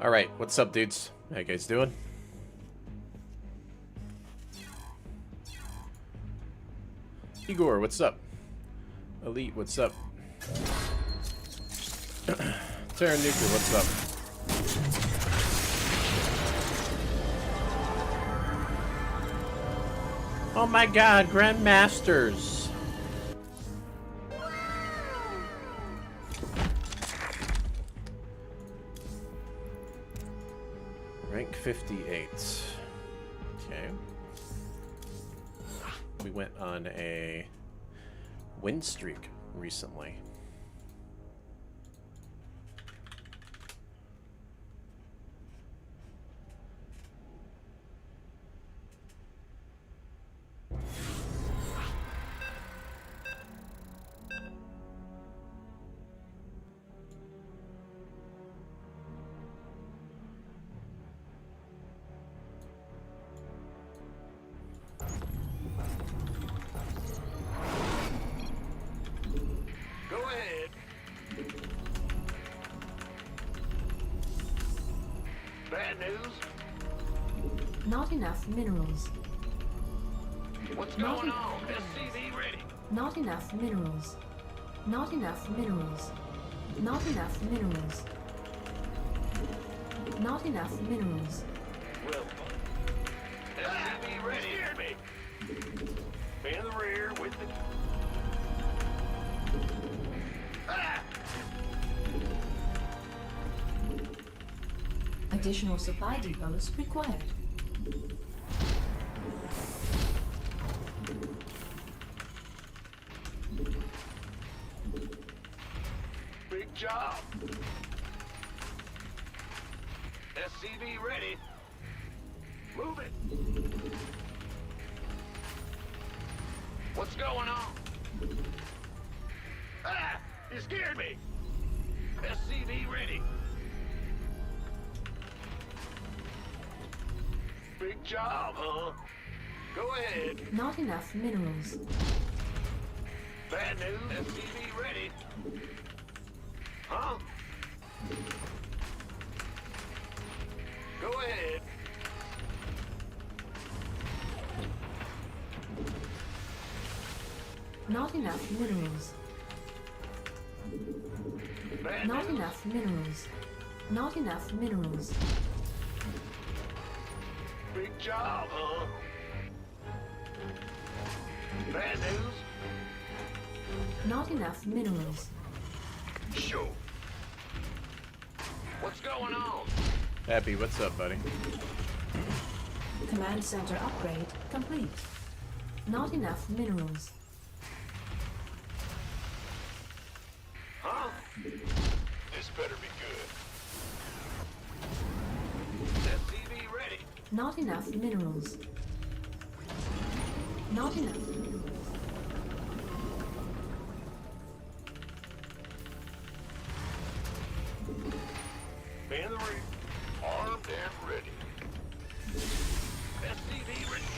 Alright, what's up, dudes? How you guys doing? Igor, what's up? Elite, what's up? Terra Nuclear, what's up? Oh my god, Grandmasters! Rank 58. Okay. We went on a win streak recently. Not enough minerals. What's going on? SCV ready. Not enough minerals. Not enough minerals. Not enough minerals. Not enough minerals. Well, SCV ready. Scared me. In the rear with the... Ah! Additional supply depots required. Big job. SCV ready. Move it. What's going on? Ah! You scared me. SCV ready. Big job, huh? Go ahead. Not enough minerals. Bad news. SCV ready. Huh? Go ahead. Not enough minerals. Bad Not news. enough minerals. Not enough minerals. Big job, huh? Bad news. Not enough minerals. Sure. What's going on? Happy, what's up, buddy? Command center upgrade complete. Not enough minerals. Huh? This better be good. SCV ready. Not enough minerals. Not enough minerals. In the rear. Armed and ready. SCV ready.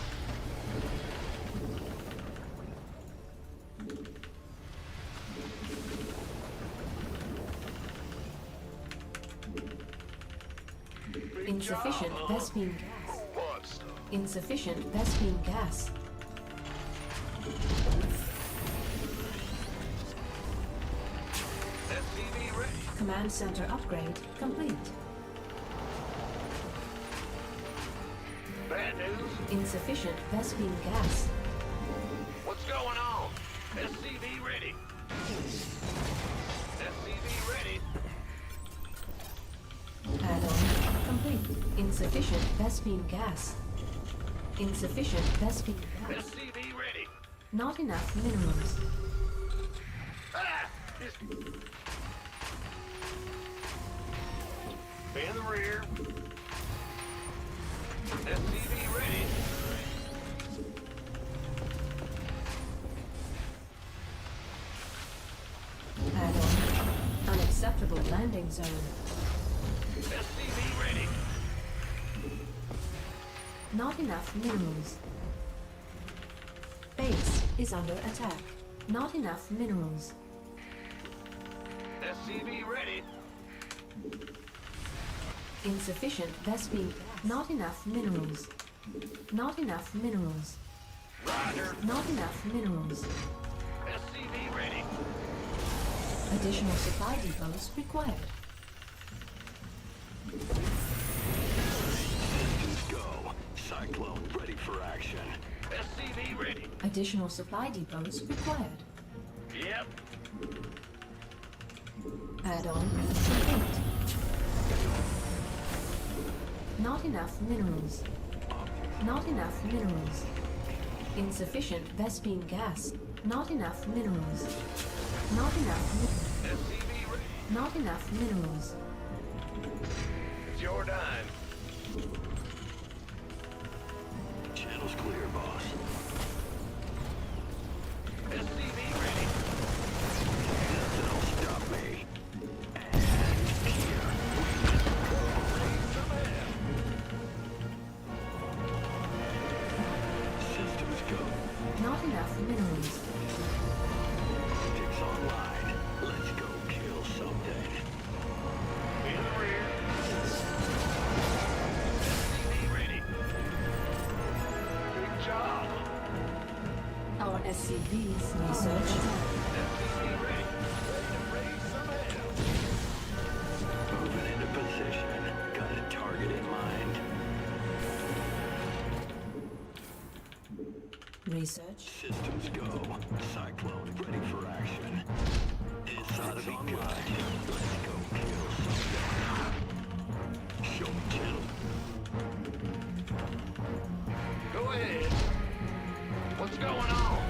Big Insufficient job, huh? Vespine gas. What's Insufficient Vespine gas. SCV ready. Command center upgrade complete. Bad news. Insufficient Vespine gas. What's going on? SCV ready. SCV ready. Add-on complete. Insufficient Vespine gas. Insufficient Vespine gas. SCV ready. Not enough minerals. Ah! In the rear. SCV ready. Add-on unacceptable landing zone. SCV ready. Not enough minerals. Base is under attack. Not enough minerals. SCV ready. Insufficient Vespine. Not enough minerals. Not enough minerals. Roger. Not enough minerals. SCV ready. Additional supply depots required. Systems go. Cyclone ready for action. SCV ready. Additional supply depots required. Yep. Add-on complete. Not enough minerals. Not enough minerals. Insufficient Vespine gas. Not enough minerals. Not enough. SCV ready. Not enough minerals. It's your dime. Channel's clear, boss. SCV ready. Nothing'll stop me. And here. Raise some hell. Systems go. Not enough minerals. Optics online. Let's go kill something. In the rear. SCV ready. Good job. Our SCVs research. SCV ready. Ready to raise some hell. Moving into position. Got a target in mind. Research. Systems go. Cyclone ready for action. This ought to be good. Let's go kill something. Show me, channel. Go ahead. What's going on?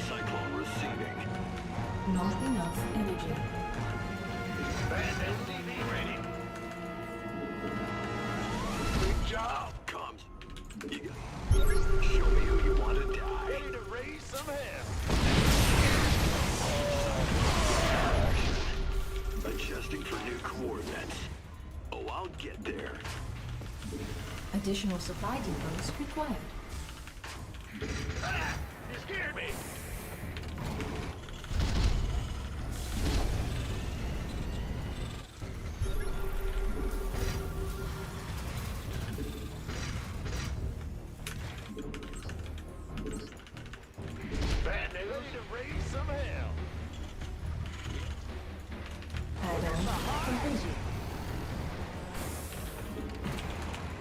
Cyclone receiving. Not enough energy. Band SCV ready. Good job. Comms. You got. Show me who you want to die. Ready to raise some hell. Adjusting for new coordinates. Oh, I'll get there. Additional supply depots required. Ah, you scared me. Bad news. Ready to raise some hell. Add-on completed.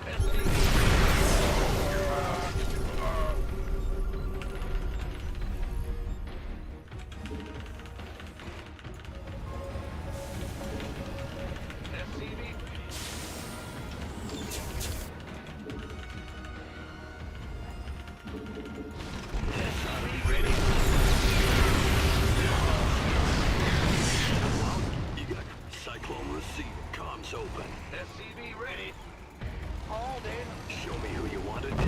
SCV. SCV ready. You got Cyclone receiving. Comms open. SCV ready. All day. Show me who you want to die.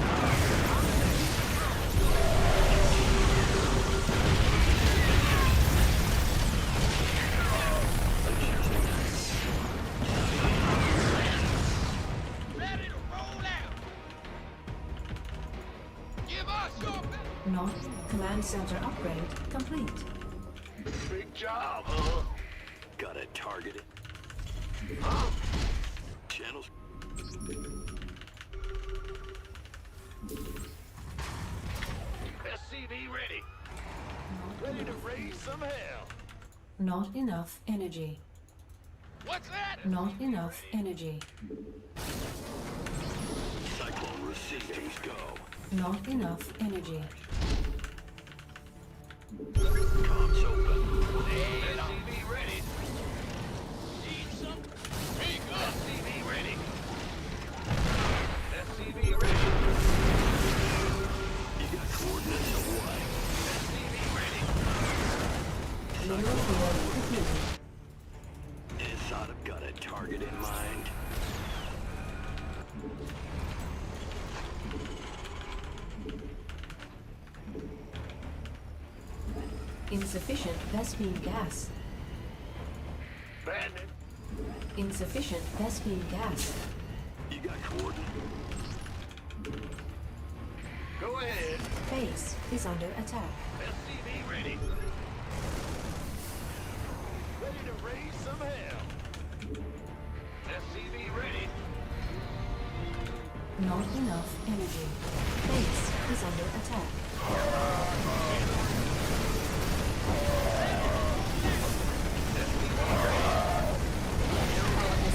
Ready to roll out. Give us your best. Not command center upgrade complete. Big job, huh? Got a target. Channels. SCV ready. Ready to raise some hell. Not enough energy. What's that? Not enough energy. Cyclone receiving. Go. Not enough energy. Comms open. SCV ready. Need some? Speak up. SCV ready. SCV ready. You got coordinates of what? SCV ready. Mineral field depleted. This ought to got a target in mind. Insufficient Vespine gas. Bandit. Insufficient Vespine gas. You got coordinates. Go ahead. Base is under attack. SCV ready. Ready to raise some hell. SCV ready. Not enough energy. Base is under attack.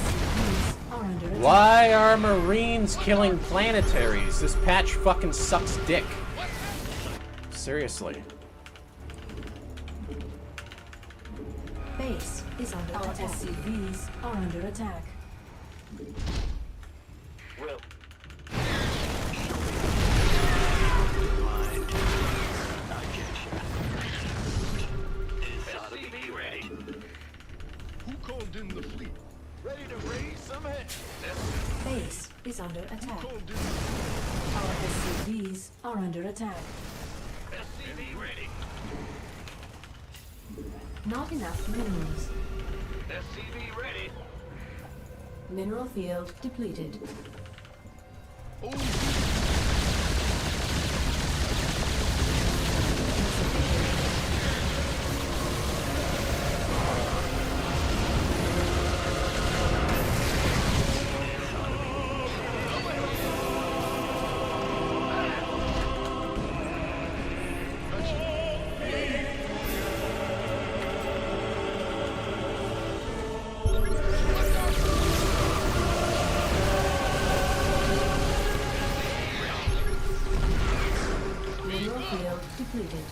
SCVs are under attack. Why are Marines killing planetaries? This patch fucking sucks dick. Seriously. Base is under attack. SCVs are under attack. Will. SCV ready. Who called in the fleet? Ready to raise some head. Base is under attack. Called in Our SCVs are under attack. SCV ready. Not enough minerals. SCV ready. Mineral field depleted. Mineral field depleted.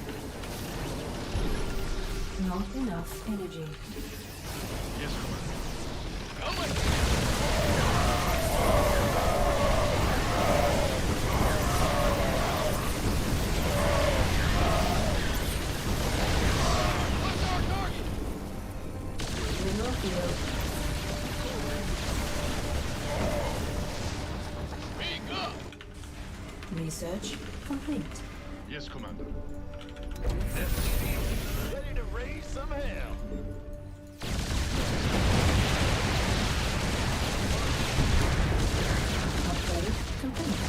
Not enough energy. Yes, Commander. Mineral field. Research complete. Yes, Commander. SCV ready to raise some hell. Upgrade complete.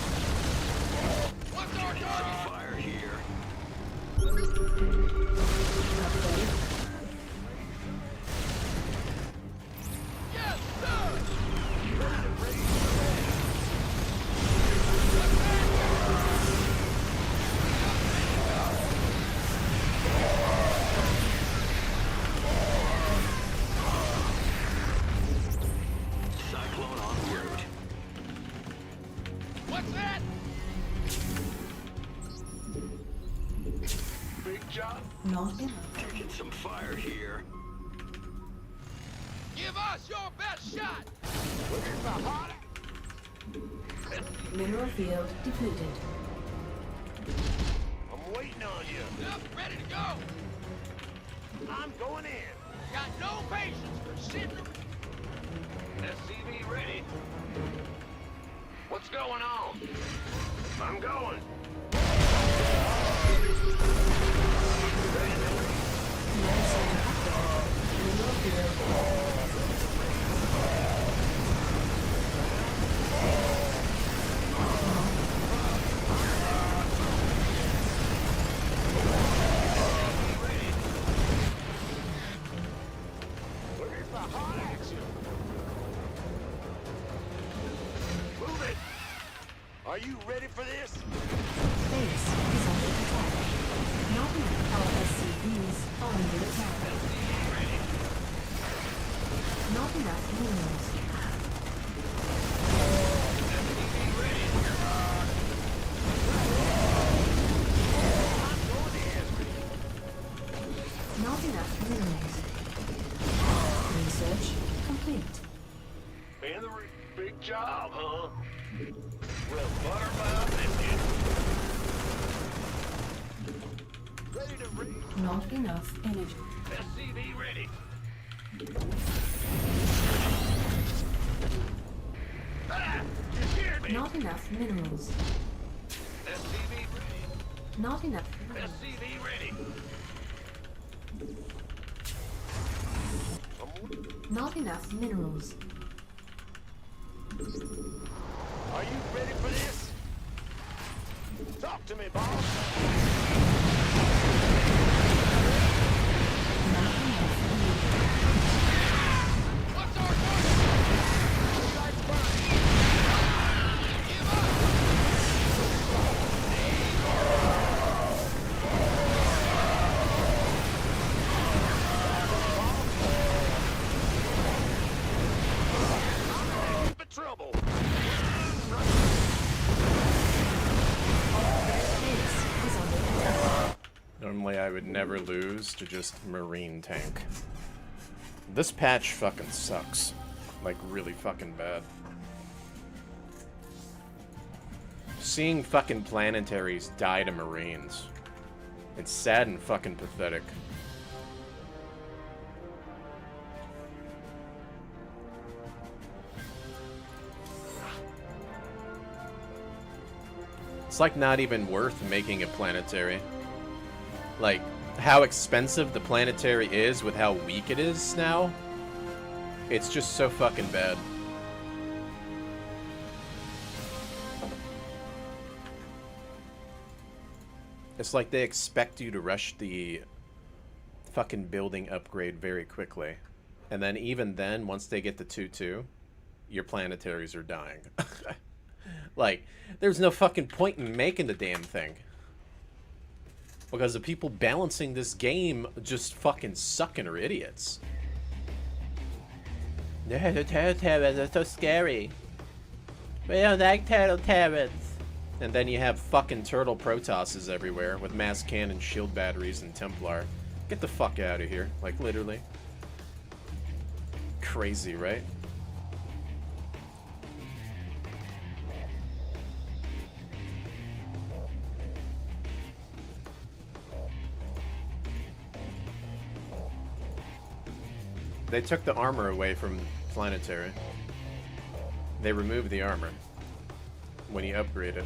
Fire here. Upgrade. Cyclone en route. What's that? Big job. Not enough. Taking some fire here. Give us your best shot. Where's the hot? Mineral field depleted. I'm waiting on you. Up, ready to go. I'm going in. Got no patience for sitting. SCV ready. What's going on? I'm going. Mineral field. Where's the hot action? Move it. Are you ready for this? Base is under attack. Not enough. Our SCVs are under attack. Not enough minerals. Not enough minerals. Research complete. Man, the big job, huh? Well, butter my biscuit. Ready to read. Not enough energy. SCV ready. Ah! You scared me. Not enough minerals. SCV ready. Not enough minerals. SCV ready. Not enough minerals. Are you ready for this? Talk to me, boss. Not enough energy. What's our target? normally I would never lose to just Marine tank. This patch fucking sucks. Like, really fucking bad. Seeing fucking planetaries die to Marines. It's sad and fucking pathetic. It's like not even worth making a planetary. Like, how expensive the planetary is with how weak it is now. It's just so fucking bad. It's like they expect you to rush the fucking building upgrade very quickly. And then even then, once they get the 2-2, your planetaries are dying. Like, there's no fucking point in making the damn thing. Because the people balancing this game just fucking suck and are idiots. No, the turtle terrors are so scary. We don't like turtle terrors. And then you have fucking turtle Protosses everywhere with mass cannon, shield batteries, and Templar. Get the fuck out of here. Like, literally. Crazy, right? They took the armor away from Planetary. They removed the armor when you upgrade it.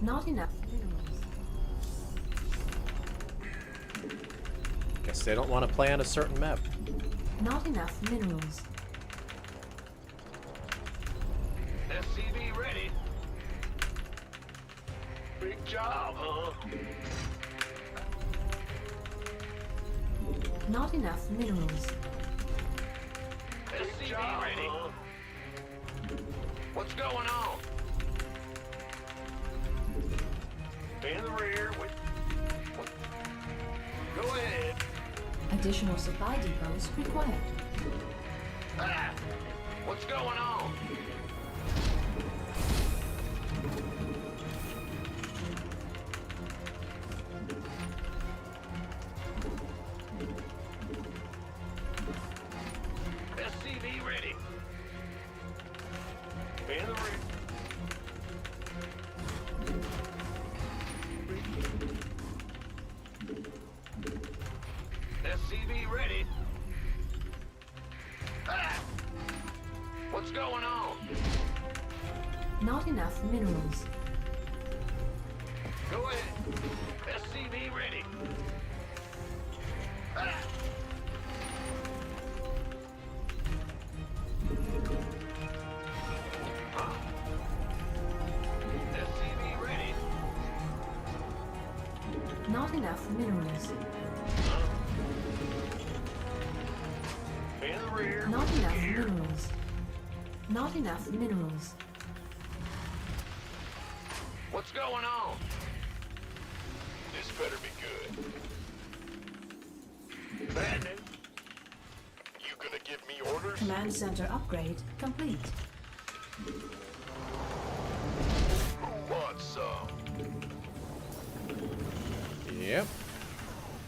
Not enough minerals. Guess they don't want to play on a certain map. Not enough minerals. SCV ready. Big job, huh? Not enough minerals. SCV ready. What's going on? In the rear with... Go ahead. Additional supply depots required. Ah, what's going on? SCV ready. In the rear. SCV ready. Ah! What's going on? Not enough minerals. Go ahead. SCV ready. Ah! Huh? SCV ready. Not enough minerals. In the rear. Not enough Here. minerals. Not enough minerals. What's going on? This better be good. Bad news. You gonna give me orders? Command center upgrade complete. Who wants some? Yep.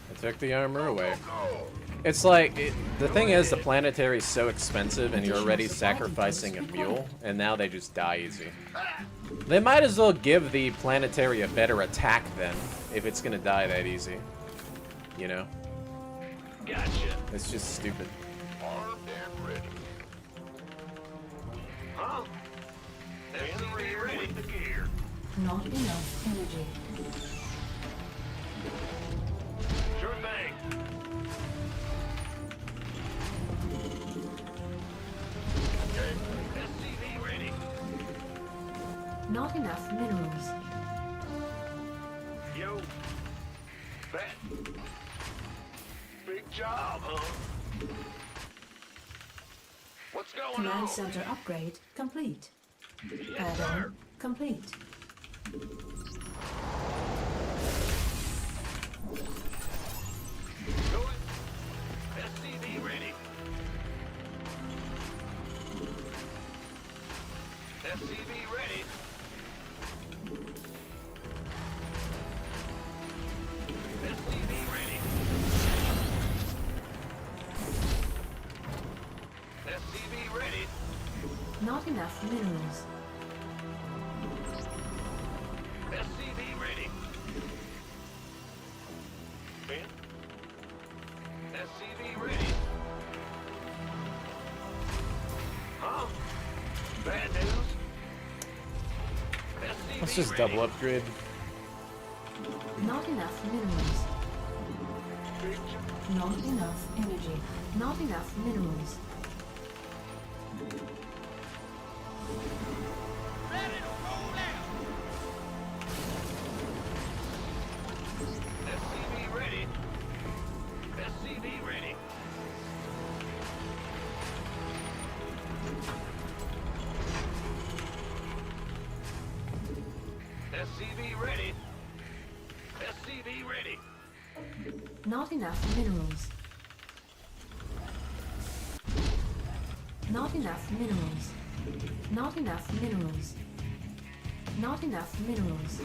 I took the armor away. Go! It's like, the thing is, the planetary is so expensive and you're already sacrificing a mule, and now they just die easy. They might as well give the planetary a better attack then, if it's gonna die that easy. You know? Gotcha. It's just stupid. Armed and ready. Huh? SCV ready with the gear. Not enough energy. Sure thing. Okay. SCV ready. Not enough minerals. Yo. That. Big job, huh? What's going Command on? center upgrade complete. Yes, sir. Add-on complete. Go it. SCV ready. SCV ready. SCV ready. SCV ready. Not enough minerals. SCV ready. Ben? SCV ready. Huh? Bad news? SCV Let's just ready. double upgrade. Not enough minerals. Big job. Not enough energy. Not enough minerals. SCV ready. SCV ready. SCV ready. SCV ready. Not enough minerals. Not enough minerals. Not enough minerals. Not enough minerals.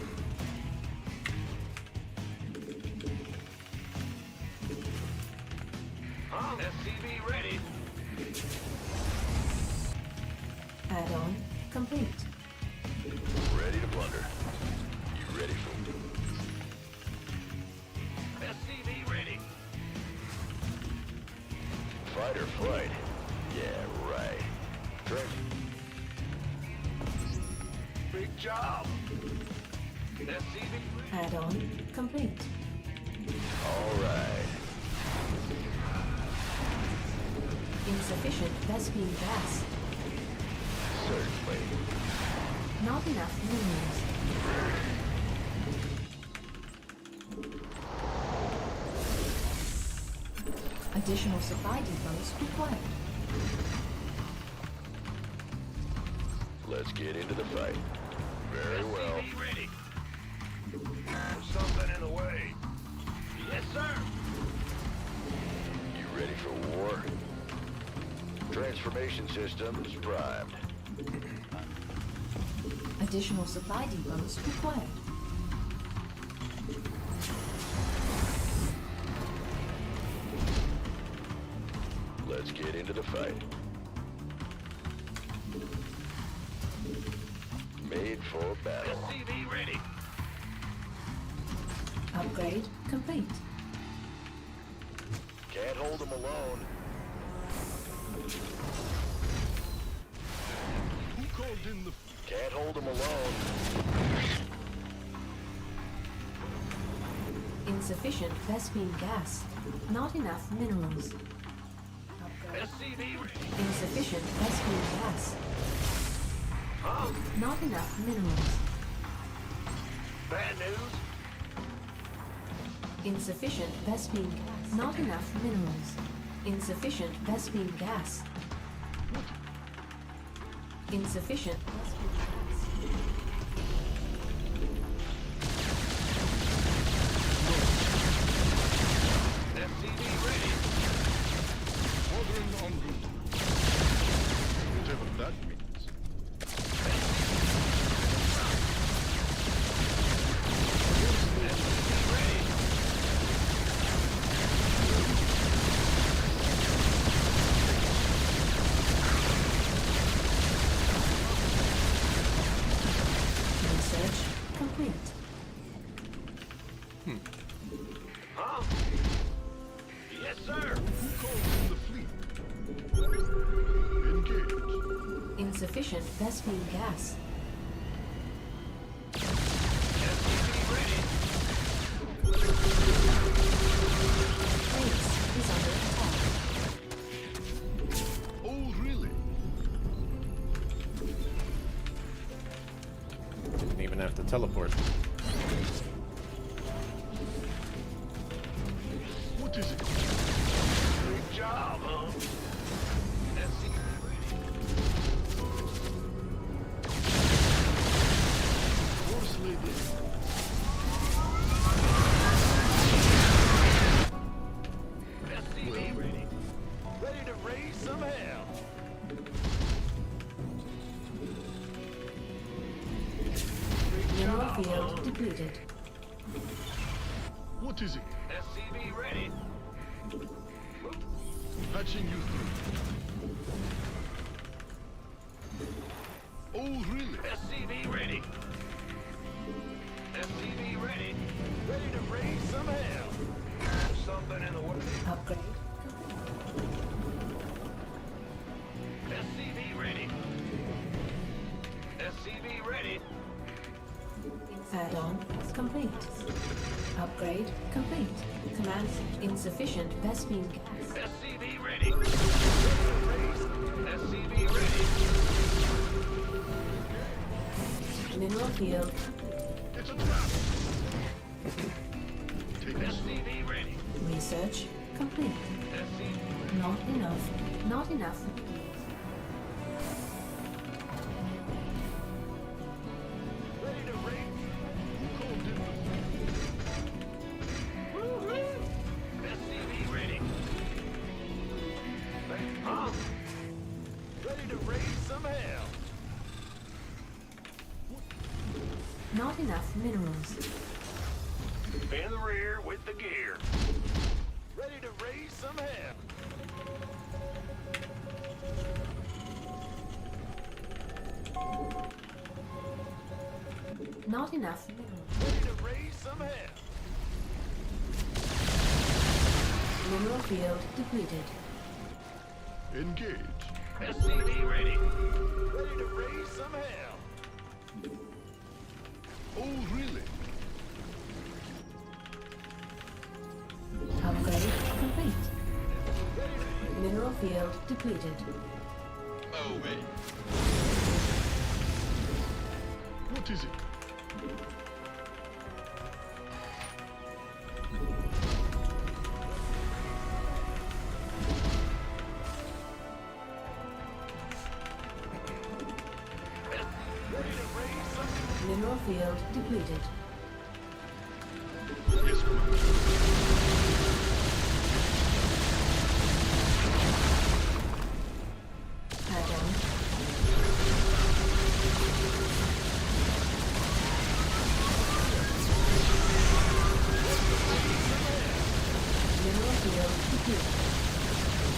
SCV ready. Add-on complete. Ready to plunder. You ready for me? SCV ready. Fight or flight? Yeah, right. Drink. Big job. SCV ready. Add-on complete. All right. Insufficient Vespine gas. Certainly. Not enough minerals. Additional supply depots required. Let's get into the fight. Very well. SCV ready. There's something in the way. Yes, sir. You ready for war? Transformation system is primed. Additional supply depots required. Let's get into the fight. Made for battle. SCV ready. Upgrade complete. Can't hold them alone. Who called in the... Can't hold them alone. Insufficient Vespine gas. Not enough minerals. Upgrade. SCV ready. Insufficient Vespine gas. Huh? Not enough minerals. Bad news? Insufficient Vespine gas. Not enough minerals. Insufficient Vespine gas. Insufficient Vespine gas. insufficient Vespine gas. SCV ready. Base is under attack. Oh, really? Didn't even have to teleport. What is it? Great job, huh? SCV ready. Force lady. SCV ready. Ready to raise some hell. Mineral field depleted. What is it? SCV ready. Patching you through. Oh, really? SCV ready. SCV ready. Ready to raise some hell. There's something in the way. Upgrade. SCV ready. SCV ready. Add-on complete. Upgrade complete. Command insufficient Vespine gas. SCV ready. SCV ready. Mineral field. It's a trap. Take this. SCV ready. Research complete. SCV Not enough. Not enough. ready to raise. Who called in? SCV ready. Huh? Ready to raise some hell. Not enough minerals. In the rear with the gear. Ready to raise some hell. Not enough minerals. Ready to raise some hell. Mineral field depleted. Engage. SCV ready. Ready to raise some hell. Oh, really? Upgrade complete. Mineral field depleted. Oh, wait. What is it? Ready to raise some. Mineral field depleted. Yes, ma'am. Add-on. Mineral field depleted.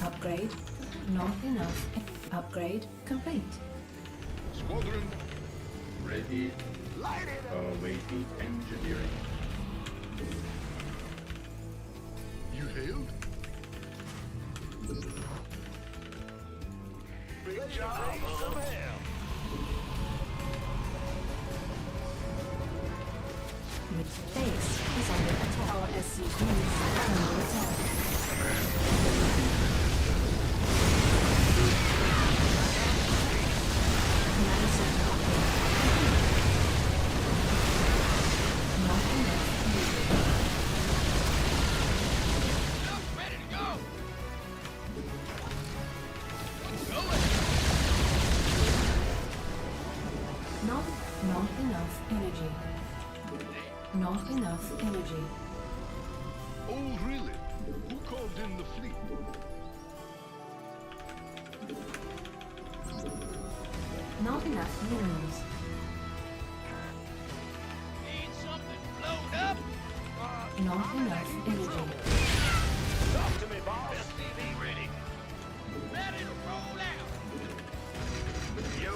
Upgrade. Not enough. Upgrade complete. Squadron. Ready. Light it up. Awaiting engineering. You hailed? Big job, raise some hell. Base is under attack. Our SCVs are under attack. Command center upgrade. Not enough minerals. Ready to go. Not enough energy. Not enough energy. Oh, really? Who called in the fleet? Not enough minerals. Need something blowed up. Not enough energy. Talk to me, boss. SCV ready. Ready to roll out. Yo.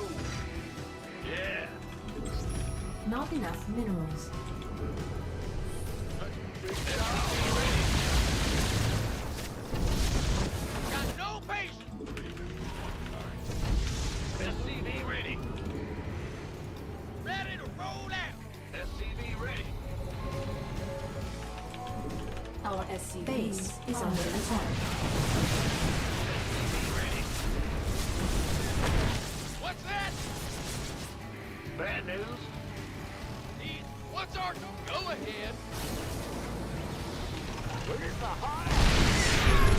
Yeah. Not enough minerals. Got no patience. SCV ready. Ready to roll out. SCV ready. Our SC base is under attack. SCV ready. What's that? Bad news. What's our go ahead? Where's the hot?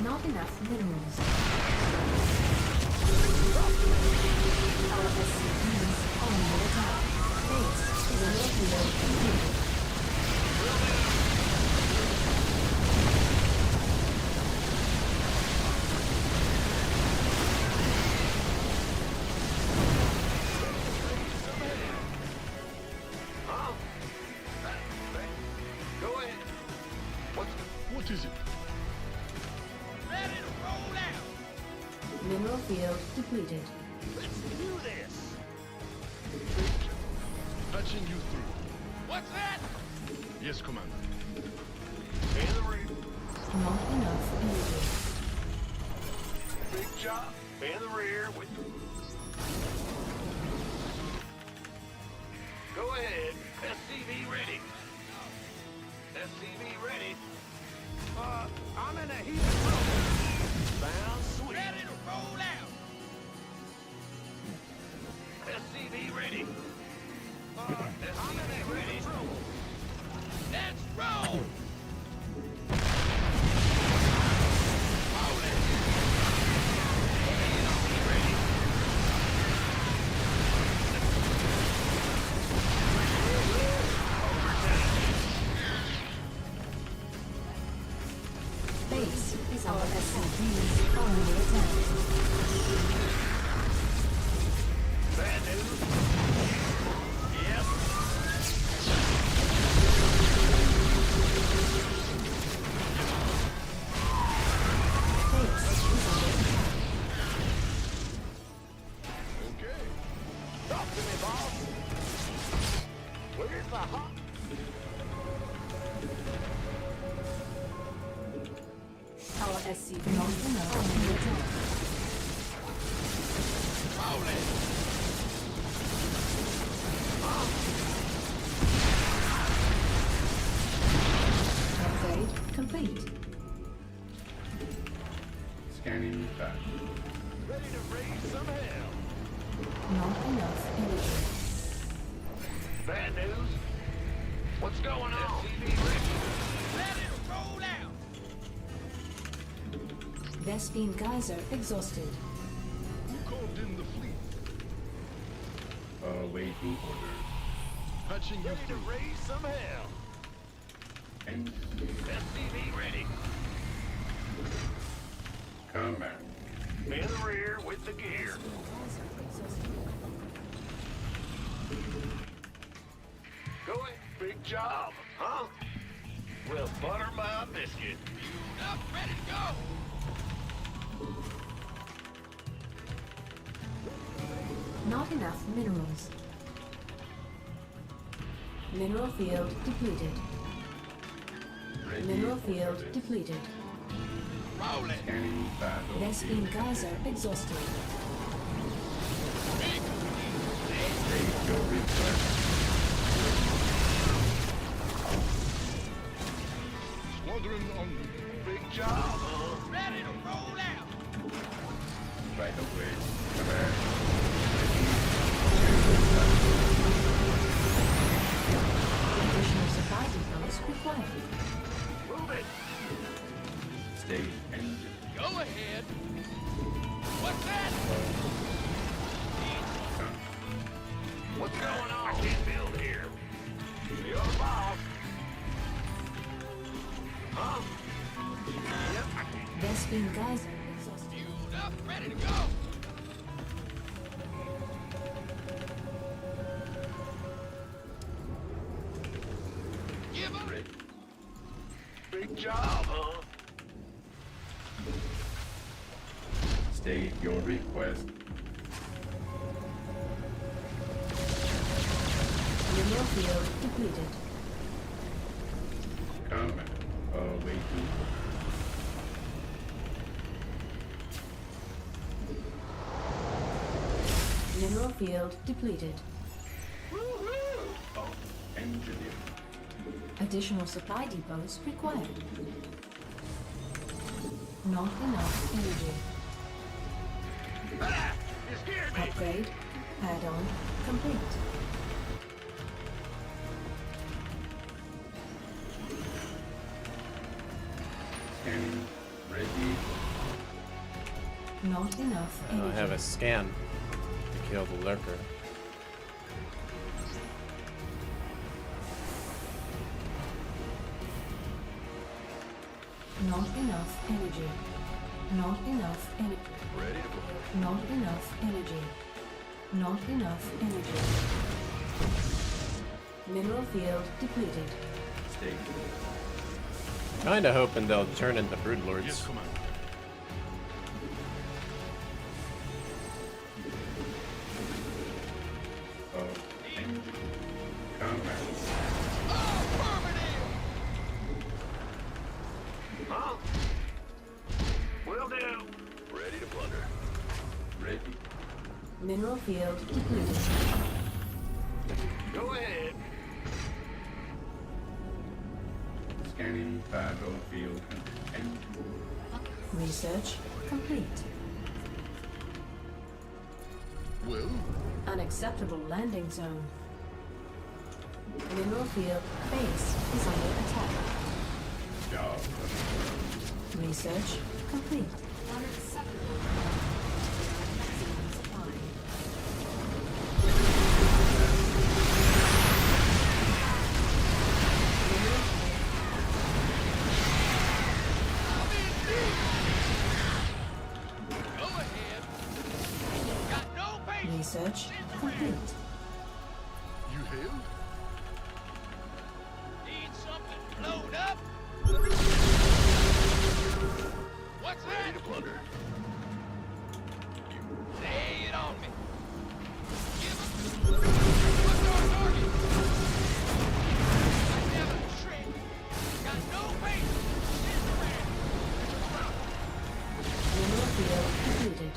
Not enough minerals. Our SCVs are under attack. Base is under attack. Huh? Go ahead. What is it? Ready to roll out. Mineral field depleted. Let's do this. Patching you through. What's that? Yes, Commander. In the rear. Not enough energy. Big job. In the rear with. Go ahead. SCV ready. SCV ready. I'm in a heat of trouble. Sounds sweet. Ready to roll out. SCV ready. SCV ready. Let's roll. Roll it. SCV ready. Base is our SCVs are under attack. Bad news. Yep. Base is under attack. Okay. Talk to me, boss. Where's the hot? Our SCV not enough under attack. Roll it. Upgrade complete. Scanning back. Ready to raise some hell. Not enough energy. Bad news. What's going on? SCV ready. Ready to roll out. Vespine geyser exhausted. Who called in the fleet? Awaiting orders. Patching you Ready to through. raise some hell. And SCV ready. command. In the rear with the gear. Go ahead. Big job, huh? We'll butter my biscuit. Up, ready to go. Not enough minerals. Mineral field depleted. Ready Mineral for field service. depleted. Roll it. Scanning battle. Vespine geyser exhausted. State your request. Squadron on. Big job, huh? Ready to roll out. Right away. Command. Additional supply depots required. Move it. State engine. Go ahead. What's that? What's going on? I can't build here. You're the boss. Huh? Yep, I can. Vespine geyser exhausted. Fueled up, ready to go. Give 'em. Ready. Big job, huh? State your request. Mineral field depleted. Combat. Awaiting. Mineral field depleted. Oh, engineer. Additional supply depots required. Not enough energy. Ah! You scared me! Upgrade. Add-on complete. Scanning. Ready. Not enough I energy. have a scan to kill the lurker. Not enough energy. Not enough energy. Ready to blow. Not enough energy. Not enough energy. Mineral field depleted. Stay. Kinda hoping they'll turn into broodlords. Yes, come on. Oh, engineer. Combat. Huh? Will do. Ready to plunder. Ready. Mineral field depleted. Go ahead. Scanning battlefield. And Research complete. Will? Unacceptable landing zone. Mineral field base is under attack. job. Research complete. Go ahead. Got no patience. Research complete. You who? Need something blowed up? What's that? Ready to plunder. You lay it on me. Give us. What's our target? I never shrink. Got no patience. Sit around. Mineral field completed.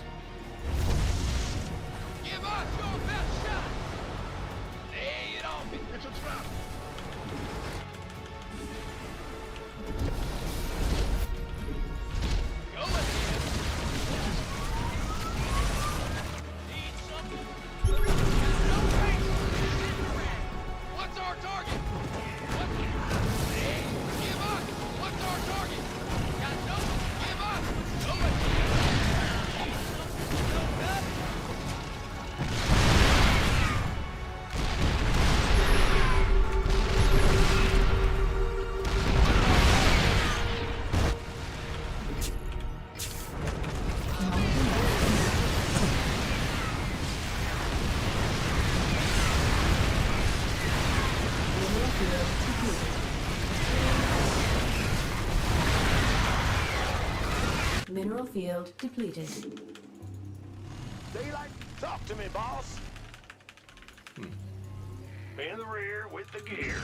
Give us your best shot. Lay it on me. It's a trap. Go ahead. Need something? Got no patience. Sit around. What's our target? What? Hey, give us. What's our target? Got no. Give us. Go ahead. Need something blown up? Mineral field completed. Mineral field depleted. Daylight, talk to me, boss. In the rear with the gear.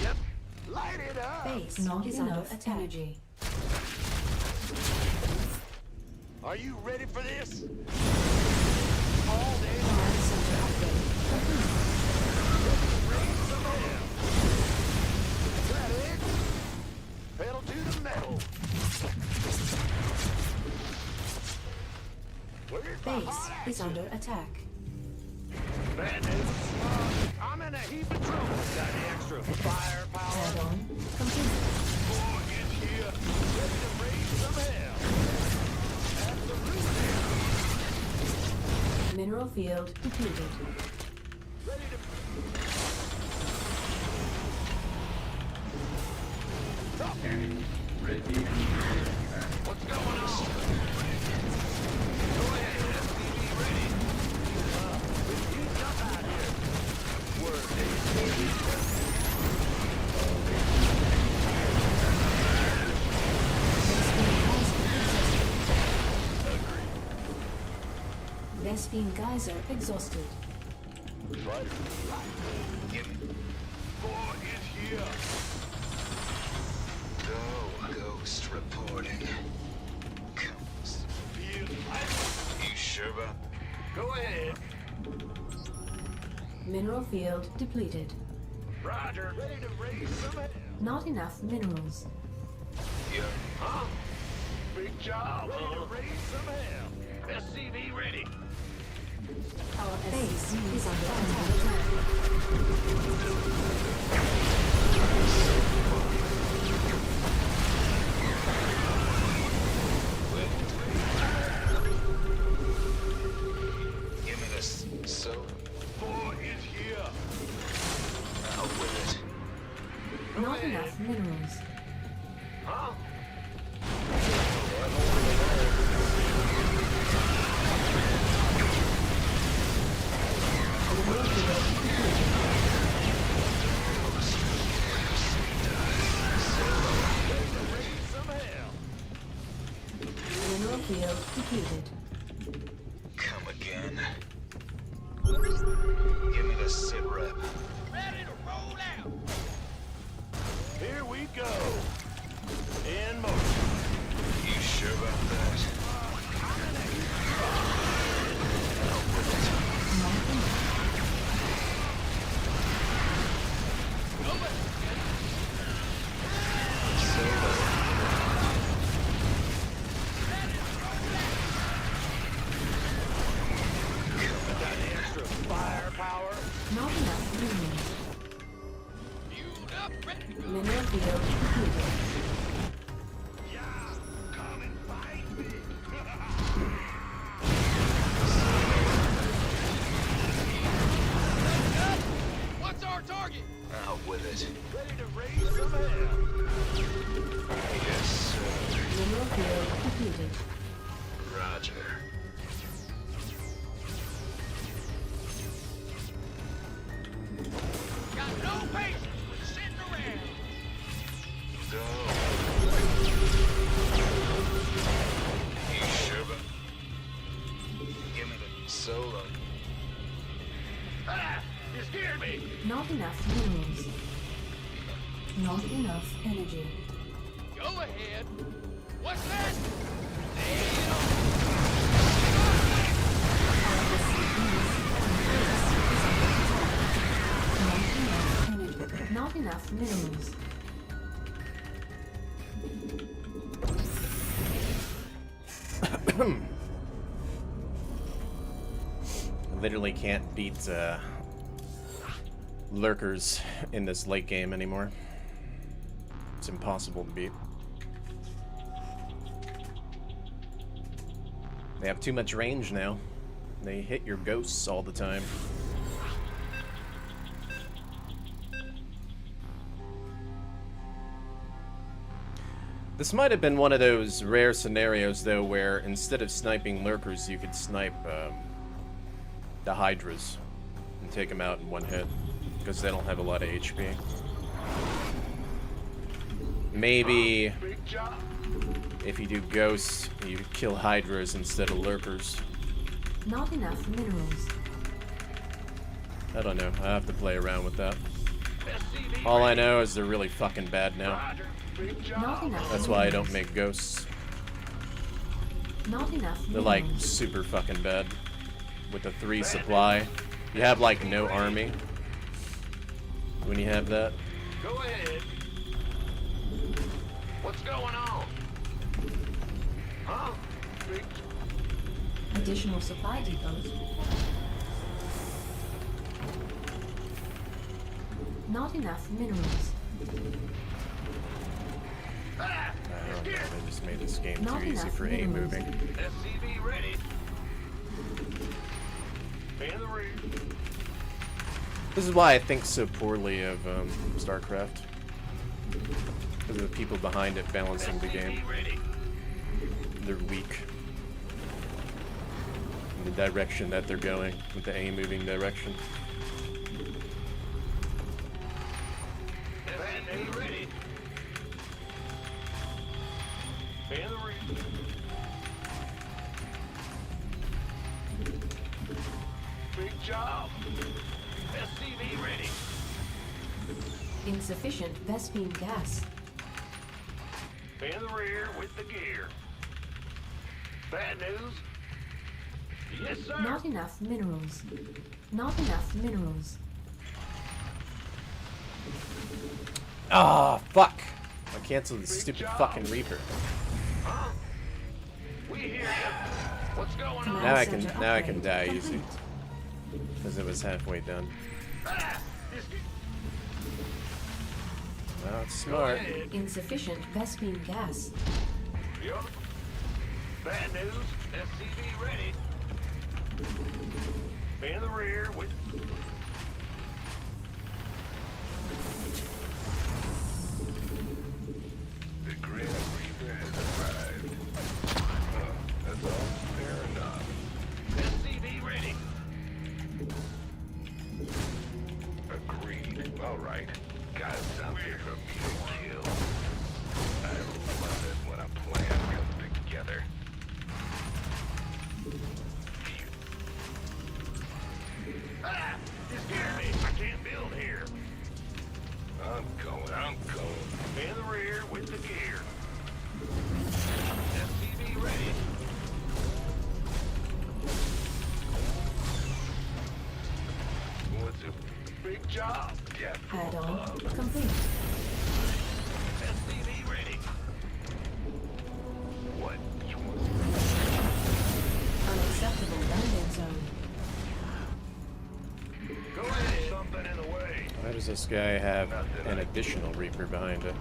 Yep. Light it up. Base not enough energy. Are you ready for this? All day long. Command center upgrade complete. Raise some hell. Is that it? Pedal to the metal. Where's the Base hot is action? under attack. Bad news. I'm in a heap of trouble. Got any extra firepower? Add-on complete. Boy, get here. Ready to raise some hell. Absolutely. Mineral field depleted. Ready to... Talk. Scanning. Ready. What's going on? Go ahead, STV ready. He's up out here. Word, Vespine geyser exhausted. Right. Give me. 4 is here. Go, Ghost reporting. Comes. Field. You sure about? Go ahead. Mineral field depleted. Roger. Ready to raise some hell. Not enough minerals. Yeah. Huh? Big job. Ready to raise some hell. SCV ready. Our base is under attack. Give me this. So. 4 is here. Out with it. Not enough minerals. Huh? Mineral field Some hell. depleted. Mineral field depleted. Come again. Give me the sit rep. Ready to roll out. Here we go. In motion. You sure about that? Out with it. Not enough. Go ahead. Solo. Got extra firepower. Not enough minerals. Fueled up, ready to go. Mineral field depleted. Yeah. Come and fight me. What's our target? Out with it. Ready to raise some hell. Yes, sir. Mineral field depleted. Roger. Got no patience with sitting around. Go. You sure about? Give me the solo. Ah! You scared me! Not enough minerals. Not enough energy. Go ahead. What's that? Lay it on. Not enough minerals. Literally can't beat lurkers in this late game anymore. It's impossible to beat. They have too much range now. They hit your ghosts all the time. This might have been one of those rare scenarios, though, where instead of sniping lurkers, you could snipe the hydras and take them out in one hit, because they don't have a lot of HP. Maybe Big job. if you do ghosts, you kill hydras instead of lurkers. Not enough minerals. I don't know. I have to play around with that. SCV All I know is they're really fucking bad now. Roger. Big job. Not enough. That's why I don't minerals. make ghosts. Not enough They're minerals. like super fucking bad. With the 3 supply. You have like no army when you have that. Go ahead. What's going on? Huh? Big Additional supply depots. Not enough minerals. ah! I don't know, they just made this game Not too easy enough for A minerals. moving. SCV ready. In the ring. This is why I think so poorly of StarCraft. Because of the people behind it balancing the game. SCV ready. They're weak. In the direction that they're going, with the A moving direction. SCV ready. In the ring. Big job. SCV ready. Insufficient Vespine gas. In the rear with the gear. Bad news? Yes, sir. Not enough minerals. Not enough minerals. Ah, fuck! I canceled the Big stupid job. fucking Reaper. Huh? We hear you. What's going on? Command Now I center can upgrade die complete. easy because it was halfway done. Ah, this- Well, it's Go smart. ahead. Insufficient Vespine gas. Yup. Bad news. SCV ready. In the rear with. The Grand Reaper has arrived. That's all fair enough. SCV ready. Agreed. All right. Got something for me to kill. I love it when a plan comes together. Ah! You scared me! I can't build here. I'm going. In the rear with the gear. SCV ready. What's a big job? Yeah. Add-on complete. SCV ready. What you want? Unacceptable landing zone. Go ahead. Something in the way. Why does this guy have an additional Reaper behind it?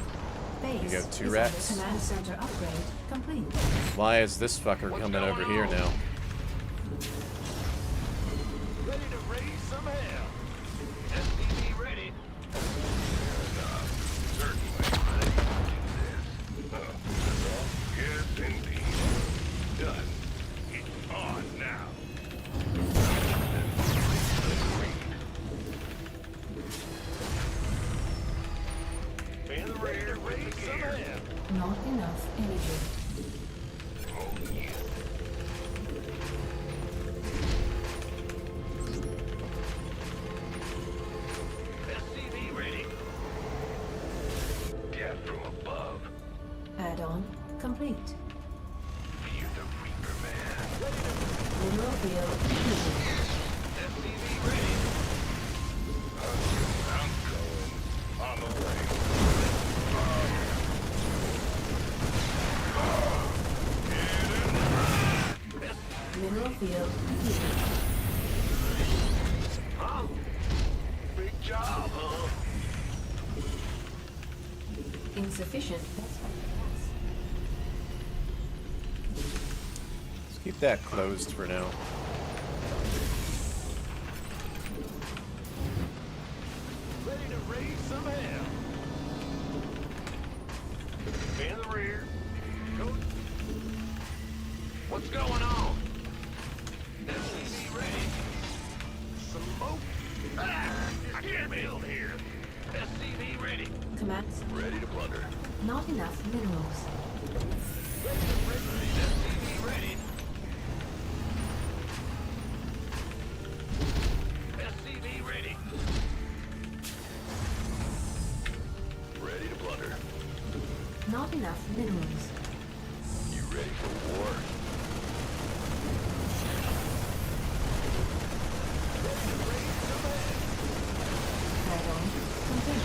Base go two is racks. under command center upgrade complete. Why is this fucker What's coming going over here on? now? Ready to raise some hell. SCV ready. Certainly. I can do this. That's all? Yes, indeed. Done. It's on now. In the rear, raise some hell. Not enough energy. Oh, yeah. SCV ready. Death from above. Add-on complete. You're the Reaper Man. Mineral field completed. SCV ready. I'm going. On the way. Mineral field completed. Huh? Big job, huh? Insufficient Vespine gas. Let's keep that closed for now. Ready to raise some hell. In the rear. Go. What's going on? SCV ready. Smoke. Ah, I can't build here. SCV ready. Command center. Ready to plunder. Not enough minerals. SCV ready. SCV ready. Ready to plunder. Not enough minerals. You ready for war? Add-on complete.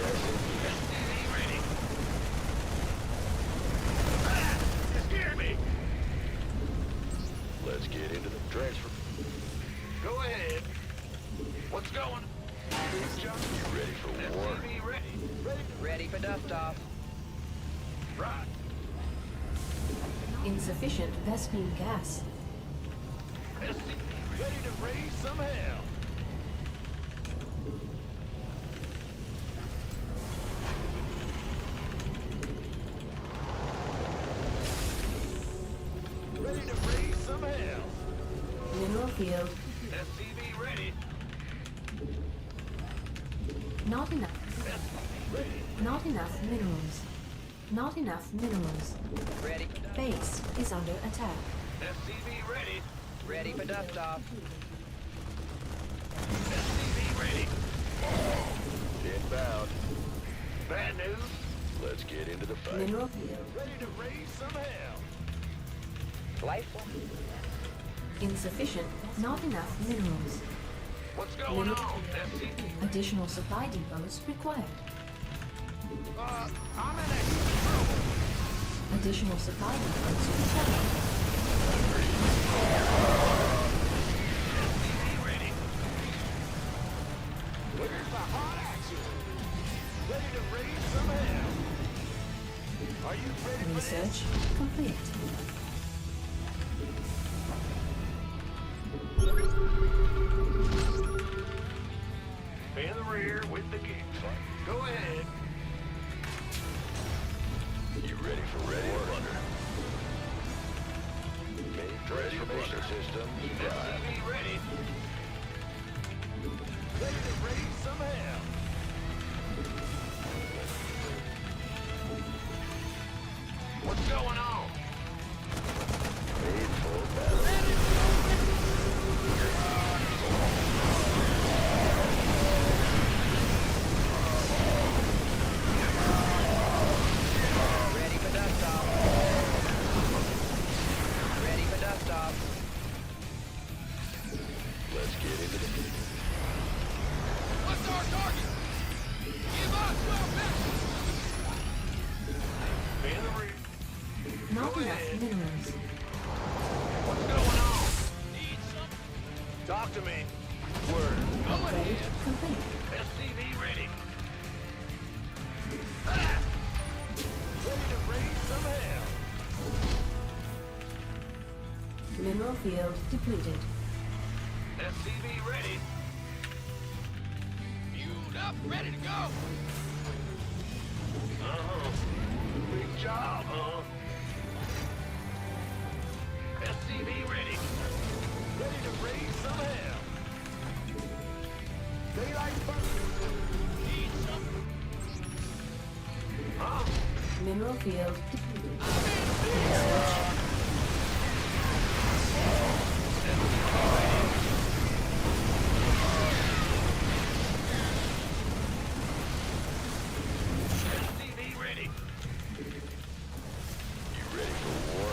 SCV ready. Ah, you scared me. Let's get into the transfer. Go ahead. What's going? Big jump. You ready for war? SCV ready. Ready for dust-off. Right. Insufficient Vespine gas. SCV Ready to raise some hell. Ready to raise some hell. Mineral field. SCV ready. Not enough. Not enough minerals. Not enough minerals. Ready. Base is under attack. SCV ready. Ready for dust-off. SCV ready. Inbound. Bad news. Let's get into the fight. Mineral field Ready to raise some hell. Life. insufficient. Not enough minerals. What's going on? SCV. Additional supply depots required. I'm in extra trouble. Additional supply depots required. SCV ready. Where's the hot action? Ready to raise some hell. Are you ready for this? Research complete. In the rear with the geeks. Go ahead. You ready for ready plunder? Main transformation system. SCV ready. Ready to raise some hell. What's going on? Made for battle. Ready for dust off. Ready for dust off. Let's get into the What's our target? Give us your best. in the rear. Not enough minerals. What's going on? Need some? Talk to me. Word. Go Upgrade ahead. complete. SCV ready. Ready to raise some hell. Mineral field depleted. SCV ready. Fueled up, ready to go. Big job, huh? SCV ready. Ready to raise some hell. Daylight first. Need some? Huh? Mineral field depleted. Research. SCV ready. You ready for war?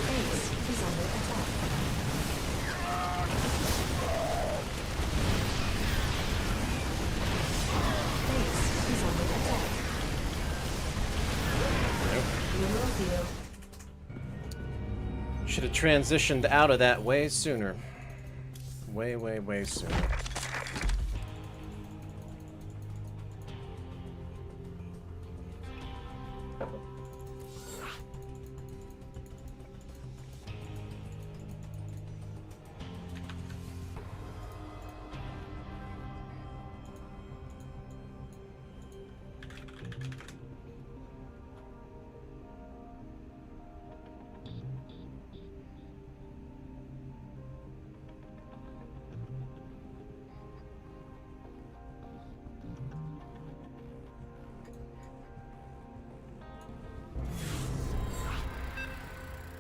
Base is under attack. Base is under attack. Mineral field. Should have transitioned out of that way sooner. Way sooner.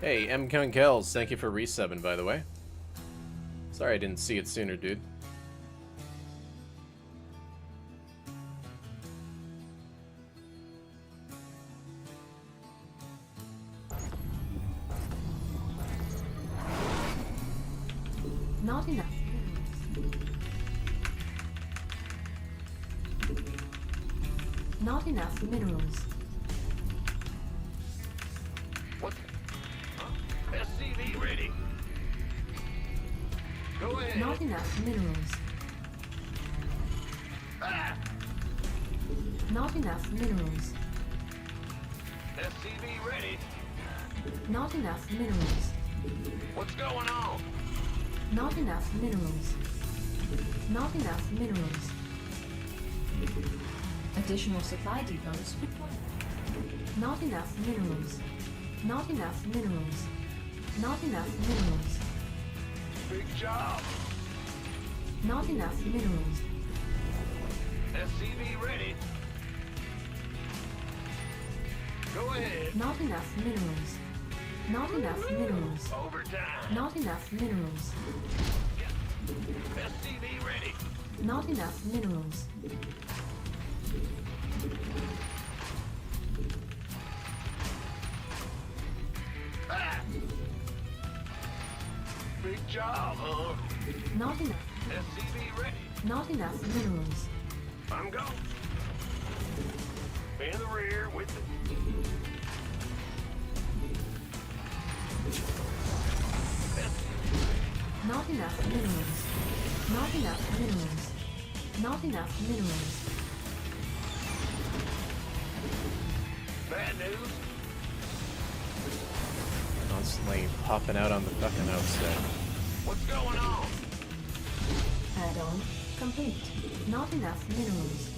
Hey, M. Kunkels, thank you for resubbing, by the way. Sorry I didn't see it sooner, dude. Not enough minerals. Not enough minerals. What? Huh? SCV ready. Go ahead. Not enough minerals. Ah! Not enough minerals. SCV ready. Not enough minerals. What's going on? Not enough minerals. Not enough minerals. Additional supply depots required. Not enough minerals. Not enough minerals. Not enough minerals. Big job. Not enough minerals. SCV ready. Go ahead. Not enough minerals. Not enough minerals. Overtime. Not enough minerals. STV ready. Not enough minerals. Ah! Big job, huh? Not enough. STV ready. Not enough minerals. I'm going. In the rear with it. Not enough minerals. Not enough minerals. Not enough minerals. Bad news. Constantly popping out on the fucking outset. What's going on? Add-on complete. Not enough minerals.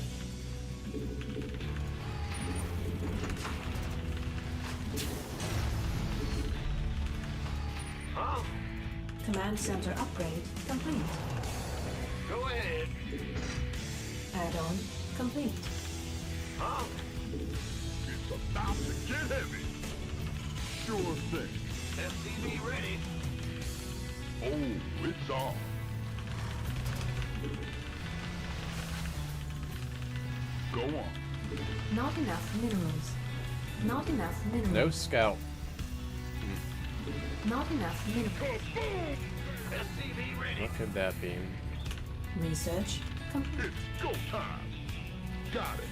Huh? Command center upgrade complete. Go ahead. Add-on complete. Huh? It's about to get heavy. Sure thing. STV ready. Oh, it's on. Go on. Not enough minerals. Not enough minerals. No scout. Not enough minerals. STV ready. What could that be? Research complete. It's go time. Got it.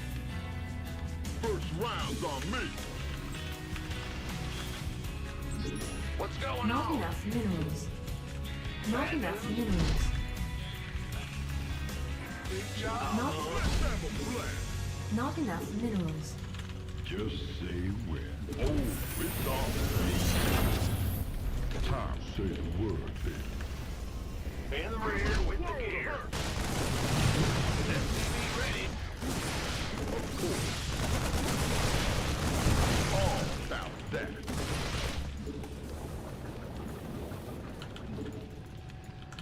First round's on me. What's going Not on? enough minerals. Not enough minerals. Big job. Not, Let's have a blast. not enough minerals. Just say when. Oh, it's on. Time, say the word, baby. In the rear with the gear. STV ready. Of course. All about that.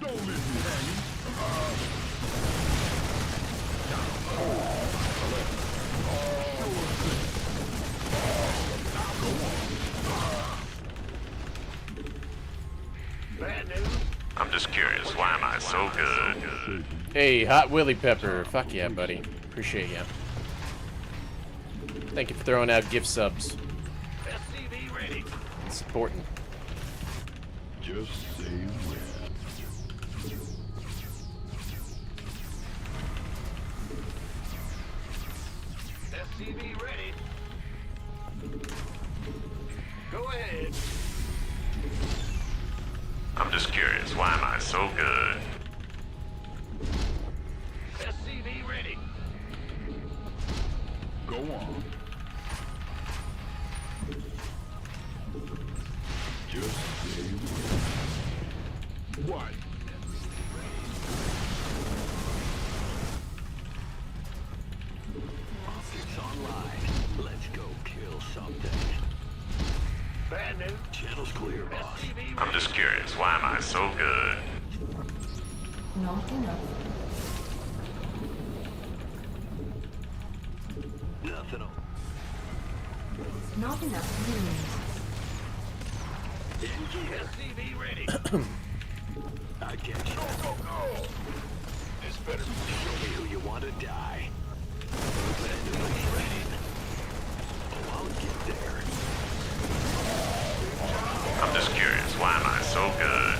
Don't leave me hanging. Bad news. I'm just curious, why am I so good? Hey, Hot Willy Pepper. Fuck yeah, buddy. Appreciate ya. Thank you for throwing out gift subs. STV ready. It's important. Just say when. STV ready. Go ahead. I'm just curious, why am I so good? STV ready. Go on. Just say when. What? Optics online. Let's go kill something. Bad news. Channel's clear, boss. STV I'm just curious, why am I so good? Not enough. nothing on. Not enough minerals. In gear. STV ready. I get you. Go! This better show me who you want to die. Everybody's ready. Oh, I'll get there. I'm just curious, why am I so good?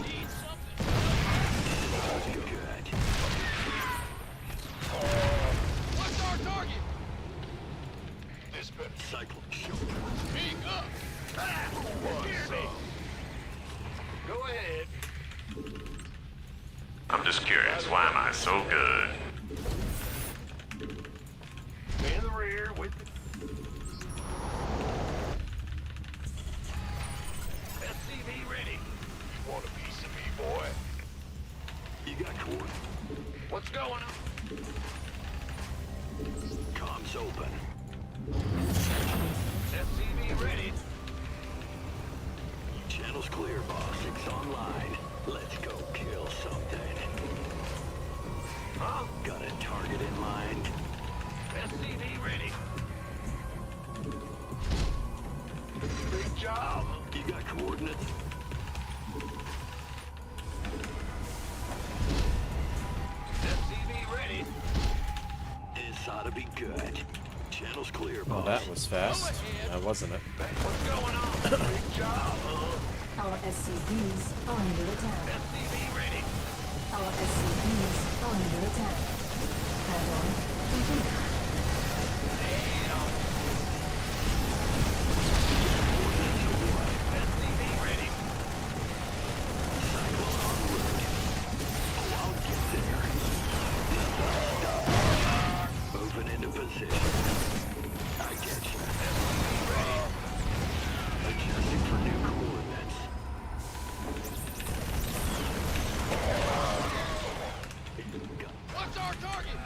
Need something. Good. What's our target? This better cycle show. Speak up. Hear me. Go ahead. I'm just curious, why am I so good? In the rear with the SCV ready. You want a piece of me, boy? You got cord. What's going on? Comms open. SCV ready. Channel's clear, boss. It's online. Let's go kill something. Huh? Got a target in mind? SCV ready. Big job. You got coordinates? SCV ready. This ought to be good. Channel's clear, Well, boss. that was fast. That wasn't it? What's going on? Big job, huh? Our SCVs are under attack. SCV ready. Our SCVs are under attack. Add-on complete. SCV ready. Cyclone en route. Oh, I'll get there. Moving into position. I get you. SCV ready. Adjusting for new coordinates. What's our target?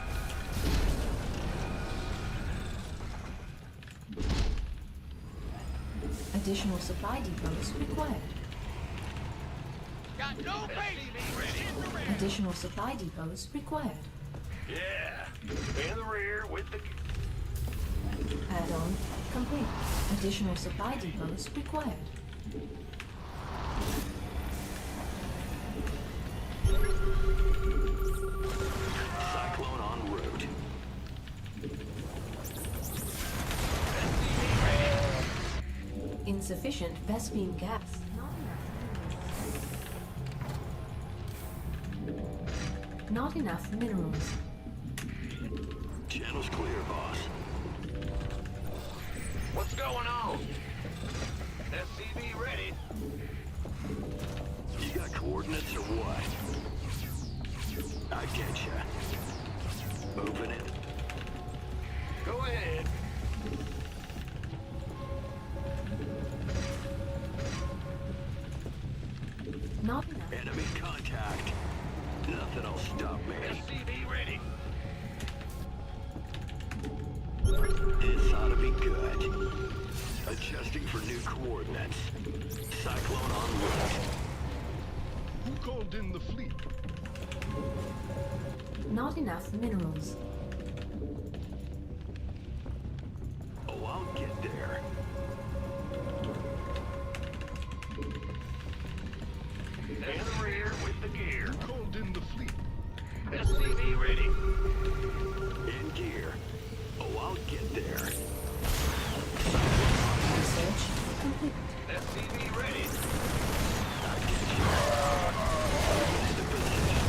Additional supply depots required. Got no SCV ready. Additional supply depots required. Yeah. In the rear with the... Add-on complete. Additional supply depots required. Cyclone en route. Insufficient Vespine gas. Not enough minerals. Channel's clear, boss. What's going on? SCV ready. You got coordinates or what? I get ya. Moving it. Go ahead. Not enough. Enemy contact. Nothing'll stop me. SCV ready. This ought to be good. Adjusting for new coordinates. Cyclone en route. Who called in the fleet? Not enough minerals. Oh, I'll get there. In the rear with the gear. Who called in the fleet? SCV ready. In gear. Oh, I'll get there. Research complete. SCV ready. I get you. Into position.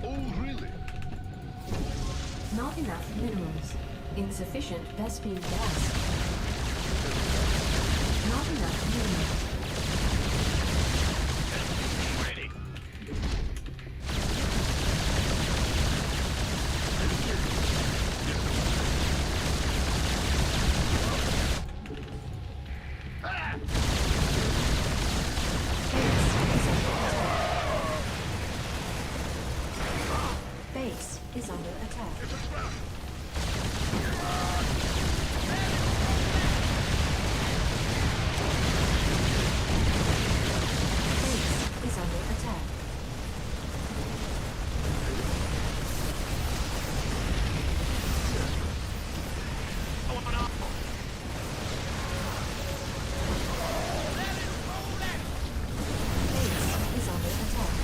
Oh, really? Not enough minerals. Insufficient Vespine gas. Not enough minerals. SCV ready. Ah! Base is under attack. Base is under attack. Going on. Base is under attack.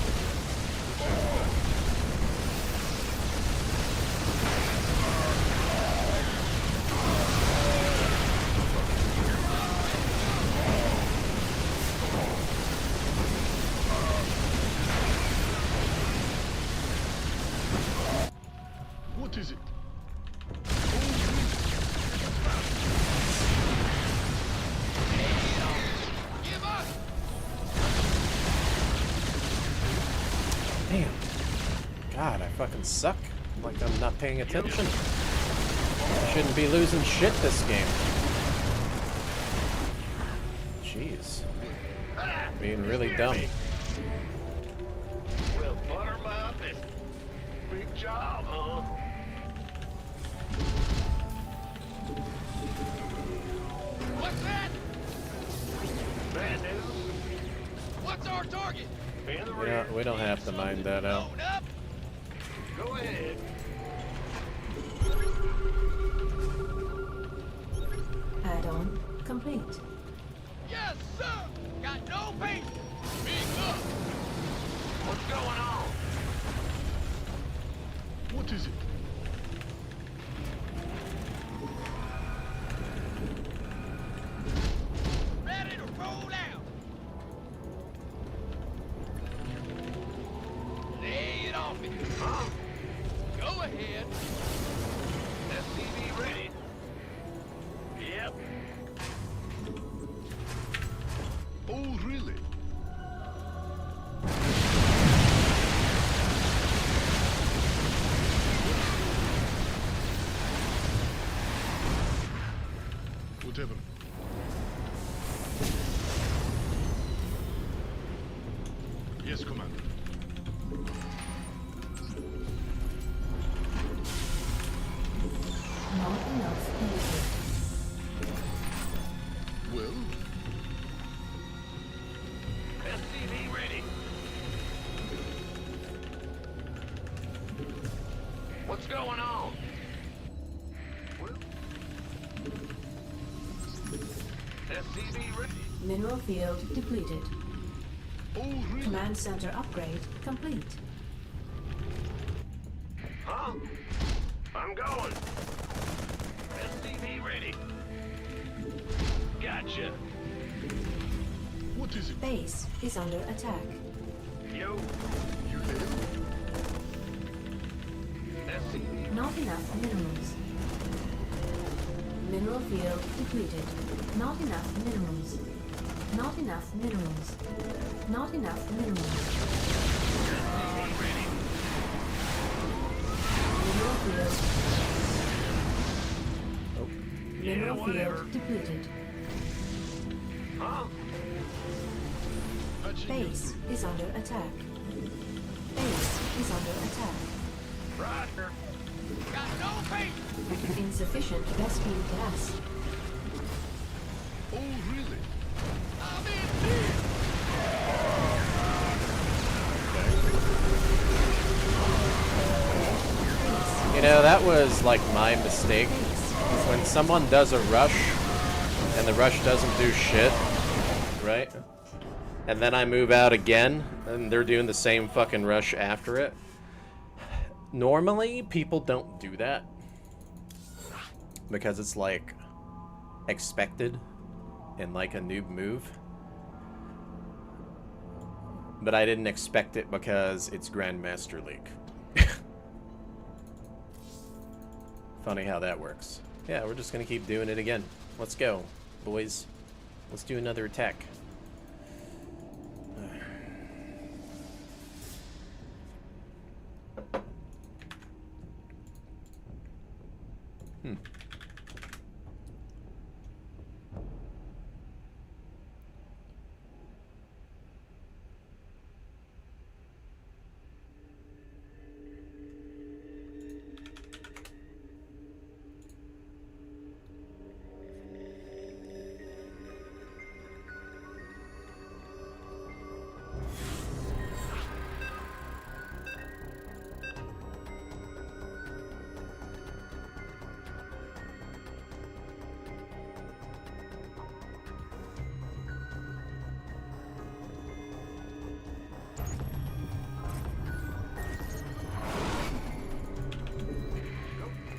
What is it? Give up. Damn. God, I fucking suck. Like I'm not paying attention. I shouldn't be losing shit this game. Jeez. Being really dumb. Well, butter my biscuit. Big job, huh? What's that? Bad news. our target? In the rear. We don't have to mind that out. Load up. Go ahead. Add-on complete. Yes, sir. Got no patience. Big up. What's going on? What is it? Ready to roll out. Lay it off it. Huh? Go ahead. SCV ready. Yep. Oh, really? Whatever. Yes, Commander. Not enough energy. Well, SCV ready. What's going on? Well, SCV ready. Mineral field depleted. oh, really? Command center upgrade complete. Huh? I'm going. SCV ready. Gotcha. What is it? Base is under attack. Yo. You there? SCV. Not enough minerals. Mineral field depleted. Not enough minerals. Not enough minerals. Not enough minerals. SCV ready. Mineral field. Yeah, Mineral whatever. field depleted. Huh? Base is under attack. Base is under attack. Roger. Got no patience. Insufficient rescue gas. Oh, really? I'm in here. You know, that was like my mistake. When someone does a rush and the rush doesn't do shit, right? And then I move out again and they're doing the same fucking rush after it. Normally, people don't do that because it's like expected in like a noob move. But I didn't expect it because it's Grandmaster League. Funny how that works. Yeah, we're just gonna keep doing it again. Let's go, boys. Let's do another attack.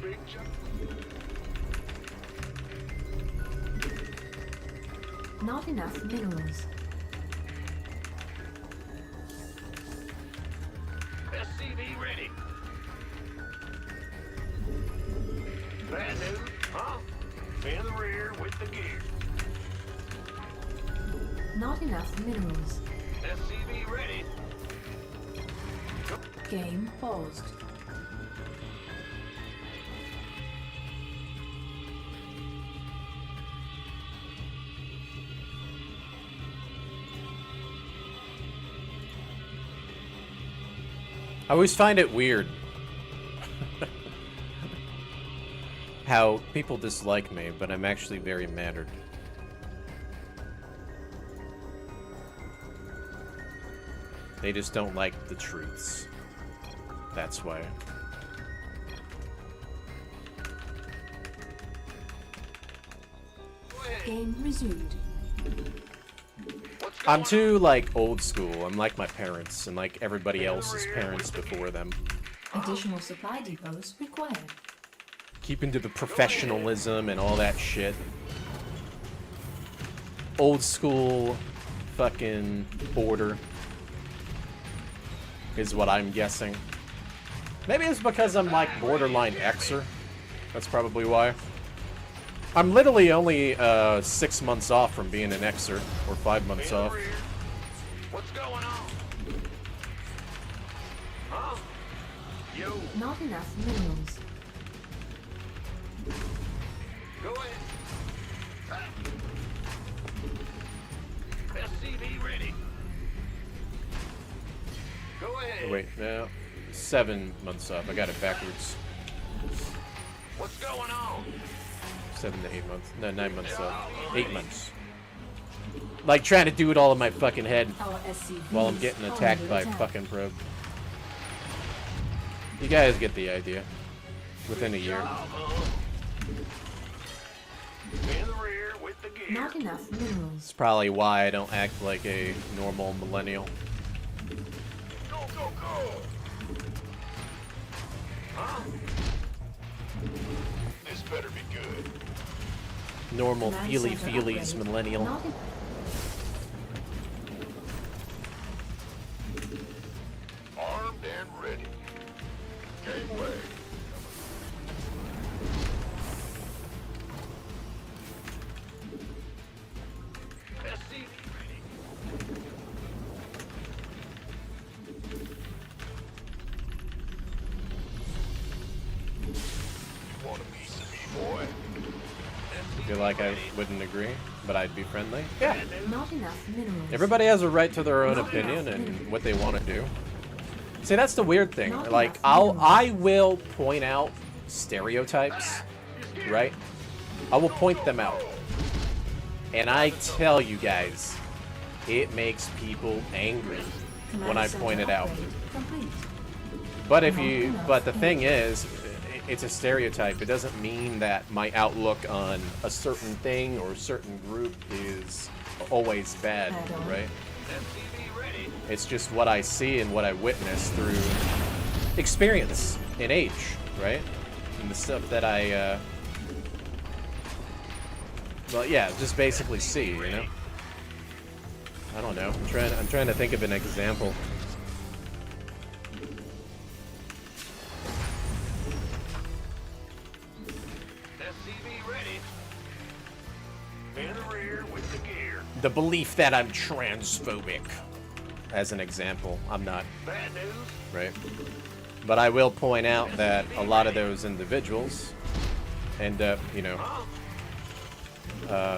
Big jump. Not enough minerals. SCV ready. Bad news, huh? In the rear with the gear. Not enough minerals. SCV ready. Game paused. I always find it weird how people dislike me, but I'm actually very mattered. They just don't like the truths. That's why. Game resumed. I'm too, like, old school. I'm like my parents and like everybody else's parents before them. Additional supply depots required. Keep into the professionalism and all that shit. Old school fucking order is what I'm guessing. Maybe it's because I'm like borderline Xer. That's probably why. I'm literally only 6 months off from being an Xer, or 5 months off. What's going on? Huh? Yo, Not enough minerals. go ahead. SCV ready. Go ahead. Wait, no. 7 months off. I got it backwards. What's going on? 7 to 8 months. No, 9 months off. 8 months. Like trying to do it all in my fucking head Our SCVs while I'm getting are attacked under by attack. fucking probe. You guys get the idea. Within a year. In the rear with the gear. Not enough minerals. It's probably why I don't act like a normal millennial. Go, go, go. Huh? This better be good. Normal Command feely center feelies upgrade. millennial. Not en- Armed and ready. Gateway. SCV ready. Want a piece of me, boy? I feel like I wouldn't agree, but I'd be friendly. Yeah. Not enough minerals. Everybody has a right to their own opinion and what they want to do. See, that's the weird thing. Like, I will point out stereotypes, right? I will point them out. And I tell you guys, it makes people angry Command when I center point it out. upgrade complete. But the thing is, it's a stereotype. It doesn't mean that my outlook on a certain thing or a certain group is always bad, right? SCV ready. It's just what I see and what I witness through experience and age, right? And the stuff that I, well, yeah, just basically see, you know? I don't know. I'm trying to think of an example. SCV ready. In the rear with the gear. The belief that I'm transphobic, as an example. I'm not, Bad news. right? But I will point out that a lot of those individuals end up, you know,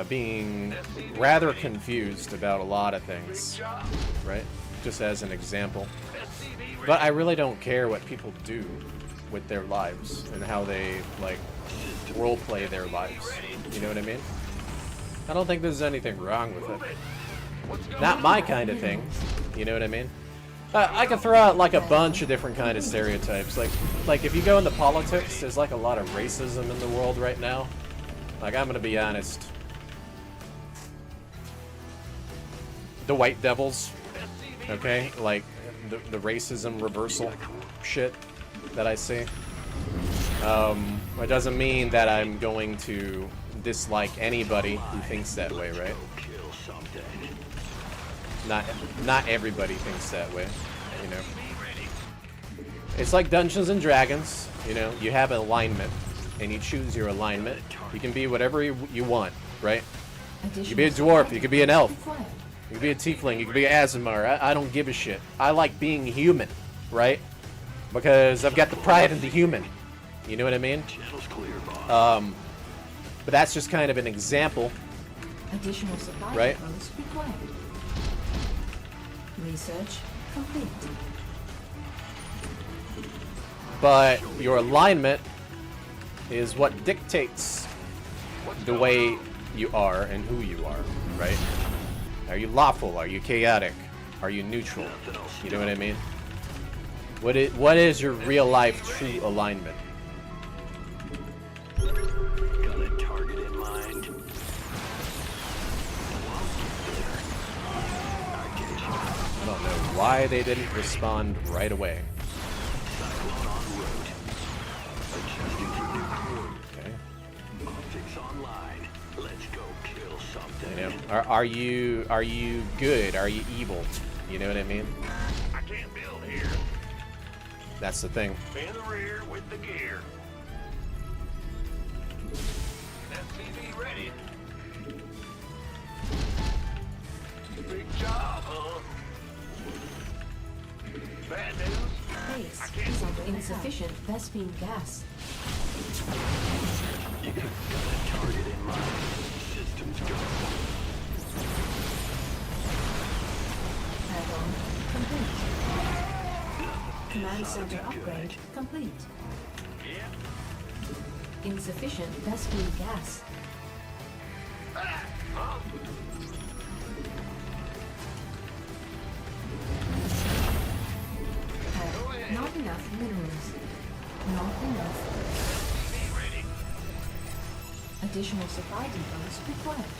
being rather confused about a lot of things, Job. right? Just as an example. SCV ready. But I really don't care what people do with their lives and how they, like, role play their lives. You know what I mean? I don't think there's anything wrong with it. What's going Not my kind of thing. You know what I mean? I could throw out like a bunch of different kind of stereotypes. Like if you go into politics, there's like a lot of racism in the world right now. Like, I'm gonna be honest. The white devils, okay? Like the racism reversal shit that I see. It doesn't mean that I'm going to dislike anybody who thinks that way, right? Kill something. Not everybody thinks that way, you know. It's like Dungeons and Dragons, you know. You have an alignment, and you choose your alignment. You can be whatever you want, right? You could be a dwarf, you could be an elf, you could be a tiefling, you could be an Aasimar. I don't give a shit. I like being human, right? Because I've got the pride in the human. You know what I mean? Channel's clear, boss. But that's just kind of an example. Additional supply Right. depots required. Research complete. But your alignment is what dictates the way you are and who you are, right? Are you lawful? Are you chaotic? Are you neutral? You know what I mean? What is your real life true alignment? Got a target in mind. I don't know why they didn't respond right away. Cyclone en route. Adjusting for new coordinates. Okay. Optics online. Let's go kill something. You know, are you good? Are you evil? You know what I mean? I can't build here. That's the thing. In the rear with the gear. SCV ready. Big job, huh? Bad news. Base is under insufficient Vespine gas. You got a target in mind. Systems go. Add-on complete. Command center upgrade complete. Yeah. Insufficient Vespine gas. Huh? Not enough minerals. Not enough. SCV ready. Additional supply depots required.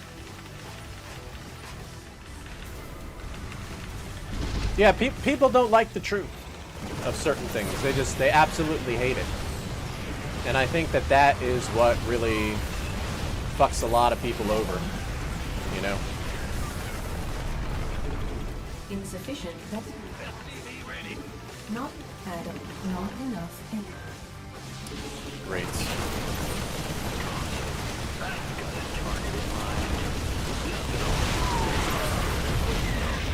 Yeah, people don't like the truth of certain things. They absolutely hate it. And I think that is what really fucks a lot of people over, you know? Insufficient SCV ready. not add not enough. Great.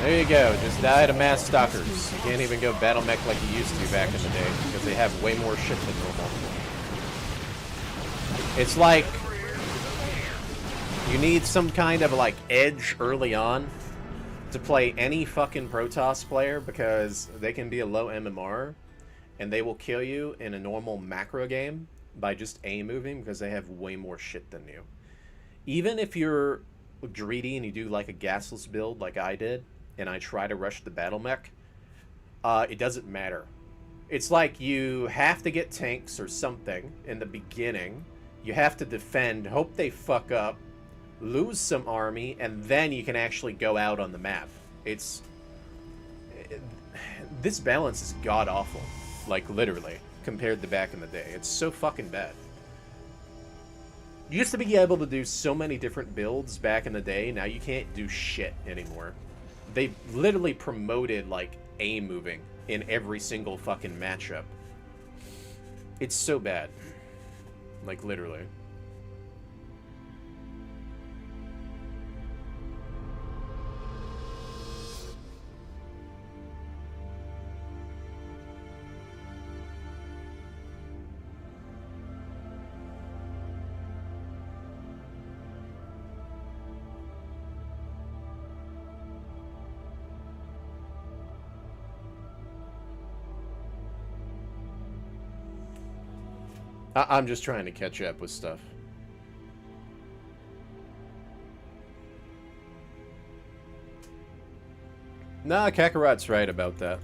There you go, just die to mass stalkers. You can't even go battle mech like you used to back in the day, because they have way more shit than normal. It's like, you need some kind of like edge early on to play any fucking Protoss player, because they can be a low MMR, and they will kill you in a normal macro game by just A-moving, because they have way more shit than you. Even if you're greedy and you do like a gasless build like I did, and I try to rush the battle mech, it doesn't matter. It's like you have to get tanks or something in the beginning. You have to defend, hope they fuck up, lose some army, and then you can actually go out on the map. This balance is god-awful, like literally, compared to back in the day. It's so fucking bad. You used to be able to do so many different builds back in the day, now you can't do shit anymore. They literally promoted, like, A-moving in every single fucking matchup. It's so bad. Like, literally. I'm just trying to catch up with stuff. Nah, Kakarot's right about that.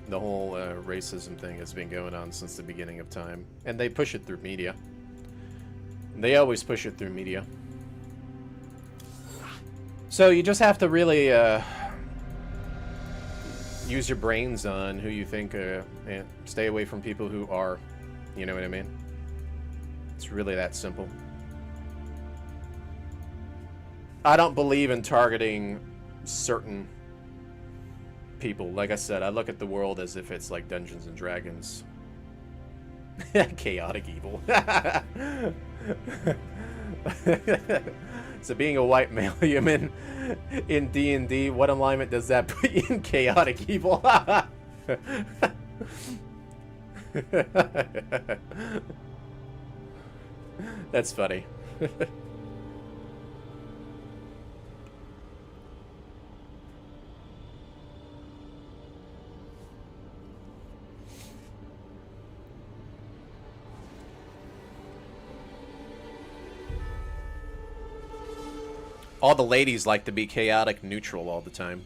The whole racism thing has been going on since the beginning of time. And they push it through media. They always push it through media. So you just have to really use your brains on who you think, and stay away from people who are, you know what I mean? It's really that simple. I don't believe in targeting certain people. Like I said, I look at the world as if it's like Dungeons and Dragons. Chaotic evil. So being a white male human in D&D, what alignment does that put you in? Chaotic evil? That's funny. All the ladies like to be chaotic neutral all the time.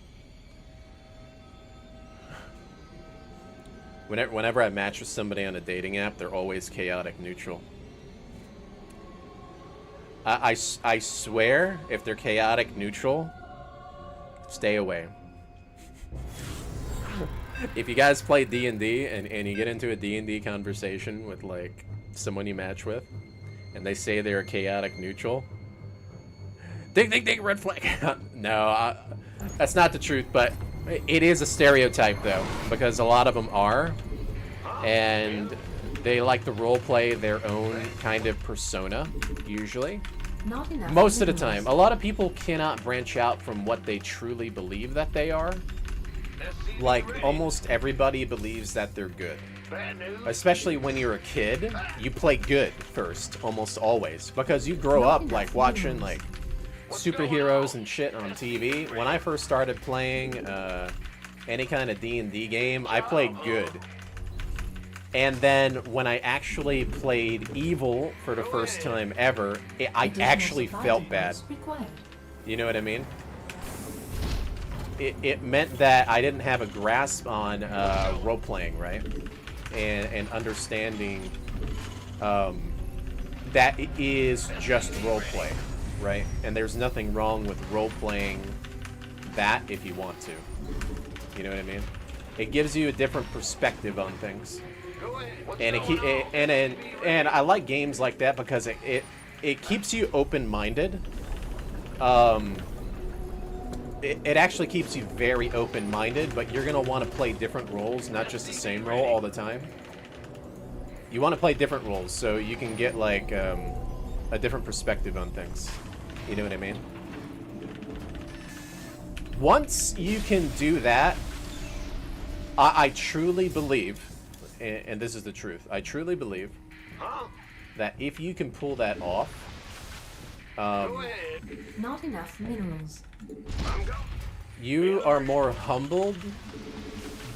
Whenever I match with somebody on a dating app, they're always chaotic neutral. I swear, if they're chaotic neutral, stay away. If you guys play D&D and you get into a D&D conversation with like someone you match with, and they say they're chaotic neutral, ding ding ding, red flag. No, that's not the truth, but it is a stereotype though, because a lot of them are, and they like to role play their own kind of persona usually. Not enough Most of the minerals. time. A lot of people cannot branch out from what they truly believe that they are. Like, almost everybody believes that they're good. Especially when you're a kid, you play good first, almost always. Because you grow up, like, watching, like, superheroes and shit on TV. When I first started playing any kind of D&D game, I played good. And then when I actually played evil for the first time ever, I actually felt bad. You know what I mean? It meant that I didn't have a grasp on role-playing, right? And understanding that it is just role-play, right? And there's nothing wrong with role-playing that if you want to. You know what I mean? It gives you a different perspective on things. And and I like games like that because it keeps you open-minded. It actually keeps you very open-minded, but you're gonna want to play different roles, not just the same role all the time. You want to play different roles so you can get like a different perspective on things. You know what I mean? Once you can do that, I truly believe, and this is the truth, I truly believe that if you can pull that off, Not enough minerals. you are more humbled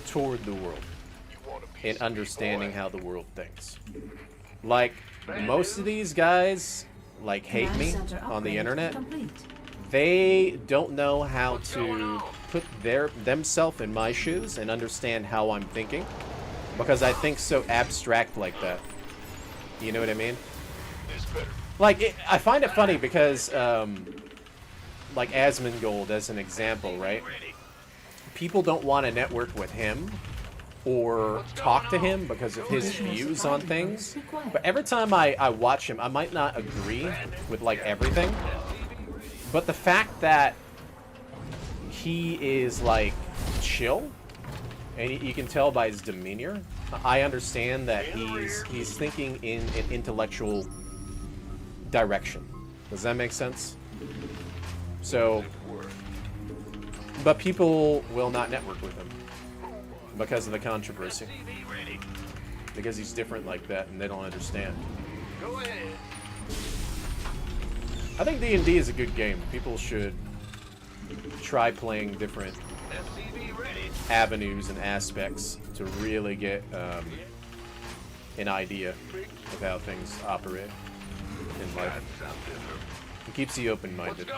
toward the world and understanding how the world thinks. Like, most of these guys, like, hate me on the internet. Complete. They don't know how to put themselves in my shoes and understand how I'm thinking, because I think so abstract like that. You know what I mean? Like, I find it funny because, like Asmongold as an example, right? People don't want to network with him or talk to him because of his views on things. But every time I watch him, I might not agree with, like, everything. But the fact that he is, like, chill, and you can tell by his demeanor, I understand that he's thinking in an intellectual direction. Does that make sense? So, but people will not network with him because of the controversy. Because he's different like that and they don't understand. I think D&D is a good game. People should try playing different avenues and aspects to really get an idea of how things operate in life. It keeps you open-minded,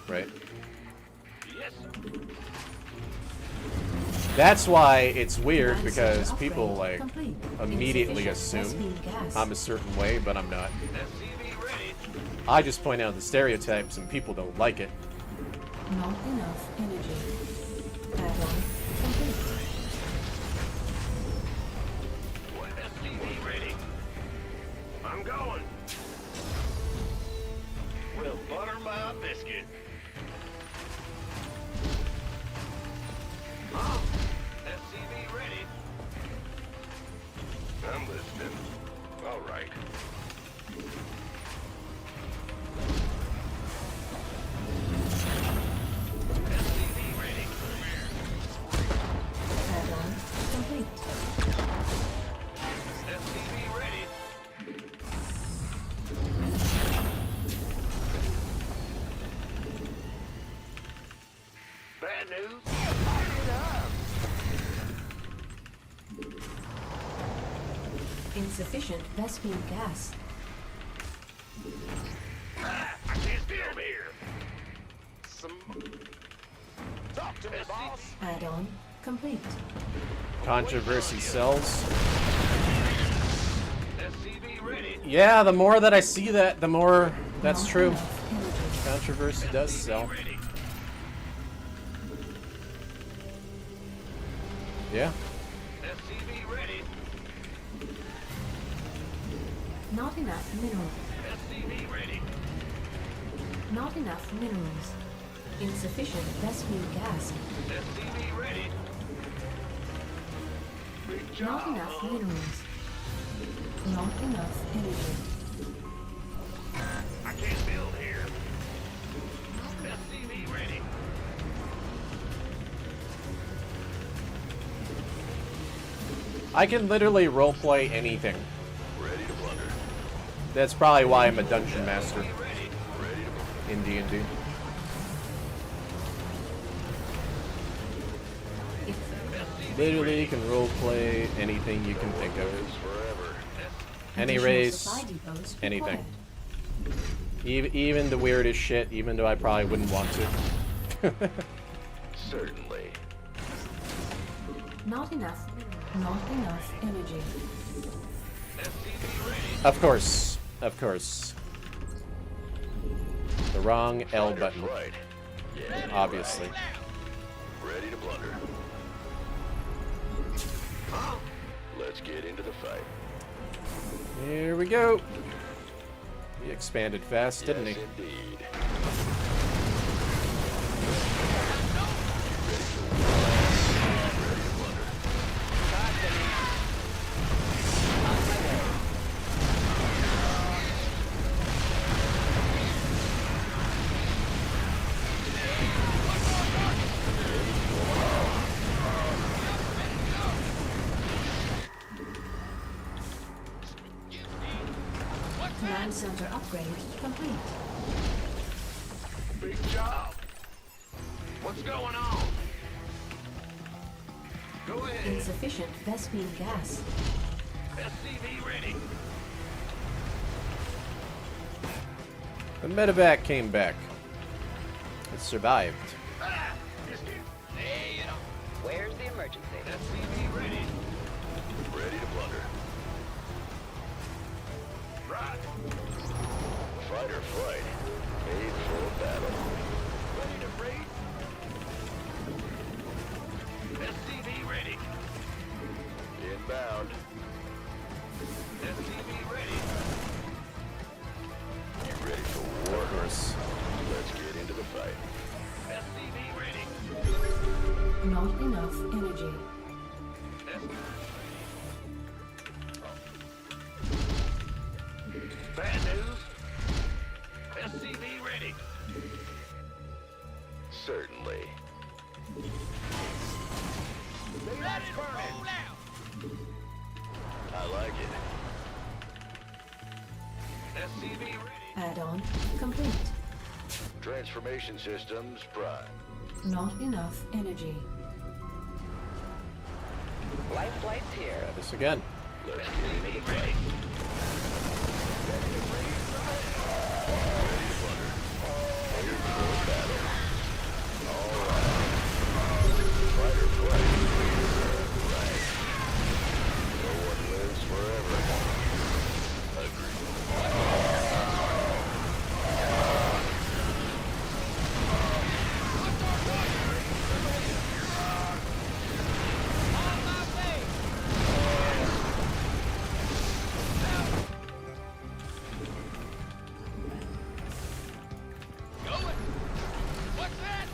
right? That's why it's weird, because people, like, immediately assume I'm a certain way, but I'm not. I just point out the stereotypes and people don't like it. Not enough energy. Add-on complete. I'm going. We'll butter my biscuit. SCV ready. I'm listening. All right. SCV ready. Add-on complete. SCV ready. Bad news. Fire it up. Insufficient Vespine gas. I can't stand here. Talk to me, boss. Add-on complete. Controversy sells. SCV ready. Yeah, the more that I see that, the more that's Not true. enough energy. Controversy does sell. Ready. Yeah. SCV ready. Not enough minerals. SCV ready. Not enough minerals. Insufficient Vespene gas. SCV ready. Big Not job. enough minerals. Not enough energy. I can't build here. SCV ready. I can literally roleplay anything. Ready to blunder. That's probably why I'm a dungeon master Ready. Ready to in D&D. Literally, you can roleplay anything you can think of. forever. Any Additional race, supply depots anything. required. Even the weirdest shit, even though I probably wouldn't want to. Certainly. Not enough. Not enough energy. SCV ready. Of course. Of course. The wrong L Fighter button, flight. Yeah, obviously. ready to blunder. Let's get into the fight. Here we go. He expanded fast, didn't he? Yes, indeed. Command center upgrade complete. Big job. What's going on? Go ahead. Insufficient Vespene gas. SCV ready. The medevac came back. It survived. Ah, just get. Hey, you know. Where's the emergency? SCV ready. Ready to blunder. Right. Fighter flight. Made for battle. Ready to raid. SCV ready. Inbound. SCV ready. You ready for war? Of course. Let's get into the fight. SCV ready. Not enough energy. Bad news. SCV ready. Certainly. Let it roll out. I like it. SCV ready. Add-on complete. Transformation systems prime. Not enough energy. Life flight's here. Try this again. Let's get into the fight. Ready. Fighter flight. Right. No one lives forever. On my way. Going. What's that?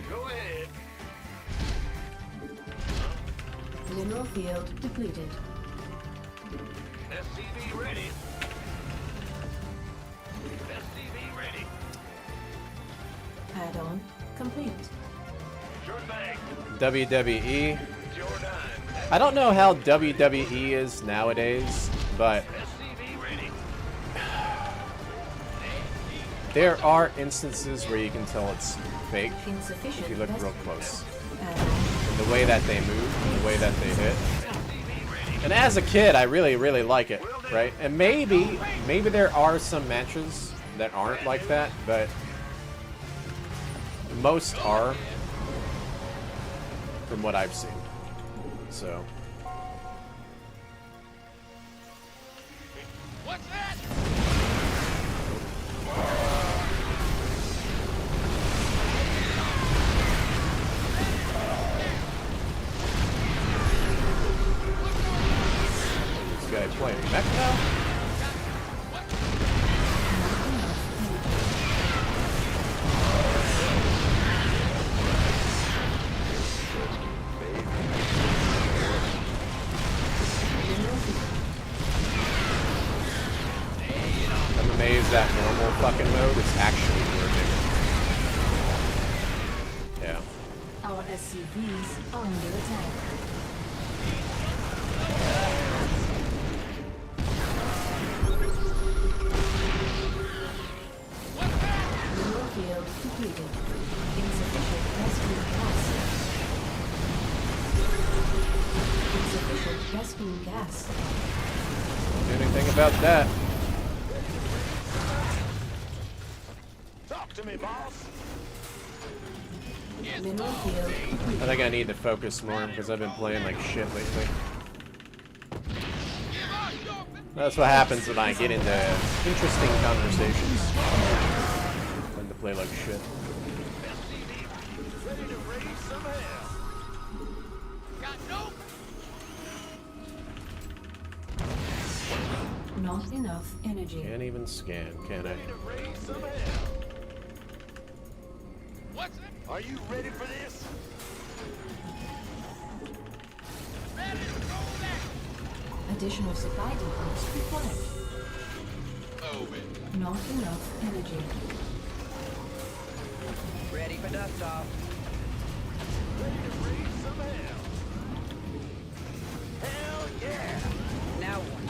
Go ahead. Mineral field depleted. SCV ready. SCV ready. Add-on complete. Sure thing. WWE. It's your dime. I don't know how WWE is nowadays, but SCV ready. there are instances where you can tell it's fake Insufficient if you look real Vespene close. Add-on. The way that they move, and the way that they hit. SCV ready. And as a kid, I really like it, right? And maybe there are some matches that aren't like that, but most are, from what I've seen. So. What's that? This guy playing mech now? I'm amazed that normal fucking mode is actually working. Yeah. Our SCVs are under attack. Mineral field completed. Insufficient rescue gas. Insufficient rescue gas. Do anything about that? Talk to me, boss. Mineral field completed. I think I need to focus more because I've been playing like shit lately. That's what happens when I get into interesting conversations. I tend to play like shit. Ready to raise some hell. Got no. Not enough energy. Can't even scan, can I? Ready to raise some hell. What's that? Are you ready for this? Ready to roll that. Additional supply depots required. Move it. Not enough energy. Ready for dust off. Ready to raise some hell. Hell yeah. Now what?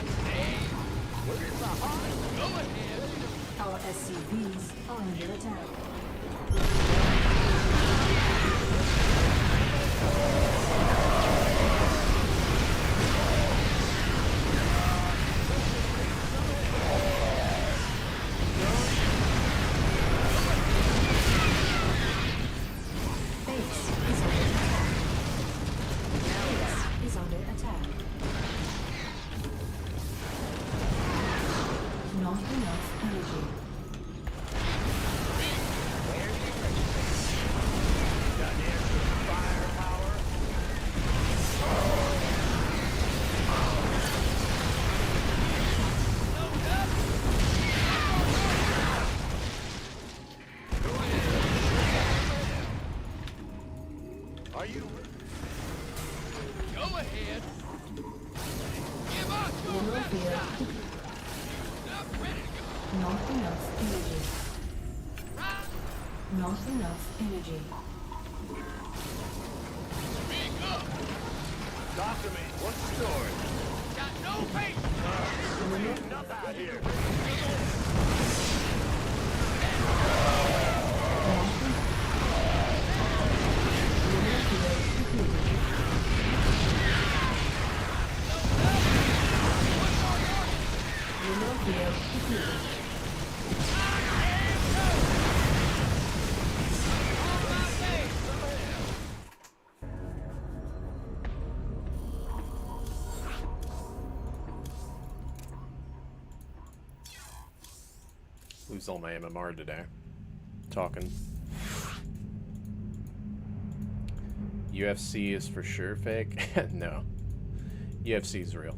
Where's the heart? Go ahead. Our SCVs are under attack. Base is under attack. Base is under attack. Not enough energy. Got extra firepower. Are you Go ahead. Give us your Mineral field stuff ready to go. not enough energy. Right. Not enough energy. Big up. talk to me? What's the story? Got no patience. Enough out here. Mineral field completed. Mineral field completed. Lose all my MMR today. Talking. UFC is for sure fake? No. UFC is real.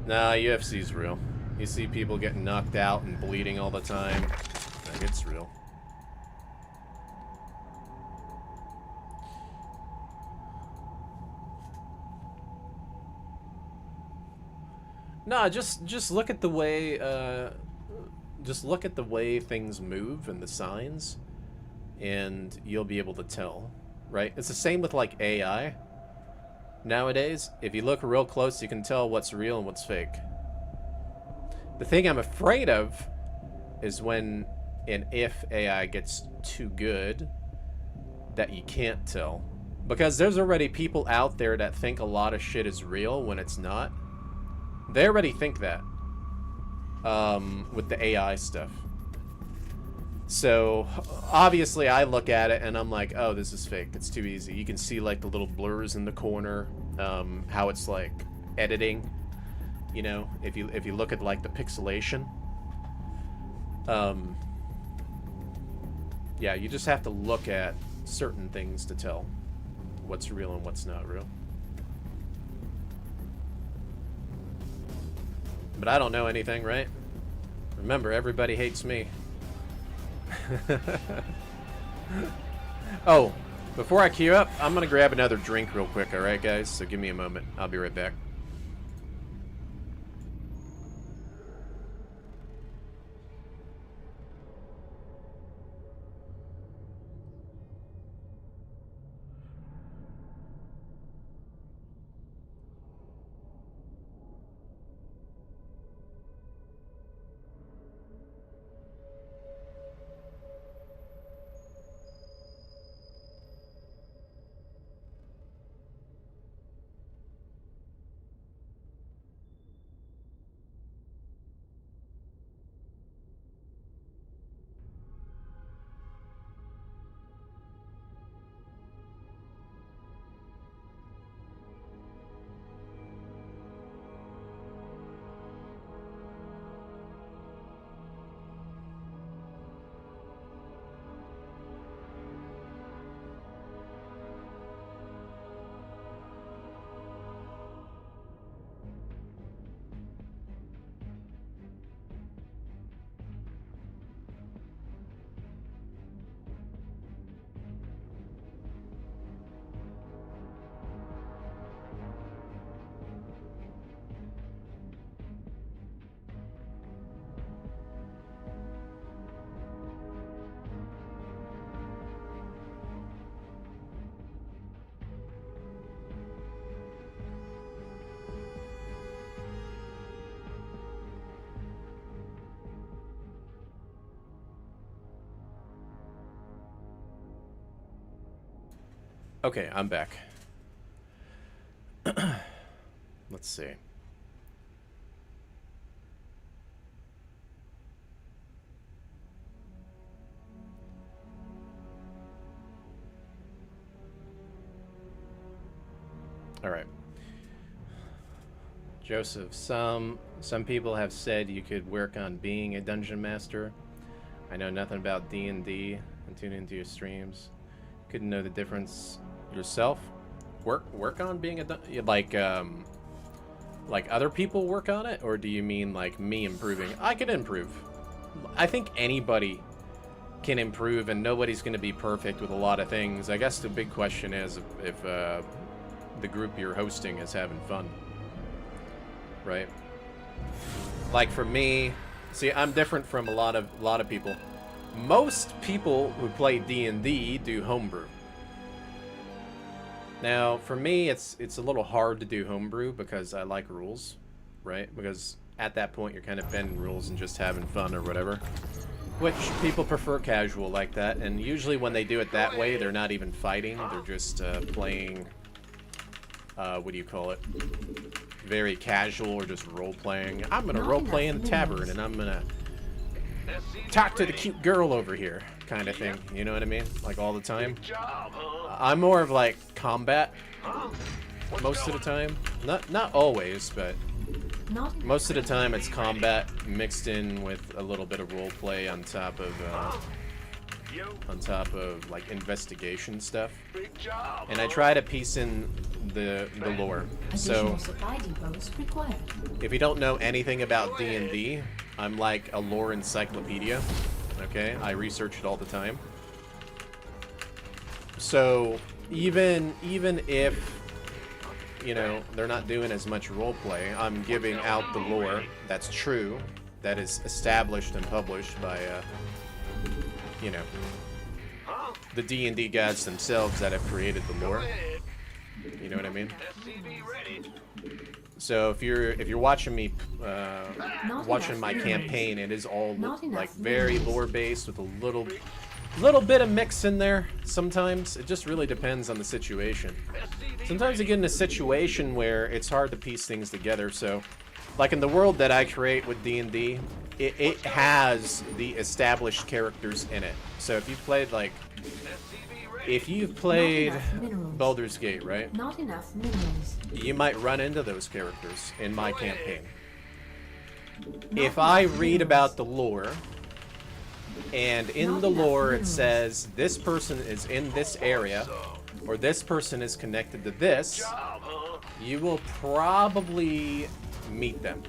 Nah, UFC is real. You see people getting knocked out and bleeding all the time. Like, it's real. No, just look at the way just look at the way things move and the signs, and you'll be able to tell, right? It's the same with like AI. Nowadays, if you look real close, you can tell what's real and what's fake. The thing I'm afraid of is when and if AI gets too good that you can't tell. Because there's already people out there that think a lot of shit is real when it's not. They already think that. with the AI stuff. So obviously I look at it and I'm like, oh, this is fake. It's too easy. You can see like the little blurs in the corner, how it's like editing. You know, if you look at like the pixelation. Yeah, you just have to look at certain things to tell what's real and what's not real. But I don't know anything, right? Remember, everybody hates me. Oh, before I queue up, I'm gonna grab another drink real quick, alright guys? So give me a moment. I'll be right back. Okay, I'm back. Let's see. All right. Joseph, some people have said you could work on being a dungeon master. I know nothing about D&D and tune into your streams. Couldn't know the difference yourself. Work on being a like other people work on it, or do you mean like me improving? I could improve. I think anybody can improve, and nobody's going to be perfect with a lot of things. I guess the big question is if the group you're hosting is having fun, right? Like for me, see, I'm different from a lot of people. Most people who play D&D do homebrew. Now, for me, it's a little hard to do homebrew because I like rules, right? Because at that point, you're kind of bending rules and just having fun or whatever. Which people prefer casual like that, and usually when they do it that way, they're not even fighting. They're just playing, what do you call it? Very casual or just role-playing. I'm going to role-play in the tavern, and I'm going to talk to the cute girl over here, kind of thing. You know what I mean? Like all the time. I'm more of like combat most of the time. Not always, but most of the time it's combat mixed in with a little bit of role play on top of like investigation stuff. And I try to piece in the lore. So if you don't know anything about D&D, I'm like a lore encyclopedia. Okay, I research it all the time. So even if, you know, they're not doing as much roleplay, I'm giving out the lore that's true, that is established and published by, you know, the D&D gods themselves that have created the lore. You know what I mean? So if you're watching me, watching my campaign, it is all like very lore based with a little bit of mix in there. Sometimes it just really depends on the situation. sometimes you get in a situation where it's hard to piece things together. So, like in the world that I create with D&D, it has the established characters in it. So if you've played Baldur's Gate, right? Not enough minerals. You might run into those characters in my campaign. Not If I enough read minerals. about the lore, and in Not the enough lore it minerals. says this person is in this area, or this person is connected to this, you will probably meet them.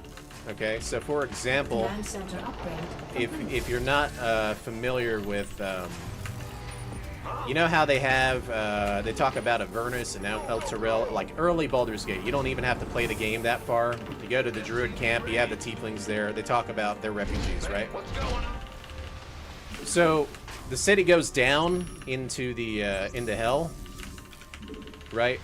Okay, so for example, Command center upgrade. if you're not familiar with, you know how they have, they talk about Avernus and Elturel, like early Baldur's Gate. You don't even have to play the game that far. You go to the Druid camp, you have the Tieflings there. They talk about their refugees, right? So the city goes down into the into hell, right?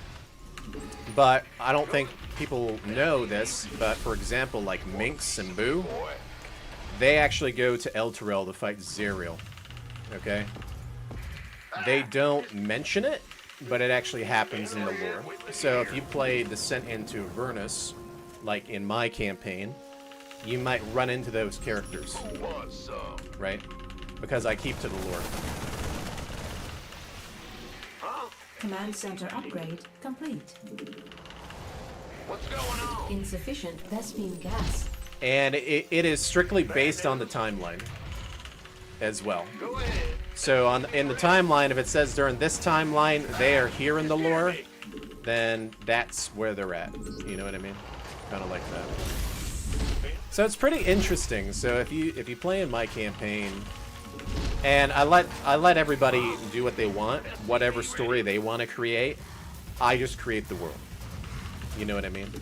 But I don't think people know this, but for example, like Minx and Boo, they actually go to Elturel to fight Zerial, okay? They don't mention it, but it actually happens in the lore. So if you play Descent into Avernus, like in my campaign, you might run into those characters, right? Because I keep to the lore. Command center upgrade complete. What's going on? Insufficient Vespene gas. And it is strictly based on the timeline as well. Go ahead. So in the timeline, if it says during this timeline they are here in the lore, then that's where they're at. You know what I mean? Kind of like that. So it's pretty interesting. So if you play in my campaign, and I let everybody do what they want, whatever story they want to create, I just create the world. You know what I mean?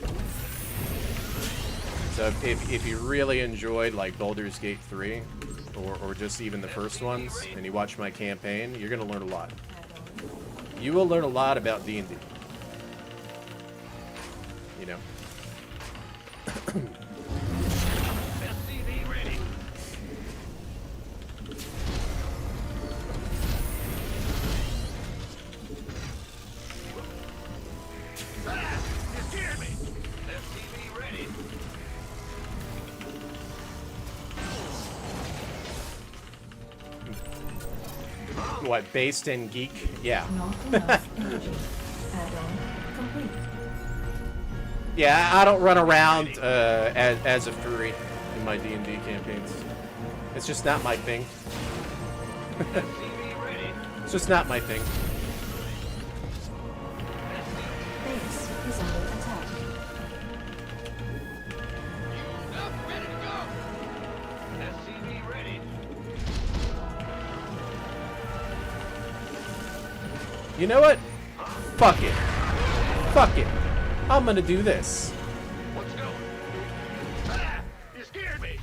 So if you really enjoyed like Baldur's Gate 3, or just even the first ones, and you watch my campaign, you're gonna learn a lot. You will learn a lot about D&D. You know. SCV ready. You scared me. SCV ready. What, based in geek? Yeah. Not enough energy. Add-on complete. Yeah, I don't run around as a furry in my D&D campaigns. It's just not my thing. SCV ready. It's just not my thing. Base is under attack. Fueled up, ready to go. SCV ready. You know what? Fuck it. Fuck it. I'm gonna do this. What's going? You scared me.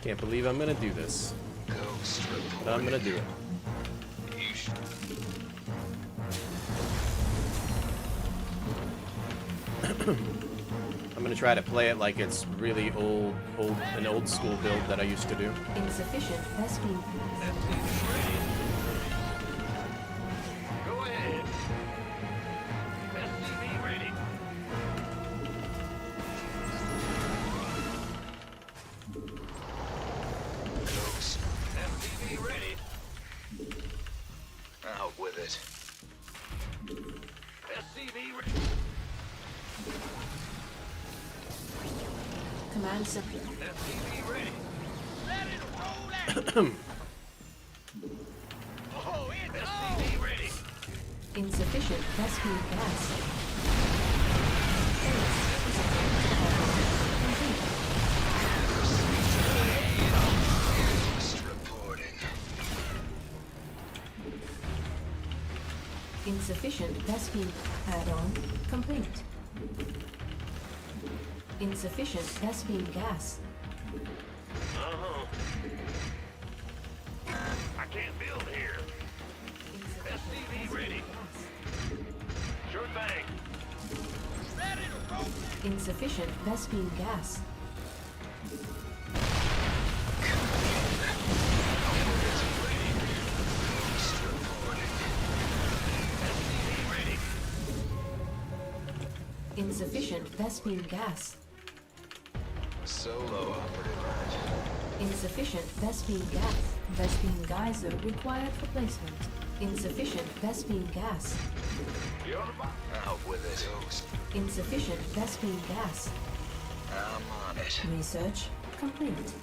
Can't believe I'm gonna do this. But I'm gonna do it. I'm gonna try to play it like it's really an old school build that I used to do. Insufficient Vespene. Go ahead. SCV ready. Close. SCV ready. Out with it. SCV ready. Command center. SCV ready. Let it roll out. Oh, it's on. SCV ready. Insufficient Vespene gas. Base is under attack. Complete. Reporting. Insufficient Vespene add-on complete. Insufficient Vespene gas. I can't build here. Insufficient SCV ready. Sure thing. Ready to roll. Insufficient Vespene gas. SCV ready. Insufficient Vespene gas. Solo operative right. Insufficient Vespene gas. Vespene geyser required for placement. Insufficient Vespene gas. Out with it. Insufficient Vespene gas. I'm on it. Research complete.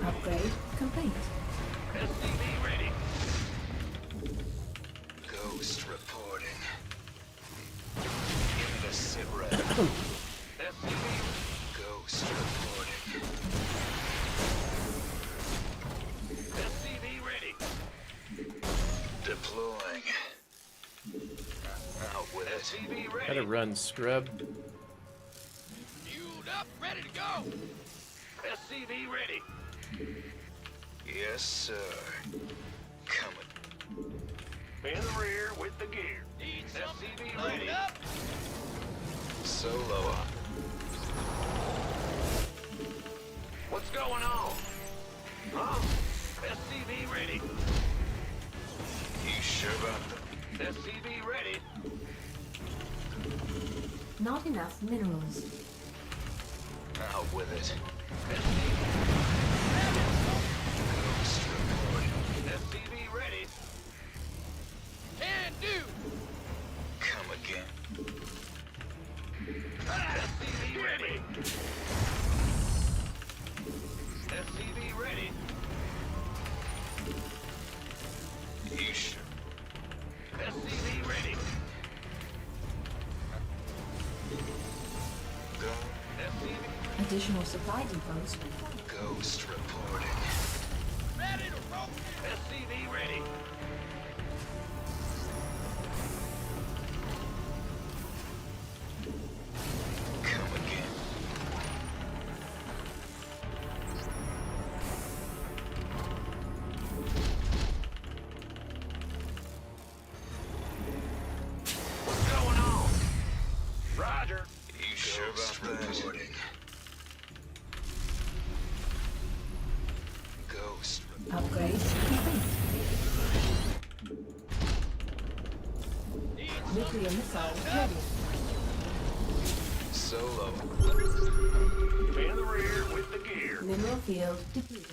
Upgrade complete. SCV ready. Ghost reporting. Give me the sit rep. SCV. Ghost reporting. SCV ready. Deploying. Out with it. SCV Gotta ready. run, scrub. Fueled up, ready to go. SCV ready. Yes, sir. Coming. In the rear with the gear. Need SCV ready. Up. Solo up. What's going on? Huh? SCV ready. You sure about that? SCV ready. Not enough minerals. Out with it. SCV Ghost reporting. SCV ready. Can do. Come again. SCV ready. SCV ready. You sure? SCV ready. Go. SCV Additional supply depots. Ghost reporting. ready to roll. SCV ready. Come again. What's going on? Roger. You sure about that? Reporting. Ghost. Upgrade complete. Nuclear missile ready. Solo. In the rear with the gear. Mineral field depleted.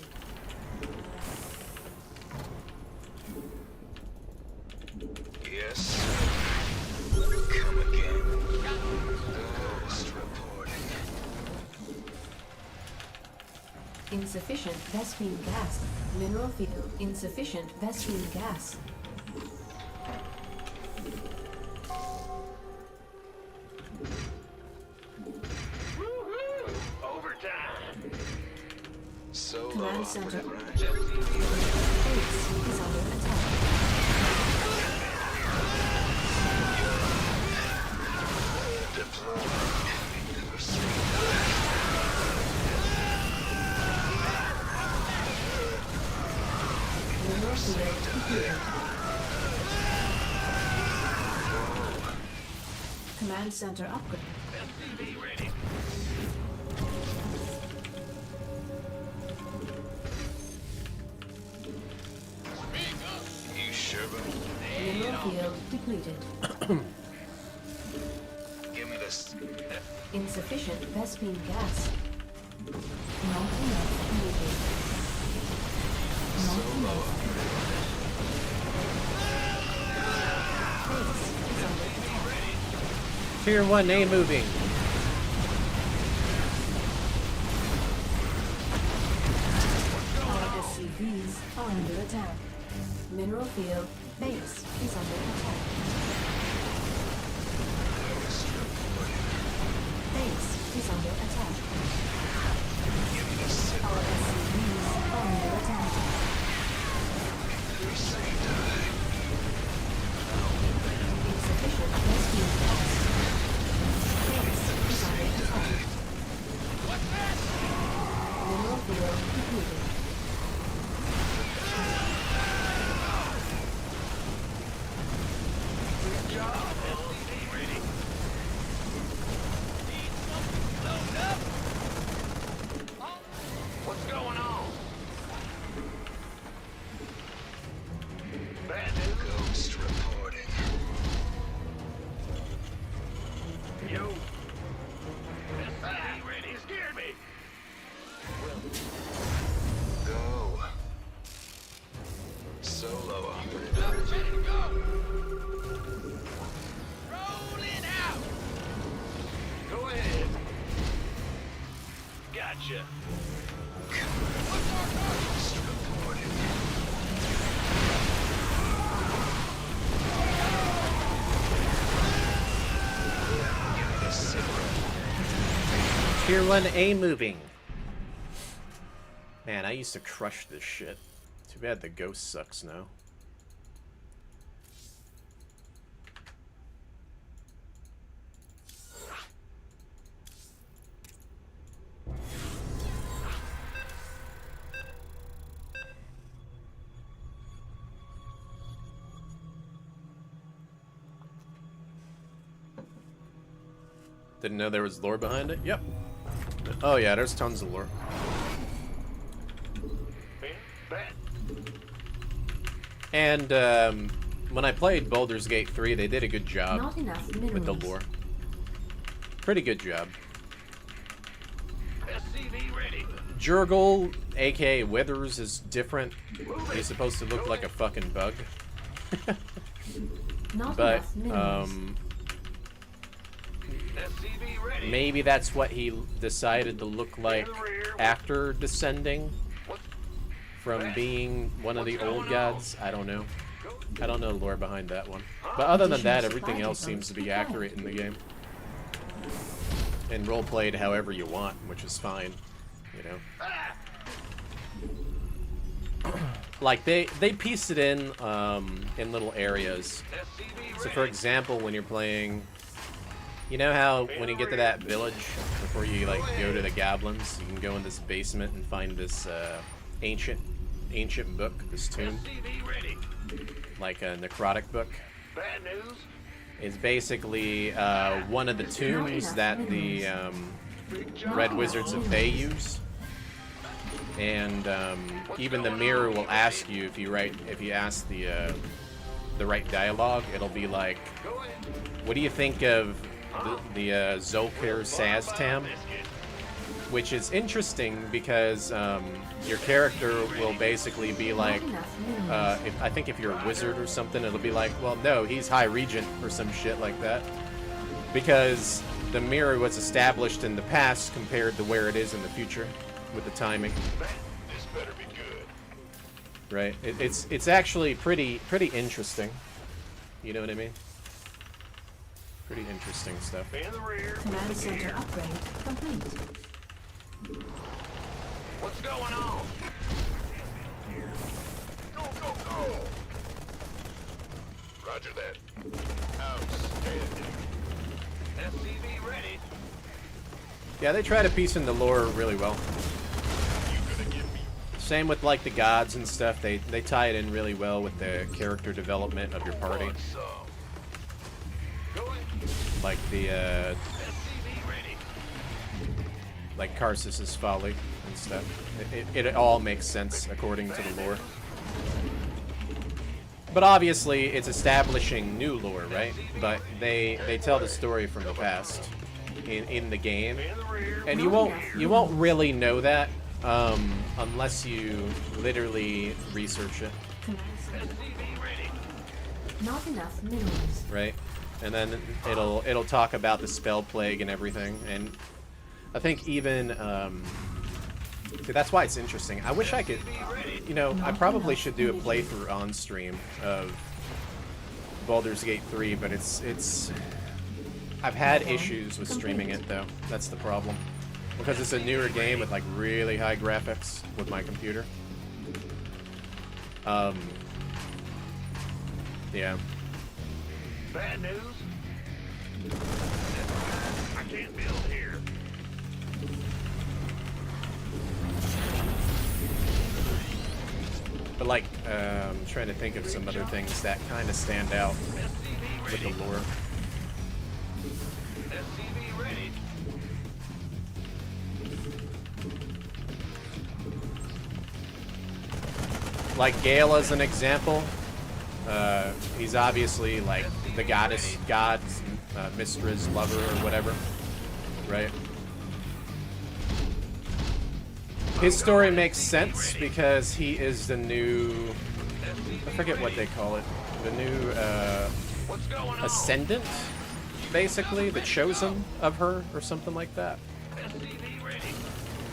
Yes, sir. Come again. Ghost reporting. Insufficient Vespene gas. Mineral field insufficient Vespene gas. Woohoo! Overtime. Solo Command center. operative right. Base is under attack. Mineral field depleted. Command center upgrade. SCV ready. You sure about it? Mineral field depleted. Give me this. Insufficient Vespene gas. Not enough needed. Not Solo. enough. Base is under attack. Tier 1A moving. Our SCVs are under attack. Mineral field base is under attack. Base is under attack. Our SCVs are under attack. Insufficient rescue gas. Base is under attack. What's that? Mineral field depleted. Good job. SCV ready. Need something loaded up. What's going on? Bad Gotcha. What's our target? Tier 1A moving. Man, I used to crush this shit. Too bad the ghost sucks now. Didn't know there was lore behind it? Yep. Oh yeah, there's tons of lore. And when I played Baldur's Gate 3, they did a good job Not enough with the minerals. lore. Pretty good job. SCV ready. Jurgle, aka Withers, is different. He's supposed to look like a fucking bug. Not But, enough minerals. SCV ready. maybe that's what he decided to look like after descending from being one of the old gods. I don't know. I don't know the lore behind that one. But other than that, everything else seems to be accurate in the game. And role-played however you want, which is fine, you know. Like, they pieced it in little areas. So, for example, when you're playing... You know how when you get to that village, before you, like, go to the goblins, you can go in this basement and find this ancient book, this tomb, SCV ready. like a necrotic book. Bad news. It's basically one of the tombs that the Red Wizards of Bay use, and even the mirror will ask you if you ask the right dialogue. It'll be like, "What do you think of the Zolkir Saztam?" Which is interesting because your character will basically be like, I think if you're a wizard or something, it'll be like, well, no, he's High Regent or some shit like that. Because the mirror was established in the past compared to where it is in the future with the timing. This better be good. Right? It's actually pretty interesting. You know what I mean? Pretty interesting stuff. In the rear. Command center upgrade complete. What's going on? Go, go, go! Roger that. Outstanding. SCV ready. Yeah, they try to piece in the lore really well. You gonna give me Same with like the gods and stuff. They tie it in really well with the character development of your party. some? Going. Like the SCV ready. like Karsus's folly and stuff. It all makes sense according to the lore. But obviously, it's establishing new lore, right? But they tell the story from the past in the game, In the rear. and you won't really know that unless you literally research it, Command center. SCV ready. Not enough minerals. right? And then it'll talk about the spell plague and everything, and I think even see, that's why it's interesting. I wish I could, you know, I probably should do a playthrough on stream of Baldur's Gate 3, but it's I've had issues with streaming it though. That's the problem. Because it's a newer game with like really high graphics with my computer. Yeah. Bad news. I can't build here. But like, I'm trying to think of some other things that kind of stand out SCV with ready. the lore. SCV ready. Like Gale as an example, he's obviously like the god's mistress, lover, or whatever, right? His story makes sense because he is the new, I forget what they call it, the new What's going on? ascendant, basically, the chosen of her, or something like that. SCV ready.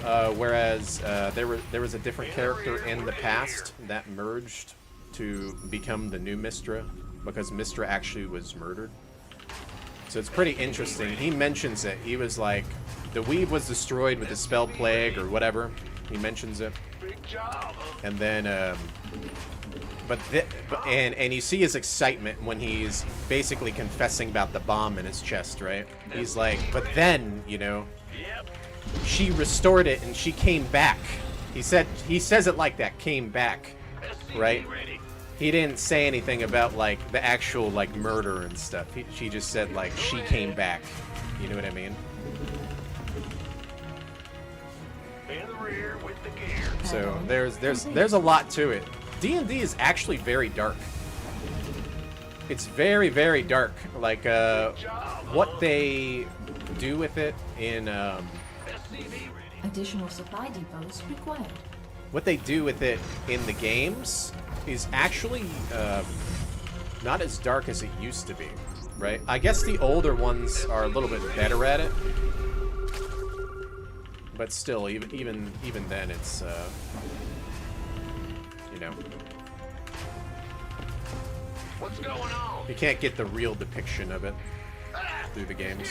Whereas there was a different character in the past that merged to become the new Mistra, because Mistra actually was murdered. So it's pretty interesting. He mentions it. He was like, the weave was destroyed with the spell plague or whatever. He mentions it. And then, and you see his excitement when he's basically confessing about the bomb in his chest, right? He's like, but then, you know, she restored it and she came back. He says it like that, came back, right? He didn't say anything about like the actual like murder and stuff. She just said like she came back. You know what I mean? In the rear with the gear. So there's a lot to it. D&D is actually very dark. It's very, very dark. Like what they do with it in Additional supply depots required. what they do with it in the games is actually not as dark as it used to be, right? I guess the older ones are a little bit better at it, but still, even then, it's you know, What's going on? you can't get the real depiction of it through the games.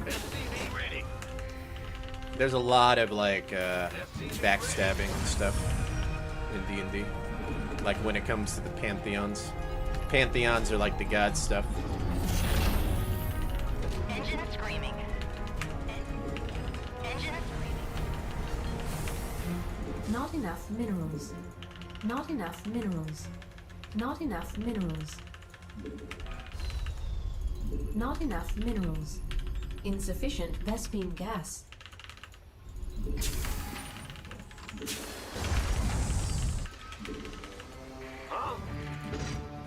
SCV ready. There's a lot of like backstabbing and stuff in D&D. Like when it comes to the pantheons. Pantheons are like the god stuff. Engine screaming. Engine screaming. Not enough minerals. Not enough minerals. Not enough minerals. Not enough minerals. Insufficient Vespine gas.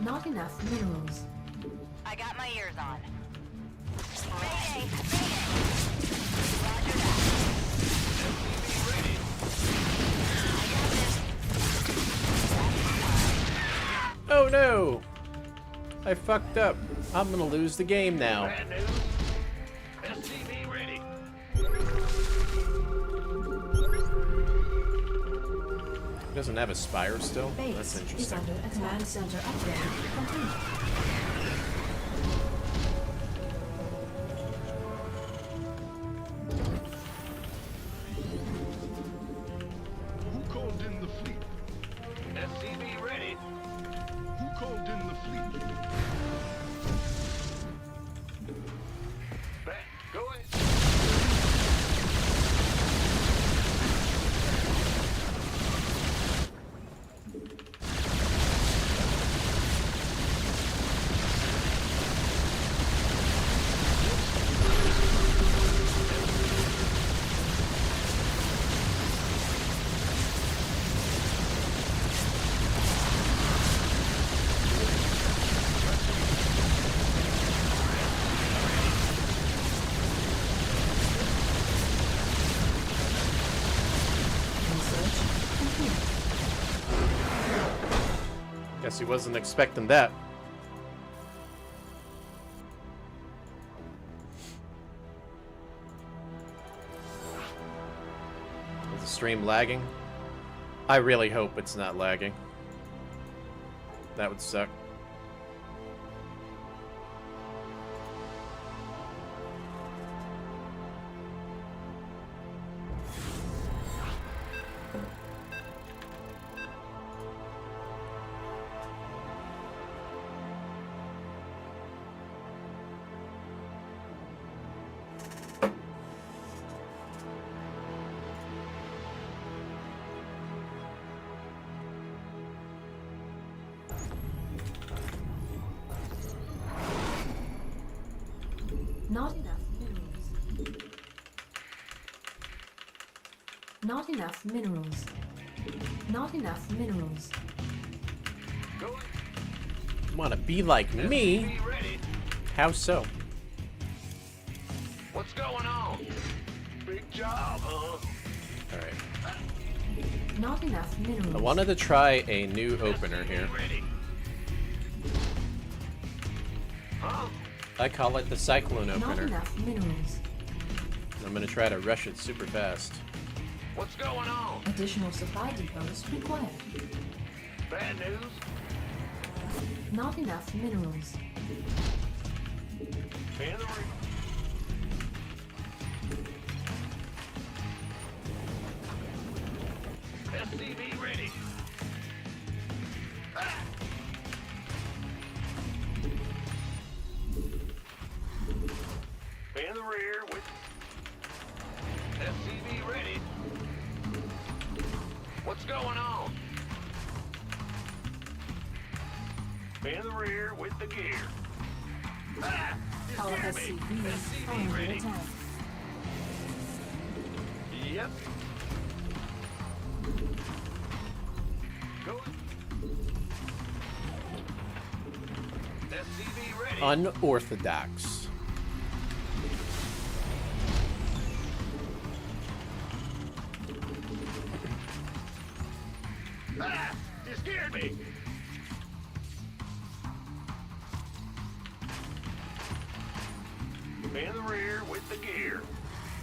Not enough minerals. I got my ears on. Mayday! Roger that. Oh no! I fucked up. I'm gonna lose the game now. Bad news. SCV ready. Doesn't have a spire still? Base That's is interesting. under a command center upgrade complete. Who called in the fleet? SCV ready. Who called in the fleet? Back. Go ahead. Research complete. Guess he wasn't expecting that. Is the stream lagging? I really hope it's not lagging. That would suck. Not enough minerals. Not enough minerals. Not enough minerals. Go ahead. Wanna be like me? SCV ready. How so? What's going on? Big job, huh? Alright. Not enough minerals. I wanted to try a new opener here. Ready. Huh? I call it the Cyclone Not opener. enough minerals. I'm I'm gonna try to rush it super fast. What's going on? Additional supply depots required. Bad news? Not enough minerals. In the ring. SCV ready. Ah! In the rear with SCV ready. What's going on? In the rear with the gear. Ah! You Our scared me. SCV is SCV under ready. attack. Yep. Go. SCV ready. Unorthodox. Ah! You scared me. In the rear with the gear.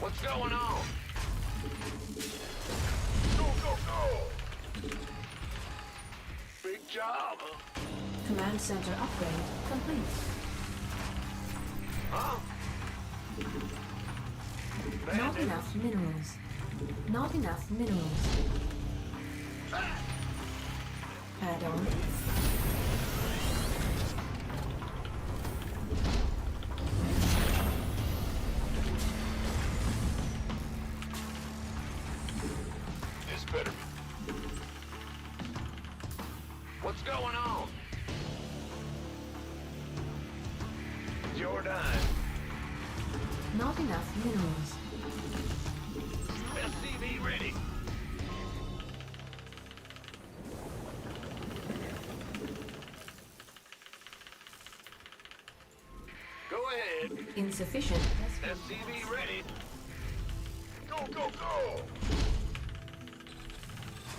What's going on? Go, go, go! Big job, huh? Command center upgrade complete. Huh? Bad Not news. enough minerals. Not enough minerals. Ah! Add-on. This better be. What's going on? It's your dime. Not enough minerals. SCV ready. Go ahead. Insufficient. SCV ready. Go, go, go!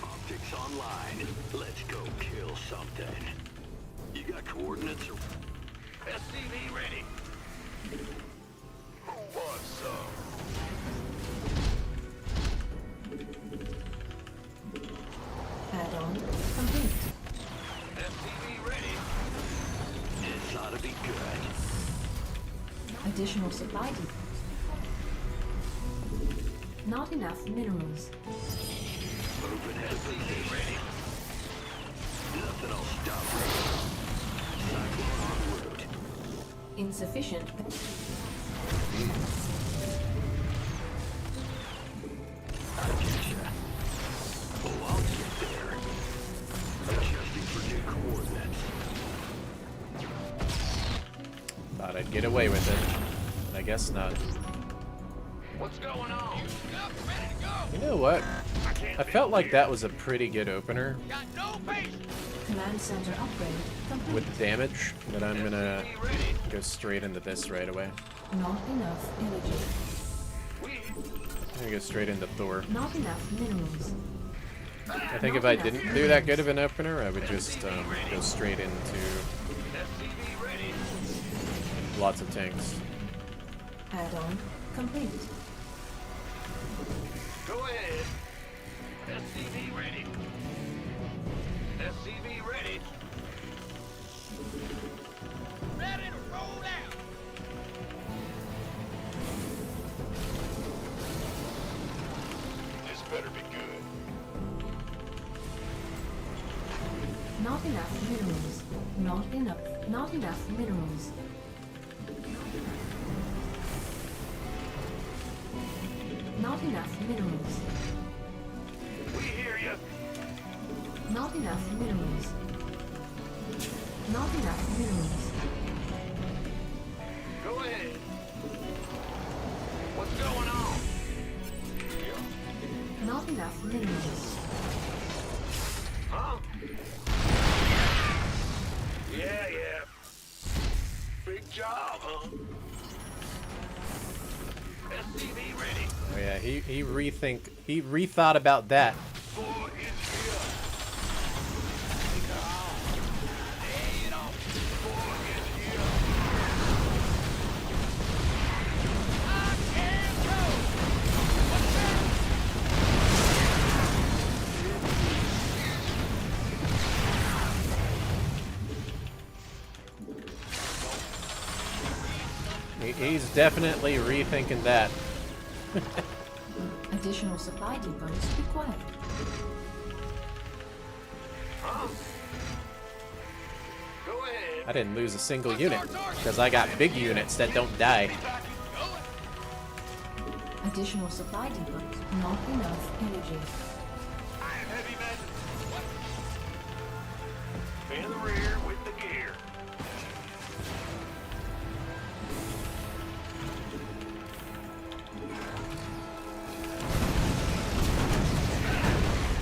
Optics online. Let's go kill something. You got coordinates or... SCV ready. Who wants some? Add-on complete. SCV ready. This ought to be good. Additional supply depots. Not enough minerals. Moving head position. Ready. Nothing will stop me. Cyclone en route. Insufficient. I get ya. Oh, I'll get there. Adjusting for new coordinates. Thought I'd get away with it, but I guess not. What's going on? Up, ready to go. You know what? can't I be felt like here. that was a pretty good opener Got no patience. Command center upgrade complete. with the damage, but I'm gonna SCV ready. go straight into this right away. Not enough energy. We. I'm gonna go straight into Thor. Not enough minerals. I think if I didn't do that good of an opener, I would just go straight into SCV ready. lots of tanks. Add-on complete. Go ahead. SCV ready. SCV ready. Ready to roll out. This better be good. Not enough minerals. Not enough. Not enough minerals. Not enough minerals. We hear you. Not enough minerals. Not enough minerals. Go ahead. What's going on? Not enough minerals. Huh? Yeah, yeah. Big job, huh? SCV ready. Oh yeah, he rethought about that. Four is here. Lay it off. Four is here. I can't go. He's definitely rethinking that. Additional supply depots required. Go ahead. I didn't lose a single unit because I got big units that don't die. Additional supply depots. Not enough energy. I am heavy metal. In the rear with the gear.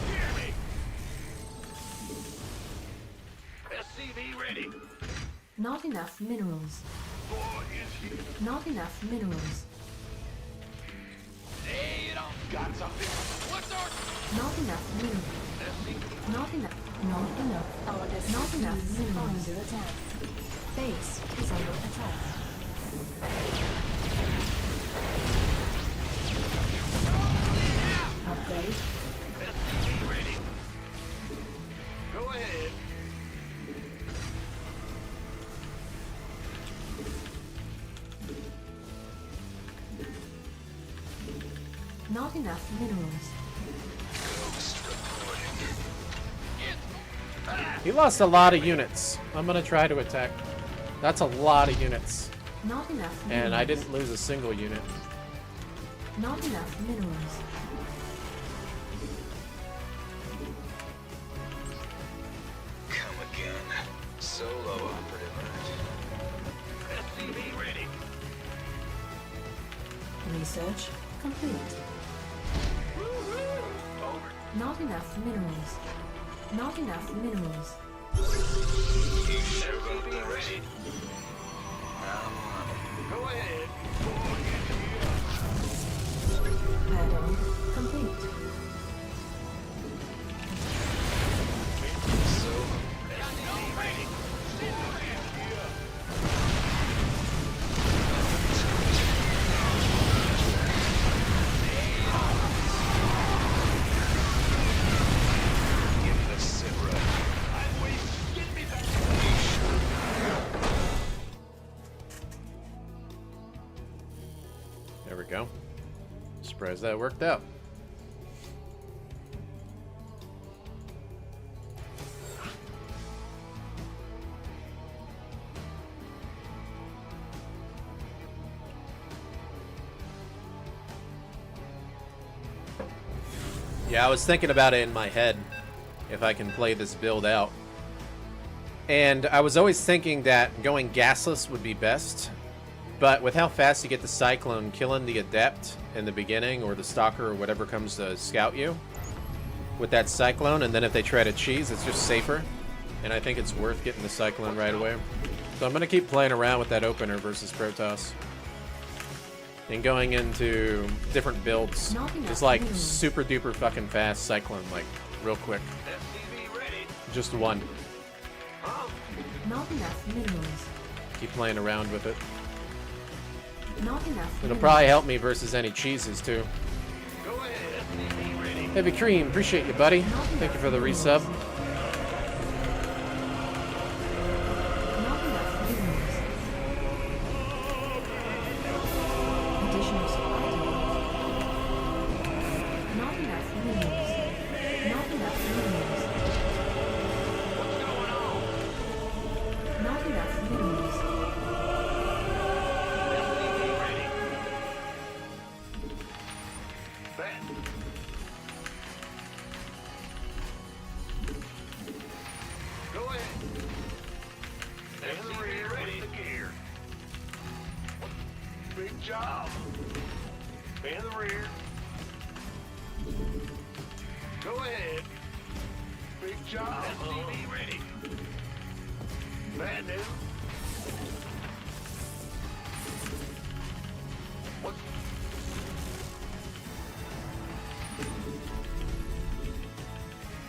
Hear me. SCV ready. Not enough minerals. Boy is here. Not enough minerals. Lay it on. Got something. What's our Not enough minerals. Not enough. Not enough. Not enough minerals. Under attack. Base is under attack. Upgrade. SCV ready. Go ahead. Not enough minerals. He lost a lot of units. I'm gonna try to attack. That's a lot of units. Not enough minerals. And I didn't lose a single unit. Not enough minerals. Come again. Solo operative. SCV ready. Research complete. Over. Not enough minerals. Not enough minerals. SCV ready. Go ahead. Add-on complete. SCV ready. Give the sit right. I'm waiting. Get me back. There we go. Surprised that worked out. Yeah, I was thinking about it in my head, if I can play this build out. And I was always thinking that going gasless would be best, but with how fast you get the Cyclone, killing the Adept in the beginning, or the Stalker, or whatever comes to scout you, with that Cyclone, and then if they try to cheese, it's just safer. And I think it's worth getting the Cyclone right away. So I'm going to keep playing around with that opener versus Protoss. And going into different builds. Just like super duper fucking fast Cyclone, like real quick. SCV ready. Just one. Not enough minerals. Keep playing around with it. Not enough It'll minerals. probably help me versus any cheeses too. Go ahead. SCV ready. Heavy Cream, appreciate you, buddy. Thank you for the resub. Not enough minerals. Additional supply depots. Not enough minerals. Not enough minerals. What's going on? Not enough minerals. SCV ready. Bet. Go ahead. SCV ready. The gear. Big job. In the rear. Go ahead. Big job. SCV ready. Bad news. What?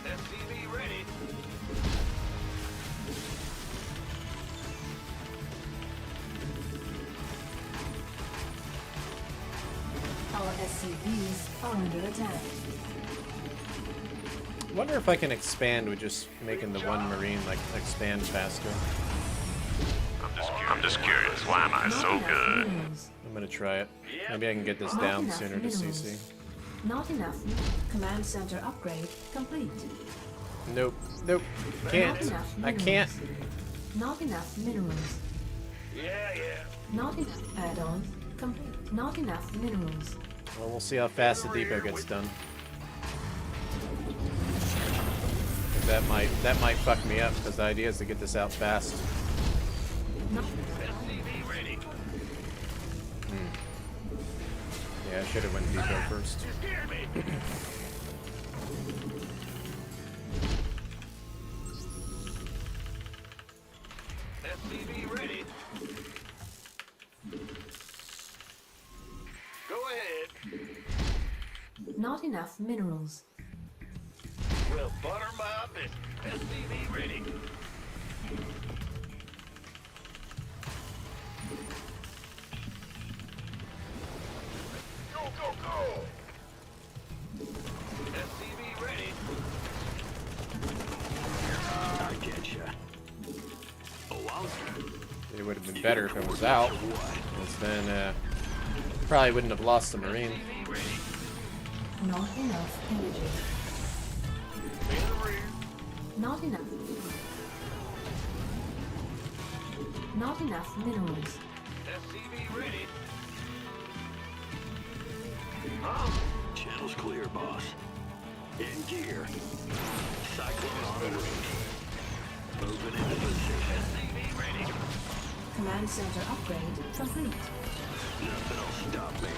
SCV ready. Our SCVs are under attack. Wonder if I can expand with just making the one Marine like expand faster. I'm just curious. I'm just curious, why am I Not so enough good? minerals. I'm gonna try it. Maybe I can get this Not down enough sooner to minerals. CC. Not enough. Command center upgrade complete. Nope. Nope. Can't. Not enough I minerals. can't. Not enough minerals. Yeah. Not enough add-on complete. Not enough minerals. Well, we'll see how fast the depot gets done. That might fuck me up because the idea is to get this out fast. Not SCV ready. Yeah, I should have went depot first. You scared me. SCV ready. Go ahead. not enough minerals. Well, butter my biscuit. SCV ready. Go, go, go! SCV ready. I get ya. Oh, wow. It would have been better if it was out, because then probably wouldn't have lost the Marine. SCV ready. Not enough energy. In the rear. Not enough. Not enough minerals. SCV ready. Channel's clear, boss. In gear. Cyclone on the wing. Moving into position. SCV ready. Command center upgrade complete. Nothing will stop me.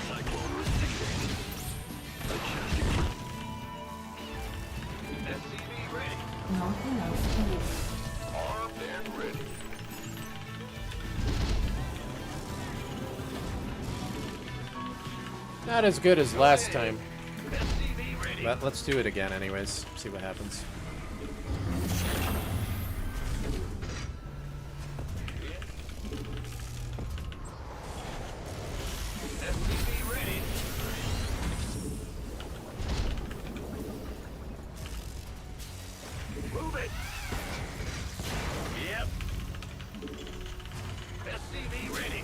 Cyclone receiving. Adjusting. SCV ready. Not enough energy. Armed and ready. Not as good as last time, SCV ready. but let's do it again anyways. See what happens. SCV ready. Move it. Yep. SCV ready.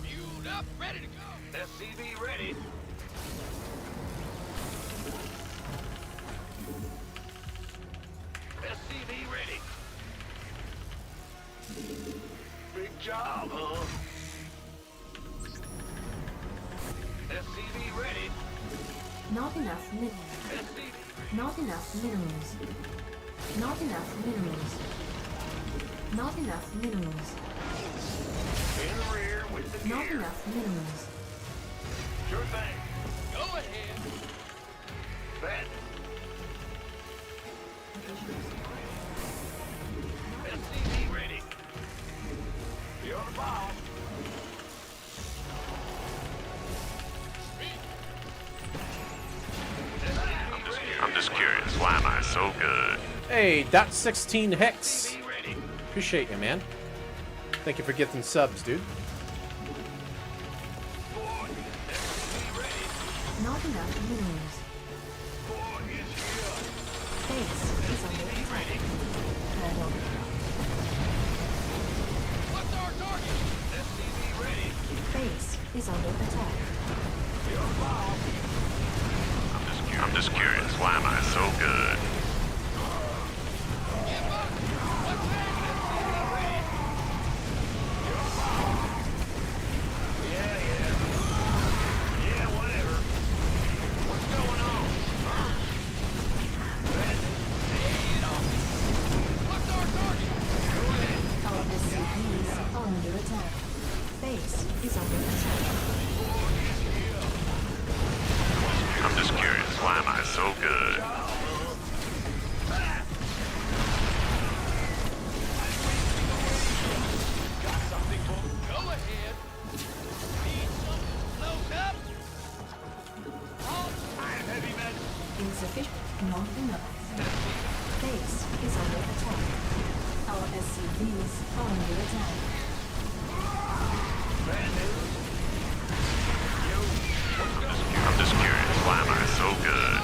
Fueled up, ready to go. SCV ready. SCV ready. Big job, huh? SCV ready. Not enough minerals. SCV Not enough minerals. Not enough minerals. Not enough minerals. in the rear with the Not gear. enough minerals. Sure thing. Go ahead. Bet. SCV ready. You're the ball. I'm just curious, why am I so good? Hey, .16 Hex. SCV ready. Appreciate you, man. Thank you for gifting subs, dude. Boy, SCV ready. Not enough minerals. Boy, is here. Base is under attack. Add-on. What's our target? SCV ready. Base is under attack. You're the ball. I'm just curious, why am I so good? Give up. What's that? Yeah, whatever. What's going on? Huh? Lay it on. What's our target? Our SCVs are under attack. Base is under attack. I'm just curious, why am I so good? Got something for me? Go ahead. Need something load up? I am heavy med. Insufficient. Not enough. Base is under attack. Our SCVs are under attack. Bad news. I'm just curious, why am I so good?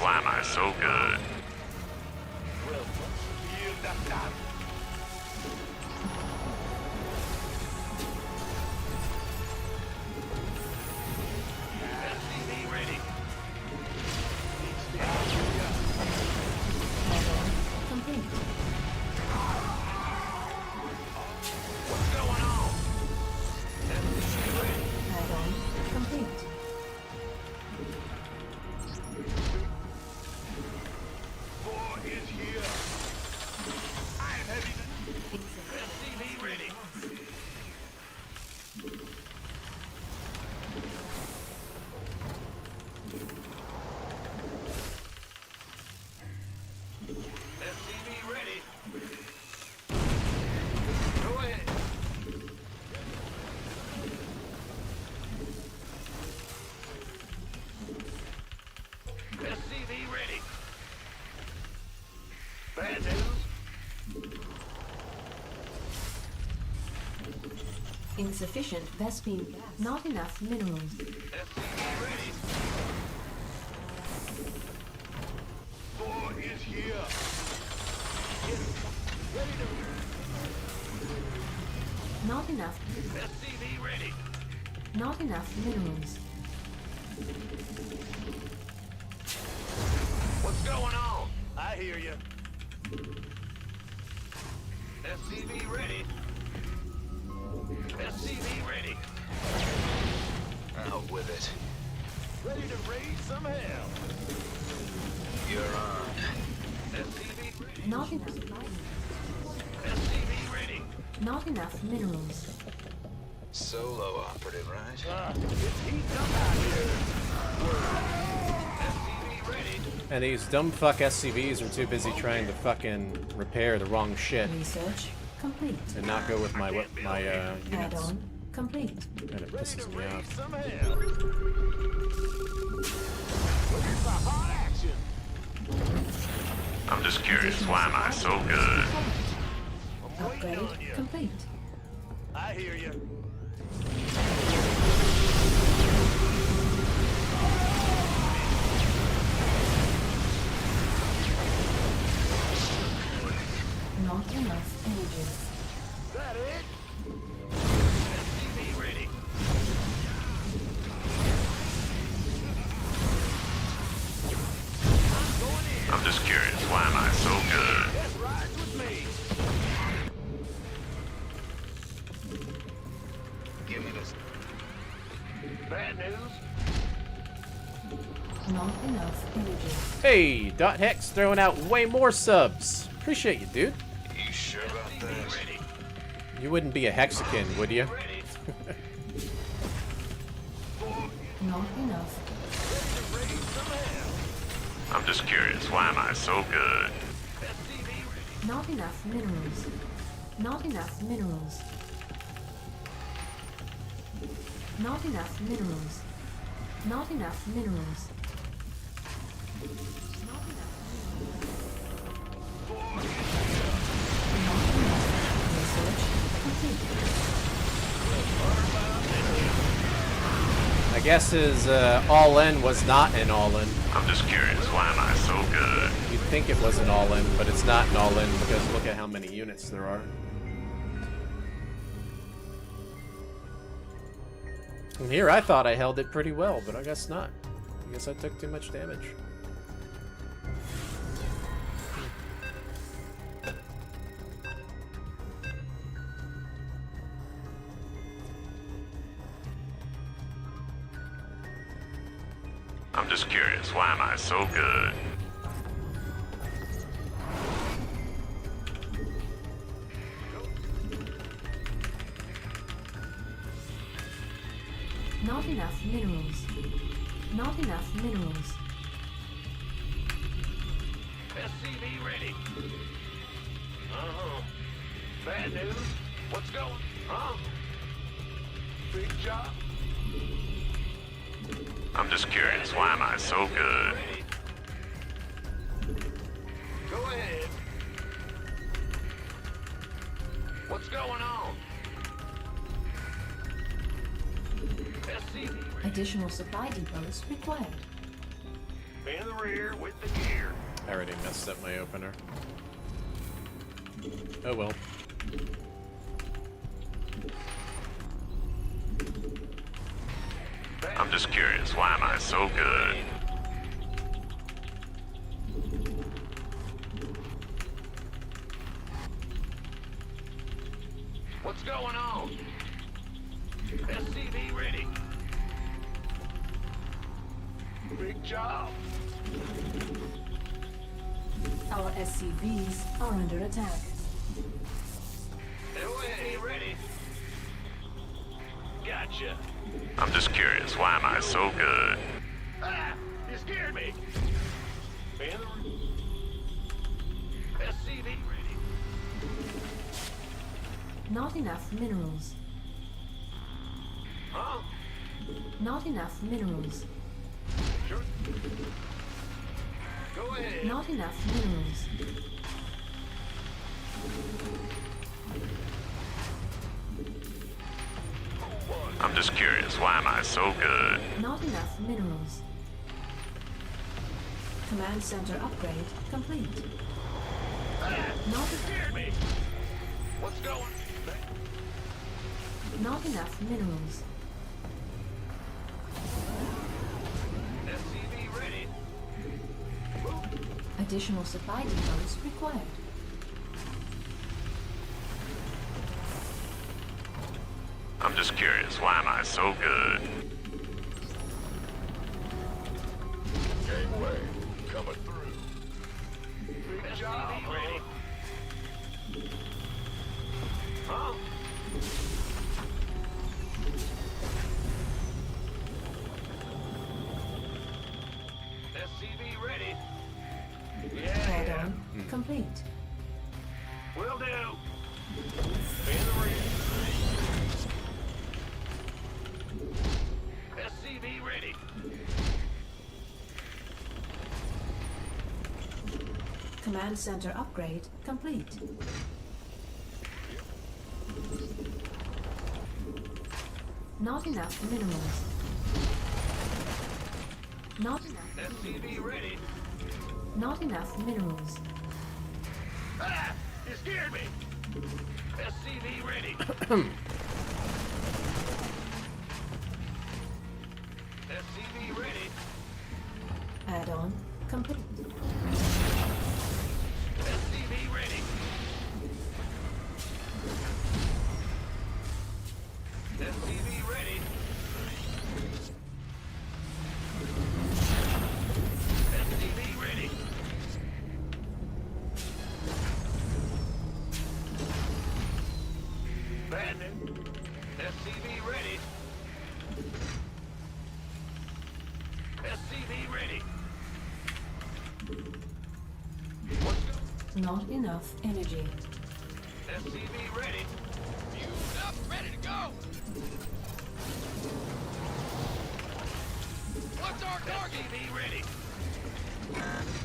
why am I so good? SCV ready. Complete. What's going on? Add-on complete. War is here. I am heavy. SCV ready. SCV ready. Go ahead. SCV ready. Bad news. Insufficient Vespine gas. Not enough minerals. SCV ready. War is here. Ready to. Not enough. SCV ready. Not enough minerals. What's going on? I hear you. SCV ready. SCV ready. Out with it. Ready to raise some hell. You're on. SCV ready. Not enough light. SCV ready. Not enough minerals. Solo operative, right? It's heat up out here. SCV ready. And these dumb fuck SCVs are too busy trying to fucking repair the wrong shit Research complete. and not go with my units. Add-on complete. And it pisses me Raise off. some hell. Looking for hot action. I'm just curious, why am I so good? I'm waiting on Upgrade you. complete. I hear you. Not enough energy. That it? SCV ready. I'm going in. I'm just curious, why am I so good? That rides with me. Give me this. Bad news. Not enough energy. Hey, Dot Hex throwing out way more subs. Appreciate you, dude. You sure about SCV that? ready. You wouldn't be a Hexican, would you? Ready. Not enough. Ready to raise some hell. I'm just curious, why am I so good? SCV ready. Not enough minerals. Not enough minerals. Not enough minerals. Not enough minerals. Not enough research complete. I guess his all-in was not an all-in. I'm just curious, why am I so good? You'd think it was an all-in, but it's not an all-in because look at how many units there are. And here I thought I held it pretty well, but I guess not. I guess I took too much damage. I'm just curious, why am I so good? Not enough minerals. Not enough minerals. SCV ready. Bad news. What's going? Huh? Big job. I'm just curious, why am I so good? Ready. Go ahead. What's going on? SCV ready. Additional supply depots required. In the rear with the gear. I already messed up my opener. Oh well. I'm just curious, why am I so good? What's going on? SCV ready. Big job. Our SCVs are under attack. LA ready. Gotcha. I'm just curious, why am I so good? Ah! You scared me. SCV ready. Not enough minerals. Huh? Not enough minerals. Sure. Go ahead. Not enough minerals. I'm just curious, why am I so good? Not enough minerals. Command center upgrade complete. Not, Scared me. What's going? not enough minerals. SCV ready. Additional supply depots required. I'm just curious, why am I so good? Gateway coming through. Big job. Ready. Huh? SCV ready. Add-on complete. Will do. In the rear. SCV ready. Command center upgrade complete. Not enough minerals. Not enough. SCV ready. Not enough minerals. Ah! You scared me. SCV ready. SCV ready. Add-on complete. SCV ready. SCV ready. SCV ready. Bandit. SCV ready. SCV ready. What's going? Not enough energy. SCV ready. Fused up, ready to go. What's our target? SCV ready.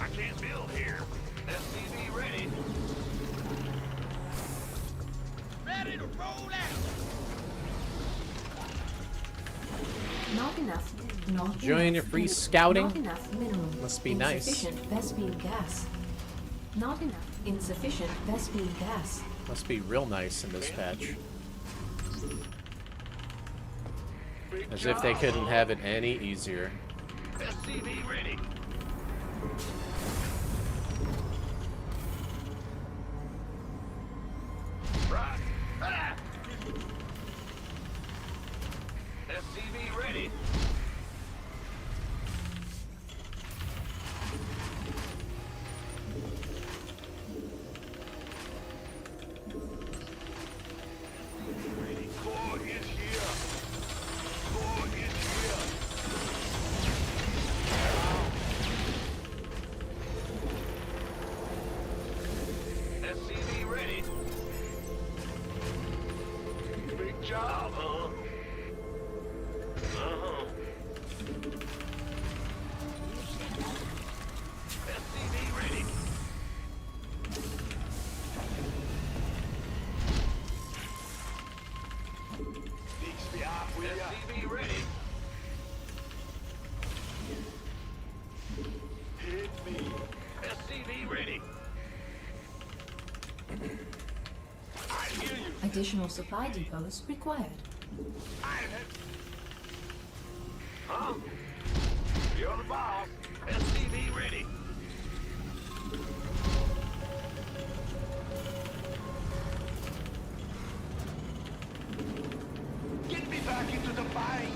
I can't build here. SCV ready. Ready to roll out. Not enough. Not Enjoying enough your free minerals. scouting? Not enough minerals. Must be nice. Insufficient Vespene gas. Not enough. Insufficient Vespene gas. Must be real nice in this patch. Big As if they job. couldn't have it any easier. SCV ready. Right. Ah! SCV ready. Ready. Core is here. Core is here. I hear you. Additional supply depots required. Huh? You're the boss. STV ready. Get me back into the fight.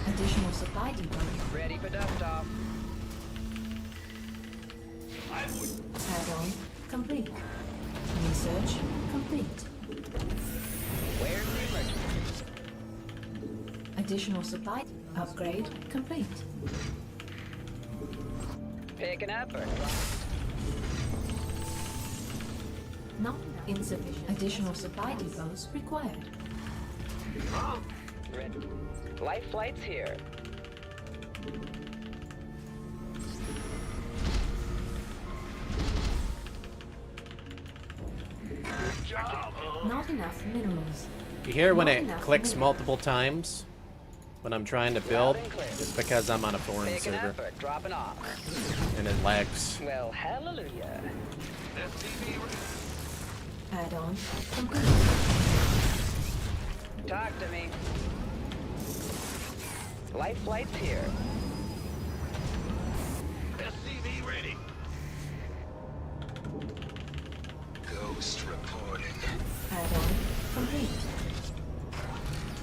Additional supply depots. Ready for dust-off. I would. Add-on complete. Research complete. Where's the emergency? Additional supply upgrade complete. Picking up or Not insufficient. Additional supply depots required. Huh? ready? Life flight's here. Good job. Not enough minerals. You hear when Not it enough clicks minerals. multiple times when I'm trying to build? and clear. It's because I'm on a foreign Picking server up or dropping off. and it lags. Well, hallelujah. STV ready. Add-on complete. Talk to me. Life flight's here. STV ready. Ghost reporting. Add-on complete.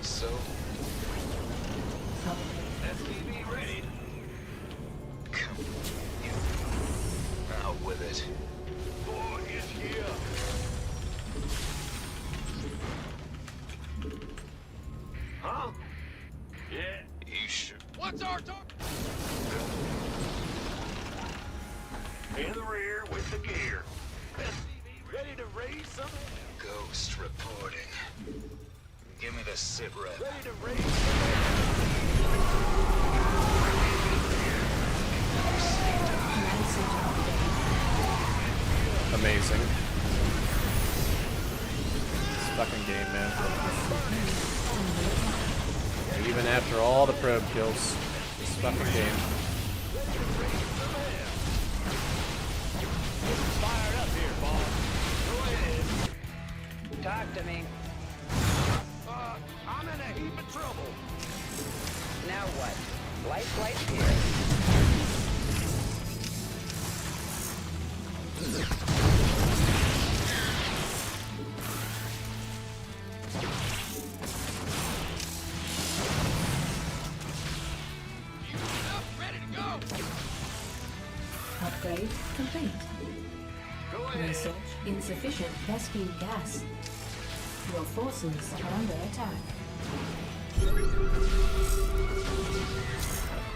So, STV ready. come out with it. Boy is here. Huh? Yeah. You should. What's our target? In the rear with the gear. STV ready to raise some hell. Ghost reporting. Give me the sit rep. Ready to raise some hell. Command center update. Amazing. This fucking game, man. Even after all the probe kills, this fucking game. Fired up here, boss. Go ahead. Talk to me. I'm in a heap of trouble. Now what? Life flight's here. You up? Ready to go? Upgrade complete. Go ahead. Research insufficient Vespine gas. Your forces are under attack.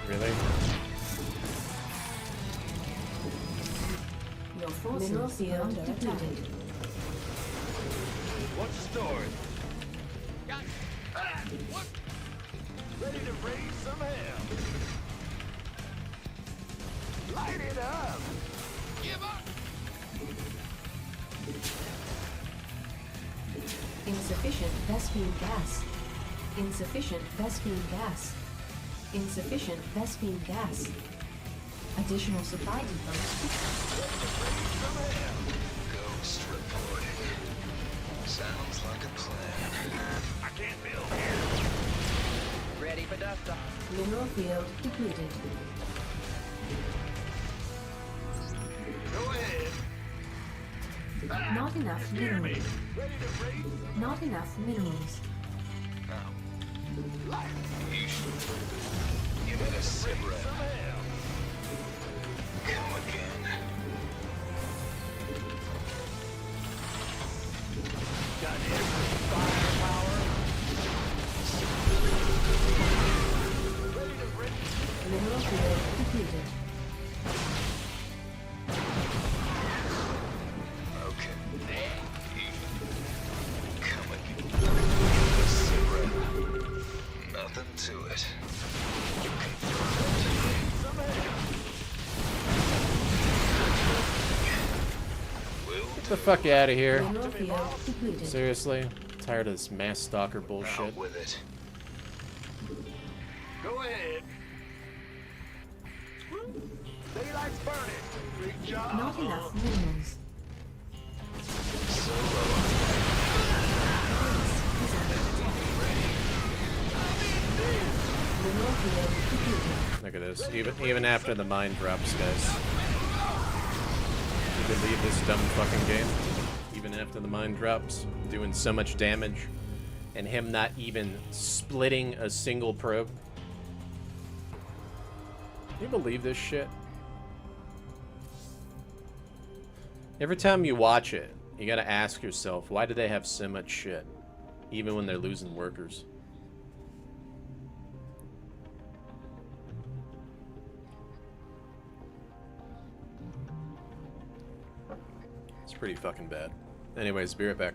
Really? Your forces are under attack. What's the story? Got what? Ready to raise some hell. Light it up. Give up. Insufficient Vespine gas. Insufficient Vespine gas. Insufficient Vespine gas. Additional supply depots. Ghost reporting. Sounds like a plan. I can't build here. Ready for dust-off. Mineral field depleted. Go ahead. Not enough Hear me. minerals. Ready to raise Not enough minerals. Now, light. you should. Give me the sit Raise rep. some hell. Come again. Got every firepower. Ready to raise. Mineral field depleted. Okay. Come again. Give me the sit rep. Nothing to it. Some hell. Will Get the fuck out of here. Mineral field depleted. Seriously? Tired of this mass stalker bullshit. out with it. Go ahead. Daylight's burning. Great job. Not enough minerals. Look at this. Even after the mine drops, guys. You believe this dumb fucking game? Even after the mine drops, doing so much damage, and him not even splitting a single probe. You believe this shit? Every time you watch it, you gotta ask yourself, why do they have so much shit? Even when they're losing workers. It's pretty fucking bad. Anyways, be right back.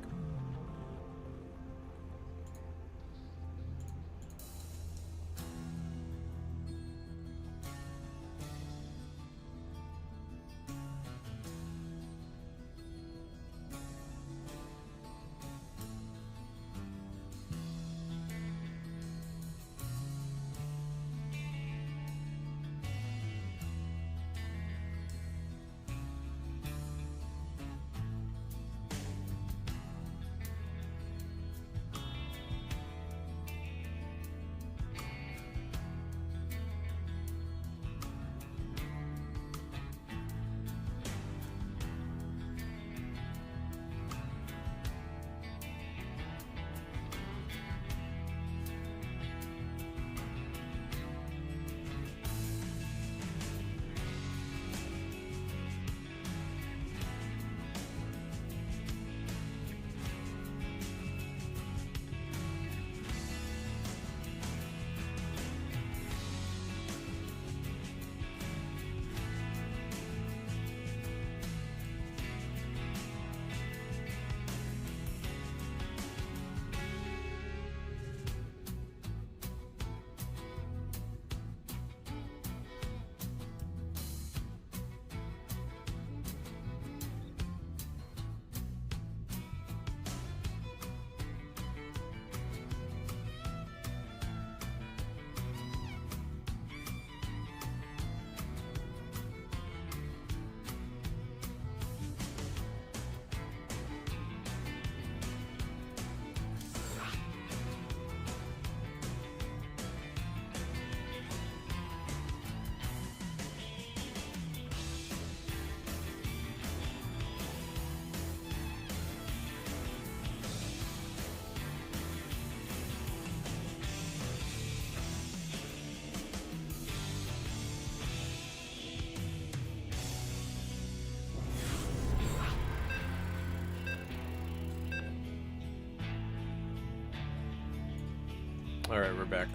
Alright, we're back.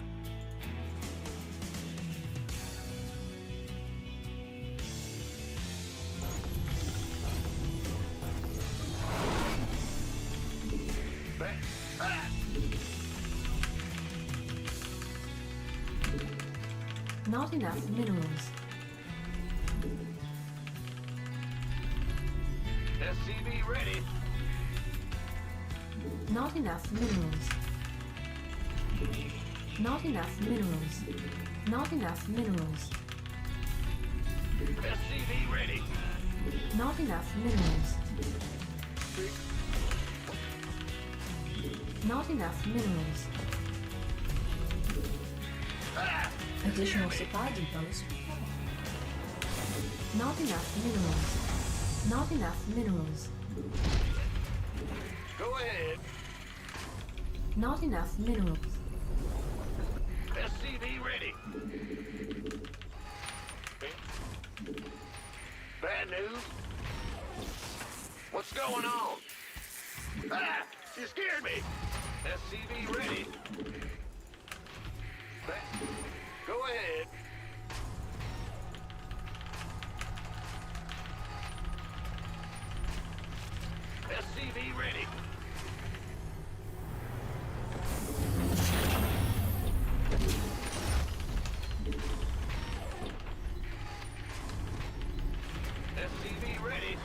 Not enough minerals. SCV ready. Not enough minerals. Not enough minerals. Not enough minerals. SCV ready. Not enough minerals. Not enough minerals. Additional supply depots. Not enough minerals. Not enough minerals. Go ahead. Not enough minerals. SCV ready. Bad news? What's going on? Ah! You scared me! SCV ready. Go ahead. SCV ready. SCV ready.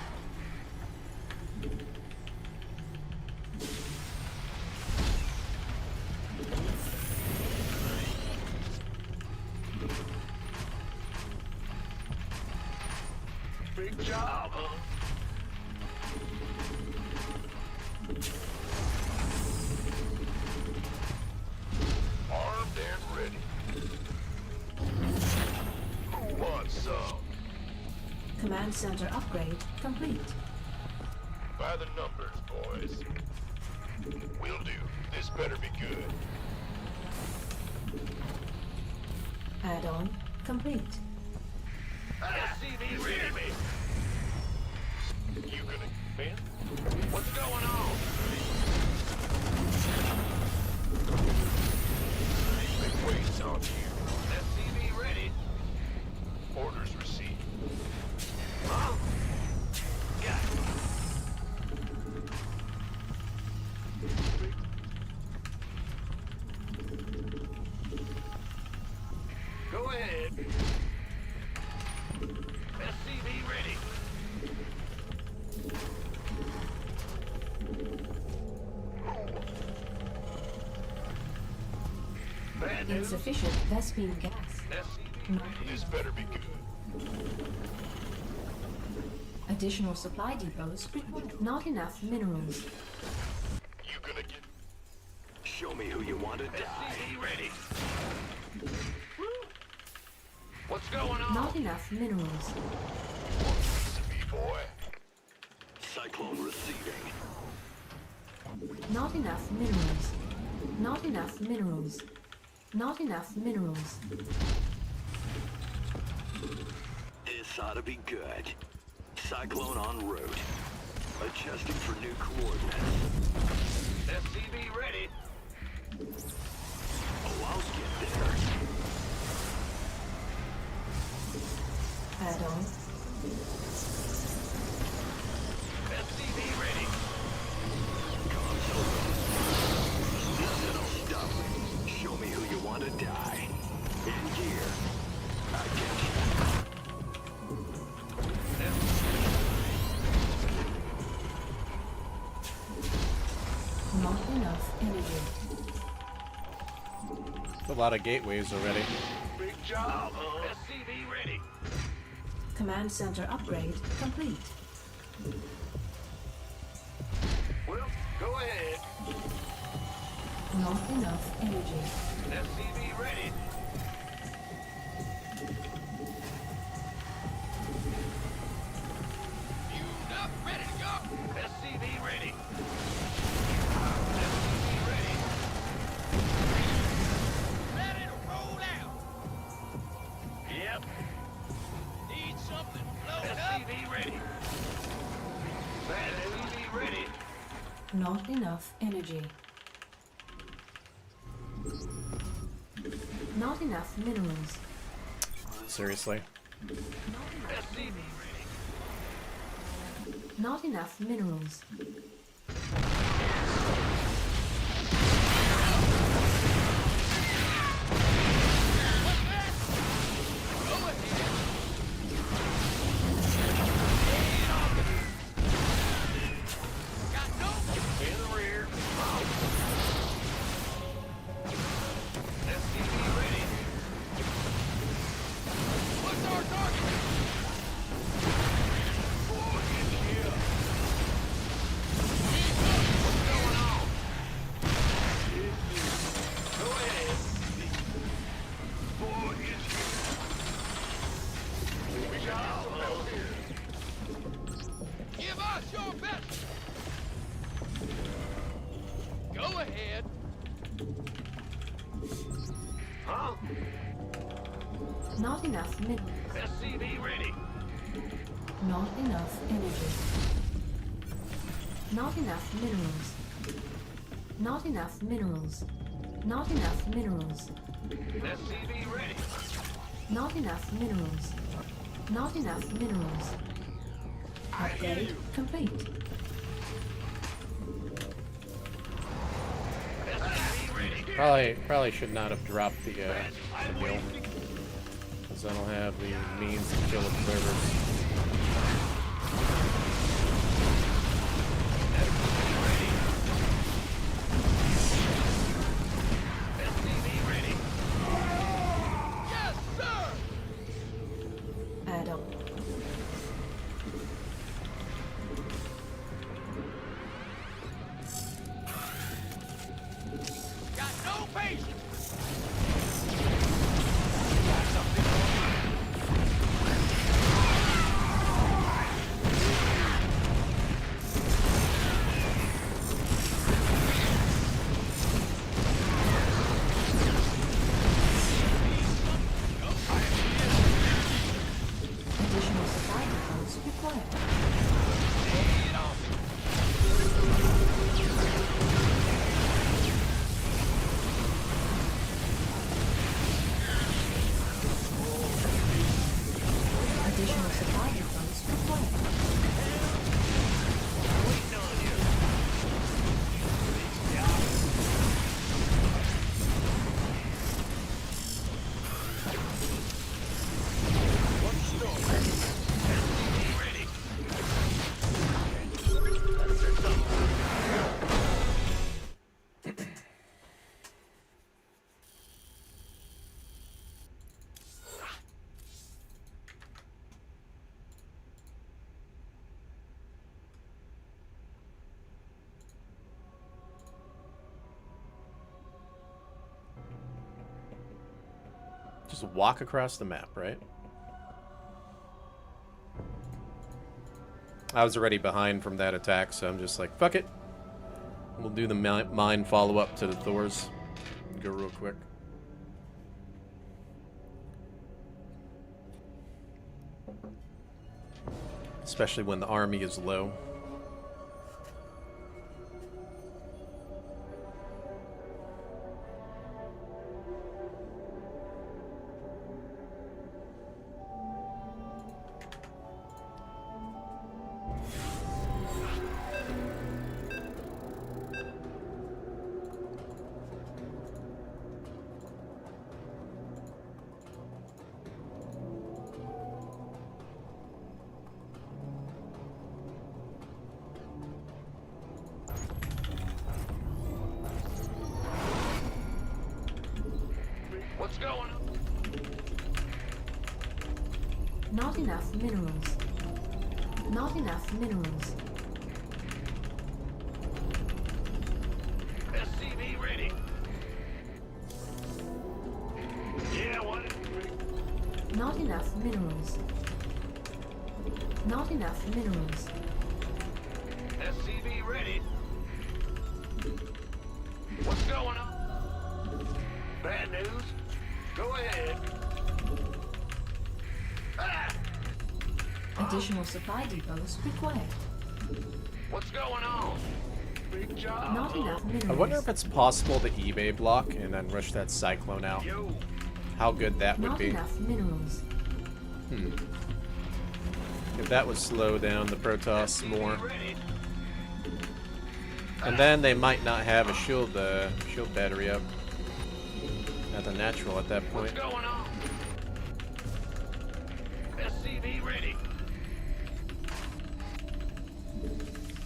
Big job, huh? Armed and ready. some. Command center upgrade complete. By the numbers, boys. Will do. This better be good. Add-on complete. SCV ready, mate. You gonna... Man? What's going on? Big waves on you. SCV ready. Orders received. Huh? Got it. Go ahead. SCV ready. Bad news. Insufficient Vespene gas. SCV. This better be good. Additional supply depots required. Not enough minerals. You gonna get... Show me who you want to die. SCV ready. What's going on? Not enough minerals. Piece of me, boy. Cyclone receiving. Not enough minerals. Not enough minerals. Not enough minerals. This ought to be good. Cyclone en route. Adjusting for new coordinates. SCV ready. Oh, I'll get there. Add-on. SCV ready. Nothing will stop me. Show me who you want to die. In gear. I get you. Not enough energy. A lot of gateways already. Big job, huh? SCV ready. Command center upgrade complete. Well, go ahead. Not enough energy. SCV ready. Fueled up, ready to go. SCV ready. SCV ready. Ready to roll out. Yep. Need something loaded up. SCV ready. SCV ready. Not enough energy. Not enough minerals. Seriously? SCV ready. Not enough minerals. In the rear. SCV ready. What's our target? What's going on? Go ahead. We got some help here. Give us your best. Go ahead. Huh? Not enough minerals. SCV ready. Not enough energy. Not enough minerals. Not enough minerals. Not enough minerals. SCV ready. Not enough minerals. Not enough minerals. Upgrade complete. SCV ready. Probably should not have dropped the deal, because I don't have the means to kill observers. SCV ready. Yes, sir. Add on. Got no patience. required. Get off it. Additional supply depots required. Just walk across the map, right? I was already behind from that attack, so I'm just like, fuck it. We'll do the mine follow-up to the Thors. Go real quick. Especially when the army is low. What's going on? Not enough minerals. Not enough minerals. SCV ready. Yeah, what? Not enough minerals. Not enough minerals. SCV ready. What's going on? Bad news? Go ahead. Ah! Additional supply depots required. What's going on? Big job. Not enough minerals. I wonder if it's possible to eBay block and then rush that cyclone out. Yo, How good that would Not be. enough minerals. If that would slow down the Protoss more. ready. And then they might not have a shield battery up. At the natural at that What's point. going on? SCV ready.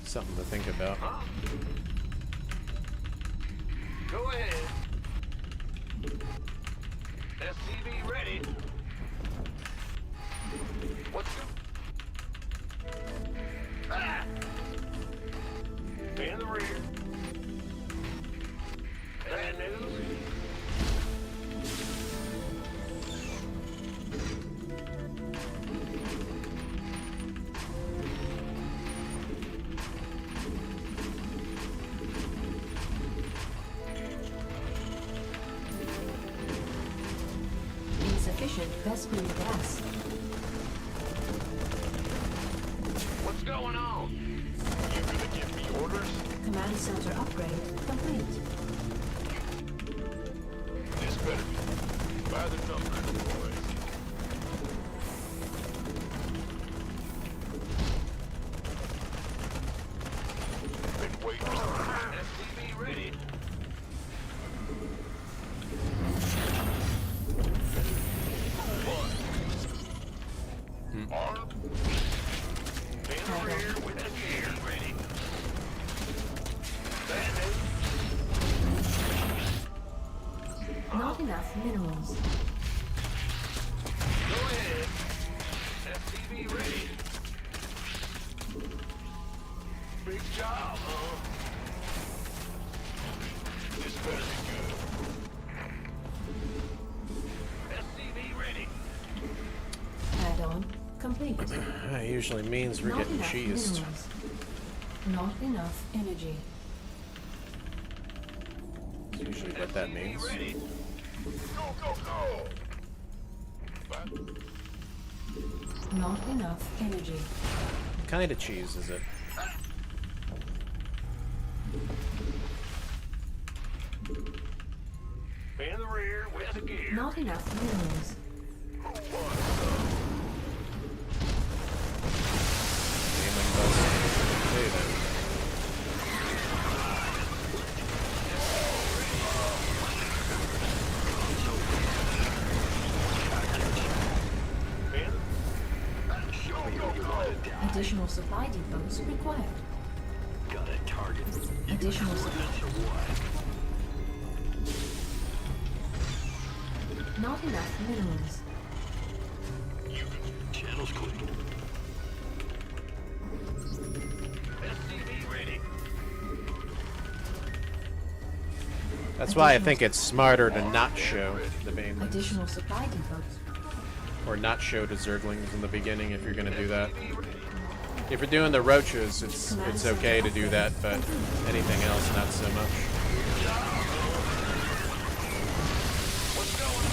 Something to think about. Huh? Go ahead. SCV ready. What's go? Ah! In the rear. Bad news. Insufficient Vesper gas. What's going on? You gonna give me orders? Command center upgrade complete. This better be by the numbers, boys. Been waiting. SCV ready. Arm. In the rear with the gear ready. Bandit. Not enough minerals. Go ahead. SCV ready. Big job, huh? This better be good. SCV ready. Add-on complete. That usually means we're Not getting enough cheesed. minerals. Not enough energy. That's usually what that means. Ready. Go, go, go. Not enough energy. What kind of cheese is it? In the rear with the gear. Not enough minerals. Gaming bus. Hey there. Additional supply depots required. Got a target. Additional supply. So what? Not enough minerals. Channel's clear. SCV ready. That's why I think it's smarter to not show the main Additional supply depots. or not show the Zerglings in the beginning if you're gonna do that. If you're doing the roaches, it's okay to do that, but anything else, not so much. What's going on?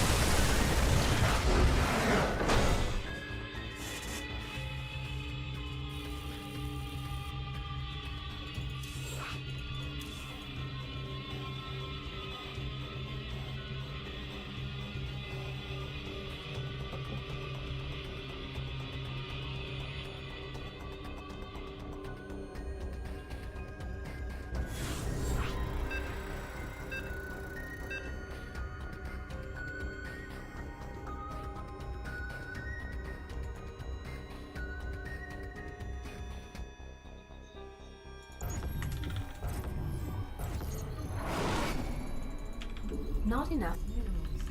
Not enough minerals.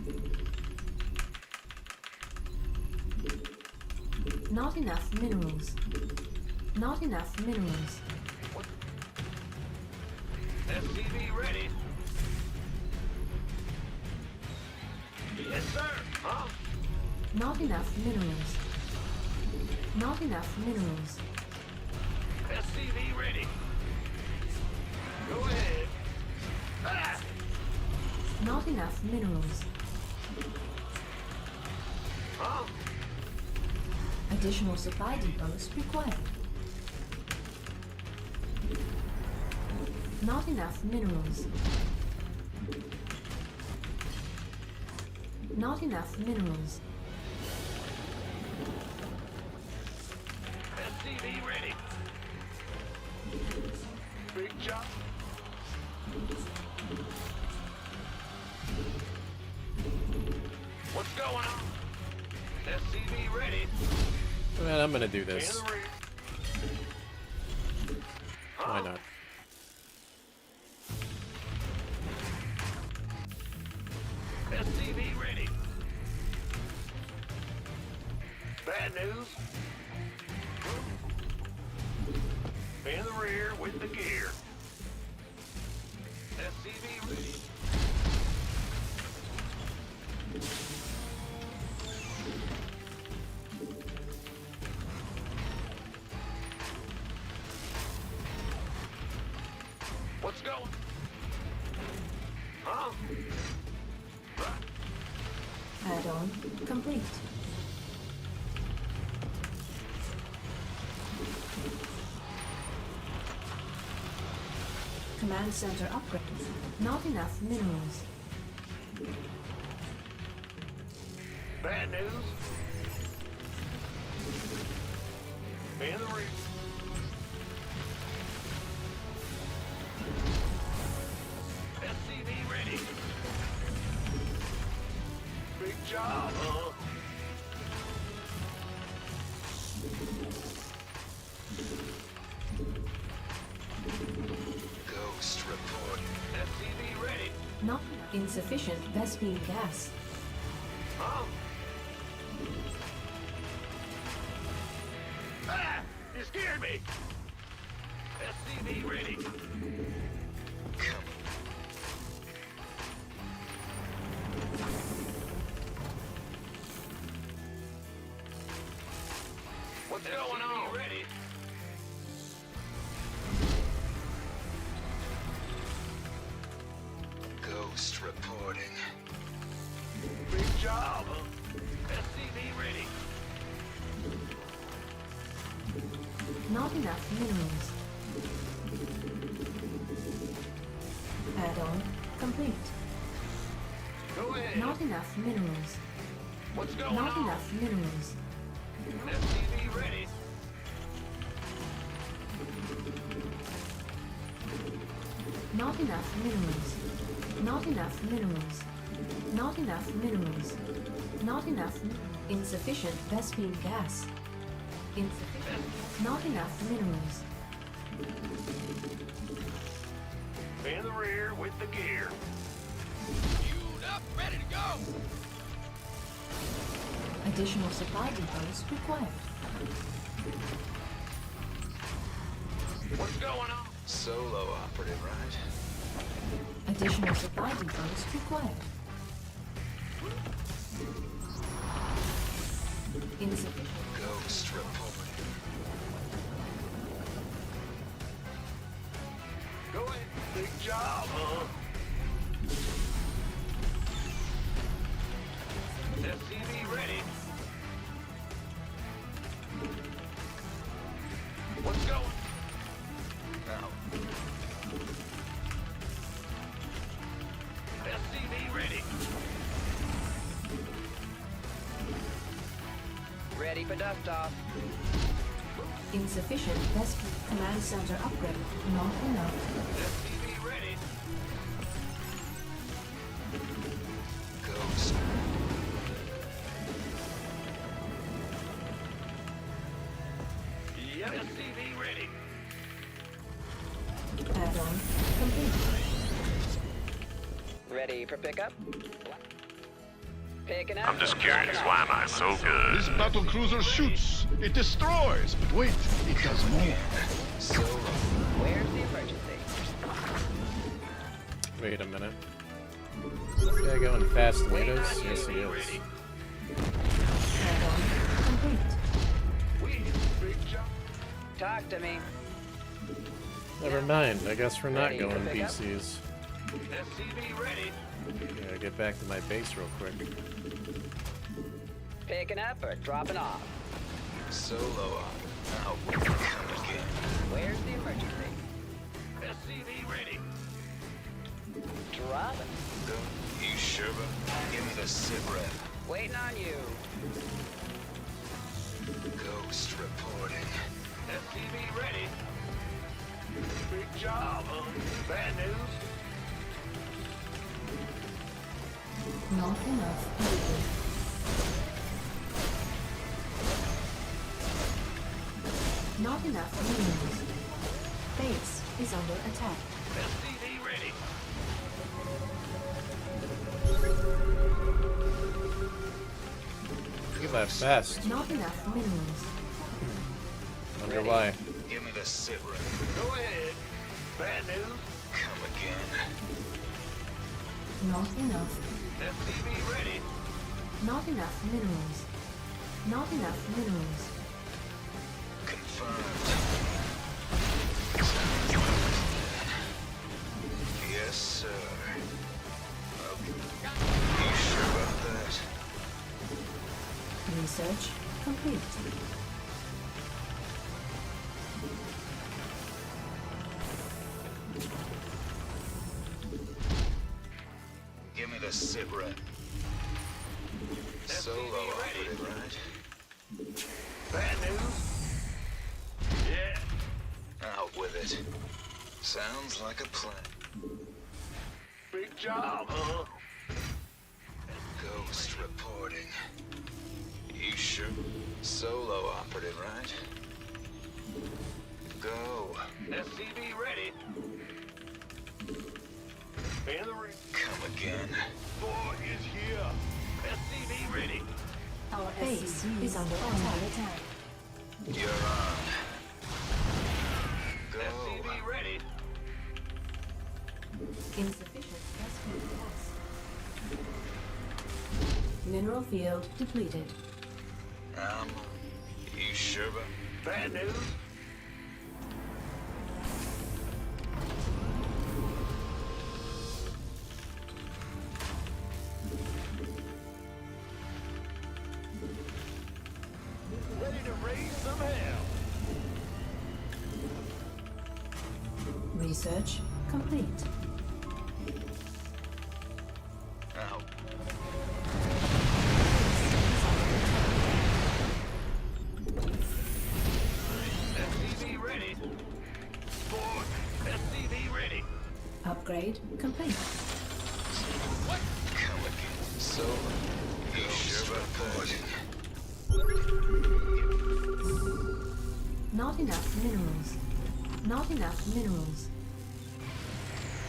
Not enough minerals. Not enough minerals. SCV ready. Yes, sir. Huh? Not enough minerals. Not enough minerals. SCV ready. Go ahead. Ah! Not enough minerals. Huh? Additional supply depots required. Not enough minerals. Not enough minerals. SCV ready. Big job. What's going on? SCV ready. Well, I'm gonna do In this. the rear. Why not? SCV ready. Bad news. In the rear with the gear. SCV ready. What's going? Huh? Add-on complete. Command center upgrade. Not enough minerals. Bad news. In the rear. SCV ready. Big job, huh? Ghost report. SCV ready. Not insufficient Vespine gas. Huh? Ah! You scared me! SCV ready. What's going on? Ready. Ghost reporting. Big job. SCV ready. Not enough minerals. Add-on complete. Go ahead. Not enough minerals. What's going Not on? enough minerals. SCV ready. Not enough minerals. Not enough minerals. Not enough minerals. Not enough. Insufficient Vespine gas. Insufficient. Not enough minerals. In the rear with the gear. Fueled up, ready to go. Additional supply depots required. What's going on? Solo operative, right? Additional supply depots required. Insufficient. Ghost reporting. Go ahead. Big job, huh? SCV ready. What's going? Now, SCV ready. Ready for dust off. Insufficient Vespine command center upgrade. Not enough. SCV ready. ghost. Yep. SCV ready. Add-on complete. Ready for pickup? Picking up. I'm just curious, why am I so good? This battle cruiser shoots, it destroys, but wait, it does more. Solo. Where's the emergency? Wait a minute. This guy going fast tomatoes? Yes, he is. Add-on complete. Big job. Talk to me. Never mind. I guess we're not Ready to going pick up? PCs. SCV ready. Gotta get back to my base real quick. Picking up or dropping off? Solo on. Now, come again. Where's the emergency? SCV ready. Dropping. Go. You sure? Give me the sit rep. Waiting on you. Ghost reporting. SCV ready. Big job, huh? Bad news. Not enough. Not enough minerals. Base is under attack. SCV ready. You left fast. Not enough minerals. Wonder why. Give me the sit rep. Go ahead. Bad news. Come again. Not enough. SCV ready. Not enough minerals. Not enough minerals. Confirmed. Yes, sir. Okay. You sure about that? Research complete. Give me the sit rep. Solo operative, right? Bad news. Yeah. Out with it. Sounds like a plan. Big job, huh? Ghost reporting. You sure? Solo operative, right? Go. SCV ready. In the ring. Come again. Boy is here. SCV ready. Our base is under attack. You're on. Go. SCV ready. Insufficient Vespine gas. Mineral field depleted. You sure? Bad news. Ready to raise some hell. Research complete. Out. SCV ready. Forward. SCV ready. Upgrade complete. Come again. So, you sure about that? Not enough minerals. Not enough minerals.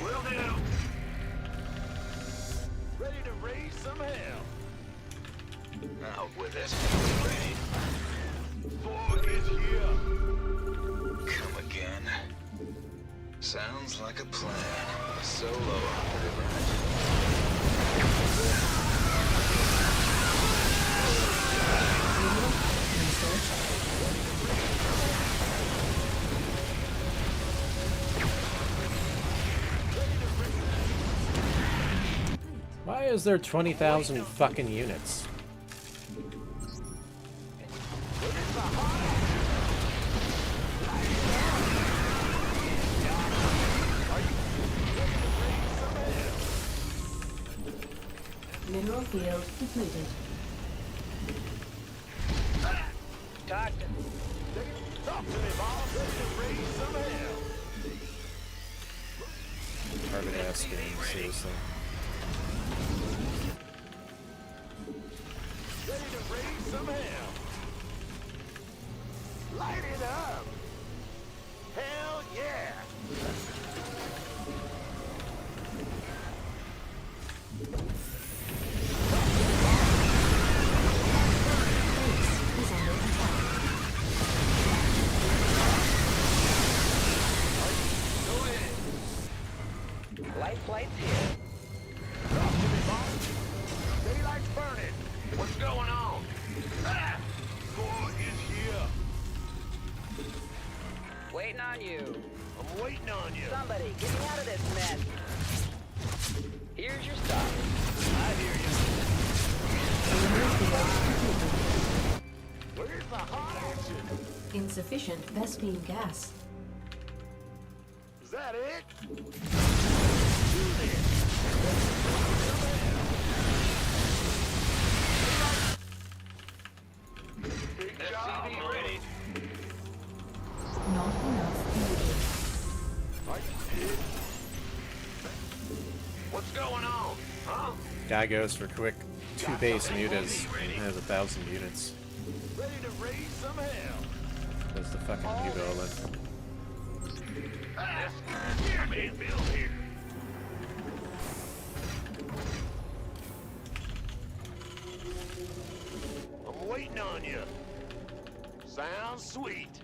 Will do. Ready to raise some hell. Out with it. Ready. Ford is here. Come again. Sounds like a plan. Solo operator. Why is there 20,000 fucking units? Mineral field depleted. Talk to me. Talk to me, boss. Ready to raise some hell. Carbon ass game, seriously. Ready to raise some hell. Light it up. Hell yeah. Base is under attack. Go ahead. Light flight's here. Talk to me, boss. Daylight's burning. What's going on? Ah! Ford is here. Waiting on you. I'm waiting on you. Somebody, get me out of this mess. Here's your stuff. I hear you. Mineral field depleted. Where's the hot action? Insufficient Vespene gas. Is that it? Do this. Big job. SCV ready. Not enough minerals. Are you kidding? What's going on? Huh? Guy goes for quick 2 base mutas and has 1,000 units. Ready to raise some hell. Does the fucking Hugo. Here, man, Bill here. I'm waiting on you. Sounds sweet.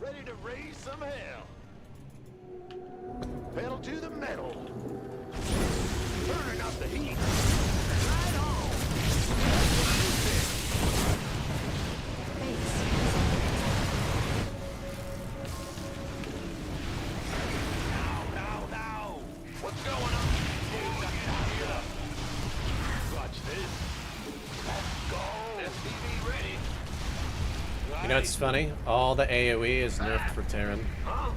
Ready to raise some hell. Pedal to the metal. Turning up the heat. Right on. Base is under attack. Now. What's going on? Watch this. Let's go. SCV ready. You know what's funny? All the AoE is nerfed for Terran. Huh?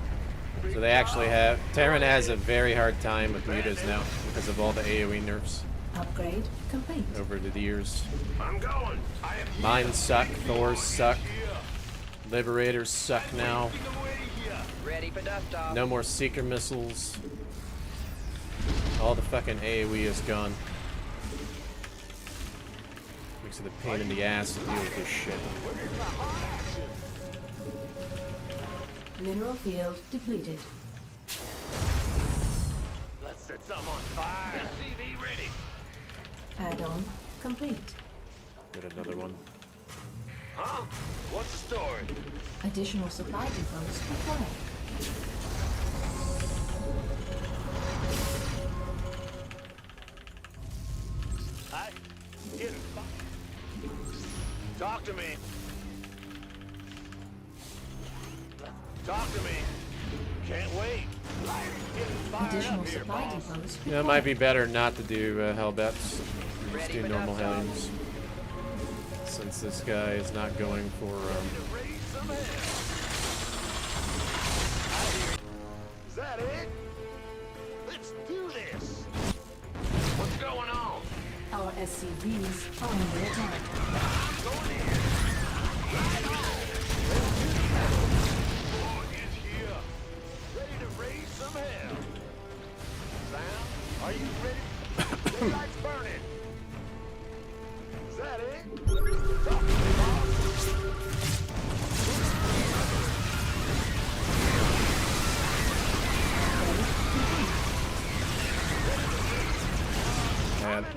So they actually have... Terran has a very hard time with mutas now because of all the AoE nerfs Upgrade complete. over the years. I'm going. I am Mines suck, Thors suck, Liberators suck now. Ready for dust off. No more Seeker missiles. All the fucking AoE is gone. Makes it a pain in the ass to deal with this shit. Mineral field depleted. Let's set some on fire. SCV ready. Add-on complete. Get another one. Huh? What's the story? Additional supply depots required. I get it. Talk to me. Talk to me. Can't wait. Getting fired Additional up here, supply boss. depots Yeah, it might be better not to do Hellbats. Just do normal Hellions. Since this guy is not going for Raise some hell. I hear you. Is Is that it? Let's do this. What's going on? Our SCVs are under attack. Going in. Right on. War is here. Ready to raise some hell. Sam, are you ready? Daylight's burning. Is that it? Talk to me, boss.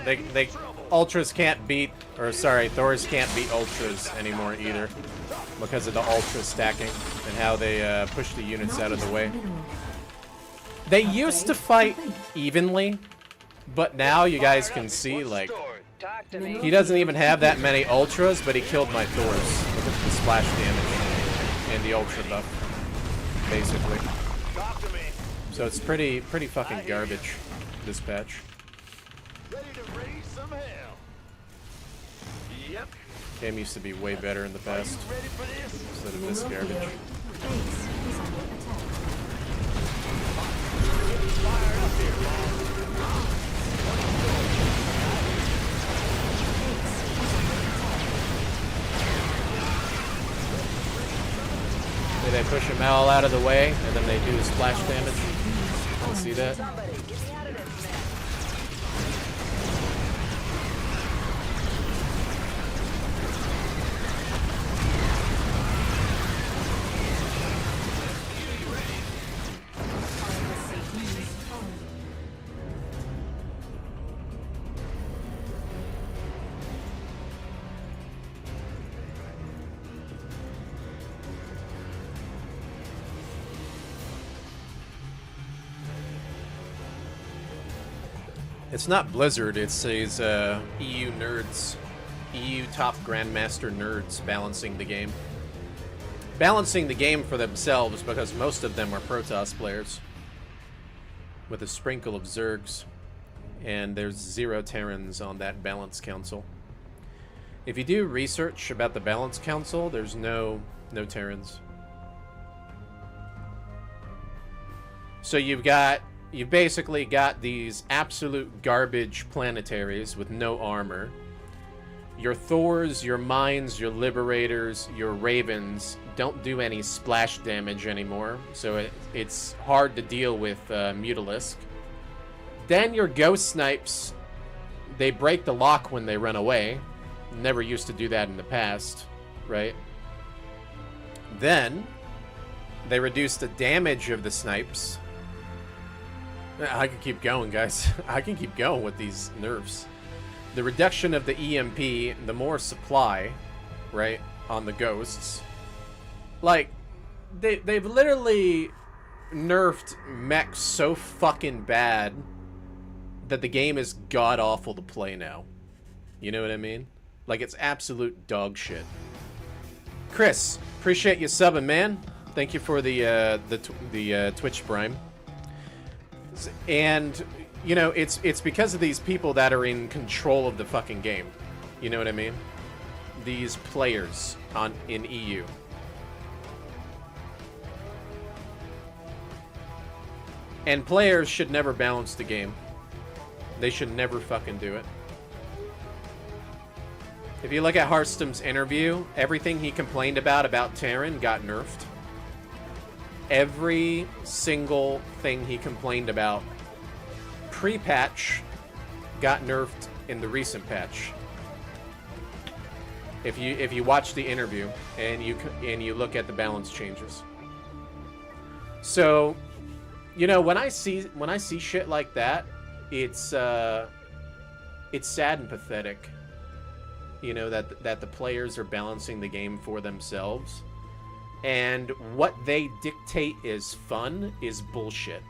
They Ultras can't beat, or sorry, Thors can't beat Ultras anymore either, because of the Ultra stacking and how they push the units out of the way. They used to fight evenly, but now you guys can see, like, Talk to me. he doesn't even have that many Ultras, but he killed my Thors with the splash damage and the Ultra buff, basically. Talk to me. So it's pretty fucking garbage, this patch. Ready to raise some hell. Yep. Game used to be way better in the Are you past, ready for this? instead of this garbage. Base is under attack. Fired up here, boss. They push him all out of the way, and then they do splash damage. You see that? Somebody, get me out of this mess. It's not Blizzard, it's these EU nerds. EU top Grandmaster nerds balancing the game. Balancing the game for themselves because most of them are Protoss players. With a sprinkle of Zergs. And there's 0 Terrans on that balance council. If you do research about the balance council, there's no Terrans. So you've basically got these absolute garbage planetaries with no armor. Your Thors, your Mines, your Liberators, your Ravens don't do any splash damage anymore, so it's hard to deal with Mutalisk. Then your Ghost Snipes, they break the lock when they run away. Never used to do that in the past, right? Then they reduce the damage of the Snipes. I can keep going, guys. I can keep going with these nerfs. The reduction of the EMP, the more supply, right, on the Ghosts. Like, they've literally nerfed mechs so fucking bad that the game is god-awful to play now. You know what I mean? Like, it's absolute dog shit. Chris, appreciate you subbing, man. Thank you for the Twitch Prime. And, you know, it's because of these people that are in control of the fucking game. You know what I mean? These players in EU. And players should never balance the game. They should never fucking do it. If you look at Hearthstone's interview, everything he complained about Terran got nerfed. Every single thing he complained about pre-patch got nerfed in the recent patch. If you watch the interview and you look at the balance changes. So, you know, when I see shit like that, it's sad and pathetic. You know, that the players are balancing the game for themselves. And what they dictate is fun is bullshit.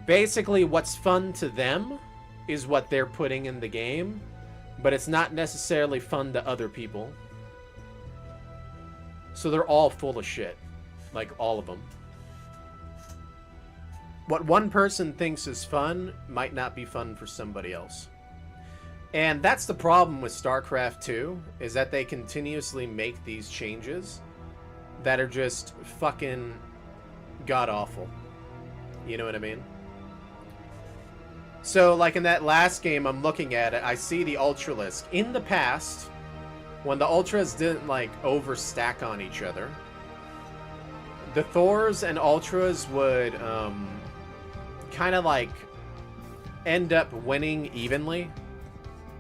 Basically, what's fun to them is what they're putting in the game, but it's not necessarily fun to other people. So they're all full of shit. Like, all of them. What one person thinks is fun might not be fun for somebody else. And that's the problem with StarCraft 2, is that they continuously make these changes that are just fucking god-awful. You know what I mean? So, like in that last game, I'm looking at it, I see the Ultralisk. In the past, when the Ultras didn't, like, overstack on each other, the Thors and Ultras would, kind of, like, end up winning evenly.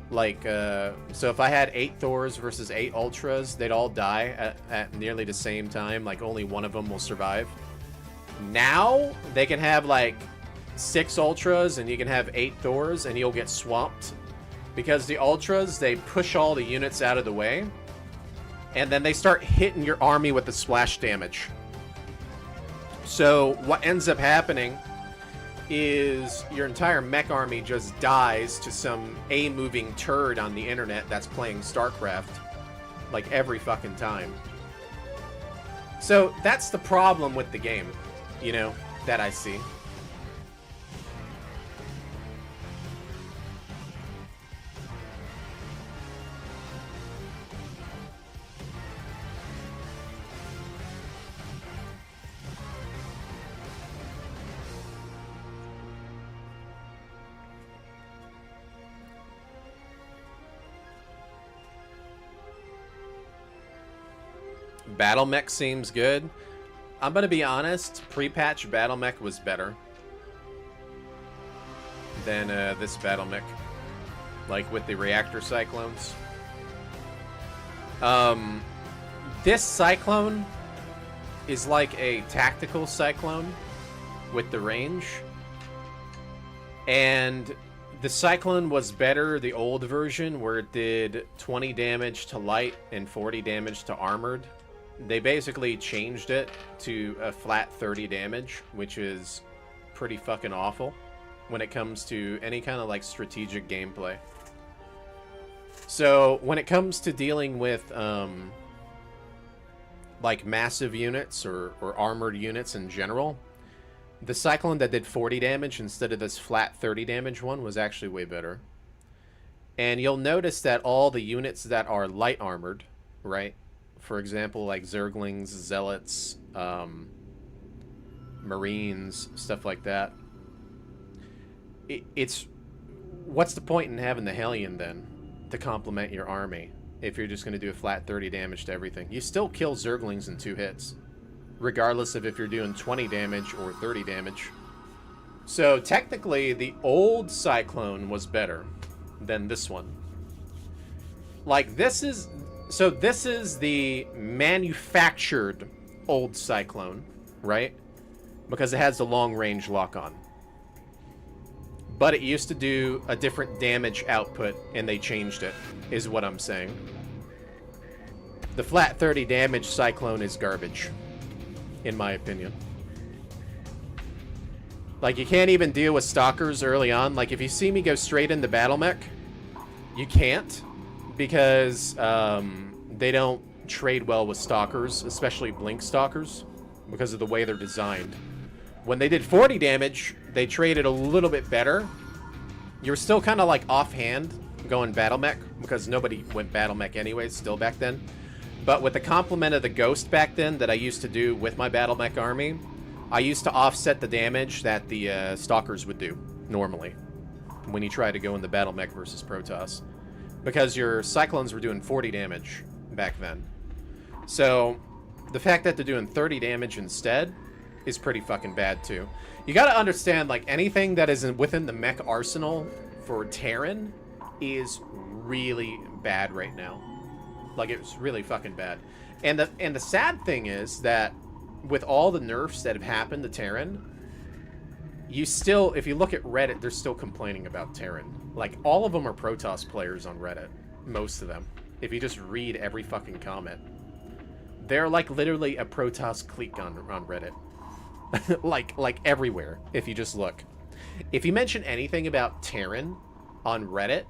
Like, so if I had 8 Thors versus 8 Ultras, they'd all die at nearly the same time. Like, only one of them will survive. Now, they can have, like, 6 Ultras, and you can have 8 Thors, and you'll get swamped. Because the Ultras, they push all the units out of the way, and then they start hitting your army with the splash damage. So, what ends up happening is your entire mech army just dies to some A-moving turd on the internet that's playing StarCraft, like, every fucking time. So, that's the problem with the game, you know, that I see. Battle Mech seems good. I'm gonna be honest, pre-patch Battle Mech was better than this Battle Mech. Like with the reactor cyclones. This cyclone is like a tactical cyclone with the range. And the cyclone was better, the old version, where it did 20 damage to light and 40 damage to armored. They basically changed it to a flat 30 damage, which is pretty fucking awful when it comes to any kind of like strategic gameplay. So when it comes to dealing with like massive units or armored units in general, the Cyclone that did 40 damage instead of this flat 30 damage one was actually way better. And you'll notice that all the units that are light armored, right? For example, like Zerglings, Zealots, Marines, stuff like that. It's... What's the point in having the Hellion, then, to complement your army, if you're just going to do a flat 30 damage to everything? You still kill Zerglings in 2 hits, regardless of if you're doing 20 damage or 30 damage. So, technically, the old Cyclone was better than this one. Like, this is... So this is the manufactured old Cyclone, right? Because it has the long-range lock-on. But it used to do a different damage output, and they changed it, is what I'm saying. The flat 30 damage Cyclone is garbage, in my opinion. Like, you can't even deal with Stalkers early on. Like, if you see me go straight into Battle Mech, you can't. Because they don't trade well with Stalkers, especially Blink Stalkers, because of the way they're designed. When they did 40 damage, they traded a little bit better. You were still kind of like offhand going Battle Mech, because nobody went Battle Mech anyways, still back then. But with the complement of the Ghost back then that I used to do with my Battle Mech army, I used to offset the damage that the Stalkers would do, normally, when you try to go in the Battle Mech versus Protoss. Because your Cyclones were doing 40 damage back then. So, the fact that they're doing 30 damage instead is pretty fucking bad, too. You gotta understand, like, anything that is within the mech arsenal for Terran is really bad right now. Like, it's really fucking bad. And the sad thing is that with all the nerfs that have happened to Terran, you still, if you look at Reddit, they're still complaining about Terran. Like, all of them are Protoss players on Reddit. Most of them. If you just read every fucking comment. They're, like, literally a Protoss clique on Reddit. like, everywhere, if you just look. If you mention anything about Terran on Reddit,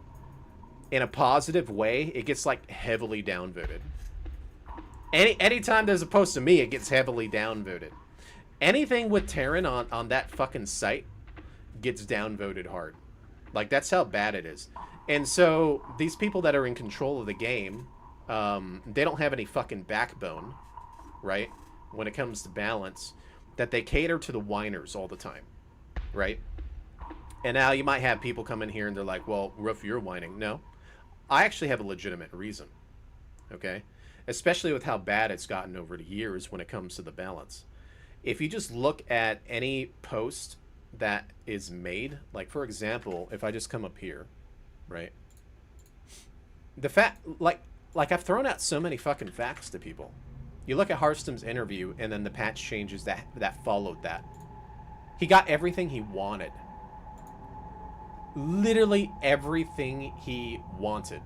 in a positive way, it gets, like, heavily downvoted. Anytime there's a post of me, it gets heavily downvoted. Anything with Terran on that fucking site gets downvoted hard. Like, that's how bad it is. And so, these people that are in control of the game, they don't have any fucking backbone, right? When it comes to balance. that they cater to the whiners all the time, right? And now you might have people come in here and they're like, well, RuFF, you're whining. No, I actually have a legitimate reason, okay? Especially with how bad it's gotten over the years when it comes to the balance. If you just look at any post that is made, like for example, if I just come up here, right? The fact, like I've thrown out so many fucking facts to people. You look at Hearthstone's interview and then the patch changes that followed that. He got everything he wanted. Literally everything he wanted.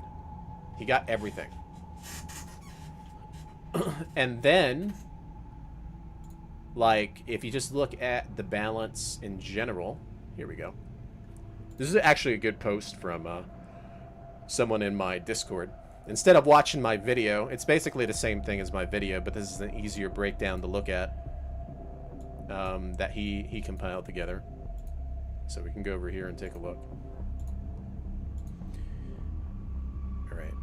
He got everything. And then, like, if you just look at the balance in general, here we go. This is actually a good post from someone in my Discord. Instead of watching my video, it's basically the same thing as my video, but this is an easier breakdown to look at that he compiled together. So we can go over here and take a look. All right.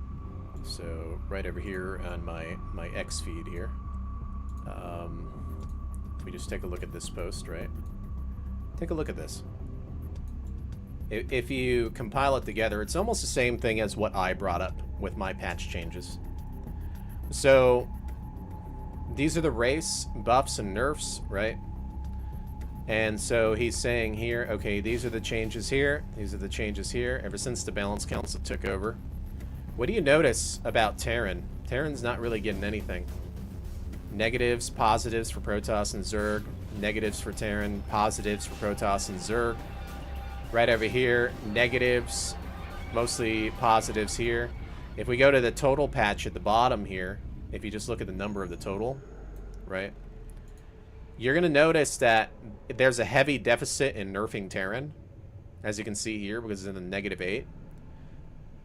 So right over here on my X feed here, if we just take a look at this post, right? Take a look at this. If you compile it together, it's almost the same thing as what I brought up with my patch changes. So these are the race buffs and nerfs, right? And so he's saying here, okay, these are the changes here. These are the changes here. Ever since the Balance Council took over. What do you notice about Terran? Terran's not really getting anything. Negatives, positives for Protoss and Zerg. Negatives for Terran, positives for Protoss and Zerg. Right over here, negatives, mostly positives here. If we go to the total patch at the bottom here, if you just look at the number of the total, right? You're going to notice that there's a heavy deficit in nerfing Terran, as you can see here, because it's in the -8.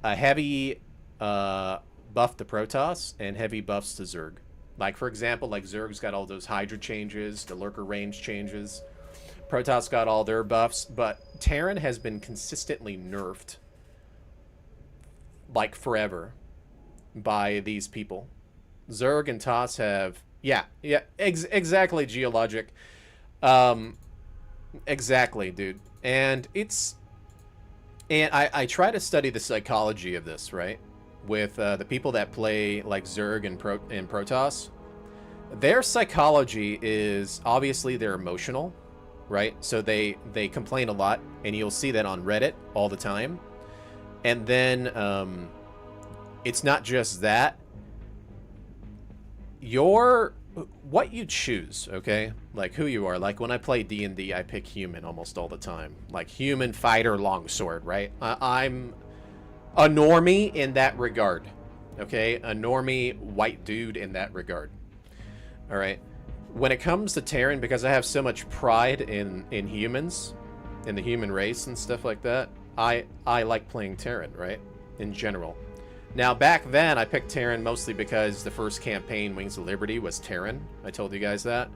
A heavy buff to Protoss and heavy buffs to Zerg. Like, for example, like Zerg's got all those Hydra changes, the Lurker range changes. Protoss got all their buffs, but Terran has been consistently nerfed, like, forever by these people. Zerg and Toss have... exactly, Geologic. Exactly, dude. And it's... And I try to study the psychology of this, right? With the people that play, like, Zerg and Protoss. Their psychology is, obviously, they're emotional, right? So they complain a lot, and you'll see that on Reddit all the time. And then it's not just that. What you choose, okay? Like who you are. Like when I play D&D, I pick human almost all the time. Like human, fighter, longsword, right? I'm a normie in that regard, okay? A normie white dude in that regard. All right. When it comes to Terran, because I have so much pride in humans, in the human race and stuff like that, I like playing Terran, right? In general. Now, back then, I picked Terran mostly because the first campaign, Wings of Liberty, was Terran. I told you guys that.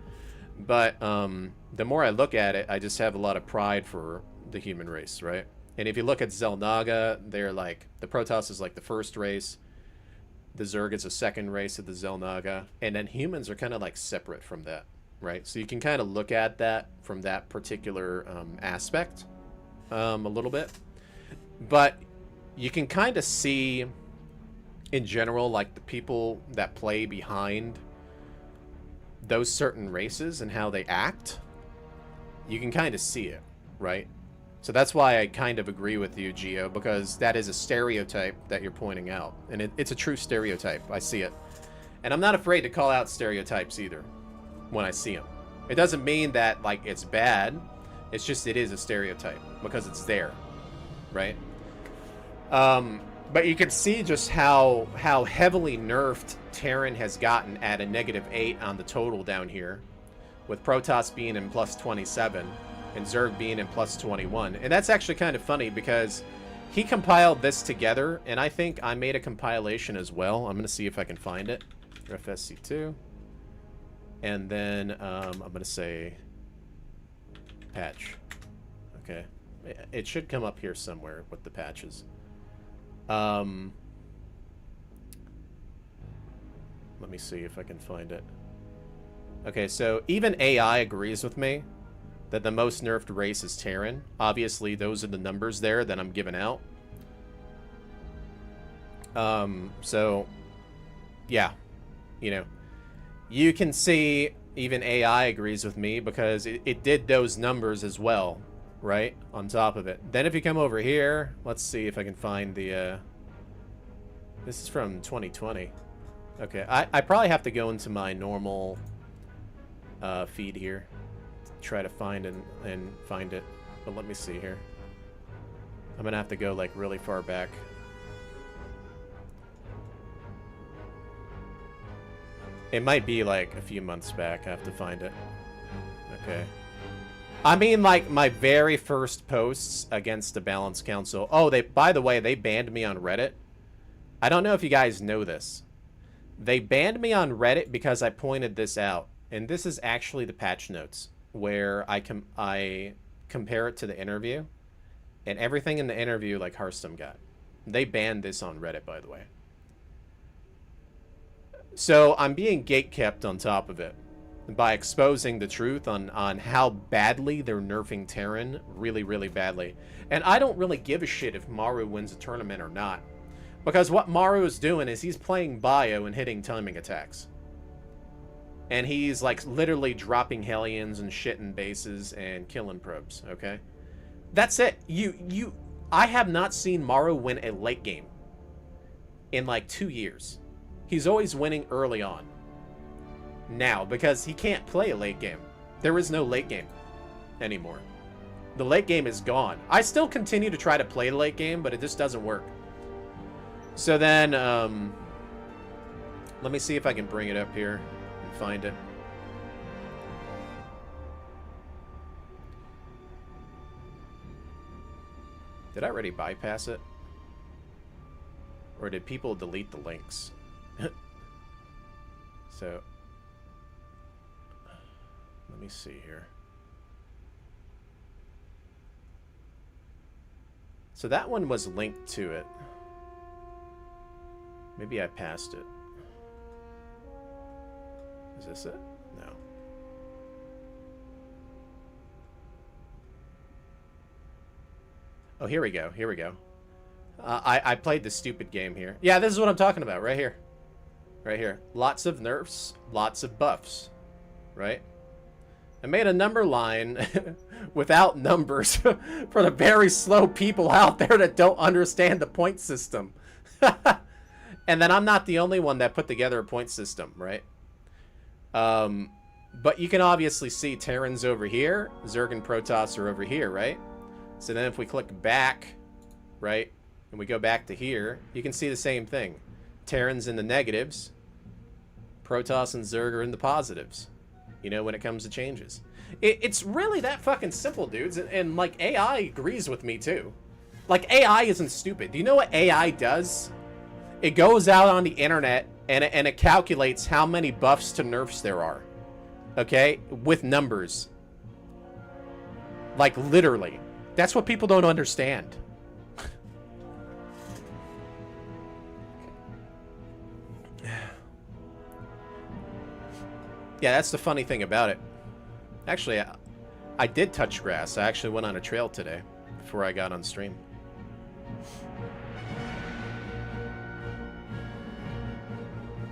But the more I look at it, I just have a lot of pride for the human race, right? And if you look at Xel'Naga, they're like, the Protoss is like the first race. The Zerg is a second race of the Xel'Naga. And then humans are kind of like separate from that, right? So you can kind of look at that from that particular aspect a little bit. But you can kind of see... in general, like the people that play behind those certain races and how they act, you can kind of see it, right? So that's why I kind of agree with you, Geo, because that is a stereotype that you're pointing out. And it's a true stereotype. I see it. And I'm not afraid to call out stereotypes either when I see them. It doesn't mean that, like, it's bad. It's just it is a stereotype because it's there, right? But you can see just how heavily nerfed Terran has gotten at a -8 on the total down here, with Protoss being in +27 and Zerg being in +21. And that's actually kind of funny because he compiled this together, and I think I made a compilation as well. I'm going to see if I can find it. RuFFSC2. And then I'm going to say patch. Okay. It should come up here somewhere with the patches. Let me see if I can find it. Okay, so even AI agrees with me that the most nerfed race is Terran. Obviously, those are the numbers there that I'm giving out. So, yeah, you know, you can see even AI agrees with me because it did those numbers as well, right? On top of it. Then if you come over here, let's see if I can find the, this is from 2020. Okay, I probably have to go into my normal feed here. Try to find and find it. But let me see here. I'm gonna have to go like really far back. It might be like a few months back. I have to find it. Okay. I mean, like, my very first posts against the Balance Council. Oh, by the way, they banned me on Reddit. I don't know if you guys know this. They banned me on Reddit because I pointed this out. And this is actually the patch notes where I compare it to the interview. And everything in the interview, like Hearthstone got. They banned this on Reddit, by the way. So I'm being gatekept on top of it by exposing the truth on how badly they're nerfing Terran, really, really badly. And I don't really give a shit if Maru wins a tournament or not. Because what Maru is doing is he's playing bio and hitting timing attacks. And he's like literally dropping Hellions and shitting bases and killing probes, okay? That's it. I have not seen Maru win a late game in like 2 years. He's always winning early on. Now, because he can't play a late game. There is no late game anymore. The late game is gone. I still continue to try to play the late game, but it just doesn't work. So then, let me see if I can bring it up here and find it. Did I already bypass it? Or did people delete the links? So, let me see here. So that one was linked to it. Maybe I passed it. Is this it? No. Oh, here we go. Here we go. I played the stupid game here. Yeah, this is what I'm talking about right here. Right here. Lots of nerfs, lots of buffs. Right? I made a number line without numbers for the very slow people out there that don't understand the point system. And then I'm not the only one that put together a point system, right? But you can obviously see Terran's over here, Zerg and Protoss are over here, right? So then if we click back, right, and we go back to here, you can see the same thing. Terran's in the negatives, Protoss and Zerg are in the positives, you know, when it comes to changes. It's really that fucking simple, dudes, and like, AI agrees with me, too. Like, AI isn't stupid. Do you know what AI does? It goes out on the internet, and it calculates how many buffs to nerfs there are, okay, with numbers. Like, literally. That's what people don't understand. Yeah, that's the funny thing about it. Actually, I did touch grass. I actually went on a trail today before I got on stream.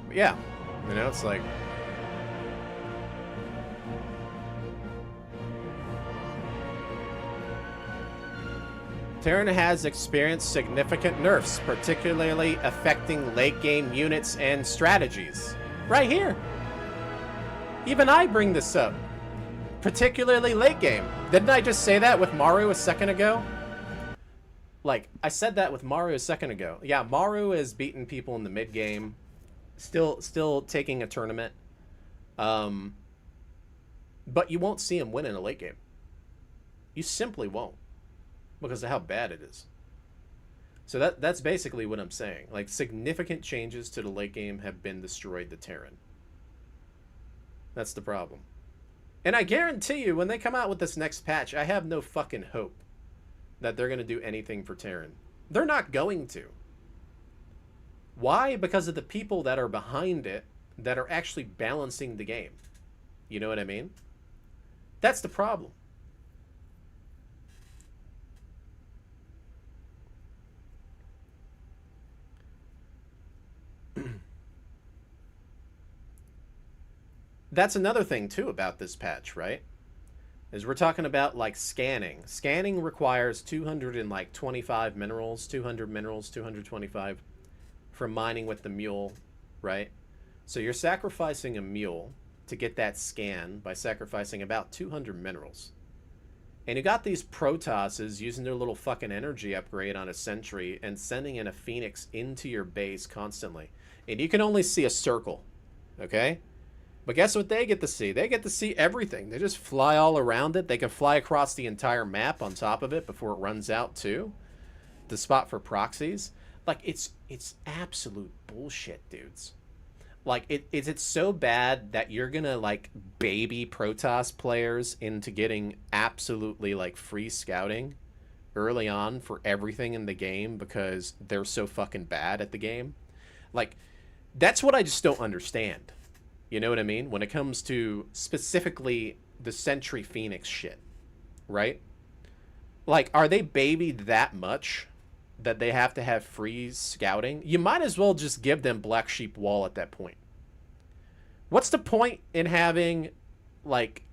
But yeah, you know, it's like... Terran has experienced significant nerfs, particularly affecting late game units and strategies. Right here. Even I bring this up. Particularly late game. Didn't I just say that with Maru a second ago? Like, I said that with Maru a second ago. Yeah, Maru is beating people in the mid game. Still taking a tournament. But you won't see him win in a late game. You simply won't. Because of how bad it is. So that's basically what I'm saying. Like, significant changes to the late game have been destroyed to Terran. That's the problem. And I guarantee you, when they come out with this next patch, I have no fucking hope that they're going to do anything for Terran. They're not going to. Why? Because of the people that are behind it that are actually balancing the game. You know what I mean? That's the problem. That's another thing too about this patch, right? Is we're talking about like scanning. Scanning requires 225 minerals, 200 minerals, 225 for mining with the mule, right? So you're sacrificing a mule to get that scan by sacrificing about 200 minerals. And you got these Protosses using their little fucking energy upgrade on a sentry and sending in a Phoenix into your base constantly. And you can only see a circle, okay? But guess what they get to see? They get to see everything. They just fly all around it. They can fly across the entire map on top of it before it runs out too. The spot for proxies. Like, it's absolute bullshit, dudes. Like, it's so bad that you're gonna, like, baby Protoss players into getting absolutely, like, free scouting early on for everything in the game because they're so fucking bad at the game. Like, that's what I just don't understand. You know what I mean? When it comes to specifically the Sentry Phoenix shit, right? Like, are they babied that much that they have to have free scouting? You might as well just give them Black Sheep Wall at that point. What's the point in having, like,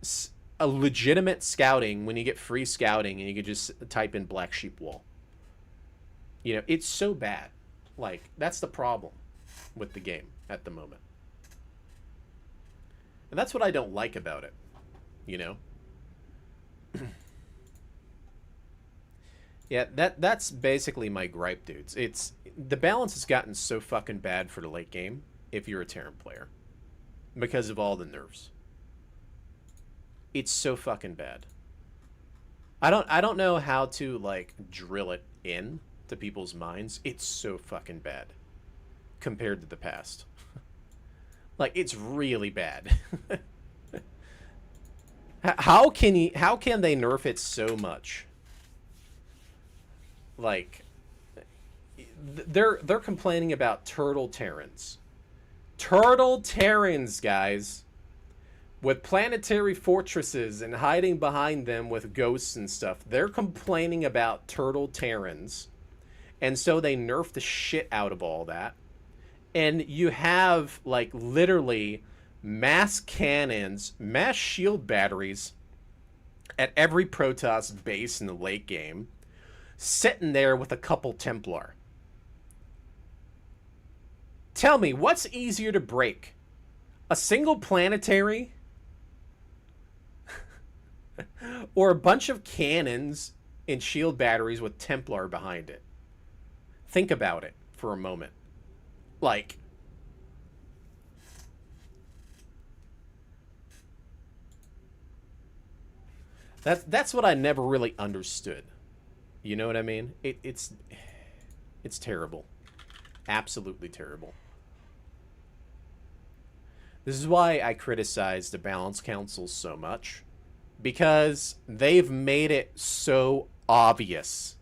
a legitimate scouting when you get free scouting and you can just type in Black Sheep Wall? You know, it's so bad. Like, that's the problem with the game at the moment. And that's what I don't like about it, you know? Yeah, that's basically my gripe, dudes. The balance has gotten so fucking bad for the late game if you're a Terran player because of all the nerfs. It's so fucking bad. I don't know how to, like, drill it in to people's minds. It's so fucking bad compared to the past. Like, it's really bad. How can they nerf it so much? Like, they're complaining about turtle Terrans. Turtle Terrans, guys. With planetary fortresses and hiding behind them with ghosts and stuff. They're complaining about turtle Terrans. And so they nerf the shit out of all that. And you have, like, literally mass cannons, mass shield batteries at every Protoss base in the late game, sitting there with a couple Templar. Tell me, what's easier to break? A single planetary? Or a bunch of cannons and shield batteries with Templar behind it? Think about it for a moment. Like, that's what I never really understood. You know what I mean? It's terrible. Absolutely terrible. This is why I criticize the Balance Council so much. Because they've made it so obvious.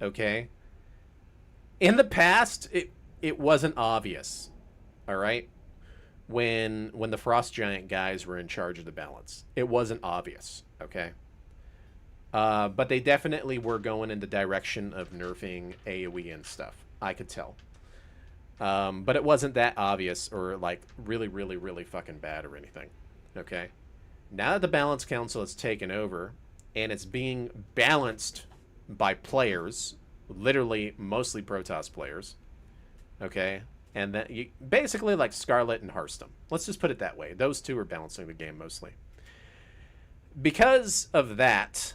Okay? In the past, it wasn't obvious, all right? When the Frost Giant guys were in charge of the balance, it wasn't obvious, okay? But they definitely were going in the direction of nerfing AoE and stuff. I could tell. But it wasn't that obvious or, like, really, really, really fucking bad or anything, okay? Now that the Balance Council has taken over and it's being balanced by players, literally mostly Protoss players, okay, and then you basically like Scarlet and Hearthstone. Let's just put it that way. Those two are balancing the game mostly. Because of that,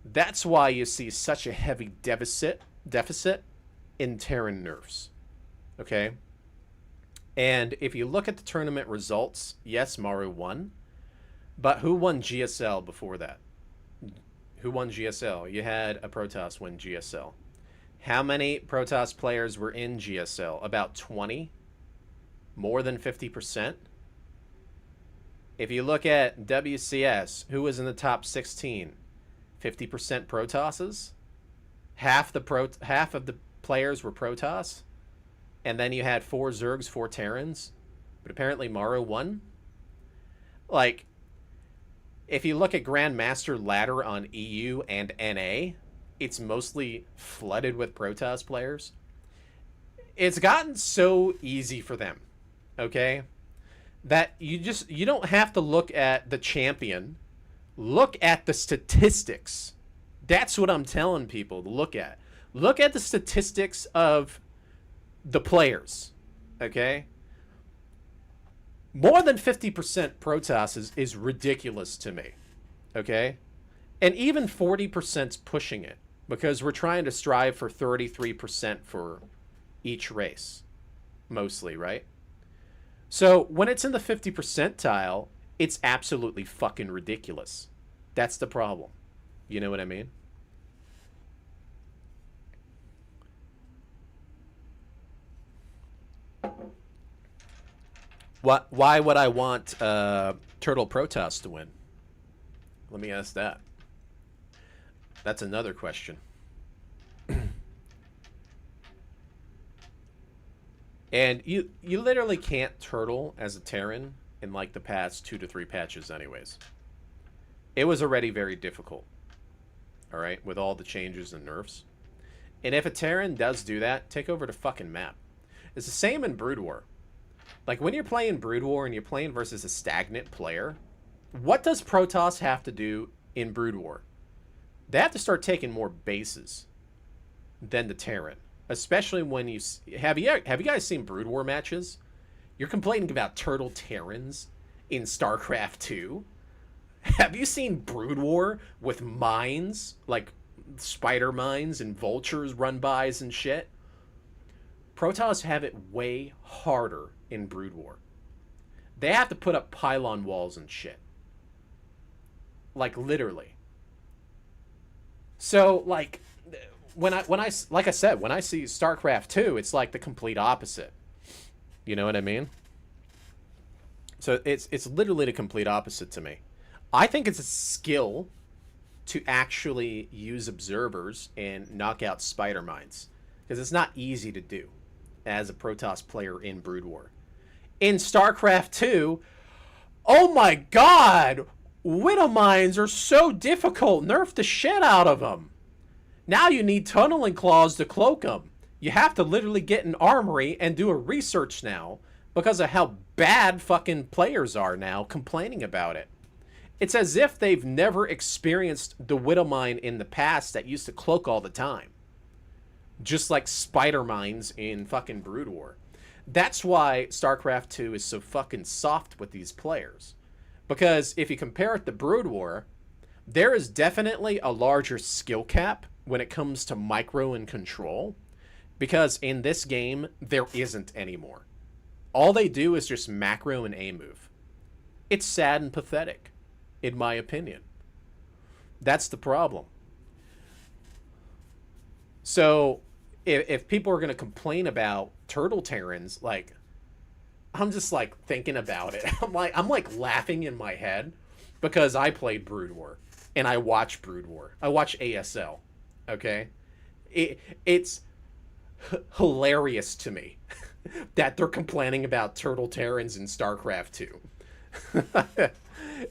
that's why you see such a heavy deficit in Terran nerfs. Okay? And if you look at the tournament results, yes, Maru won. But who won GSL before that? Who won GSL? You had a Protoss win GSL. How many Protoss players were in GSL? About 20? More than 50%? If you look at WCS, who was in the top 16? 50% Protosses? Half of the players were Protoss? And then you had 4 Zergs, 4 Terrans? But apparently Maru won? Like, If you look at Grandmaster ladder on EU and NA, it's mostly flooded with Protoss players. It's gotten so easy for them, okay, that you don't have to look at the champion. Look at the statistics. That's what I'm telling people to look at. Look at the statistics of the players, okay? More than 50% Protoss is ridiculous to me, okay? And even 40%'s pushing it, because we're trying to strive for 33% for each race, mostly, right? So when it's in the 50 percentile, it's absolutely fucking ridiculous. That's the problem. You know what I mean? Why would I want Turtle Protoss to win? Let me ask that. That's another question. And you literally can't turtle as a Terran in like the past 2 to 3 patches anyways. It was already very difficult. Alright, with all the changes and nerfs. And if a Terran does do that, take over the fucking map. It's the same in Brood War. Like when you're playing Brood War and you're playing versus a stagnant player, what does Protoss have to do in Brood War? They have to start taking more bases than the Terran. Especially when you... Have you guys seen Brood War matches? You're complaining about turtle Terrans in StarCraft 2? Have you seen Brood War with mines? Like spider mines and vultures run-bys and shit? Protoss have it way harder in Brood War. They have to put up pylon walls and shit. Like, literally. So, like... When I like I said, when I see StarCraft 2, it's like the complete opposite. You know what I mean? So it's literally the complete opposite to me. I think it's a skill to actually use observers and knock out spider mines, because it's not easy to do as a Protoss player in Brood War. In StarCraft 2, oh my god, Widow mines are so difficult. Nerf the shit out of them. Now you need tunneling claws to cloak them. You have to literally get an armory and do a research now because of how bad fucking players are now complaining about it. It's as if they've never experienced the Widow mine in the past that used to cloak all the time. Just like spider mines in fucking Brood War. That's why StarCraft 2 is so fucking soft with these players. Because if you compare it to Brood War, there is definitely a larger skill cap when it comes to micro and control, because in this game, there isn't anymore. All they do is just macro and A move. It's sad and pathetic, in my opinion. That's the problem. So, if people are going to complain about Turtle Terrans, like, I'm just, like, thinking about it. I'm like laughing in my head, because I played Brood War, and I watch Brood War. I watch ASL. Okay, it's hilarious to me that they're complaining about Turtle Terrans in StarCraft 2.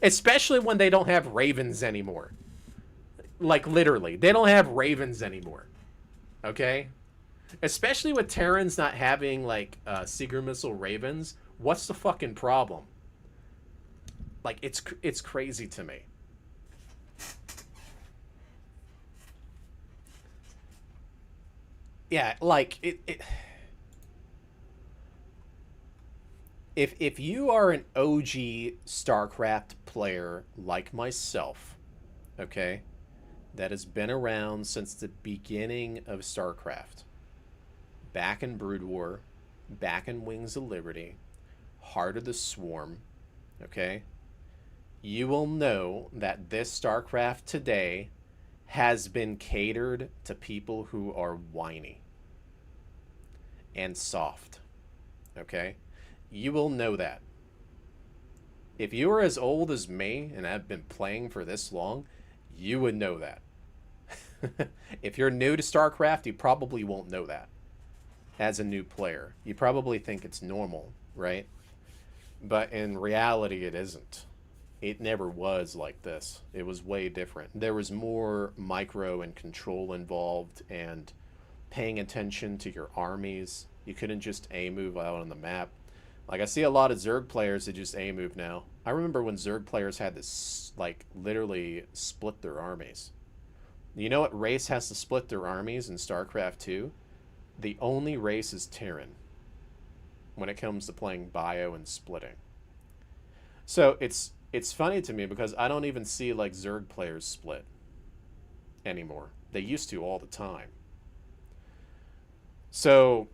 Especially when they don't have Ravens anymore. Like, literally, they don't have Ravens anymore. Okay? Especially with Terrans not having, like, Seeger Missile Ravens. What's the fucking problem? Like, it's crazy to me. Yeah, like, if you are an OG StarCraft player like myself, okay, that has been around since the beginning of StarCraft, back in Brood War, back in Wings of Liberty, Heart of the Swarm, okay, you will know that this StarCraft today has been catered to people who are whiny and soft. Okay? You will know that. If you are as old as me and have been playing for this long, you would know that. If you're new to StarCraft, you probably won't know that as a new player. You probably think it's normal, right? But in reality, it isn't. it never was like this. It was way different. There was more micro and control involved, and paying attention to your armies. You couldn't just A move out on the map. Like, I see a lot of Zerg players that just A move now. I remember when Zerg players had to, like, literally split their armies. You know what race has to split their armies in StarCraft 2? The only race is Terran when it comes to playing bio and splitting. So it's funny to me because I don't even see, like, Zerg players split anymore. They used to all the time. So,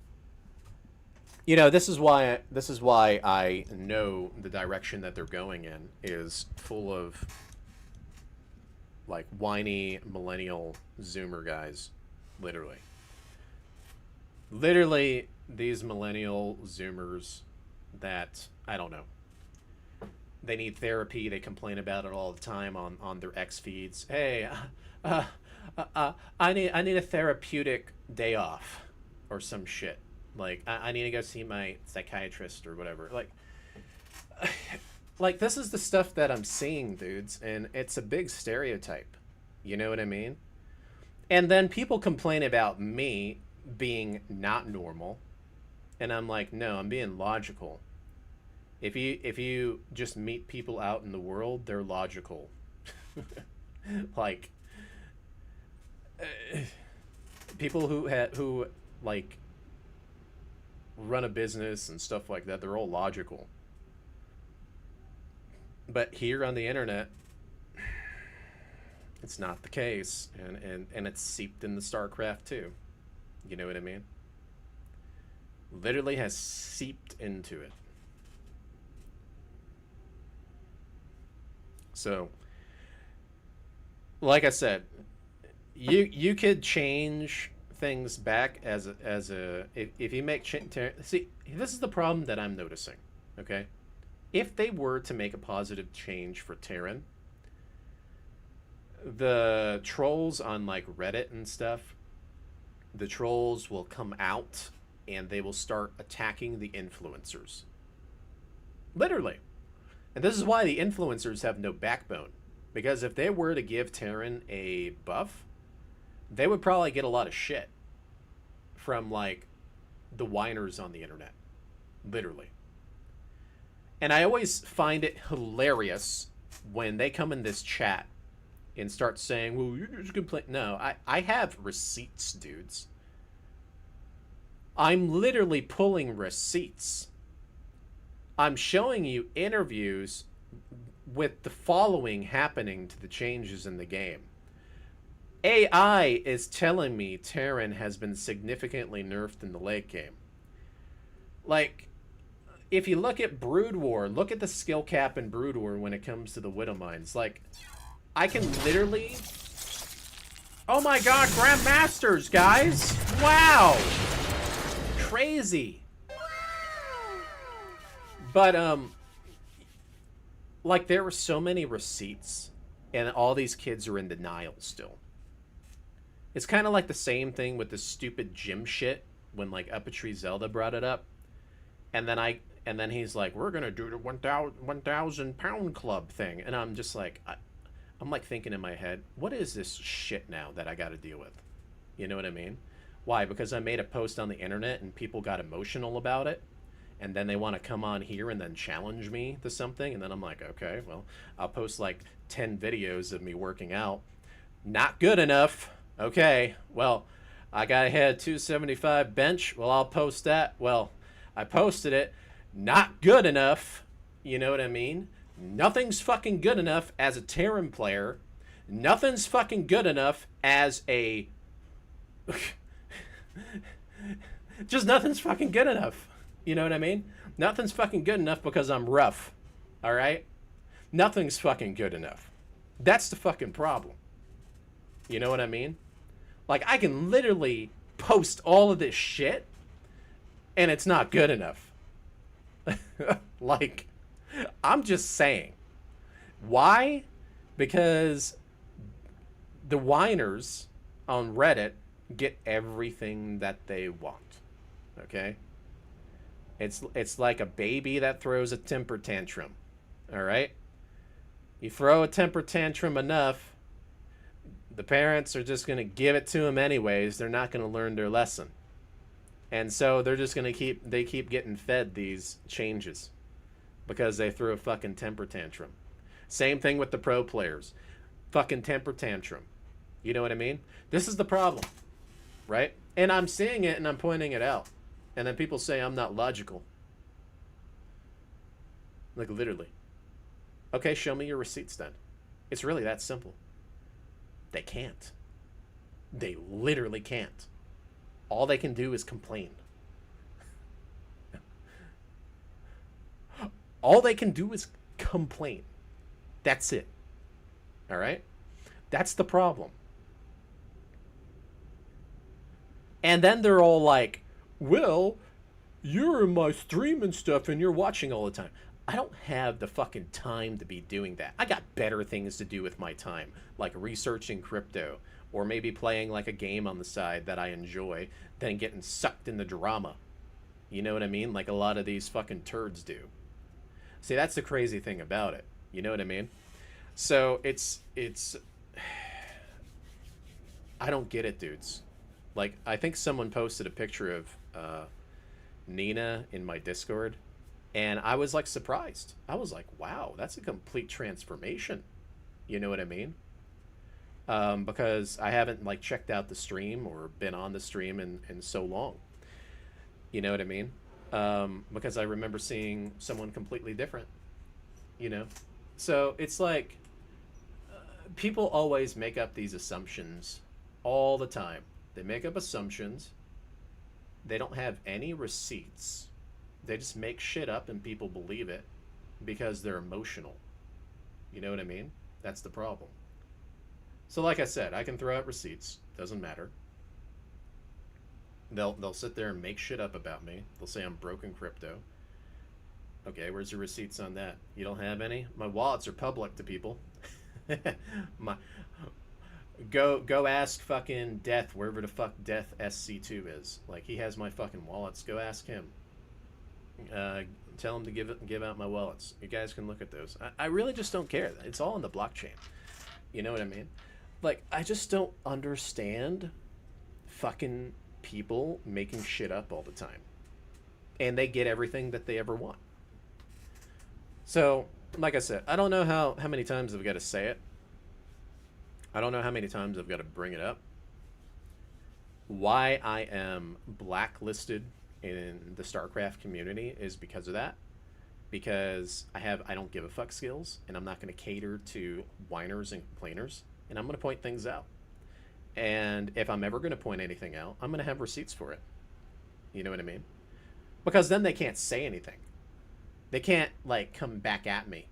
you know, this is why I know the direction that they're going in is full of, like, whiny millennial Zoomer guys, literally. Literally, these millennial Zoomers that, I don't know, they need therapy. They complain about it all the time on their X feeds. Hey, I need a therapeutic day off or some shit. Like, I need to go see my psychiatrist or whatever. Like, this is the stuff that I'm seeing, dudes, and it's a big stereotype. You know what I mean? And then people complain about me being not normal, and I'm like, no, I'm being logical. If you just meet people out in the world, they're logical. Like, people who like run a business and stuff like that, they're all logical. But here on the internet, it's not the case, and it's seeped in the StarCraft too. You know what I mean? Literally has seeped into it. So, like I said, you could change things back as a if you make see, this is the problem that I'm noticing. Okay, if they were to make a positive change for Terran, the trolls on, like, Reddit and stuff, the trolls will come out and they will start attacking the influencers. Literally. And this is why the influencers have no backbone. Because if they were to give Terran a buff, they would probably get a lot of shit from, like, the whiners on the internet. Literally. And I always find it hilarious when they come in this chat and start saying, well, you're just complaining. No, I have receipts, dudes. I'm literally pulling receipts. I'm showing you interviews with the following happening to the changes in the game. AI is telling me Terran has been significantly nerfed in the late game. Like, if you look at Brood War, look at the skill cap in Brood War when it comes to the Widow Mines. Like, I can literally... Oh my god, Grandmasters, guys! Wow! Crazy! But, like, there were so many receipts, and all these kids are in denial still. It's kind of like the same thing with the stupid gym shit, when, like, Uppetry Zelda brought it up. And then he's like, we're gonna do the 1,000 pound club thing. And I'm just like, I'm like thinking in my head, what is this shit now that I gotta deal with? You know what I mean? Why? Because I made a post on the internet and people got emotional about it. And then they want to come on here and then challenge me to something. And then I'm like, okay, well, I'll post like 10 videos of me working out. Not good enough. Okay, well, I got to hit 275 bench. Well, I'll post that. Well, I posted it. Not good enough. You know what I mean? Nothing's fucking good enough as a Terran player. Nothing's fucking good enough as a... Just nothing's fucking good enough. You know what I mean? Nothing's fucking good enough because I'm rough. Alright? Nothing's fucking good enough. That's the fucking problem. You know what I mean? Like, I can literally post all of this shit, and it's not good enough. Like, I'm just saying. Why? Because the whiners on Reddit get everything that they want. Okay? It's like a baby that throws a temper tantrum. All right? You throw a temper tantrum enough, the parents are just going to give it to them anyways. They're not going to learn their lesson. And so they're just going to keep getting fed these changes because they threw a fucking temper tantrum. Same thing with the pro players. Fucking temper tantrum. You know what I mean? This is the problem, right? And I'm seeing it and I'm pointing it out. And then people say I'm not logical. Like, literally. Okay, show me your receipts then. It's really that simple. They can't. They literally can't. All they can do is complain. All they can do is complain. That's it. All right? That's the problem. And then they're all like, well, you're in my stream and stuff and you're watching all the time. I don't have the fucking time to be doing that. I got better things to do with my time, like researching crypto, or maybe playing like a game on the side that I enjoy, than getting sucked in the drama. You know what I mean? Like a lot of these fucking turds do. See, that's the crazy thing about it. You know what I mean? So it's I don't get it, dudes. Like, I think someone posted a picture of Nina in my Discord, and I was like surprised. I was like, wow, that's a complete transformation. You know what I mean? Because I haven't like checked out the stream or been on the stream in so long. You know what I mean? Because I remember seeing someone completely different. You know? So it's like people always make up these assumptions all the time. They make up assumptions. They don't have any receipts. They just make shit up and people believe it because they're emotional. You know what I mean? That's the problem. So like I said, I can throw out receipts. Doesn't matter. They'll sit there and make shit up about me. They'll say I'm broken crypto. Okay, where's your receipts on that? You don't have any? My wallets are public to people. Go ask fucking Death, wherever the fuck Death SC2 is. Like, he has my fucking wallets. Go ask him. Tell him to give out my wallets. You guys can look at those. I really just don't care. It's all in the blockchain. You know what I mean? Like, I just don't understand fucking people making shit up all the time. And they get everything that they ever want. So, like I said, I don't know how many times I've got to say it. I don't know how many times I've got to bring it up. Why I am blacklisted in the StarCraft community is because of that. Because I don't give a fuck skills, and I'm not going to cater to whiners and complainers, and I'm going to point things out. And if I'm ever going to point anything out, I'm going to have receipts for it. You know what I mean? Because then they can't say anything. They can't like come back at me.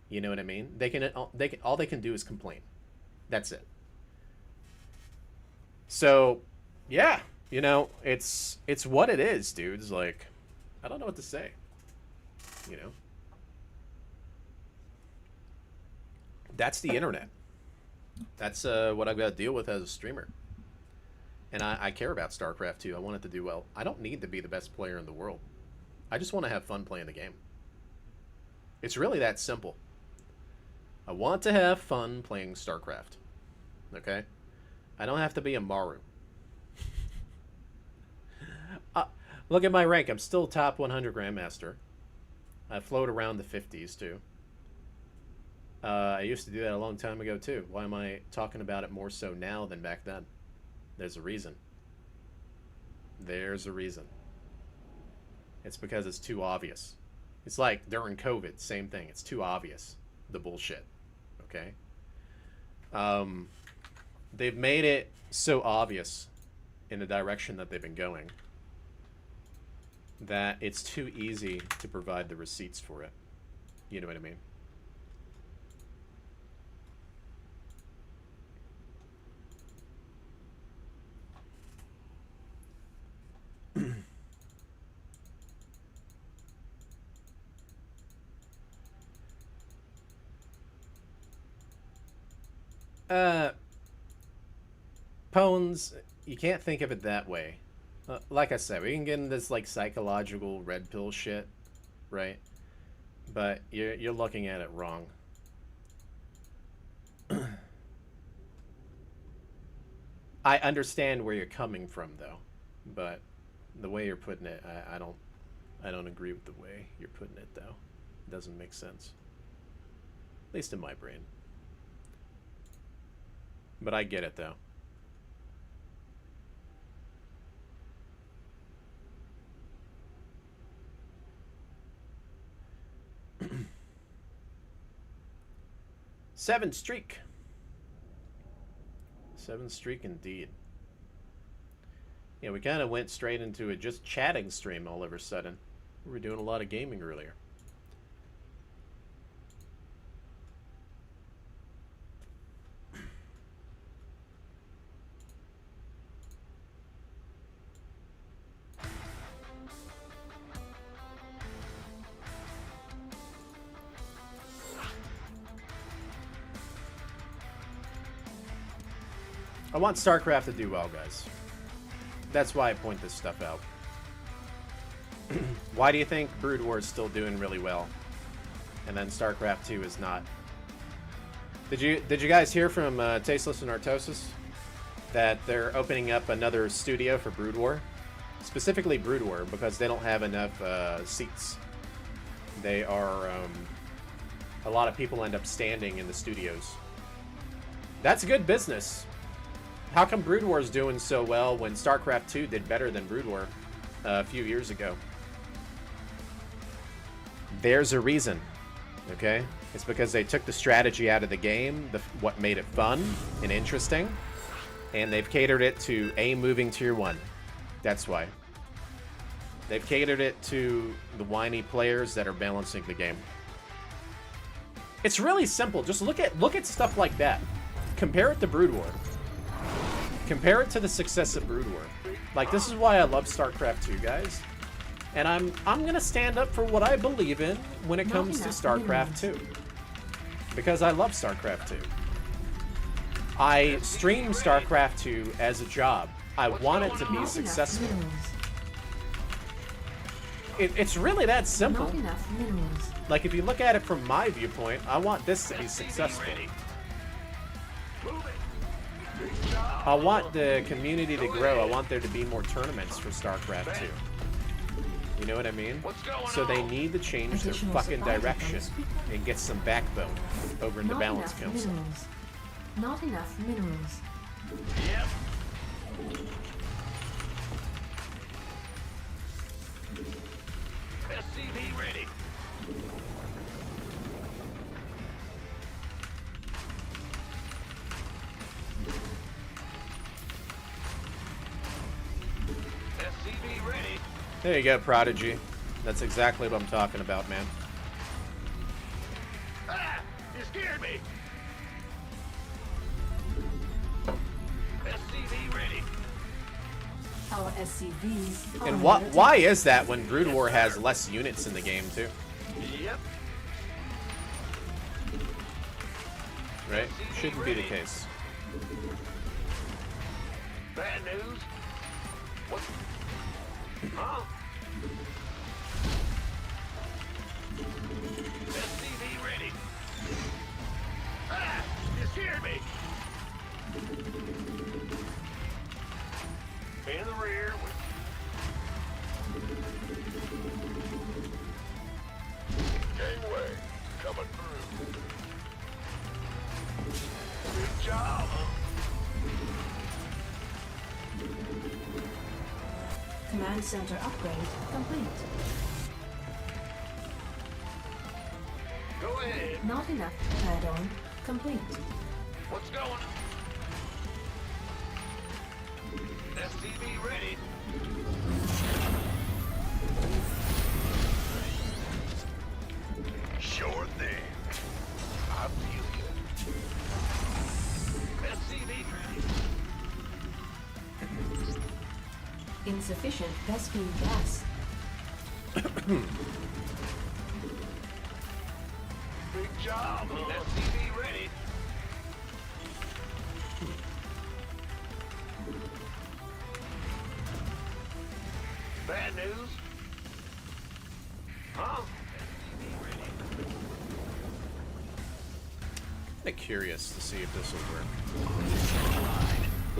You know what I mean? All they can do is complain. That's it. So, yeah, you know, it's what it is, dudes. Like, I don't know what to say. You know? That's the internet. That's what I've got to deal with as a streamer. And I care about StarCraft too. I want it to do well. I don't need to be the best player in the world. I just want to have fun playing the game. It's really that simple. I want to have fun playing StarCraft. Okay? I don't have to be a Maru. Look at my rank. I'm still top 100 Grandmaster. I float around the 50s too. I used to do that a long time ago too. Why am I talking about it more so now than back then? There's a reason. There's a reason. It's because it's too obvious. It's like during COVID, same thing. It's too obvious, the bullshit. Okay? They've made it so obvious in the direction that they've been going that it's too easy to provide the receipts for it. You know what I mean? Pones, you can't think of it that way. Like I said, we can get into this like psychological red pill shit, right? But you're looking at it wrong. I understand where you're coming from, though, but the way you're putting it, I don't agree with the way you're putting it, though. It doesn't make sense. At least in my brain. But I get it, though. Seven streak. 7 streak indeed. Yeah, we kind of went straight into a just chatting stream all of a sudden. We were doing a lot of gaming earlier. I want StarCraft to do well, guys. That's why I point this stuff out. Why do you think Brood War is still doing really well, and then StarCraft 2 is not? Did you guys hear from Tasteless and Artosis that they're opening up another studio for Brood War? Specifically Brood War, because they don't have enough seats. They are a lot of people end up standing in the studios. That's good business. How come Brood War is doing so well when StarCraft 2 did better than Brood War a few years ago? There's a reason, okay? It's because they took the strategy out of the game, what made it fun and interesting, and they've catered it to a moving tier 1. That's why. They've catered it to the whiny players that are balancing the game. It's really simple. Just look at stuff like that. Compare it to Brood War. Compare it to the success of Brood War. Like, this is why I love StarCraft 2, guys. And I'm gonna stand up for what I believe in when it comes to StarCraft 2. Because I love StarCraft 2. I stream StarCraft 2 as a job. I want it to be successful. It's really that simple. Like, if you look at it from my viewpoint, I want this to be successful. I want the community to grow. I want there to be more tournaments for StarCraft 2. You know what I mean? So they need to change their fucking direction and get some backbone over in the Balance Council. Not enough minerals. Yep. SCV ready. SCV ready. There you go, Prodigy. That's exactly what I'm talking about, man. Ah! You scared me. SCV ready. Our SCVs. And why is that when Brood War has less units in the game, too? Yep. Right? Shouldn't be the case. Bad news. What? Huh? SCV ready. Ah! You scared me. In the rear. Gangway coming through. Good job. Command center upgrade complete. Go ahead. Not enough add-on complete. What's going on? SCV ready. Sure thing. I feel you. SCV ready. Insufficient Vespine gas. Big job. SCV ready. Bad news. Huh? SCV ready. I'm curious to see if this will work.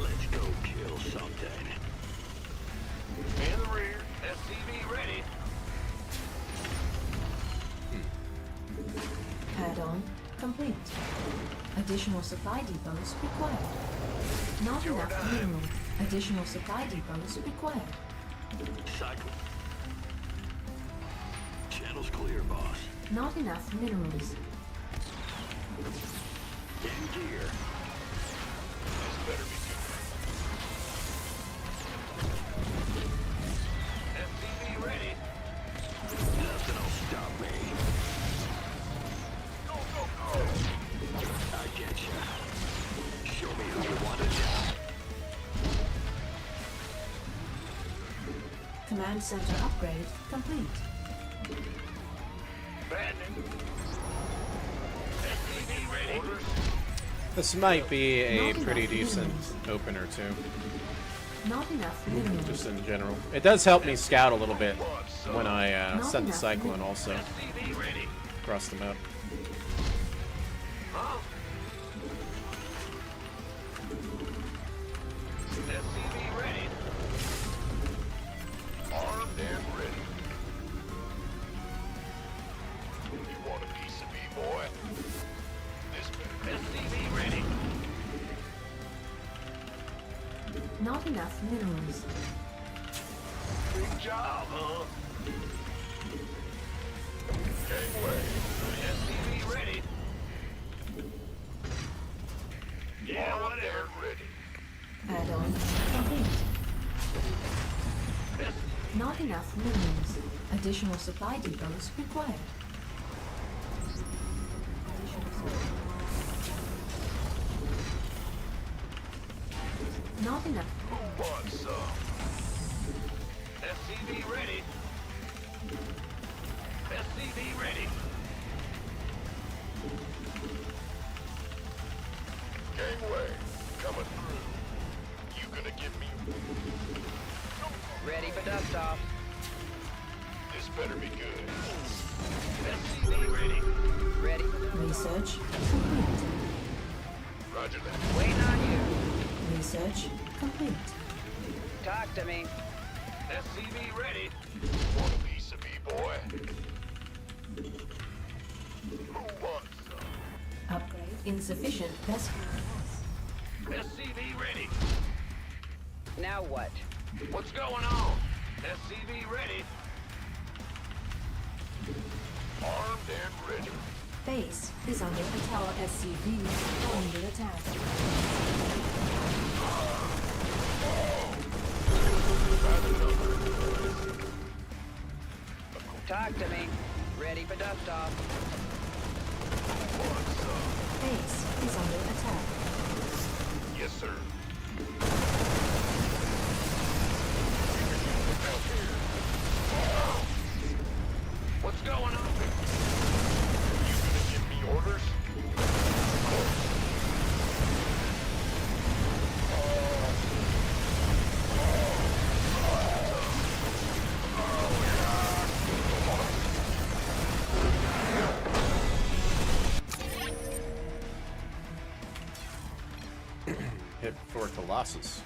Let's go kill something. In the rear. SCV ready. Add-on complete. Additional supply depots required. Not enough mineral. Additional supply depots required. Cycle. Channel's clear, boss. Not enough minerals. In gear. This better be good. SCV ready. Nothing will stop me. Go, go, go! I get ya. Show me how you want it. Command center upgrade complete. Bandit. SCV ready. Orders. This might be a Not pretty enough decent minerals. opener too, Not enough minerals. just in general. It does help me scout a little bit when I Not send the enough cyclone minerals. also SCV ready. across the map. Huh? SCV ready. Armed and ready. You want a piece of me, boy? This better. SCV ready. Not enough minerals. Big job, huh? Gangway. SCV ready. Yeah, whatever. Ready. Add-on complete. Not enough minerals. Additional supply depots required. Not enough. Who wants some? SCV ready. SCV ready. Gangway, coming through. You gonna give me... Ready for dust off. This better be good. SCV ready. Ready. Research complete. Roger that. Waiting on you. Research complete. Talk to me. SCV ready. Want a piece of me, boy? Who wants some? Upgrade insufficient vessel. SCV ready. Now what? What's going on? SCV ready. Armed and ready. Base is under attack. Our SCV under attack. Talk to me. Ready for dust off. Base is under attack. Yes, sir. What's going on? You gonna give me orders? Hit for Colossus.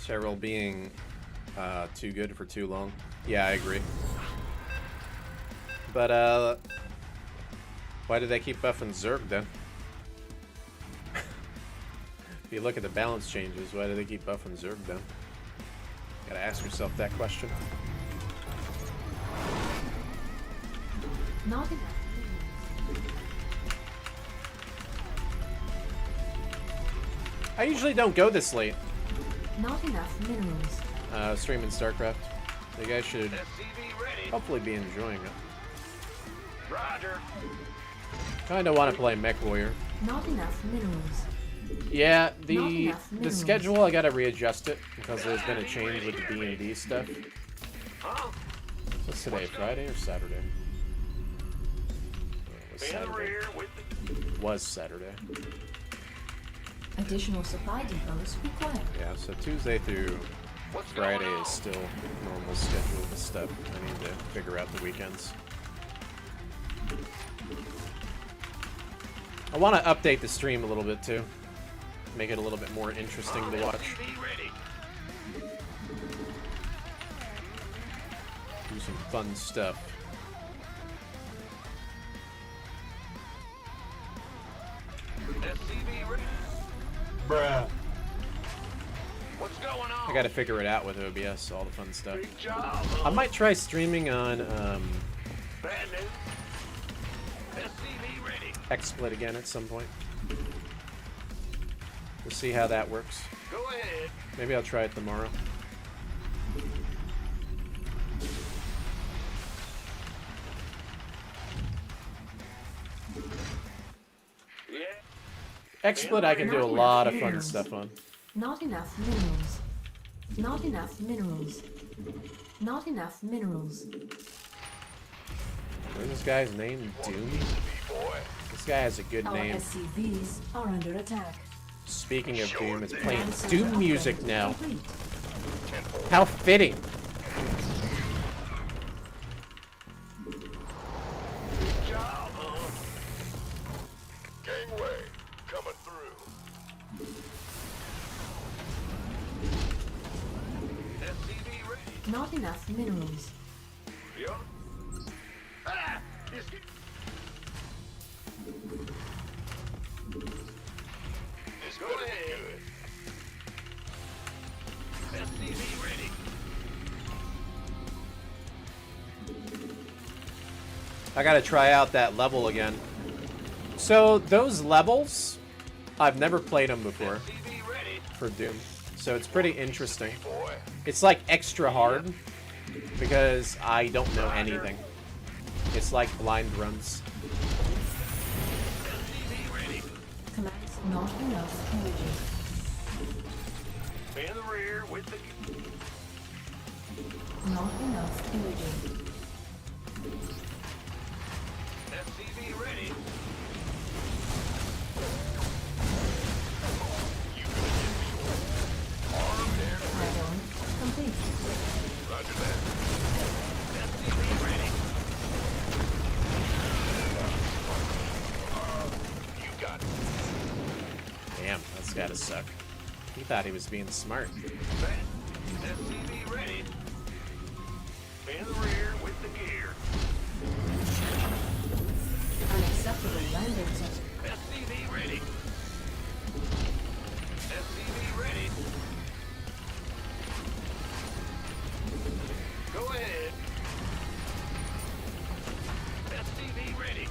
Cheryl being too good for too long. Yeah, I agree. But why did they keep buffing Zerg then? If you look at the balance changes, why do they keep buffing Zerg then? Gotta ask yourself that question. Not enough. I usually don't go this late. Not enough minerals. Streaming StarCraft. You guys should SCV ready. hopefully be enjoying it. Roger. Kinda want to play MechWarrior. Not enough minerals. Yeah, Not the enough minerals. schedule I gotta readjust it because there's been a change with the D&D stuff. Huh? What's today? Friday or Saturday? It was In the Saturday. rear with the... Was Saturday. Additional supply depots required. Yeah, so Tuesday through What's Friday going on? is still normal schedule of stuff. I need to figure out the weekends. I want to update the stream a little bit too. Make it a little bit more interesting to watch. SCV ready. Do some fun stuff. SCV ready. Bruh. What's going on? I gotta figure it out with OBS, all the fun stuff. Big job. I might try streaming on Bad news. SCV ready. XSplit again at some point. We'll see how that works. Go ahead. Maybe I'll try it tomorrow. Yeah. XSplit I can do a lot of fun stuff on. Not enough minerals. Not enough minerals. Not enough minerals. What's this guy's name? Doom? This guy has a good Our name. SCVs are under attack. Speaking of Doom, it's playing Command center Doom upgrade music now. complete. How fitting! Good job, Gangway coming through. SCV ready. Not enough minerals. Yep. Ah! It's go ahead. SCV ready. I gotta try out that level again. So, those levels, I've never played them before SCV ready. for Doom. So it's pretty interesting. Boy. It's like extra hard because I don't know anything. It's like blind runs. SCV ready. Command not enough imaging. In the rear with the... Not enough imaging. SCV ready. Add-on complete. Roger that. SCV ready. You got it. Damn, that's gotta suck. He thought he was being smart. SCV ready. In the rear with the gear. Unacceptable landing zone. SCV ready. SCV ready. Go ahead. SCV ready.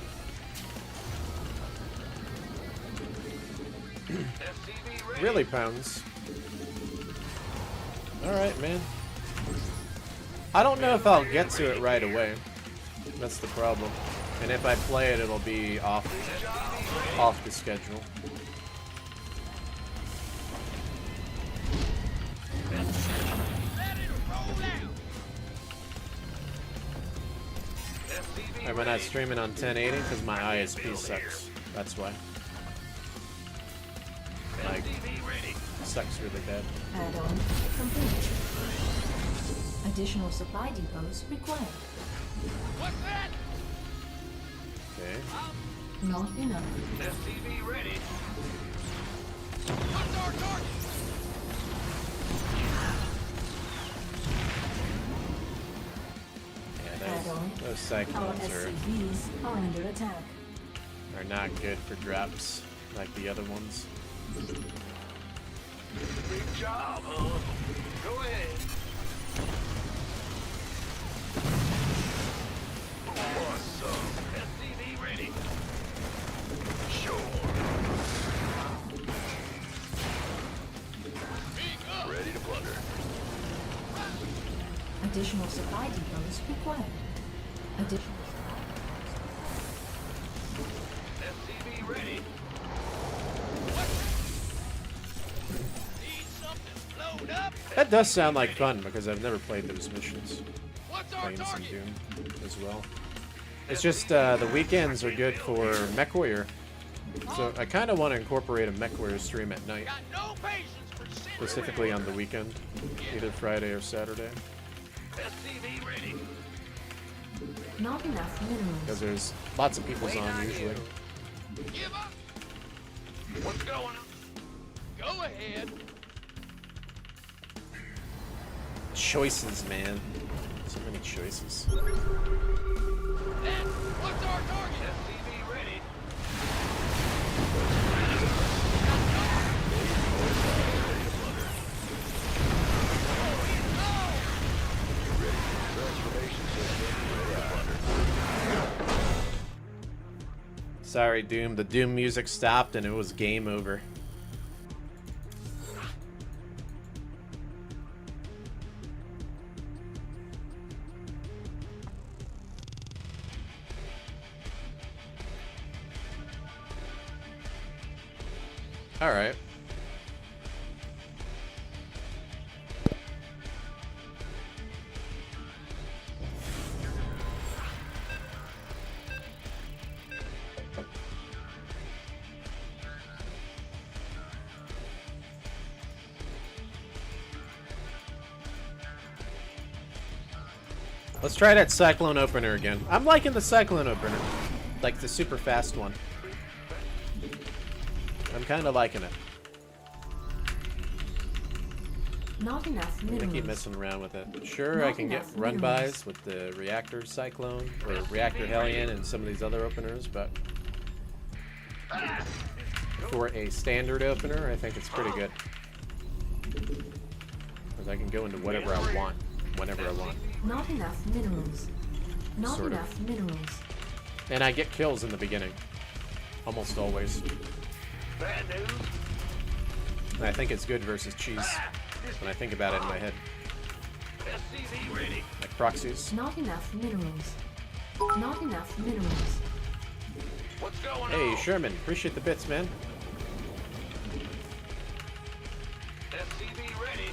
SCV ready. Really, Pounds? Alright, man. I don't know if I'll get to it right away. That's the problem. And if I play it, it'll be off the schedule. Ready to roll out. SCV Am I not streaming on 1080? Because my ISP sucks. That's why. Like, SCV ready. sucks really bad. Add-on complete. Additional supply depots required. What's that? Okay. Not enough. SCV ready. What's our target? Yeah, Add-on. those Our cyclones SCVs are under attack. are not good for drops like the other ones. Big job, Go ahead. Awesome. SCV ready. Sure. Speak up. Ready to plunder. Additional supply depots required. Additional SCV ready. Need something blowed up? That does sound like fun because I've never played those missions. What's What's our playing some target? Doom as well. It's just the weekends are good for MechWarrior. So I kind of want to incorporate a MechWarrior stream at night, Got no patience for sin. specifically on the weekend, either Friday or Saturday, SCV ready. Not enough minerals. because there's lots of people's Wait on on usually. you. Give up. What's going on? Go ahead. Choices, man. So many choices. Then, what's our target? SCV ready. Sorry, Doom. The Doom music stopped and it was game over. All right. Let's try that Cyclone opener again. I'm liking the Cyclone opener. Like the super fast one. I'm kind of liking it. Not enough I'm gonna keep minerals. messing around with it. Sure, Not I can get enough run-bys with the Reactor Cyclone or Reactor Hellion and some of these other openers, but for a standard opener, I think it's pretty good. Because I can go into whatever I want, whenever I want. Not enough minerals. Not Sort of. enough minerals. And I get kills in the beginning. Almost always. Bad news. And I think it's good versus cheese. When I think about it in my head. SCV ready. Like proxies. Not enough minerals. Not enough minerals. What's going Hey, on? Sherman. Appreciate the bits, man. SCV ready.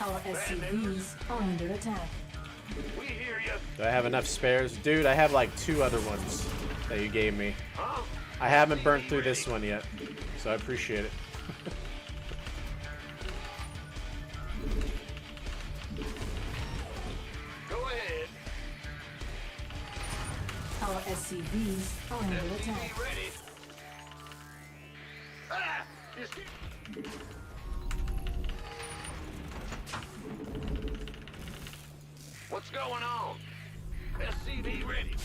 Our SCVs are under attack. We hear you. Do I have enough spares? Dude, I have like 2 other ones that you gave me. Huh? I haven't burnt through this one yet, so I appreciate it. Go ahead. Our SCVs are under attack. SCV ready. Ah! What's going on? SCV ready.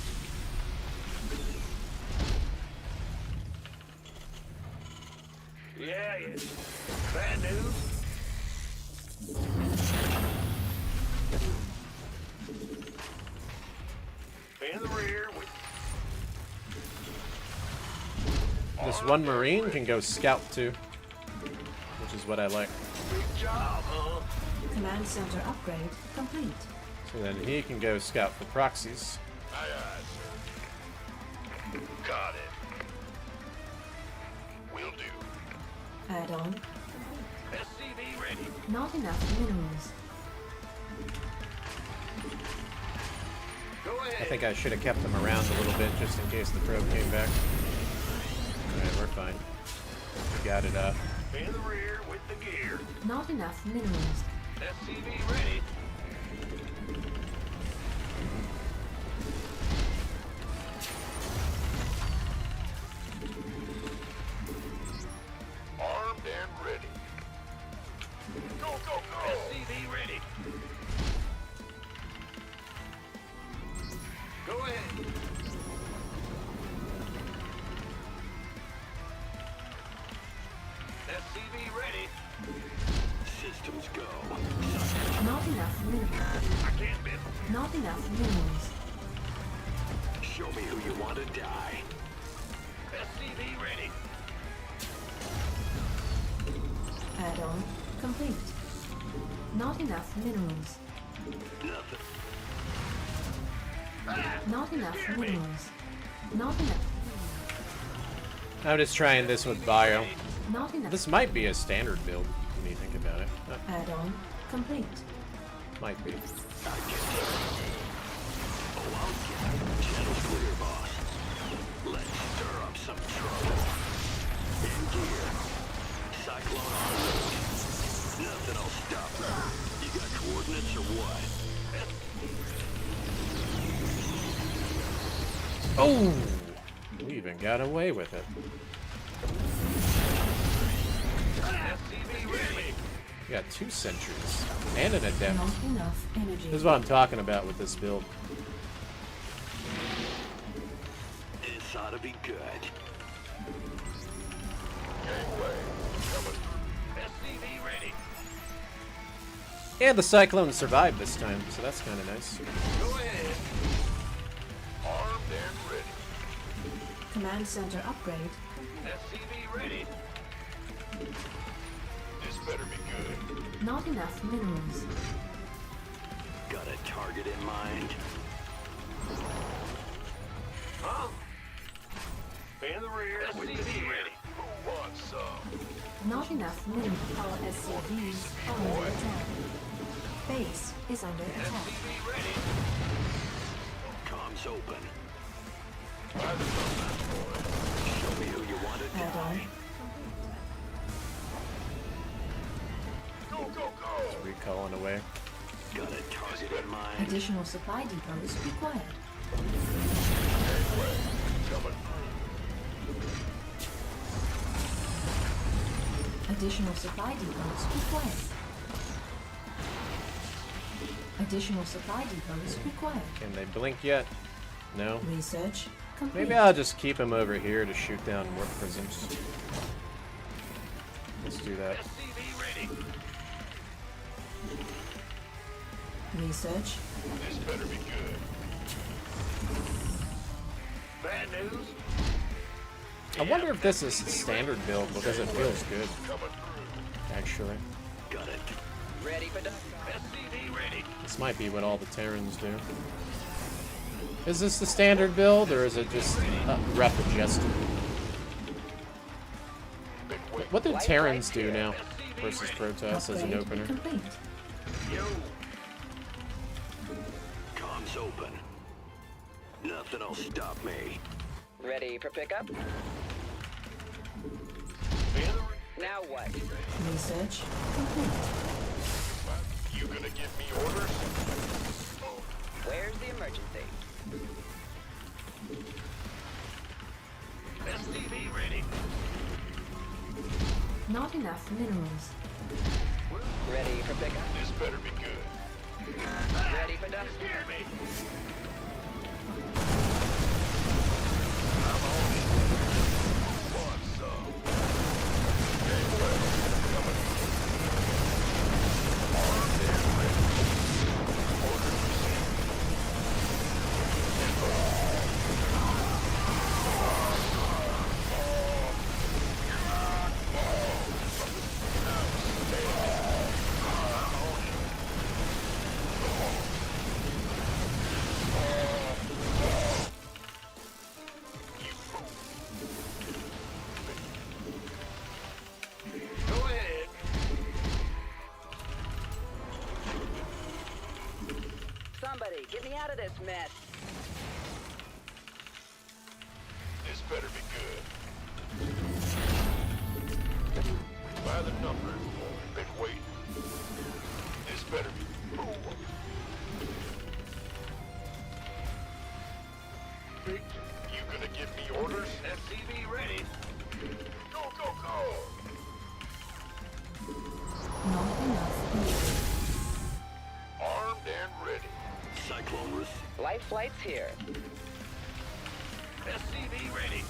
Yeah, yeah. Bad news. In the rear. This one Marine can go scout too, which is what I like. Big job, huh? Command center upgrade complete. So then he can go scout for proxies. Aye, aye, sir. Got it. Will do. Add-on. SCV ready. Not enough minerals. Go I ahead. think I should have kept them around a little bit just in case the probe came back. Alright, we're fine. We got it up. In the rear with the gear. Not enough minerals. SCV ready. Armed and ready. Go, go, go. SCV ready. Go ahead. SCV ready. Systems go. Not enough minerals. I can't miss. Not enough minerals. Show me who you want to die. SCV ready. Add-on complete. Not enough minerals. Nothing. Not enough minerals. Not enough. I'm just trying this with bio. Not enough. This might be a standard build when you think about it. Add-on complete. Might be. Channel's clear, boss. Let's stir up some trouble. In gear. Cyclone on route. Nothing'll stop her. You got coordinates or what? Oh! We even got away with it. We got 2 sentries and an adept. Not enough energy. This is what I'm talking about with this build. This ought to be good. SCV ready. And the Cyclone survived this time, so that's kind of nice. Go ahead. Armed and ready. Command center upgrade. SCV ready. This better be good. Not enough minerals. Got a target in mind? Huh? In the rear. SCV ready. Who wants some? Not enough minerals. Our SCVs are under attack. Base is under attack. SCV ready. Comms open. Show me who you want to Add-on. die. Go, go, go! Recalling away. Got a target in mind? Additional supply depots required. Additional supply depots required. Additional supply depots required. Can they blink yet? No? Research complete. Maybe I'll just keep him over here to shoot down warp prisms. Let's do that. SCV ready. Research. This better be good. Bad news? I wonder if this is standard build because it feels good, Coming through. actually. Got it. Ready for dust. SCV ready. This might be what all the Terrans do. Is this the standard build, or is it just RuFF adjusted? What do Terrans do now versus Protoss as an Upgrade opener? complete. Yo. Comms open. Nothing'll stop me. Ready for pickup? Now what? Research complete. You gonna give me orders? Where's the emergency? SCV ready. Not enough minerals. Ready for pickup? This better be good. Ready for dust. Hear me. Want some? Go ahead. Somebody, get me out of this mess. This better be good. By the numbers, been waiting. This better be. You gonna give me orders? SCV ready. Go, go, go! Not enough energy. Armed and ready. Cyclone Light flight's here. SCV ready.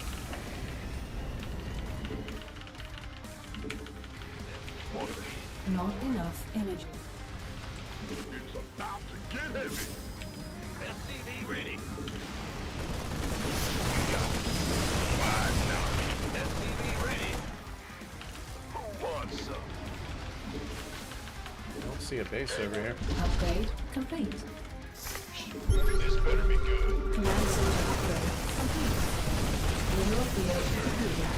Not enough energy. It's about to get heavy. SCV ready. SCV ready. Who wants some? I don't see a base over here. Upgrade complete. This better be good. Command center upgrade complete. Mineral field completed.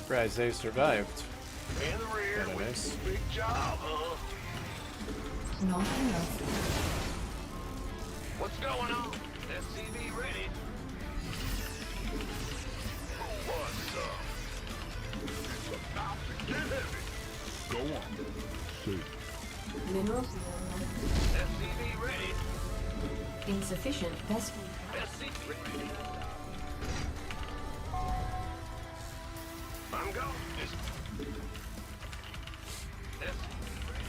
Surprised they survived. In the rear Kinda with nice. big job, huh? Not enough. What's going on? SCV ready. What's up? It's about to get heavy. Go on. See. Mineral SCV ready. insufficient vessel. SCV ready. I'm going.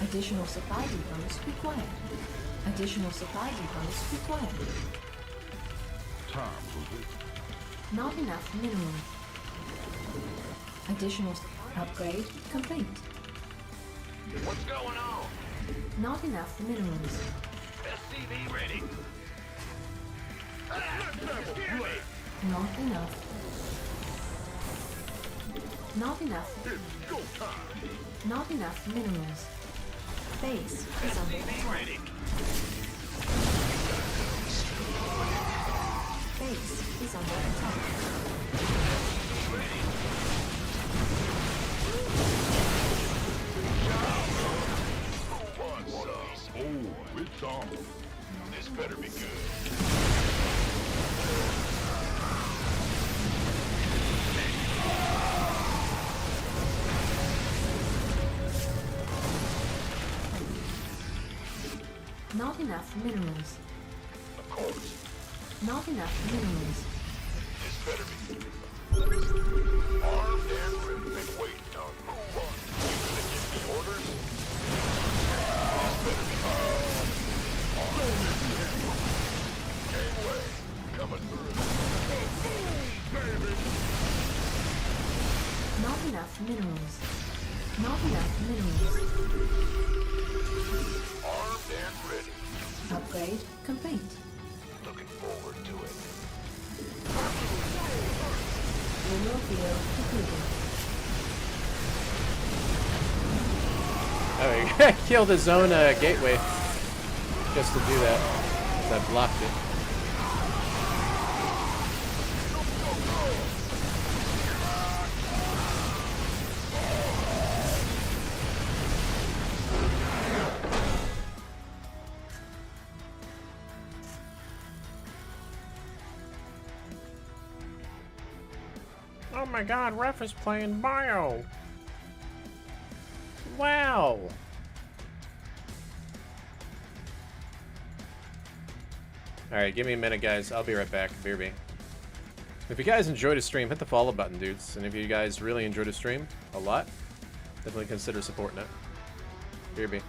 Additional supply depots required. Additional supply depots required. Time for this. Not enough minerals. Additional upgrade complete. What's going on? Not enough minerals. SCV ready. Not enough. Not enough. It's go time. Not enough minerals. Base is under attack. Ready. Base is under attack. What's up? Oh, it's on. This better be good. Not enough minerals. Of course. Not enough minerals. This better be good. Armed and ready. Been waiting on. Move on. You gonna give me orders? This better be good. Gangway. Coming through. Baby. Not enough minerals. Not enough minerals. Armed and ready. Upgrade complete. Looking forward to it. Mineral field depleted. Oh, he killed his own gateway just to do that. 'Cause I blocked it. Oh my god, RuFF is playing Bio! Wow! Alright, give me a minute, guys. I'll be right back. BRB. If you guys enjoyed the stream, hit the follow button, dudes. And if you guys really enjoyed the stream a lot, definitely consider supporting it. BRB.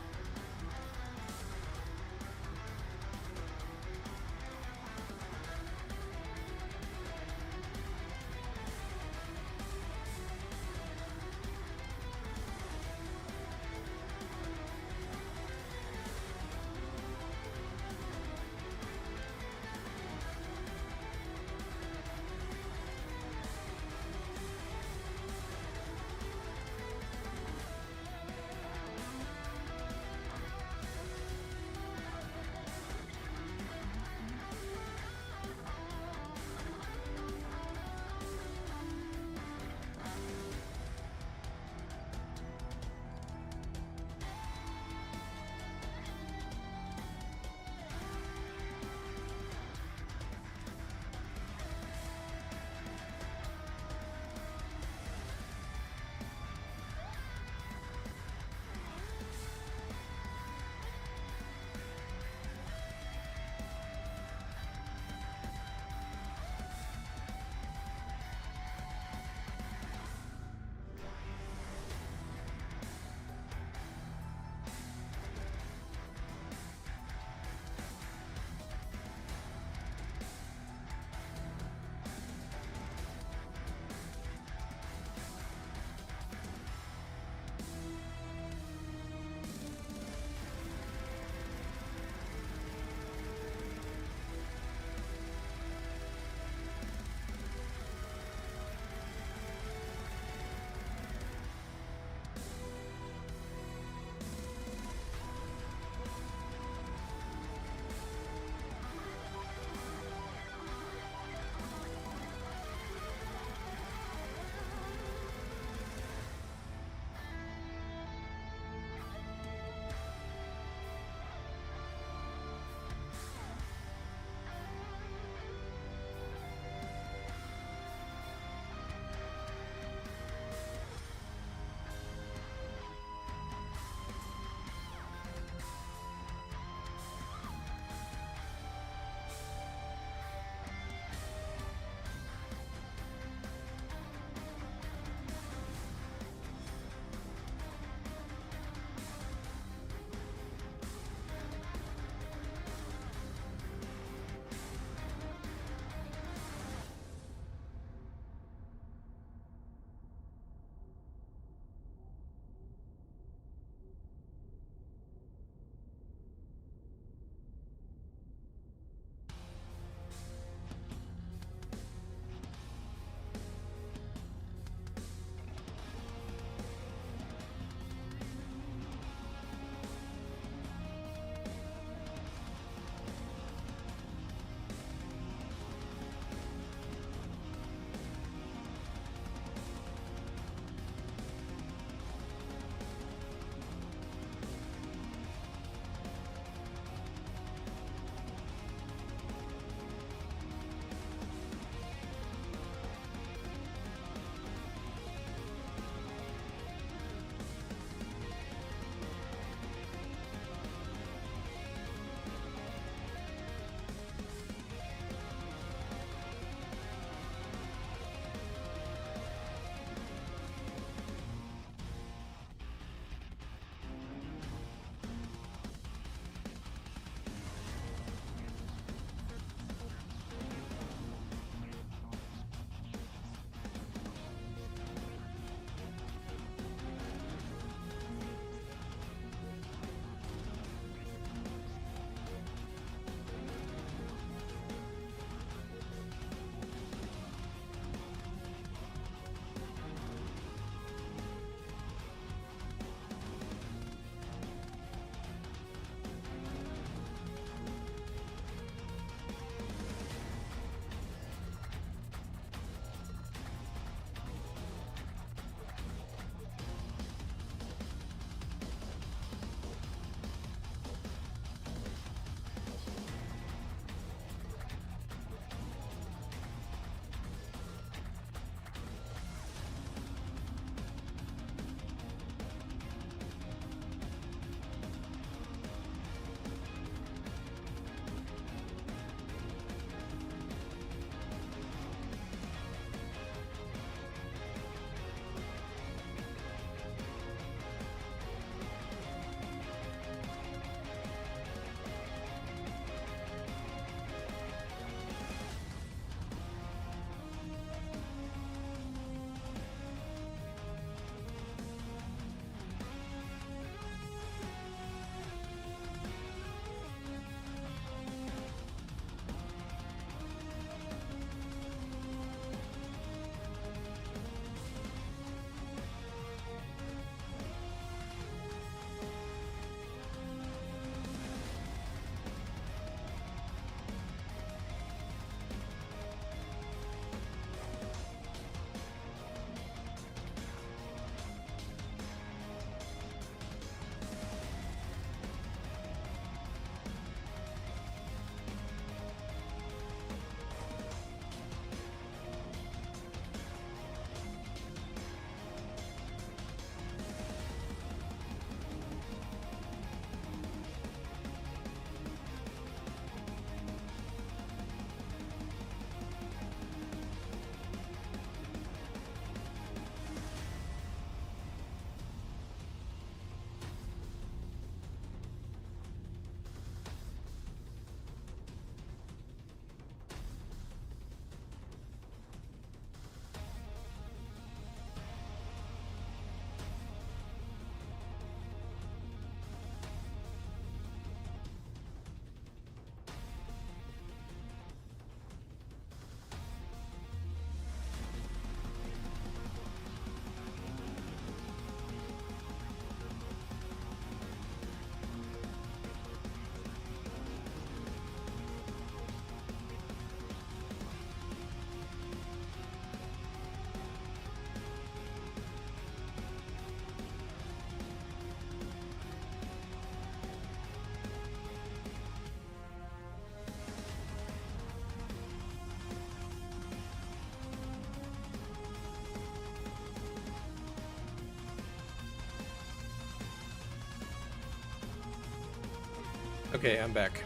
Okay, I'm back.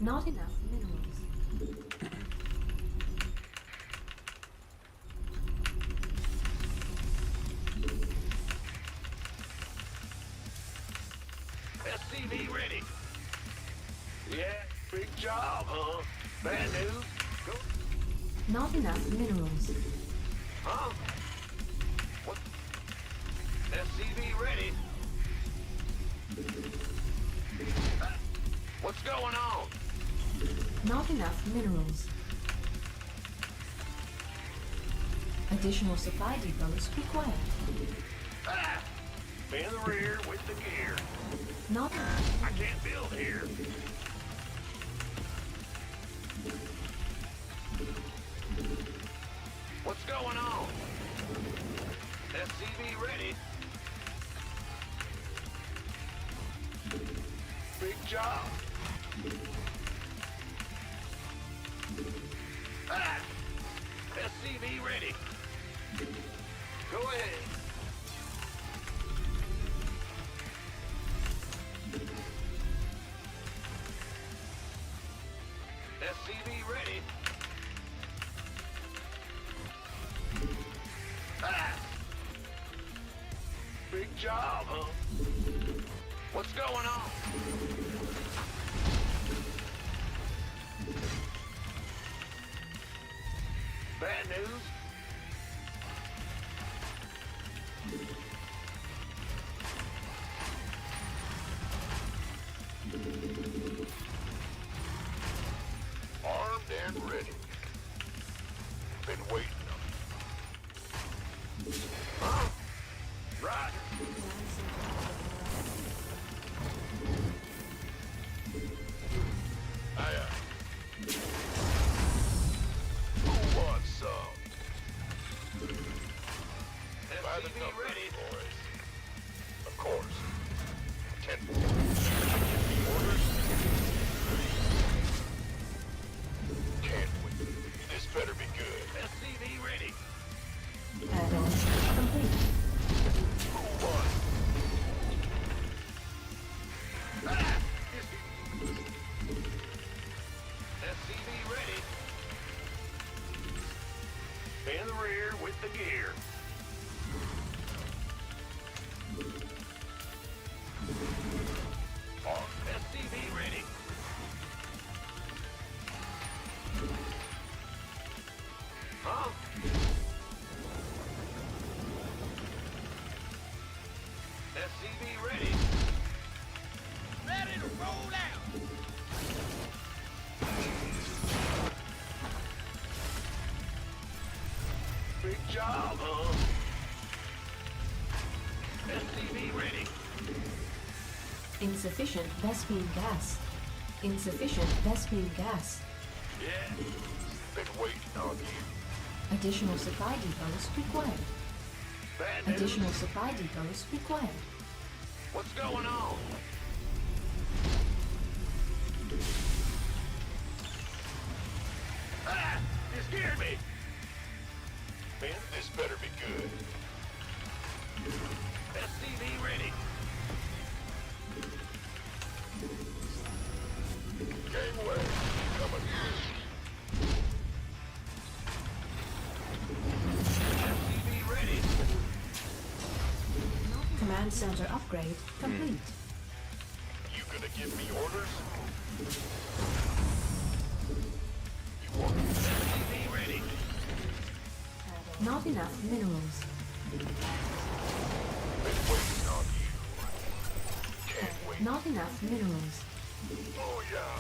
Not enough minerals. SCV ready. Yeah, big job, huh? Bad news. Go. Not enough minerals. Huh? What? SCV ready. What's going on? Not enough minerals. Additional supply depots required. Ah! In the rear with the gear. Not I can't build here. What's going on? SCV ready. Big job. Ah! SCV ready. Go ahead. SCV ready. Ah! Big job, huh? What's going on? Bad news? Armed and ready. Been waiting. Huh? Right. Who wants some? SCV ready. Boys. Of course. 10. Orders. Can't wait. This better be good. SCV ready. add-on complete. Who won? Ah! SCV ready. In the rear with the gear. SCV ready. Huh? SCV ready. Ready to roll out. Big job, huh? SCV ready. Insufficient Vespine gas. Insufficient Vespine gas. Yeah. Been waiting on you. Additional supply depots required. Bad news. Additional supply depots required. What's going on? Ah! You scared me! Man, this better be good. SCV ready. Gangway coming through. SCV ready. Command center upgrade complete. You gonna give me orders? You want SCV ready? Not enough minerals. Been waiting on you. Can't wait. Not enough minerals. Oh yeah.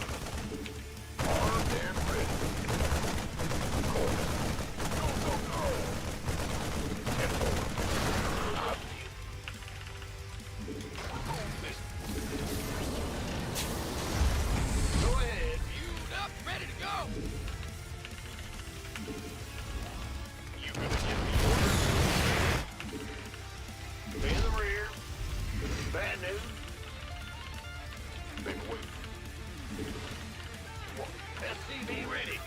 Armed and ready. Go, go, go. Tempo. Up. Go ahead. Fueled up, ready to go. You gonna give me orders? In the rear. Bad news. Been waiting. SCV ready.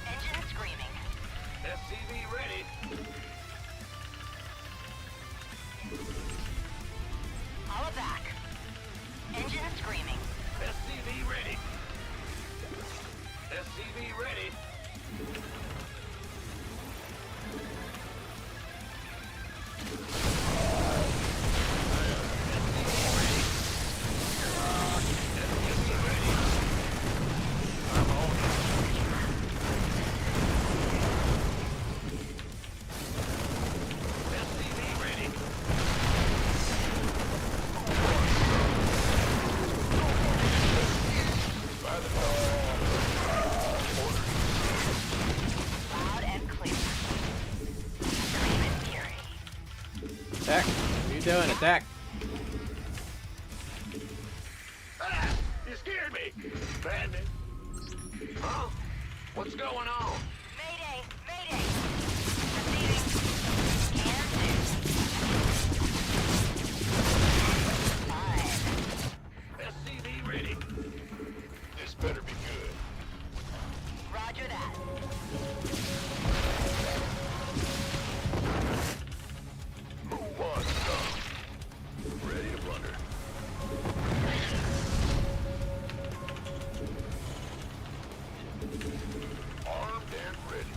Engine screaming. SCV ready. Holla back. Engine screaming. SCV ready. SCV ready. SCV ready. By the Loud and clear. Scream in fury. Attack. What are you doing? Attack. Ah! You scared me! Bandit! Huh? What's going on? Mayday! Mayday! Receiving. Can do. Fine. SCV ready. This better be good. Roger that. Who wants some? Ready to blunder. Armed and ready.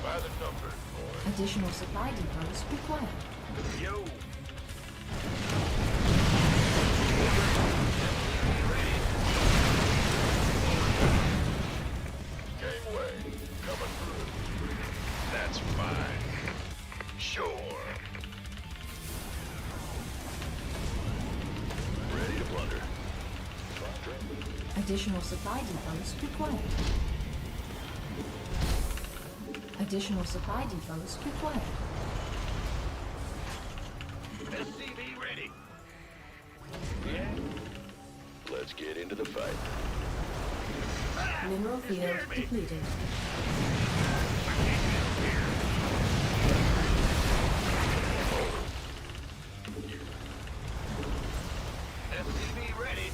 By the numbers, boy. Additional supply depots required. Yo! Gangway, coming through. That's fine. Sure. Ready to blunder. Additional supply depots required. Additional supply depots required. SCV ready. Yeah. Let's get into the fight. Mineral field depleted. SCV ready.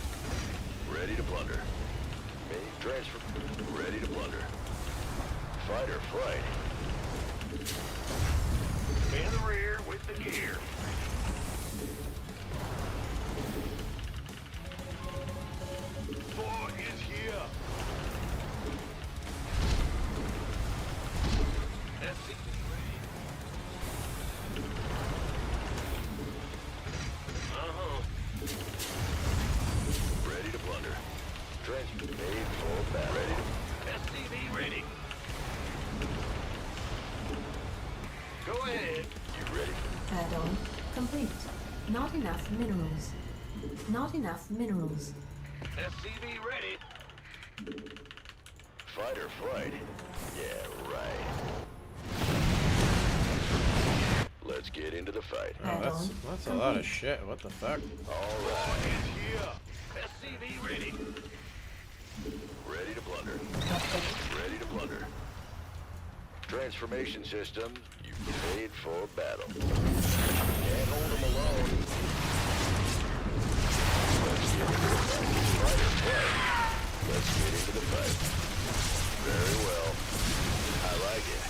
Ready to blunder. Main transfer. Ready to blunder. Fight or flight. In the rear with the gear. Four is here. SCV ready. Ready to blunder. Transfer made for battle. Ready to... SCV ready. Go ahead. You ready? Add-on complete. Not enough minerals. Not enough minerals. SCV ready. Fight or flight? Yeah, right. Let's get into the fight. Oh, that's a lot of shit. What the fuck? All right. Here. SCV ready. Ready to blunder. Ready to blunder. Transformation system, you made for battle. Can't hold them alone. Let's get into the fight. Very well. I like it.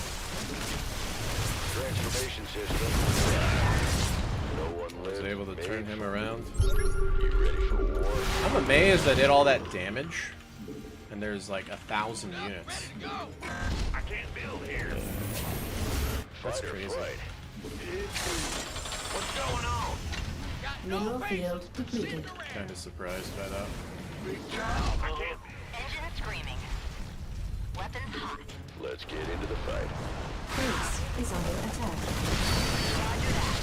Transformation system. No one I was lives. able to turn him around. You ready for war? I'm amazed I did all that damage, and there's like 1,000 units. I can't build here. That's Fight or crazy. flight. What's going on? Mineral field depleted. Kind of surprised by that. Engine screaming. Weapons hot. Let's get into the fight. Base is under attack. Roger that.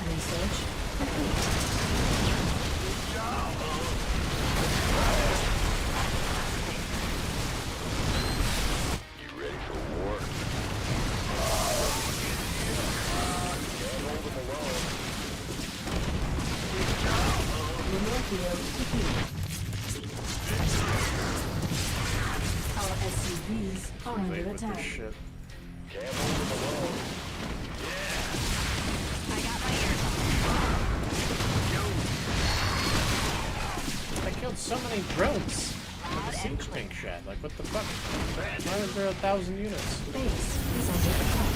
Research complete. You ready for war? Can't hold them alone. Mineral field depleted. Our SCVs are Wait under with attack. this shit. Can't hold them alone. I got my ears on. I killed so many drones with the siege pink shot. Like, what the fuck? Why is there 1,000 units? Base is under attack.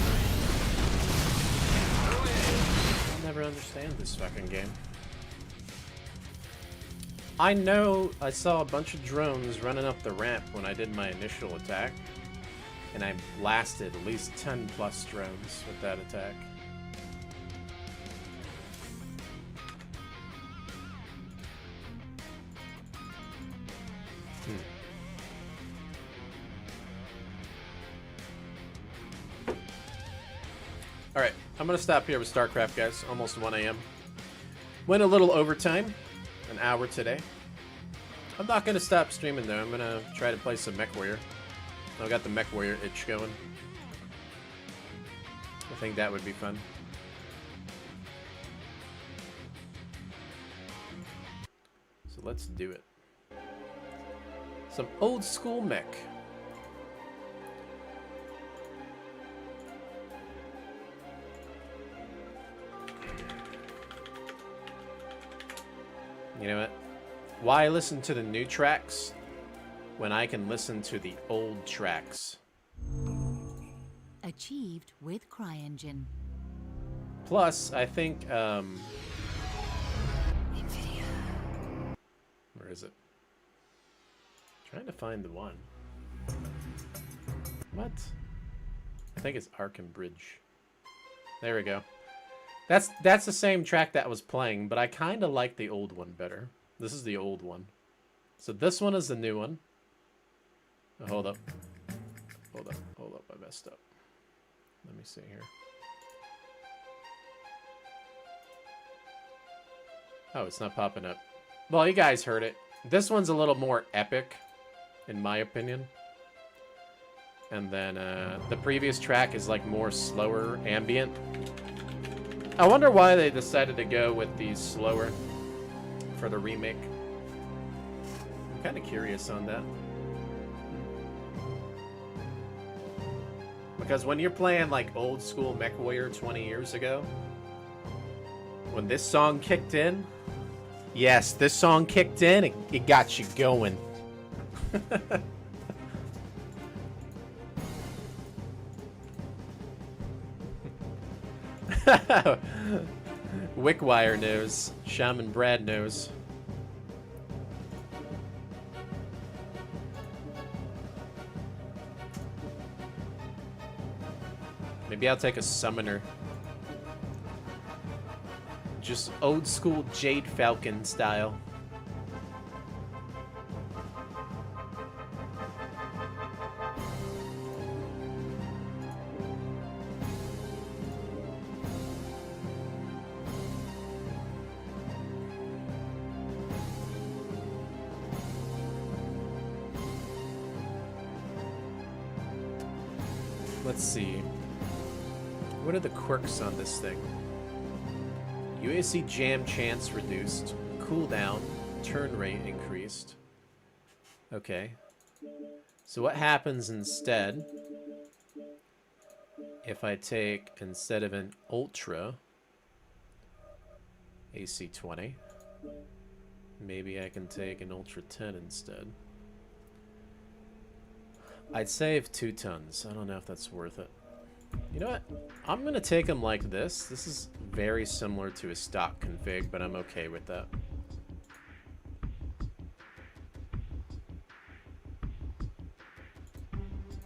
I'll never understand this fucking game. I know I saw a bunch of drones running up the ramp when I did my initial attack, and I blasted at least 10 plus drones with that attack. Alright, I'm gonna stop here with StarCraft, guys. Almost 1 a.m. Went a little overtime. An hour today. I'm not gonna stop streaming though. I'm gonna try to play some MechWarrior. I've got the MechWarrior itch going. I think that would be fun. So let's do it. Some old school mech. You know what? Why listen to the new tracks when I can listen to the old tracks? Achieved with CryEngine. Plus, I think, NVIDIA. where is it? Trying to find the one. What? I think it's Arkham Bridge. There we go. That's the same track that was playing, but I kind of like the old one better. This is the old one. So this one is the new one. Oh, hold up. Hold up. Hold up. I messed up. Let me see here. Oh, it's not popping up. Well, you guys heard it. This one's a little more epic, in my opinion. And then the previous track is like more slower, ambient. I wonder why they decided to go with these slower for the remake. I'm kind of curious on that. Because when you're playing like old school MechWarrior 20 years ago, when this song kicked in, yes, this song kicked in, it got you going. MechWarrior knows. Shaman Brad knows. Maybe I'll take a summoner. Just old school Jade Falcon style. Let's see. What are the quirks on this thing? UAC jam chance reduced. Cooldown. turn rate increased. Okay. So what happens instead if I take, instead of an Ultra AC-20, maybe I can take an Ultra 10 instead. I'd save 2 tons. I don't know if that's worth it. You know what? I'm going to take them like this. This is very similar to a stock config, but I'm okay with that.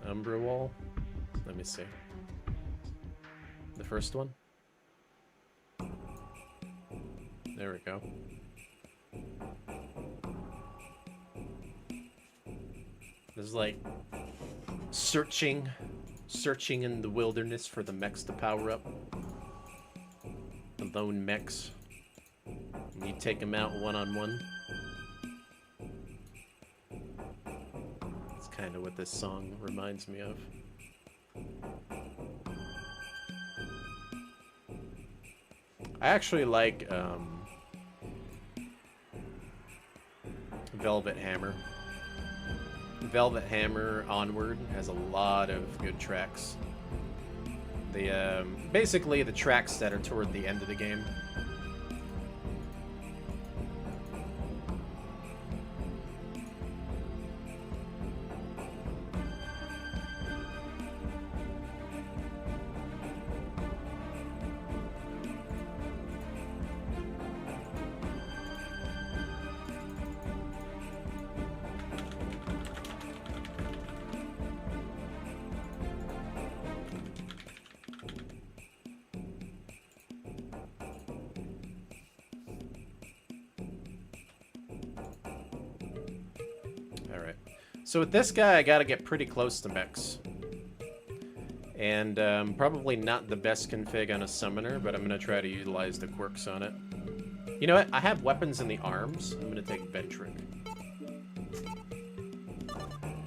Umbra wall. Let me see. The first one. There we go. This is like searching in the wilderness for the mechs to power up. The lone mechs. And you take them out one-on-one. That's kind of what this song reminds me of. I actually like Velvet Hammer. Velvet Hammer Onward has a lot of good tracks. The basically the tracks that are toward the end of the game. So with this guy, I gotta get pretty close to mechs. And probably not the best config on a summoner, but I'm gonna try to utilize the quirks on it. You know what? I have weapons in the arms. I'm gonna take Ventric.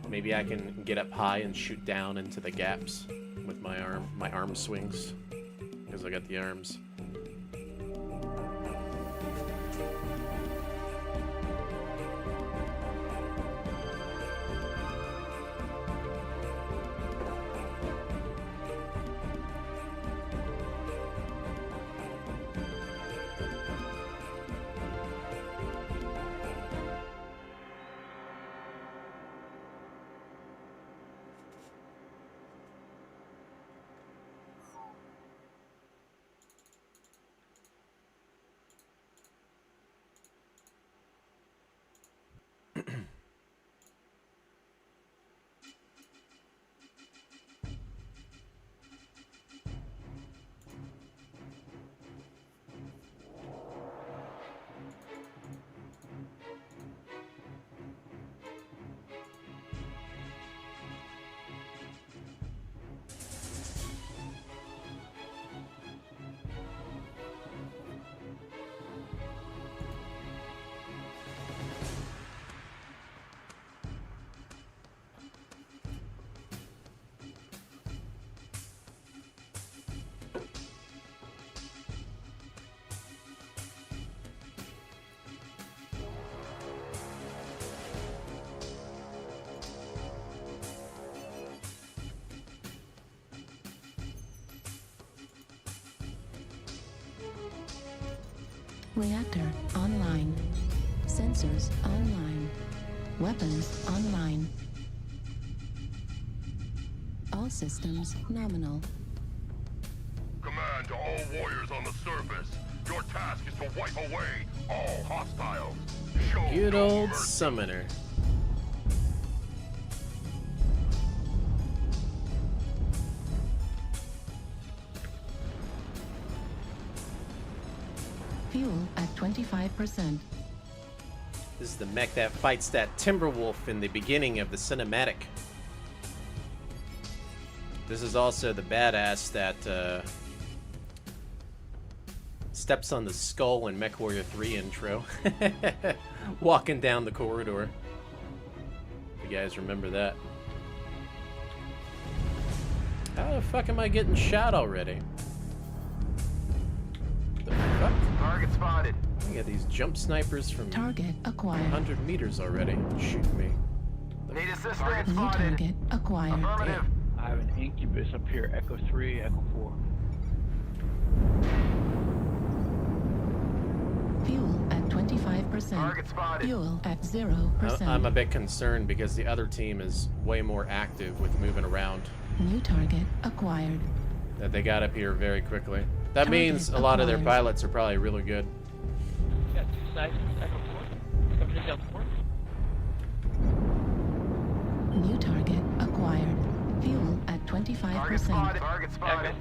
Maybe I can get up high and shoot down into the gaps with my arm swings. Because I got the arms. Reactor online. Sensors online. Weapons online. All systems nominal. Command to all warriors on the surface. Your task is to wipe away all hostiles. Show Good no old mercy. summoner. Fuel at 25%. This is the mech that fights that Timberwolf in the beginning of the cinematic. This is also the badass that steps on the skull in MechWarrior 3 intro. Walking down the corridor. You guys remember that? How the fuck am I getting shot already? The fuck? Target spotted. I Yeah, these jump snipers from Target acquired. 100 meters already shooting me. Need assistance New spotted. target acquired. Affirmative. I have an incubus up here, Echo 3, Echo 4. Fuel at 25%. Target spotted. Fuel at 0%. I'm a bit concerned because the other team is way more active with moving around. New target acquired. That they got up here very quickly. That Target means a lot of their acquired. pilots are probably really good. Got 2 snipers, Echo 4. Coming in down 4. New target acquired. Fuel at 25%. Target spotted. Target spotted. Echo.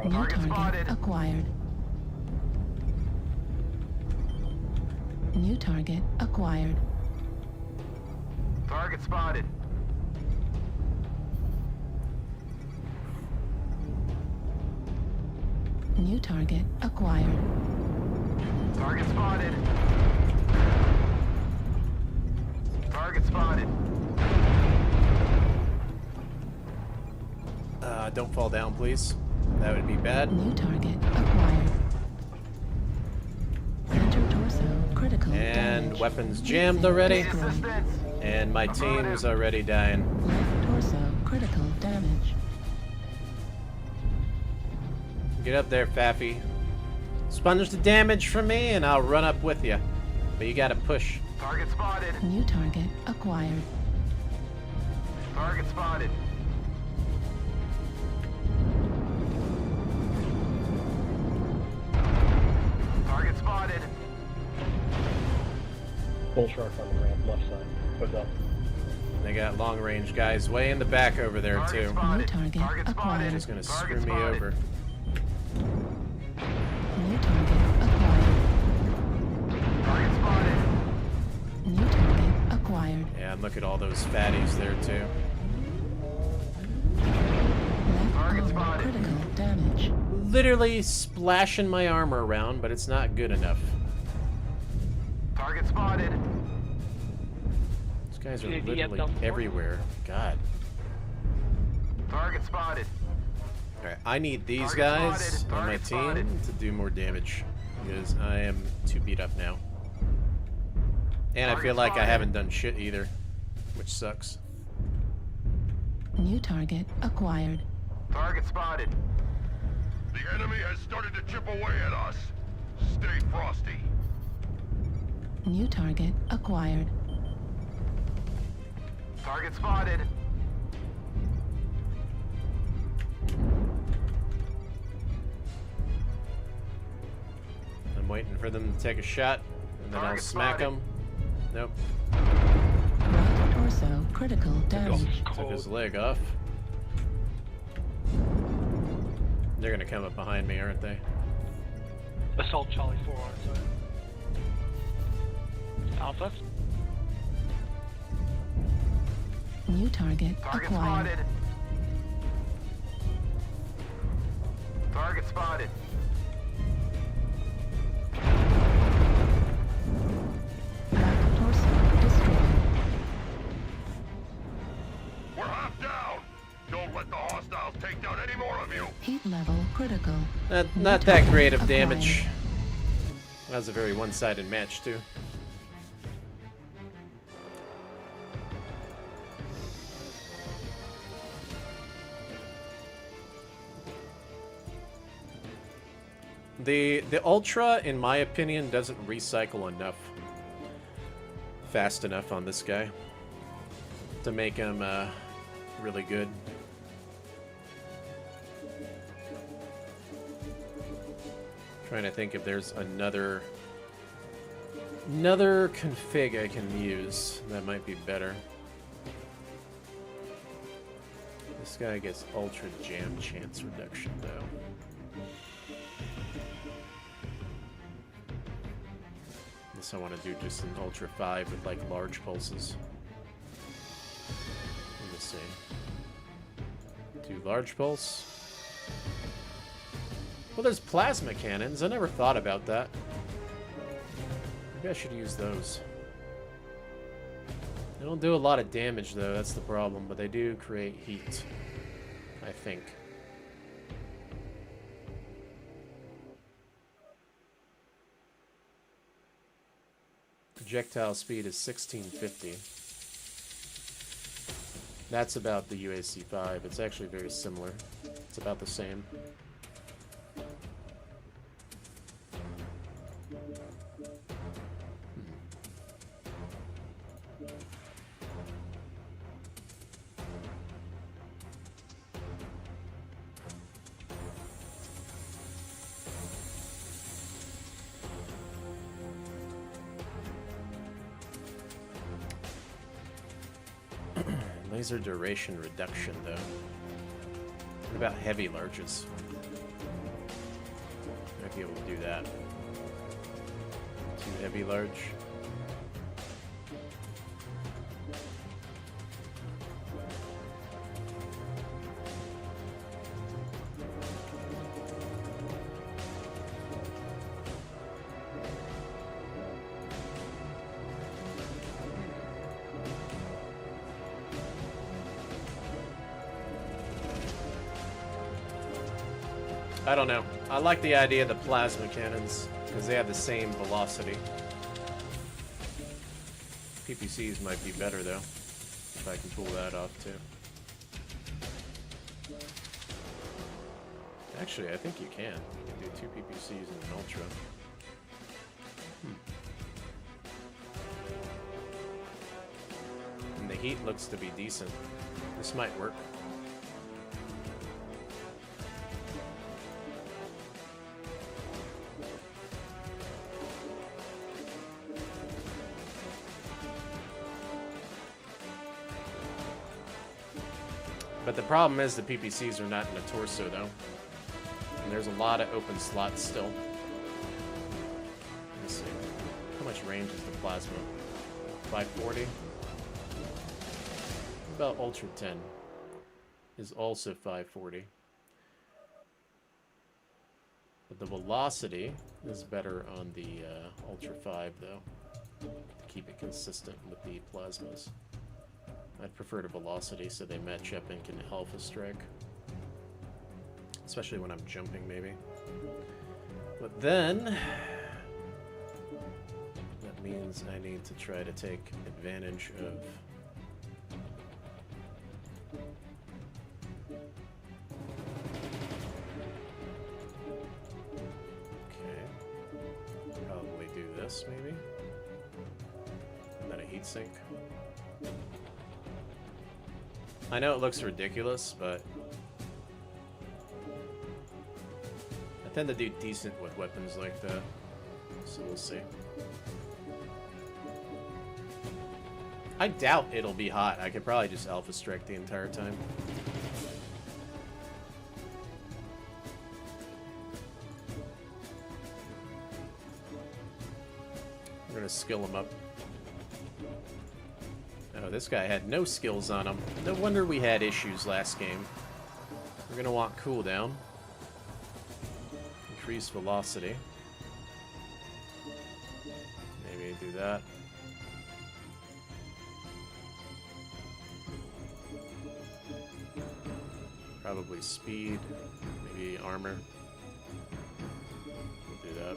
New target acquired. New target acquired. Target spotted. New target acquired. Target spotted. Target spotted. Don't fall down, please. That would be bad. New target acquired. Center torso critical And damage. weapons jammed already. Need assistance. And my team's already dying. Left torso critical damage. Get up there, Faffy. Sponge the damage from me and I'll run up with you. But you gotta push. Target spotted. New target acquired. Target spotted. Target spotted. Bull shark on the ramp, left side. Goes up. They got long range guys way in the back over there Target too. spotted. New target Target spotted. acquired. Just gonna Target screw me spotted. over. New target acquired. Target spotted. New target acquired. Yeah, and look at all those fatties there too. Left Target armor spotted. critical damage. Literally splashing my armor around, but it's not good enough. Target spotted. These guys are JV literally down four. everywhere. God. Target spotted. Alright, I need these Target guys spotted. on my Target team spotted. to do more damage. Because I am too beat up now. And I Target feel like I spotted. haven't done shit either. Which sucks. New target acquired. Target spotted. The enemy has started to chip away at us. Stay frosty. New target acquired. Target spotted. I'm waiting for them to take a shot, and then I'll Target smack spotted. them. Nope. Right torso critical damage. Took his leg off. They're gonna come up behind me, aren't they? Assault Charlie 4 on its way. Alpha. New target Target acquired. spotted. Target spotted. Right torso destroyed. We're half down. Don't let the hostiles take down any more of you. Heat level critical. Not New that target great of acquired. damage. That was a very one-sided match, too. The Ultra, in my opinion, doesn't recycle enough. Fast enough on this guy. To make him really good. Trying to think if there's another config I can use that might be better. This guy gets ultra jam chance reduction though. This I want to do just an ultra 5 with like large pulses. Let me see. Do large pulse. Well, there's plasma cannons. I never thought about that. Maybe I should use those. They don't do a lot of damage though, that's the problem, but they do create heat, I think. Projectile speed is 1650. That's about the UAC-5. It's actually very similar. It's about the same. Laser duration reduction, though. What about heavy larges? Might be able to do that. 2 heavy large. I don't know. I like the idea of the plasma cannons because they have the same velocity. PPCs might be better though, if I can pull that off too. Actually, I think you can. You can do 2 PPCs and an Ultra. And the heat looks to be decent. This might work. But the problem is the PPCs are not in the torso, though. And there's a lot of open slots still. Let's see. How much range is the plasma? 540? What about Ultra 10? Is also 540. But the velocity is better on the Ultra 5, though. To keep it consistent with the plasmas. I'd prefer the velocity so they match up and can alpha strike. Especially when I'm jumping, maybe. But then... that means I need to try to take advantage of... Okay. Probably do this, maybe? And then a heatsink. I know it looks ridiculous, but I tend to do decent with weapons like that, so we'll see. I doubt it'll be hot. I could probably just alpha strike the entire time. We're gonna skill him up. Oh, this guy had no skills on him. No wonder we had issues last game. We're gonna want cooldown. Increase velocity. Maybe do that. Probably speed. Maybe armor. We'll do that.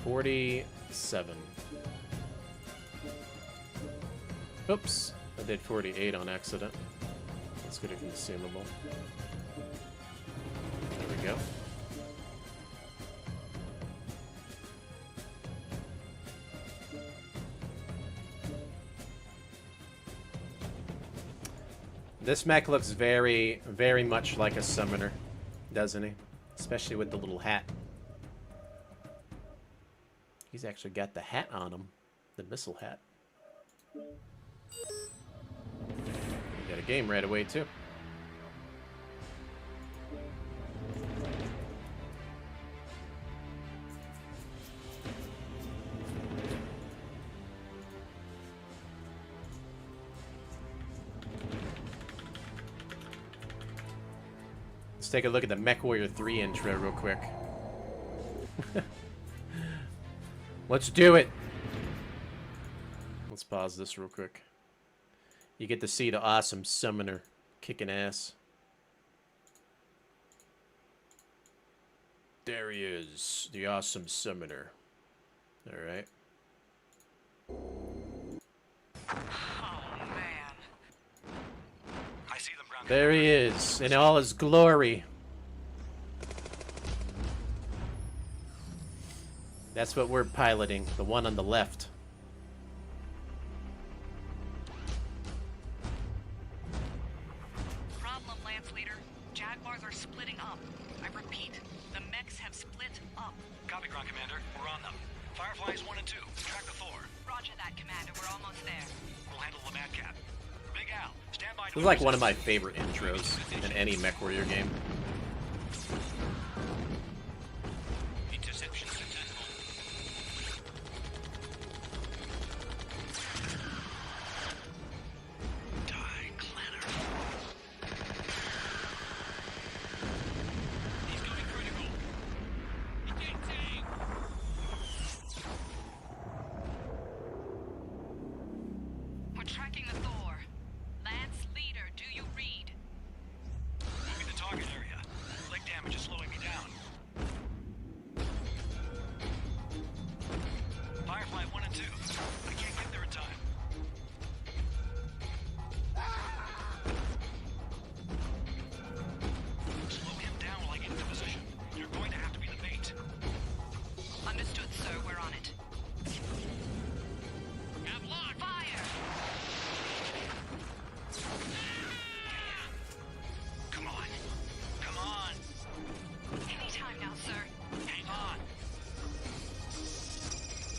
47. Oops, I did 48 on accident. Let's get a consumable. There we go. This mech looks very, very much like a summoner, doesn't he? Especially with the little hat. He's actually got the hat on him, the missile hat. Got a game right away, too. Let's take a look at the MechWarrior 3 intro real quick. Let's do it. pause this real quick. You get to see the awesome summoner kicking ass. There he is, the awesome summoner. All right. There he is, in all his glory. That's what we're piloting, the one on the left. Problem, Lance Leader. Jaguars are splitting up. I repeat, the mechs have split up. Copy, Ground Commander. We're on them. Fireflies 1 and 2. Track the Thor. Roger that, Commander. We're almost there. We'll handle the Mad Cat. Big Al, stand by. This is like one of my favorite intros in any MechWarrior game. Interception successful. Die, Clanner. He's going critical. Ejecting. We're tracking the Thor. Lance Leader, do you read? Moving the target area. Leg damage is slowing me down. Firefly 1 and 2. I can't get there in time. Slow him down while I get into position. You're going to have to be the bait. Understood, sir. We're on it. Have locked. Fire! Come on. Come on. Any time now, sir. Hang on.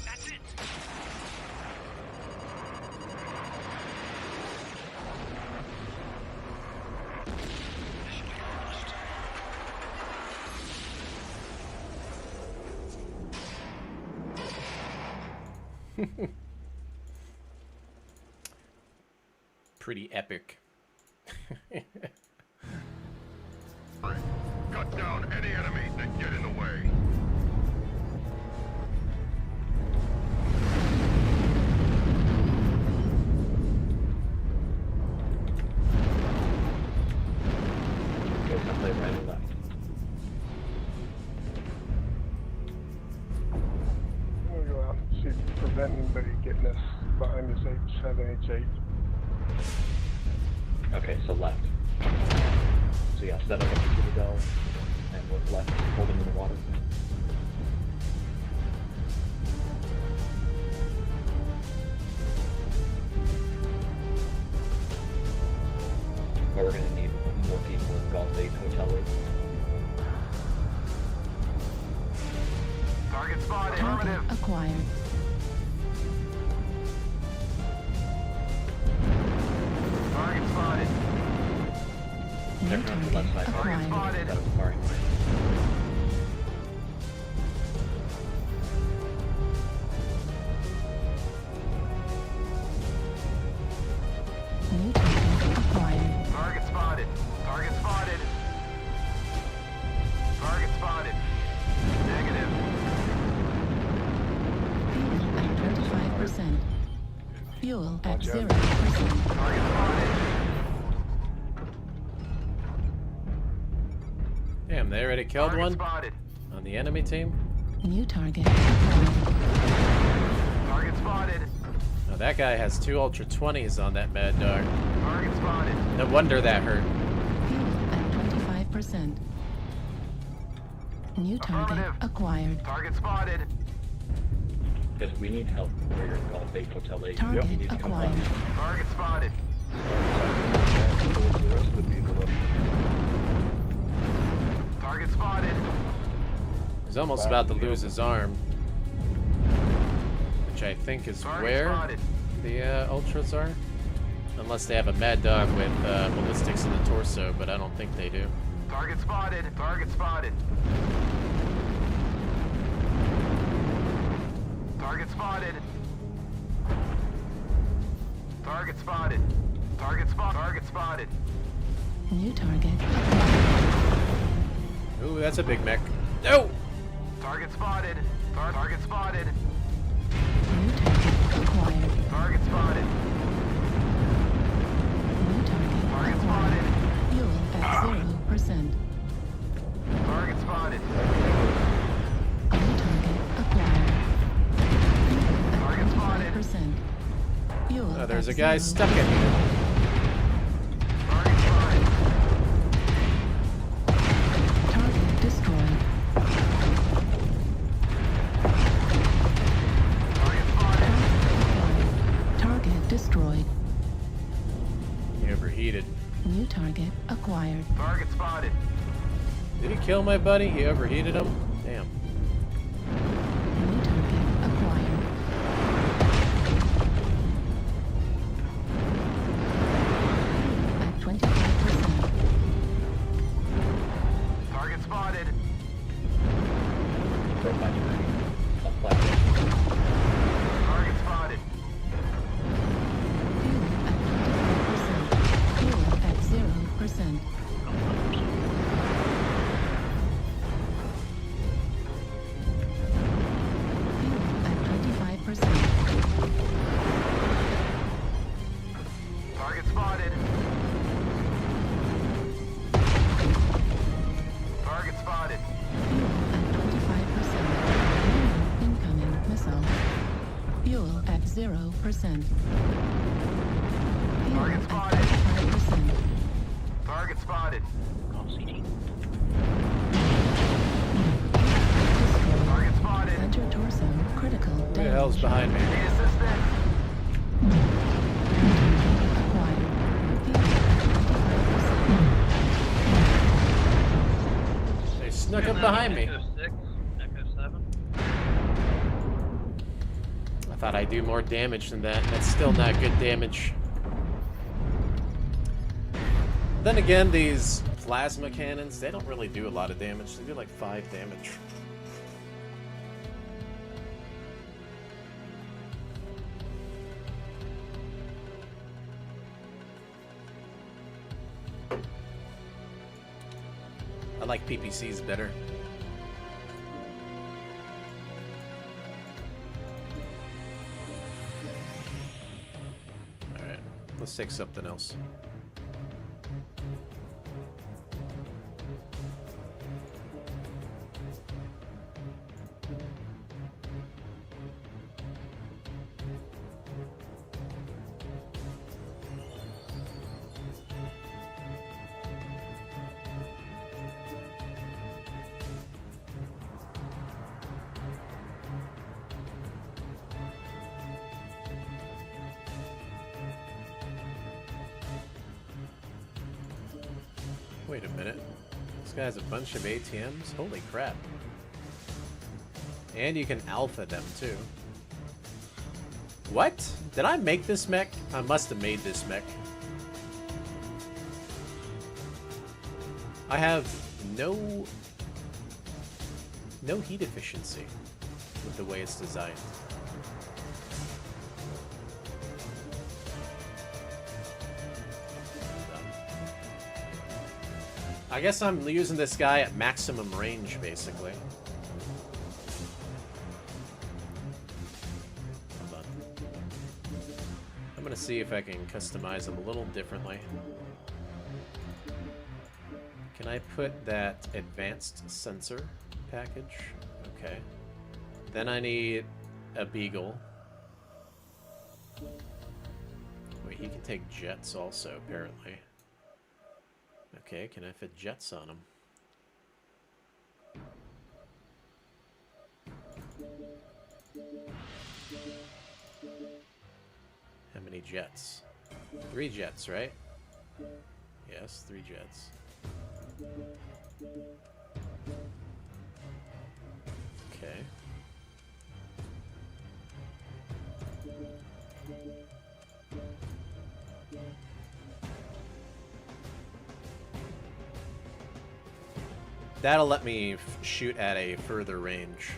That's it. Mission accomplished. Pretty epic. Cut down any enemies that get in the way. Okay, so play right and left. I'm gonna go out and see if we prevent anybody getting us behind this H7, H8. Okay, so left. So yeah, set up into the bell and look left, hold him in the water. But we're gonna need more people in Golf 8 Hotel 8. Target spotted. Target Affirmative. acquired. Target spotted. New Check on the left target side. Target acquired. spotted. That was firing. New target acquired. Target spotted. Target spotted. Target spotted. Negative. Fuel at 25%. Fuel at Watch out. 0%. Target spotted. Damn, they already killed Target one spotted. on the enemy team. New target acquired. Target spotted. Now that guy has 2 Ultra 20s on that Mad Dog. Target spotted. No wonder that hurt. Fuel at 25%. New target Affirmative. acquired. Target spotted. Because we need help. We're in Golf 8 Hotel 8. Target You need to come acquired. up. Target spotted. Target spotted. He's almost about to lose his arm. Which I think is Target where spotted. the Ultras are. Unless they have a Mad Dog with ballistics in the torso, but I don't think they do. Target spotted. Target spotted. Target spotted. Target spotted. Target spot. Target spotted. New target acquired. Ooh, that's a big mech. No! Target spotted. Target spotted. New target acquired. Target spotted. Oh, there's a guy stuck in here. Target destroyed. Target destroyed. He overheated. New target acquired. Target spotted. Did he kill my buddy? He overheated him? Damn. New target acquired. At 25%. Target spotted. Target spotted. Fuel at 0%. Target spotted. Target spotted. Incoming missile. Fuel at 0%. Target spotted. 25%. Target spotted. Target spotted. Center torso critical Who the damage. hell's behind me? Need assistance. Acquired. Fuel at 25%. They snuck up behind me. Echo 6, Echo 7. I thought I'd do more damage than that. That's still not good damage. Then again, these plasma cannons, they don't really do a lot of damage. They do like 5 damage. I like PPCs better. Alright, let's take something else. Wait a minute. This guy has a bunch of ATMs? Holy crap. And you can alpha them too. What? Did I make this mech? I must have made this mech. I have no heat efficiency with the way it's designed. I guess I'm using this guy at maximum range, basically. Hold on. I'm gonna see if I can customize him a little differently. Can I put that advanced sensor package? Okay. Then I need a beagle. Wait, he can take jets also, apparently. Okay, can I fit jets on him? How many jets? 3 jets, right? Yes, 3 jets. Okay. That'll let me shoot at a further range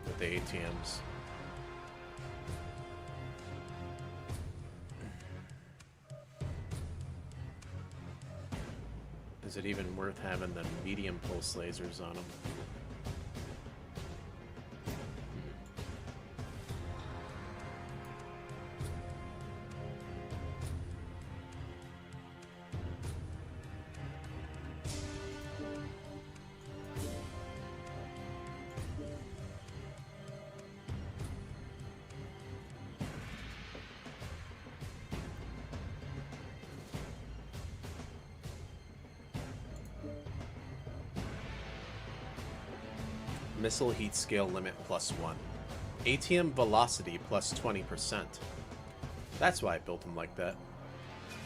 with the ATMs. Is it even worth having the medium pulse lasers on them? Missile heat scale limit +1. ATM velocity +20%. That's why I built them like that.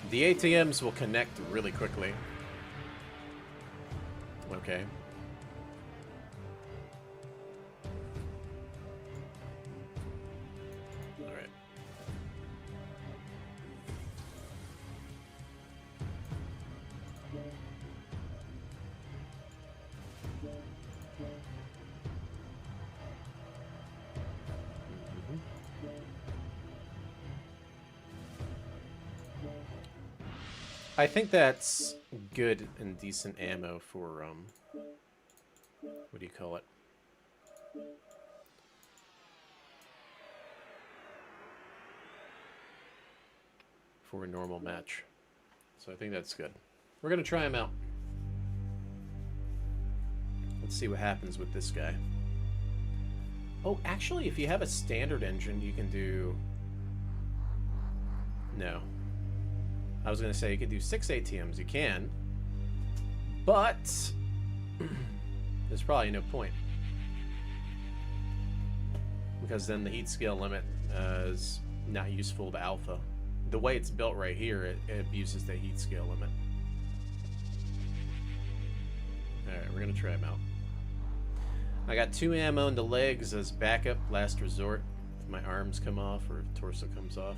The ATMs will connect really quickly. Okay. Alright. I think that's good and decent ammo for, what do you call it? For a normal match. So I think that's good. We're gonna try him out. Let's see what happens with this guy. Oh, actually, if you have a standard engine, you can do... No. I was going to say you could do 6 ATMs. You can. But there's probably no point. Because then the heat scale limit is not useful to alpha. The way it's built right here, it abuses the heat scale limit. Alright, we're going to try them out. I got 2 ammo in the legs as backup, last resort. If my arms come off or torso comes off.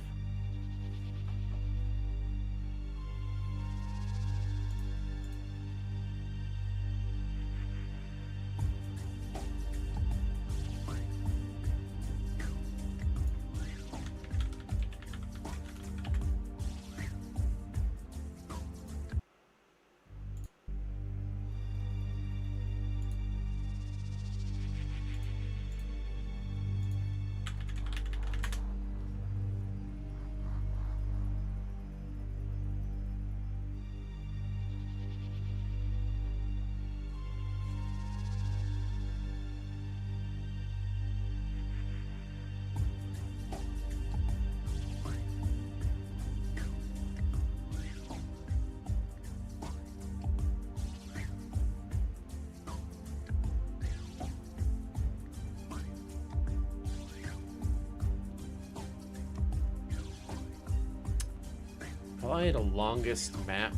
Probably the longest map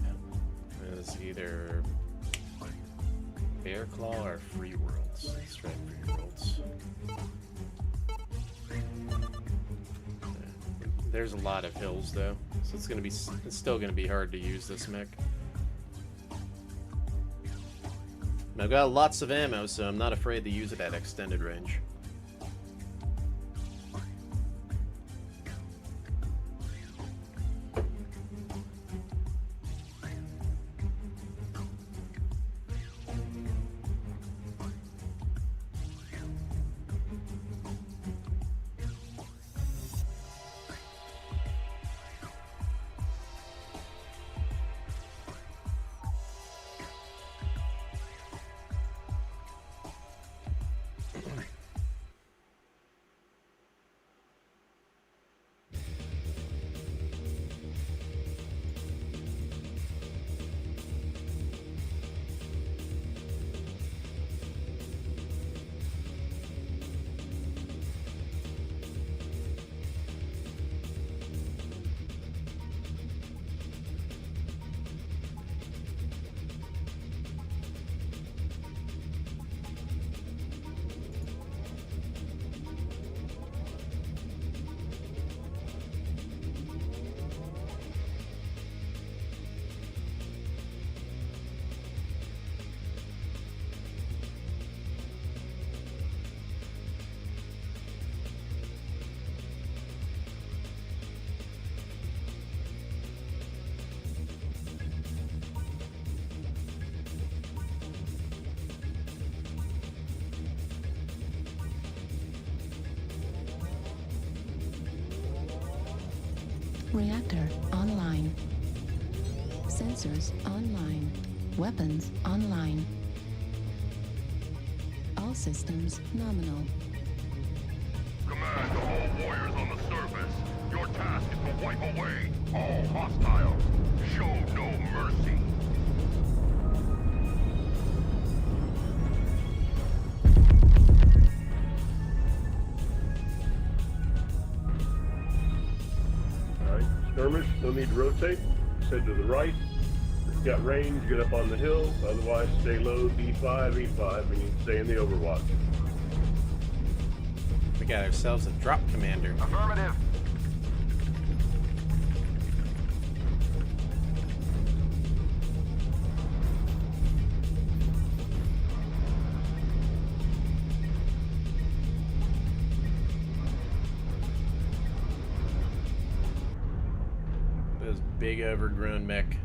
is either Bear Claw or Free Worlds. Let's try Free Worlds. There's a lot of hills though, so it's still gonna be hard to use this mech. I've got lots of ammo, so I'm not afraid to use it at extended range. Reactor online. Sensors online. Weapons online. All systems nominal. Command to all warriors on the surface. Your task is to wipe away all hostiles. Show no mercy. Skirmish, no need to rotate. Head to the right. If you've got range, get up on the hill. Otherwise, stay low, D5, E5, and you can stay in the overwatch. We got ourselves a drop commander. Affirmative. Those big overgrown mech.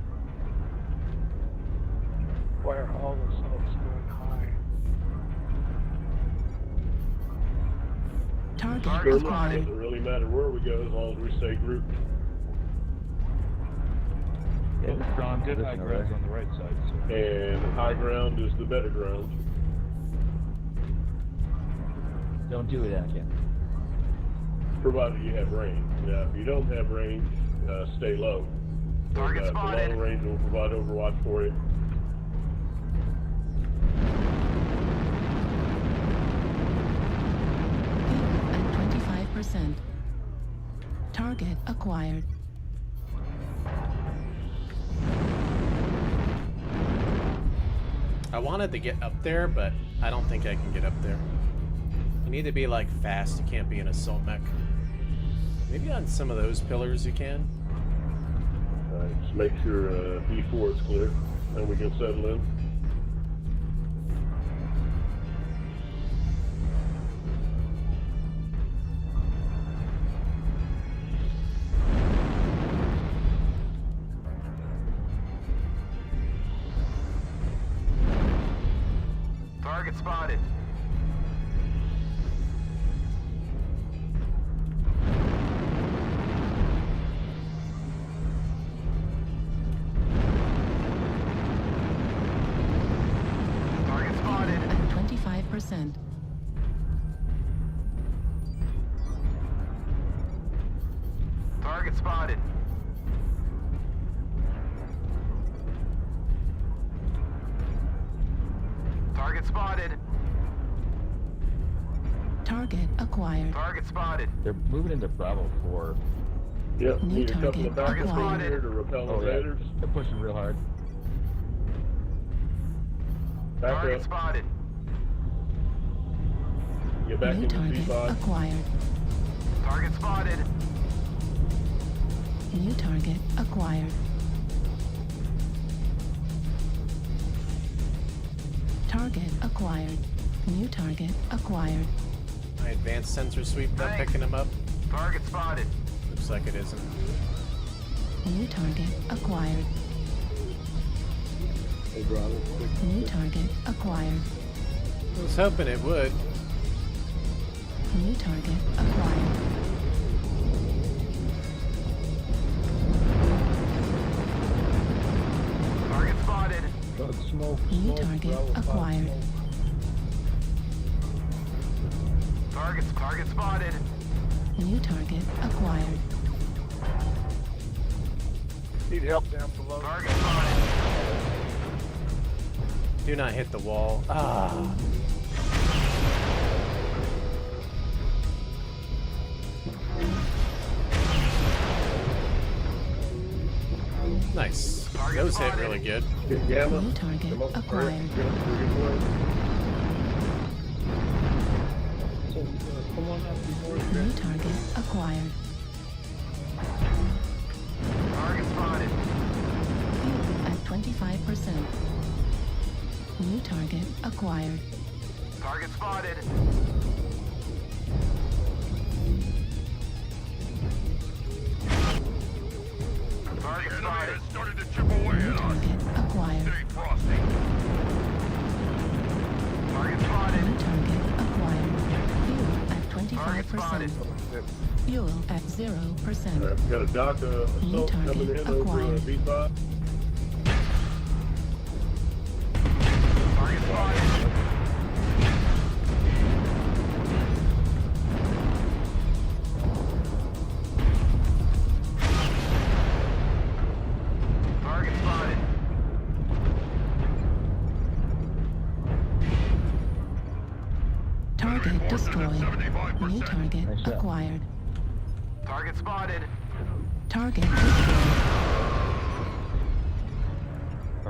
Why are all the cells going high? Target Skirmish acquired. doesn't really matter where we go as long as we stay grouped. Yeah, it's strong Good high position ground's already. on the right side, so. And high ground is the better ground. Don't do it, Anakin. Provided you have range. Now, if you don't have range, stay low. Target The spotted. long range will provide overwatch for you. Fuel at 25%. Target acquired. I wanted to get up there, but I don't think I can get up there. You need to be like fast. You can't be an assault mech. Maybe on some of those pillars you can. Just make sure B4 is clear, then we can settle in. Target spotted. Target spotted. At 25%. Target spotted. Target spotted. Target acquired. Target spotted. They're moving into Bravo 4. Yep, New need a couple target of backup acquired. here to repel Oh, yeah. invaders. They're pushing real hard. Back Target up. spotted. Get back New into target C5. acquired. Target spotted. New target acquired. Target acquired. New target acquired. My advanced sensor sweep not Thanks. picking them up. Target spotted. Looks like it isn't. New target acquired. Hey, Bravo, quick. New target acquired. I was hoping it would. New target acquired. Target spotted. New target acquired. Target spotted. New target acquired. Need help down below. Target spotted. Do not hit the wall. Ah. Nice. Those hit really good. Get Gamma. New target Come up the acquired. turret. Get up to the good point. New target acquired. Target spotted. Fuel at 25%. New target acquired. Target spotted. Target spotted. Started to chip away New at us. target acquired. Stay frosty. Target spotted. New target acquired. Fuel at Target 25%. spotted. Fuel at All 0%. right, we got a dock assault target coming in over acquired. B5. Target spotted. Target spotted. Target destroyed. New target acquired. Target spotted. Target destroyed.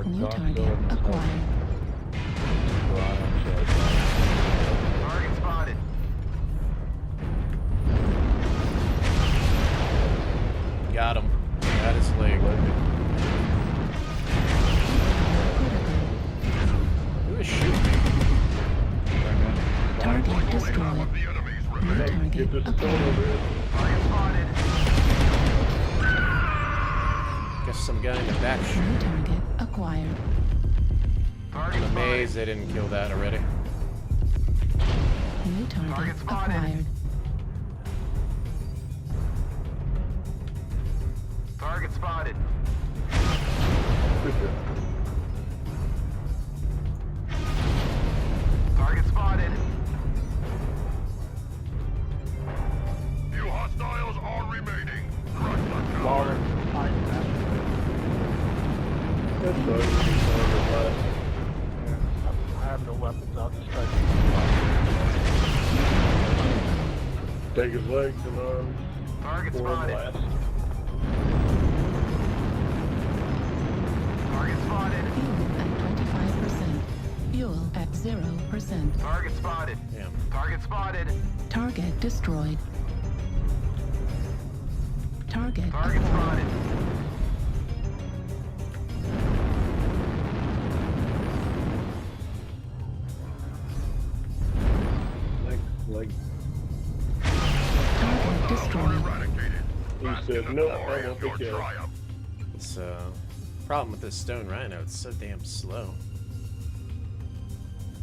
New target acquired. Target spotted. Got him. Got his leg. Who is shooting me? Target destroyed. New target acquired. Target spotted. Guess some guy in the back New shooting. target acquired. I'm amazed they didn't kill that already. New target acquired. Target spotted. Target spotted. Few hostiles are remaining. Rush the Lawler. That's fine. I have no weapons. I'll just try to. Take his legs and arms. Target Forward spotted. blast. Target spotted. Fuel at 25%. Fuel at 0%. Target spotted. Damn. Target spotted. Target destroyed. Target Target acquired. spotted. Like Target destroyed. he said, no, I won't be killed. So, problem with this stone rhino, it's so damn slow.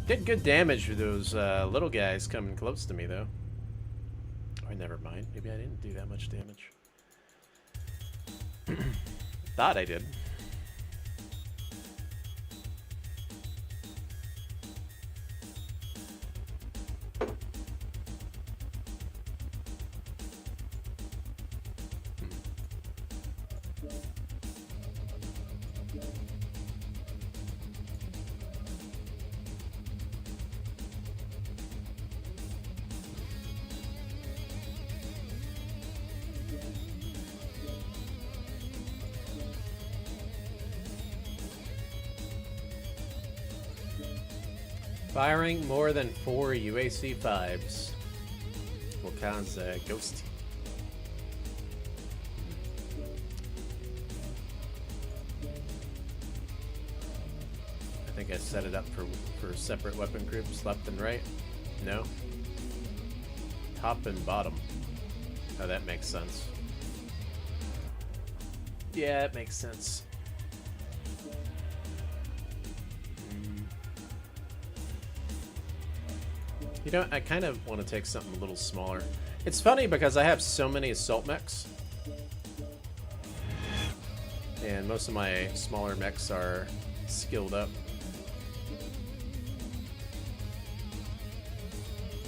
Did good damage with those little guys coming close to me, though. Or never mind. Maybe I didn't do that much damage. Thought I did. Firing more than 4 UAC 5s will cause ghosting. I think I set it up for separate weapon groups, left and right. No. Top and bottom. Oh, that makes sense. Yeah, it makes sense. You know, I kind of want to take something a little smaller. It's funny because I have so many assault mechs. And most of my smaller mechs are skilled up.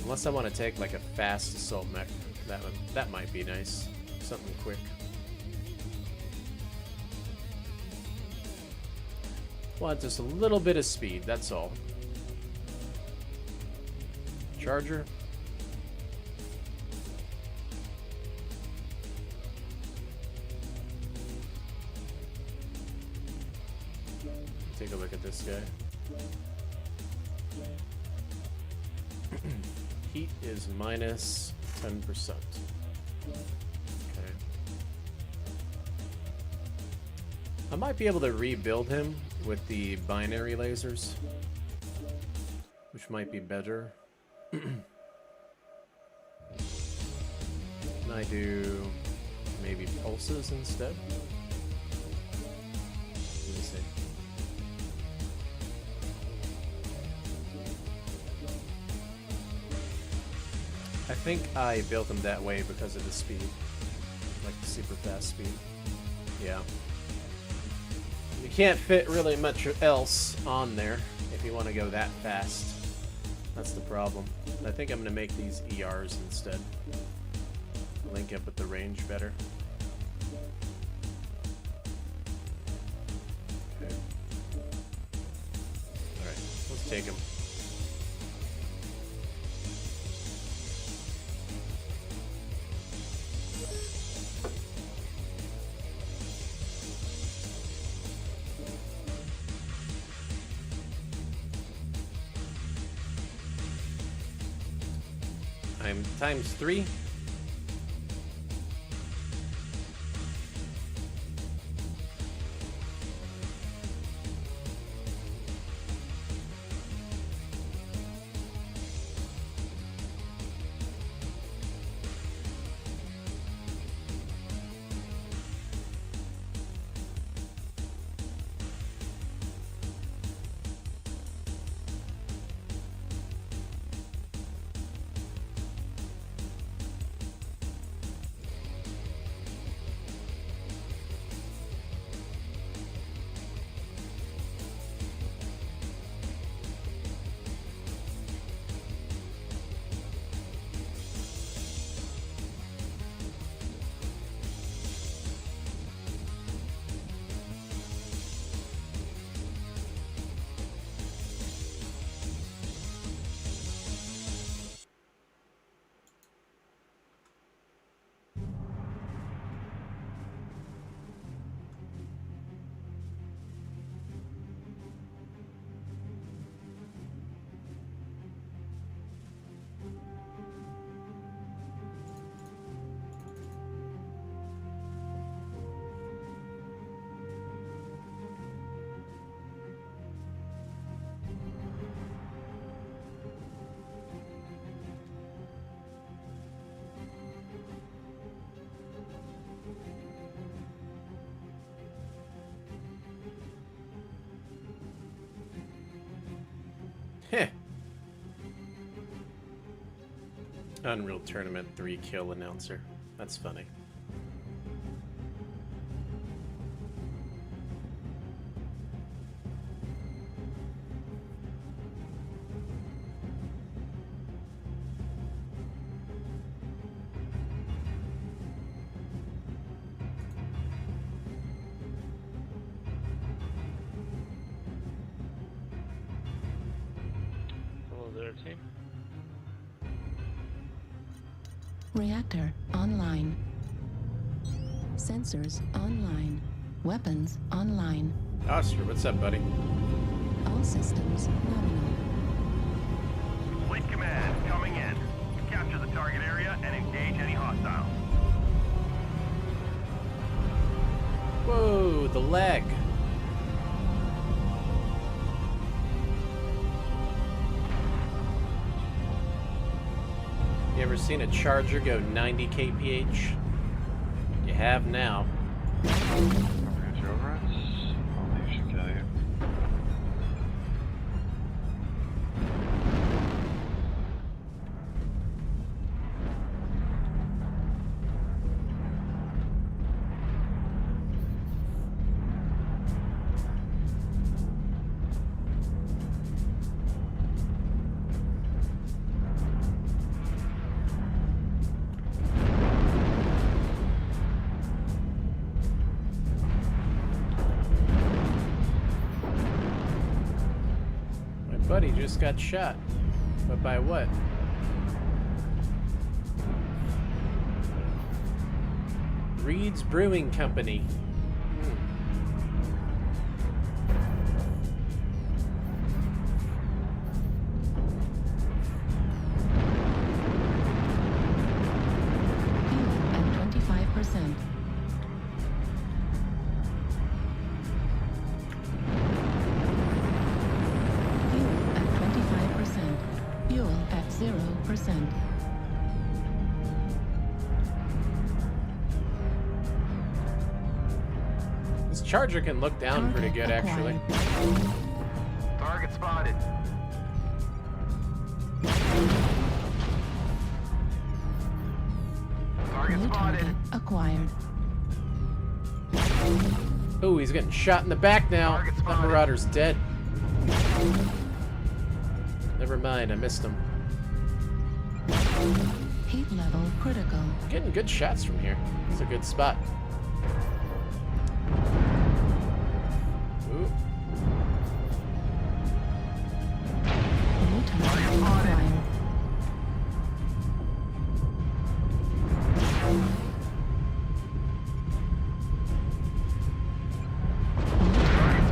Unless I want to take like a fast assault mech. That might be nice. Something quick. Want just a little bit of speed, that's all. Charger. Take a look at this guy. Heat is minus 10%. Okay. I might be able to rebuild him with the binary lasers, which might be better. Can I do maybe pulses instead? Let me see. I think I built them that way because of the speed. Like the super fast speed. Yeah. You can't fit really much else on there if you want to go that fast. That's the problem. I think I'm going to make these ERs instead. Link up with the range better. Okay. Alright, let's take them. time times 3. Heh. Unreal Tournament 3 kill announcer. That's funny. Hello there, team. Reactor online. Sensors online. Weapons online. Oscar, what's up, buddy? All systems nominal. Fleet command coming in. Capture the target area and engage any hostiles. Whoa, the leg. You ever seen a charger go 90 kph? You have now. Buddy just got shot. But by what? Reed's Brewing Company. At 25%. Fuel at 0%. This charger can look down pretty good, actually. Target spotted. Target New spotted. target acquired. Oh, he's getting shot in the back now. That Marauder's dead. Never mind, I missed him. Heat level critical. Getting good shots from here. It's a good spot. Ooh. New target acquired.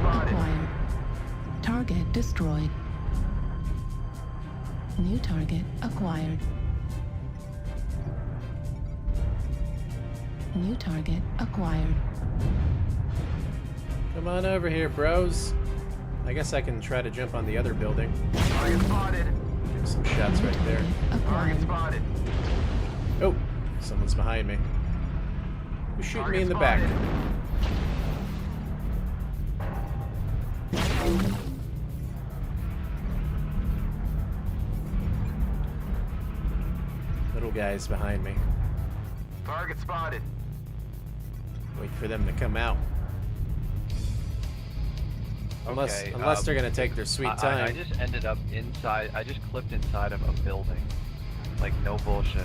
Acquired. Target destroyed. New target acquired. New target acquired. Come on over here, bros. I guess I can try to jump on the other building. Target spotted. Give some shots right there. Target spotted. Oh, someone's behind me. Who's shooting me in the back? Little guys behind me. Target spotted. Wait for them to come out. Unless they're gonna take their sweet time. I just ended up inside. I just clipped inside of a building. Like, no bullshit.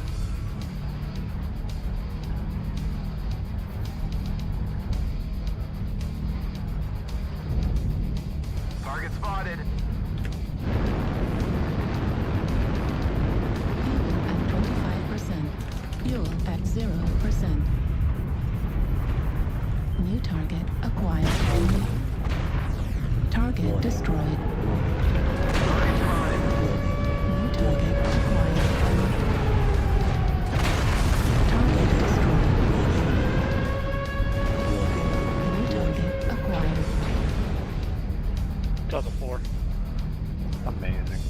Target spotted. Fuel at 25%. Fuel at 0%. New target acquired. Target destroyed. New target acquired. Target destroyed. New target acquired. It's on the floor. Amazing.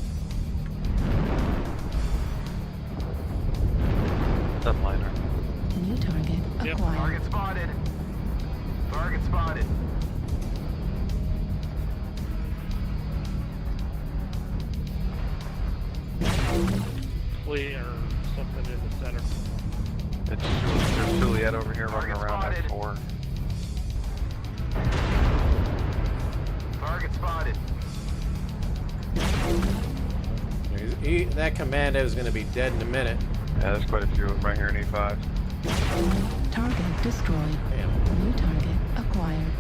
Subliner. New target acquired. Target spotted. Target spotted. Or something in the center. It's there's Juliet over here running around at 4. Target spotted. That commando is going to be dead in a minute. Yeah, there's quite a few of them right here in E5. Target destroyed. Damn. New target acquired.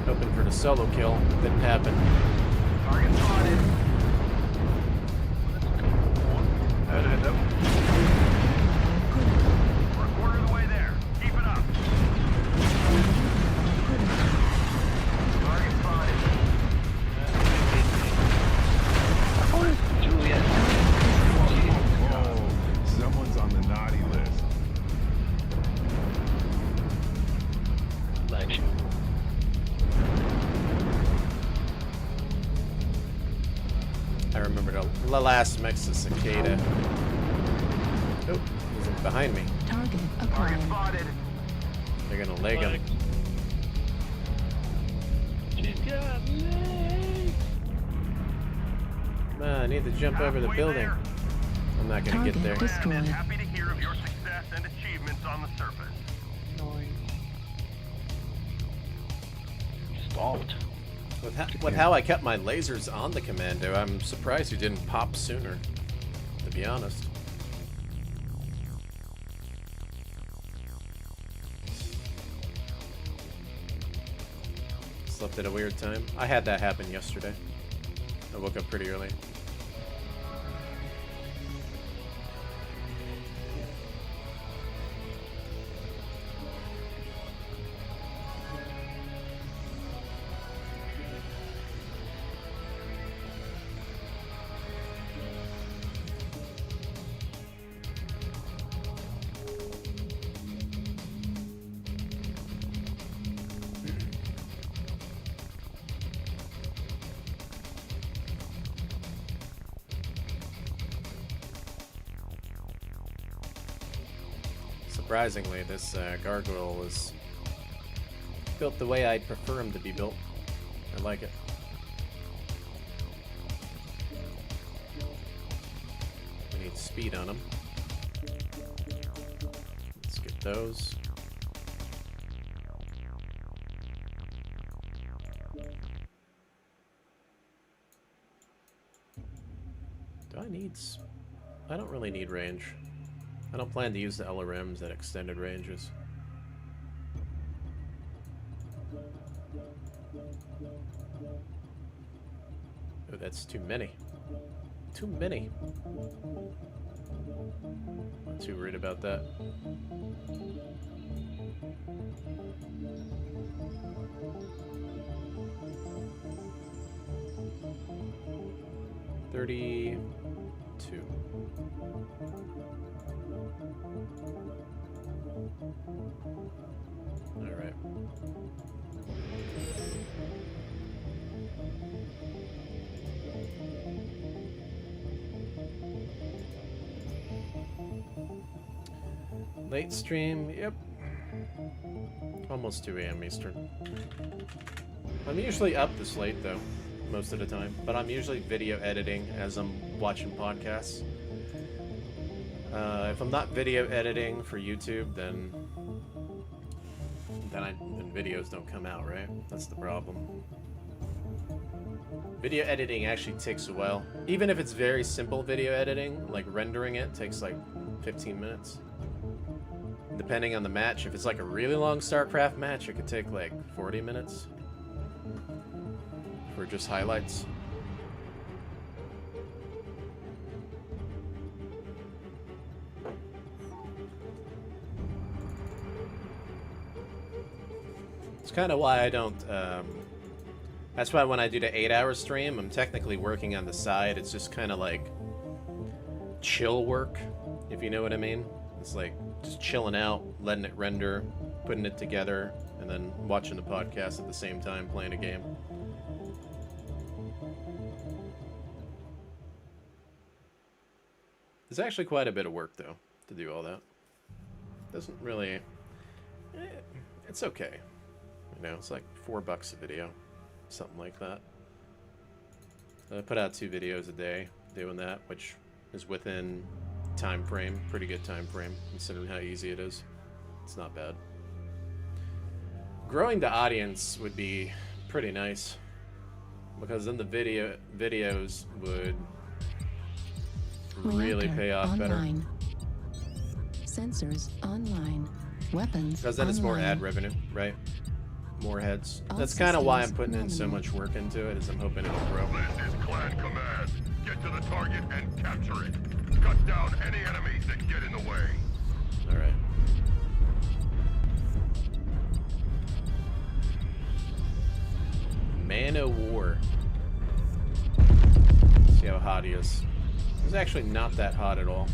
Hoping for the solo kill. Didn't happen. Target spotted. How'd it end up? We're a quarter of the way there. Keep it up. Target spotted. Juliet. Oh, someone's on the naughty list. Like, I remember the last mix of Cicada. Oh, he's behind me. Target acquired. Spotted. They're gonna leg him. She's got legs. Come on, I need to jump over the building. I'm not gonna get there. Destroyed. Happy to hear of your success and achievements on the surface. Stopped. With how I kept my lasers on the commando, I'm surprised you didn't pop sooner, to be honest. Slept at a weird time. I had that happen yesterday. I woke up pretty early. Surprisingly, this gargoyle was built the way I'd prefer him to be built. I like it. We need speed on him. Let's get those. Do I need... I don't really need range. I don't plan to use the LRMs at extended ranges. Oh, that's too many. Too many. Not too worried about that. $32. Alright. Late stream, yep. Almost 2 a.m. Eastern. I'm usually up this late though, most of the time. But I'm usually video editing as I'm watching podcasts. If I'm not video editing for YouTube, then videos don't come out, right? That's the problem. Video editing actually takes a while. Even if it's very simple video editing, like rendering it takes like 15 minutes. Depending on the match, if it's like a really long StarCraft match, it could take like 40 minutes for just highlights. It's kind of why I don't, that's why when I do the 8-hour stream, I'm technically working on the side. It's just kind of like chill work, if you know what I mean. It's like just chilling out, letting it render, putting it together, and then watching the podcast at the same time, playing a game. It's actually quite a bit of work, though, to do all that. Doesn't really... it's okay. You know, it's like $4 a video. Something like that. I put out 2 videos a day doing that, which is within time frame. Pretty good time frame, considering how easy it is. It's not bad. Growing the audience would be pretty nice, because then the videos would really pay off online. Better. Sensors online. Weapons because then it's more online. ad revenue, right? More heads. All That's kind of why I'm systems putting in so nominal. much work into it, is I'm hoping it'll grow. This is Clan Command. Get to the target and capture it. Cut down any enemies that get in the way. Alright. Man o' War. See how hot he is. He's actually not that hot at all.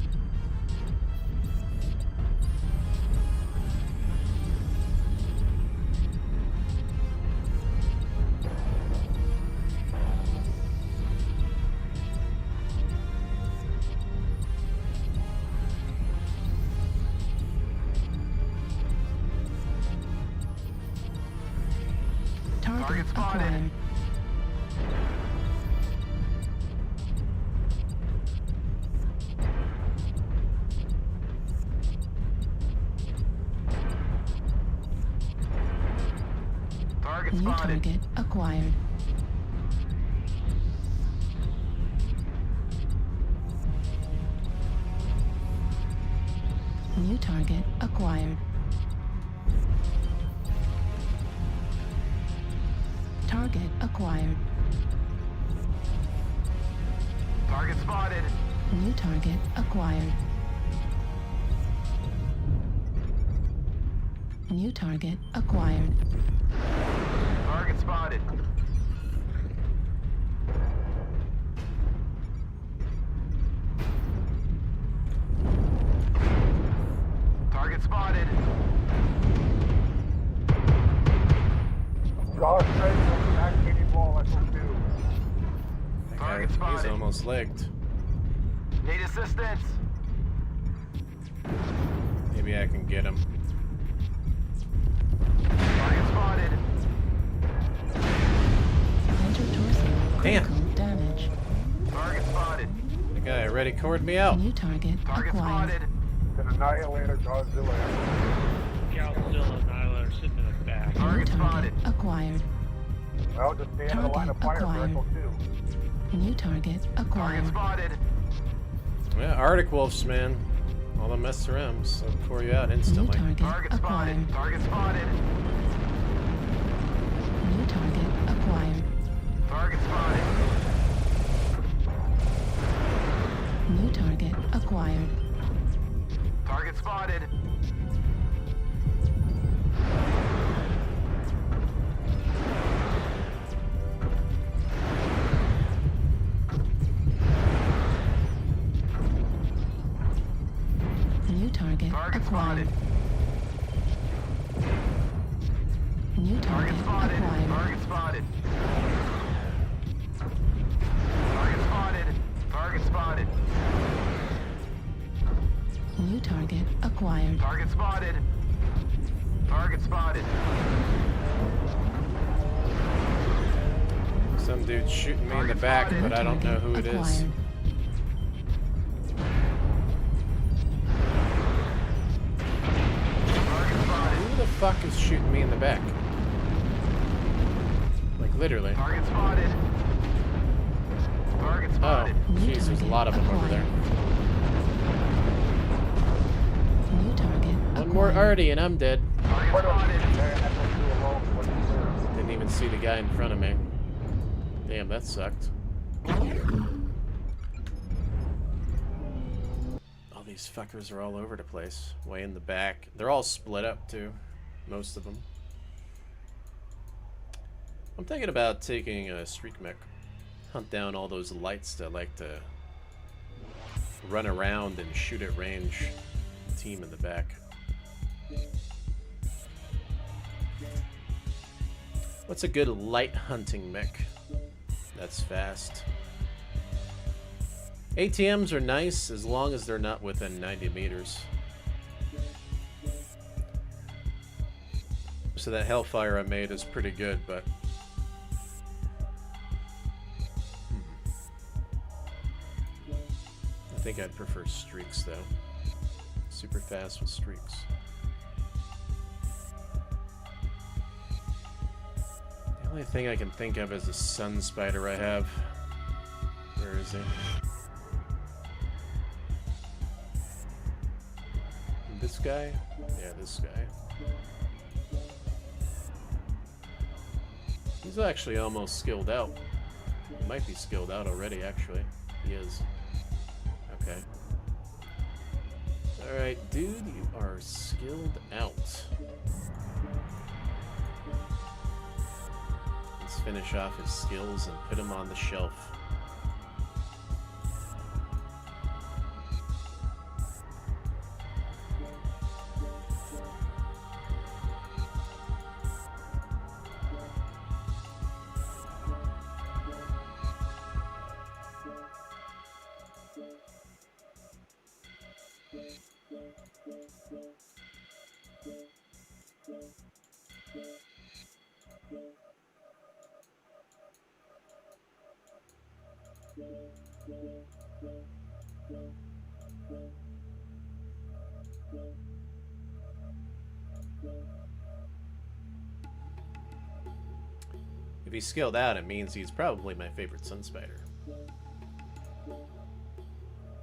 Target acquired. Target New spotted. target acquired. New target acquired. Target acquired. Target spotted. New target acquired. New target acquired. Target spotted. Target spotted. Gosh, activated wall, I hope too. Target He's spotted. almost legged. Need assistance. Maybe I can get him. Target spotted. Enter torso. Damn. Critical damage. Target spotted. The guy already cored me out. New target Target acquired. spotted. An Annihilator Godzilla. Godzilla Annihilator sitting in the back. New Target target spotted. acquired. Well, just stay in the line of fire, Target Miracle too. New target Target acquired. spotted. Yeah, Arctic Wolves, man. All the mess around, so pour you out New instantly. target Target acquired. spotted. Target spotted. New target acquired. Target spotted. New target acquired. Target spotted. New target Target acquired. spotted. New target acquired. Target spotted. Target spotted. Target spotted. New target acquired. Target spotted. Target spotted. Some dude's shooting me in the back, but I don't know who it is. Who the fuck is shooting me in the back? Like, literally. Target spotted. Target spotted. Oh, jeez, there's a lot of them over there. New target One more arty and I'm dead. Target spotted. Didn't even see the guy in front of me. Damn, that sucked. All these fuckers are all over the place. Way in the back. They're all split up, too. Most of them. I'm thinking about taking a streak mech. Hunt down all those lights that like to run around and shoot at range. Team in the back. What's a good light hunting mech? That's fast. ATMs are nice as long as they're not within 90 meters. So that Hellfire I made is pretty good, but... I think I'd prefer streaks, though. Super fast with streaks. The only thing I can think of is the Sun Spider I have. Where is he? This guy? Yeah, this guy. He's actually almost skilled out. He might be skilled out already, actually. He is. Okay. Alright, dude, you are skilled out. Let's finish off his skills and put him on the shelf. If he's skilled out, it means he's probably my favorite Sun Spider.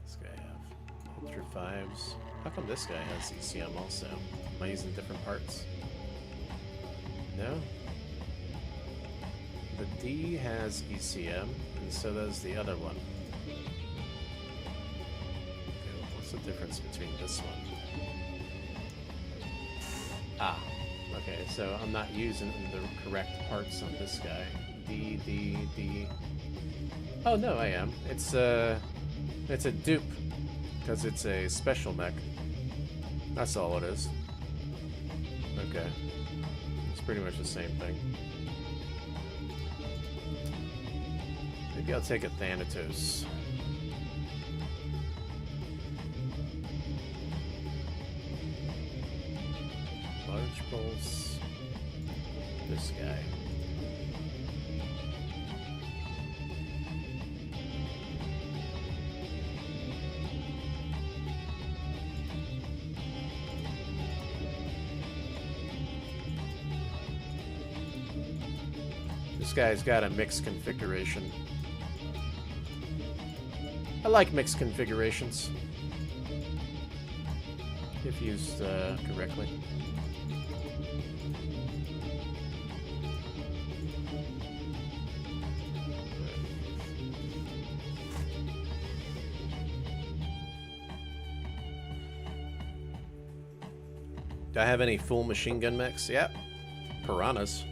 This guy have Ultra 5s. How come this guy has ECM also? Am I using different parts? No? The D has ECM, and so does the other one. Okay, what's the difference between this one? Ah. Okay, so I'm not using the correct parts on this guy. D, D, D. Oh no, I am. It's a dupe, because it's a special mech. That's all it is. Okay. It's pretty much the same thing. Maybe I'll take a Thanatos. Large pulse. This guy. This guy's got a mixed configuration. I like mixed configurations. If used correctly. Do I have any full machine gun mechs? Yep. Piranhas.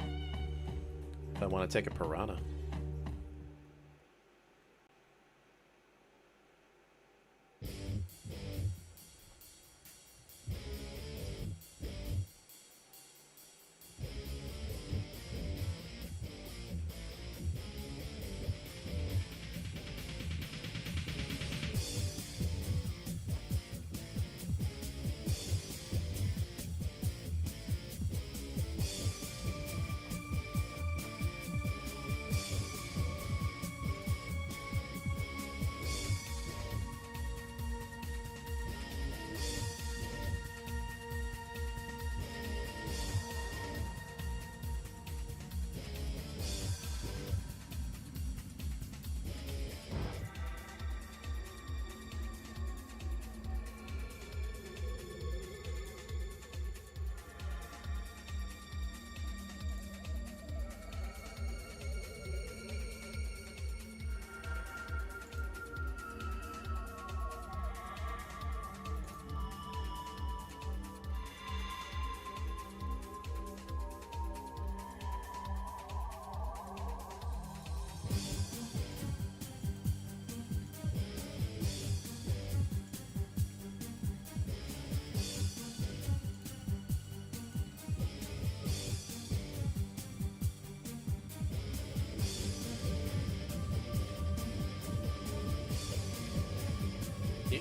If I want to take a piranha.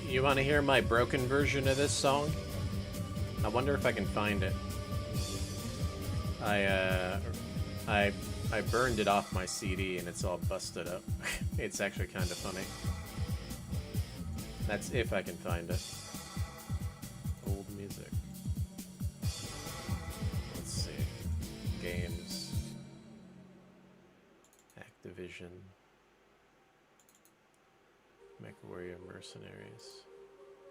You want to hear my broken version of this song? I wonder if I can find it. I burned it off my CD and it's all busted up. It's actually kind of funny. That's if I can find it. Old music. Let's see. Games. Activision. MechWarrior Mercenaries.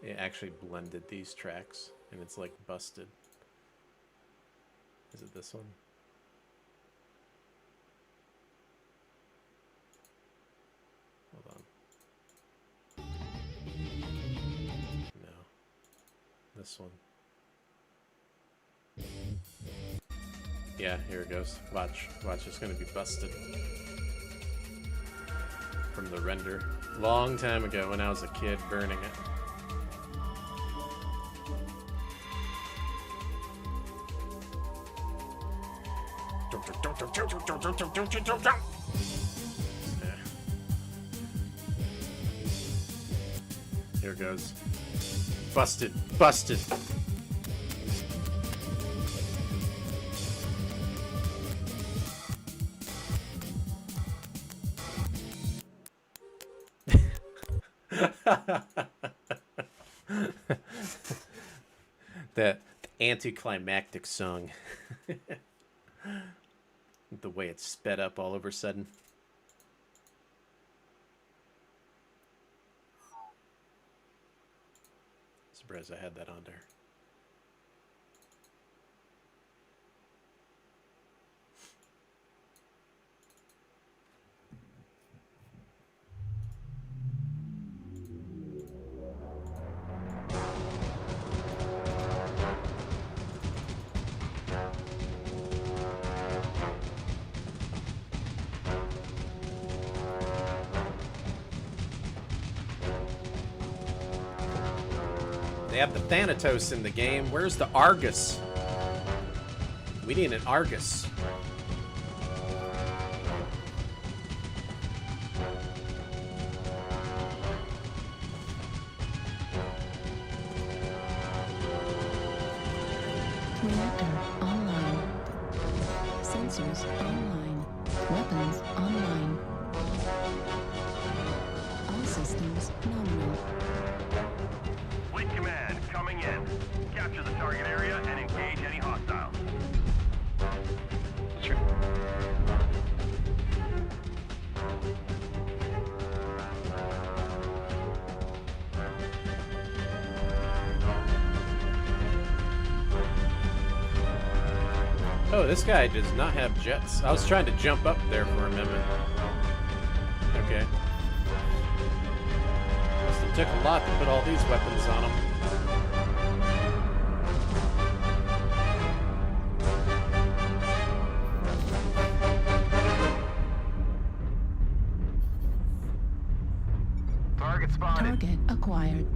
It actually blended these tracks and it's like busted. Is it this one? Hold on. No. This one. Yeah, here it goes. Watch. Watch, it's gonna be busted. From the render. Long time ago when I was a kid burning it. Here it goes. Busted. Busted. The anticlimactic song. The way it's sped up all over a sudden. Surprised I had that on there. They have the Thanatos in the game. Where's the Argus? We need an Argus. Reactor online. Sensors online. Weapons online. All systems nominal. Fleet command coming in. Capture the target area and engage any hostiles. Sure. Oh, this guy does not have jets. I was trying to jump up there for a minute. Okay. Must have took a lot to put all these weapons on him. Target spotted. Target acquired.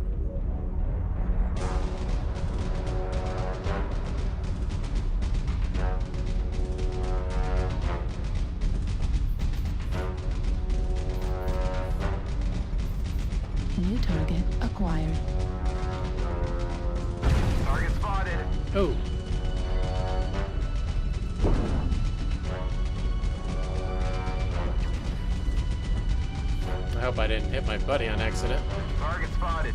New target acquired. Target spotted. Oh. I hope I didn't hit my buddy on accident. Target spotted.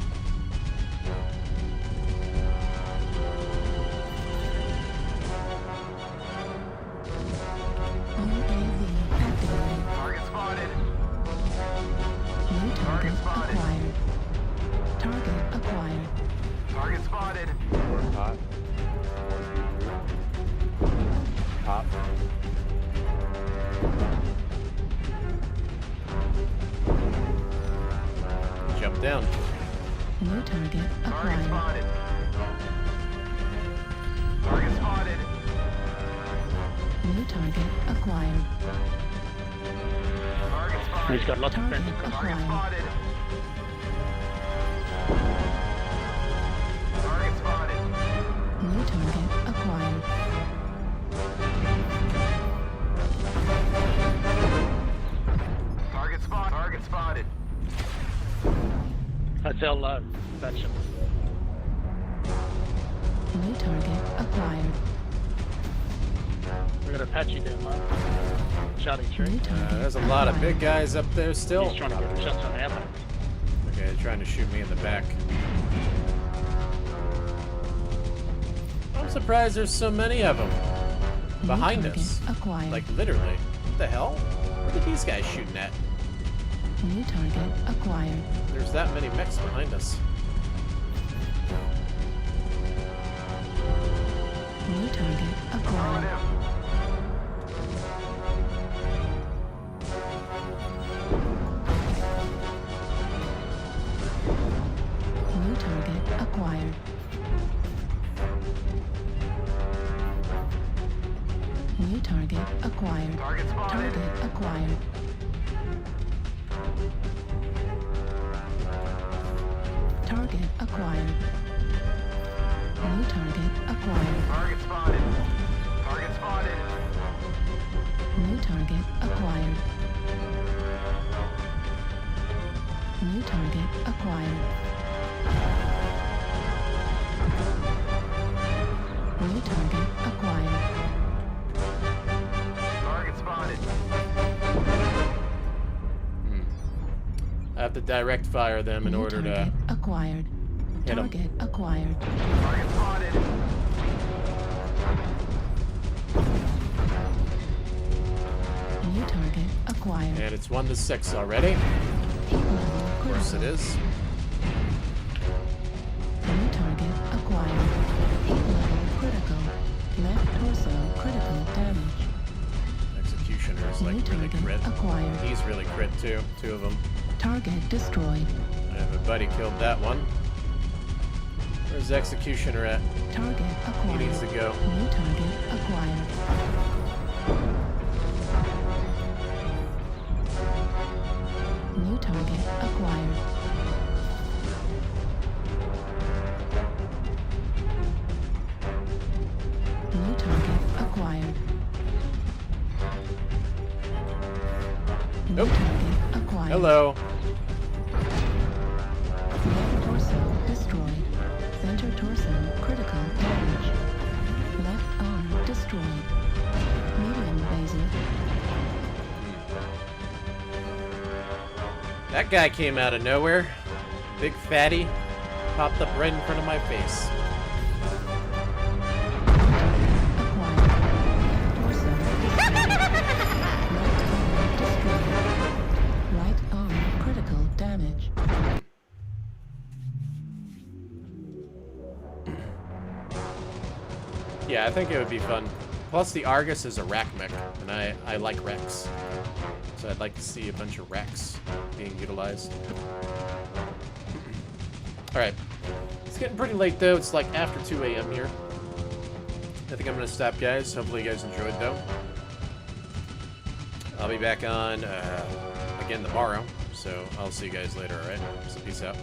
UAV activated. Target spotted. New target spotted. acquired. Target acquired. Target spotted. Hot. Top. Jump down. New target Target acquired. spotted. Target spotted. New target acquired. Target spotted. He's got lots of Target friends. Target acquired. spotted. Target spotted. New target acquired. Target spotted. That's our low. Fetch him. New target acquired. We're gonna patch you down, man. Shotty trick. There's a lot of big guys up there still. He's trying to get shots on ammo. Okay, they're trying to shoot me in the back. I'm surprised there's so many of them behind us. Acquired. Like literally. What the hell? What are these guys shooting at? New target acquired. There's that many mechs behind us. New target acquired. New target acquired. New target acquired. Target acquired. Target acquired. New target acquired. Target spotted. Target spotted. New target acquired. New target acquired. New target acquired. Target spotted. I have to direct fire them in New order target to acquired. hit 'em. Target acquired. Target spotted. New target acquired. And it's 1-6 already. Of course it is. New target acquired. Heat level critical. Left torso critical damage. Executioner is like New really target crit. acquired. He's really crit too. 2 of them. Target destroyed. I have a buddy killed that one. Where's the Executioner at? Target He acquired. needs to go. New target acquired. New target acquired. New target acquired. New Nope. target acquired. Hello. Left torso destroyed. Center torso critical damage. Left arm destroyed. Medium invasive. That guy came out of nowhere. Big fatty. Popped up right in front of my face. Right arm critical damage. Yeah, I think it would be fun. Plus, the Argus is a rack mech, and I like racks. So I'd like to see a bunch of racks being utilized. Alright. It's getting pretty late, though. It's like after 2 a.m. here. I think I'm going to stop, guys. Hopefully you guys enjoyed, though. I'll be back on again tomorrow. So I'll see you guys later, alright? So peace out.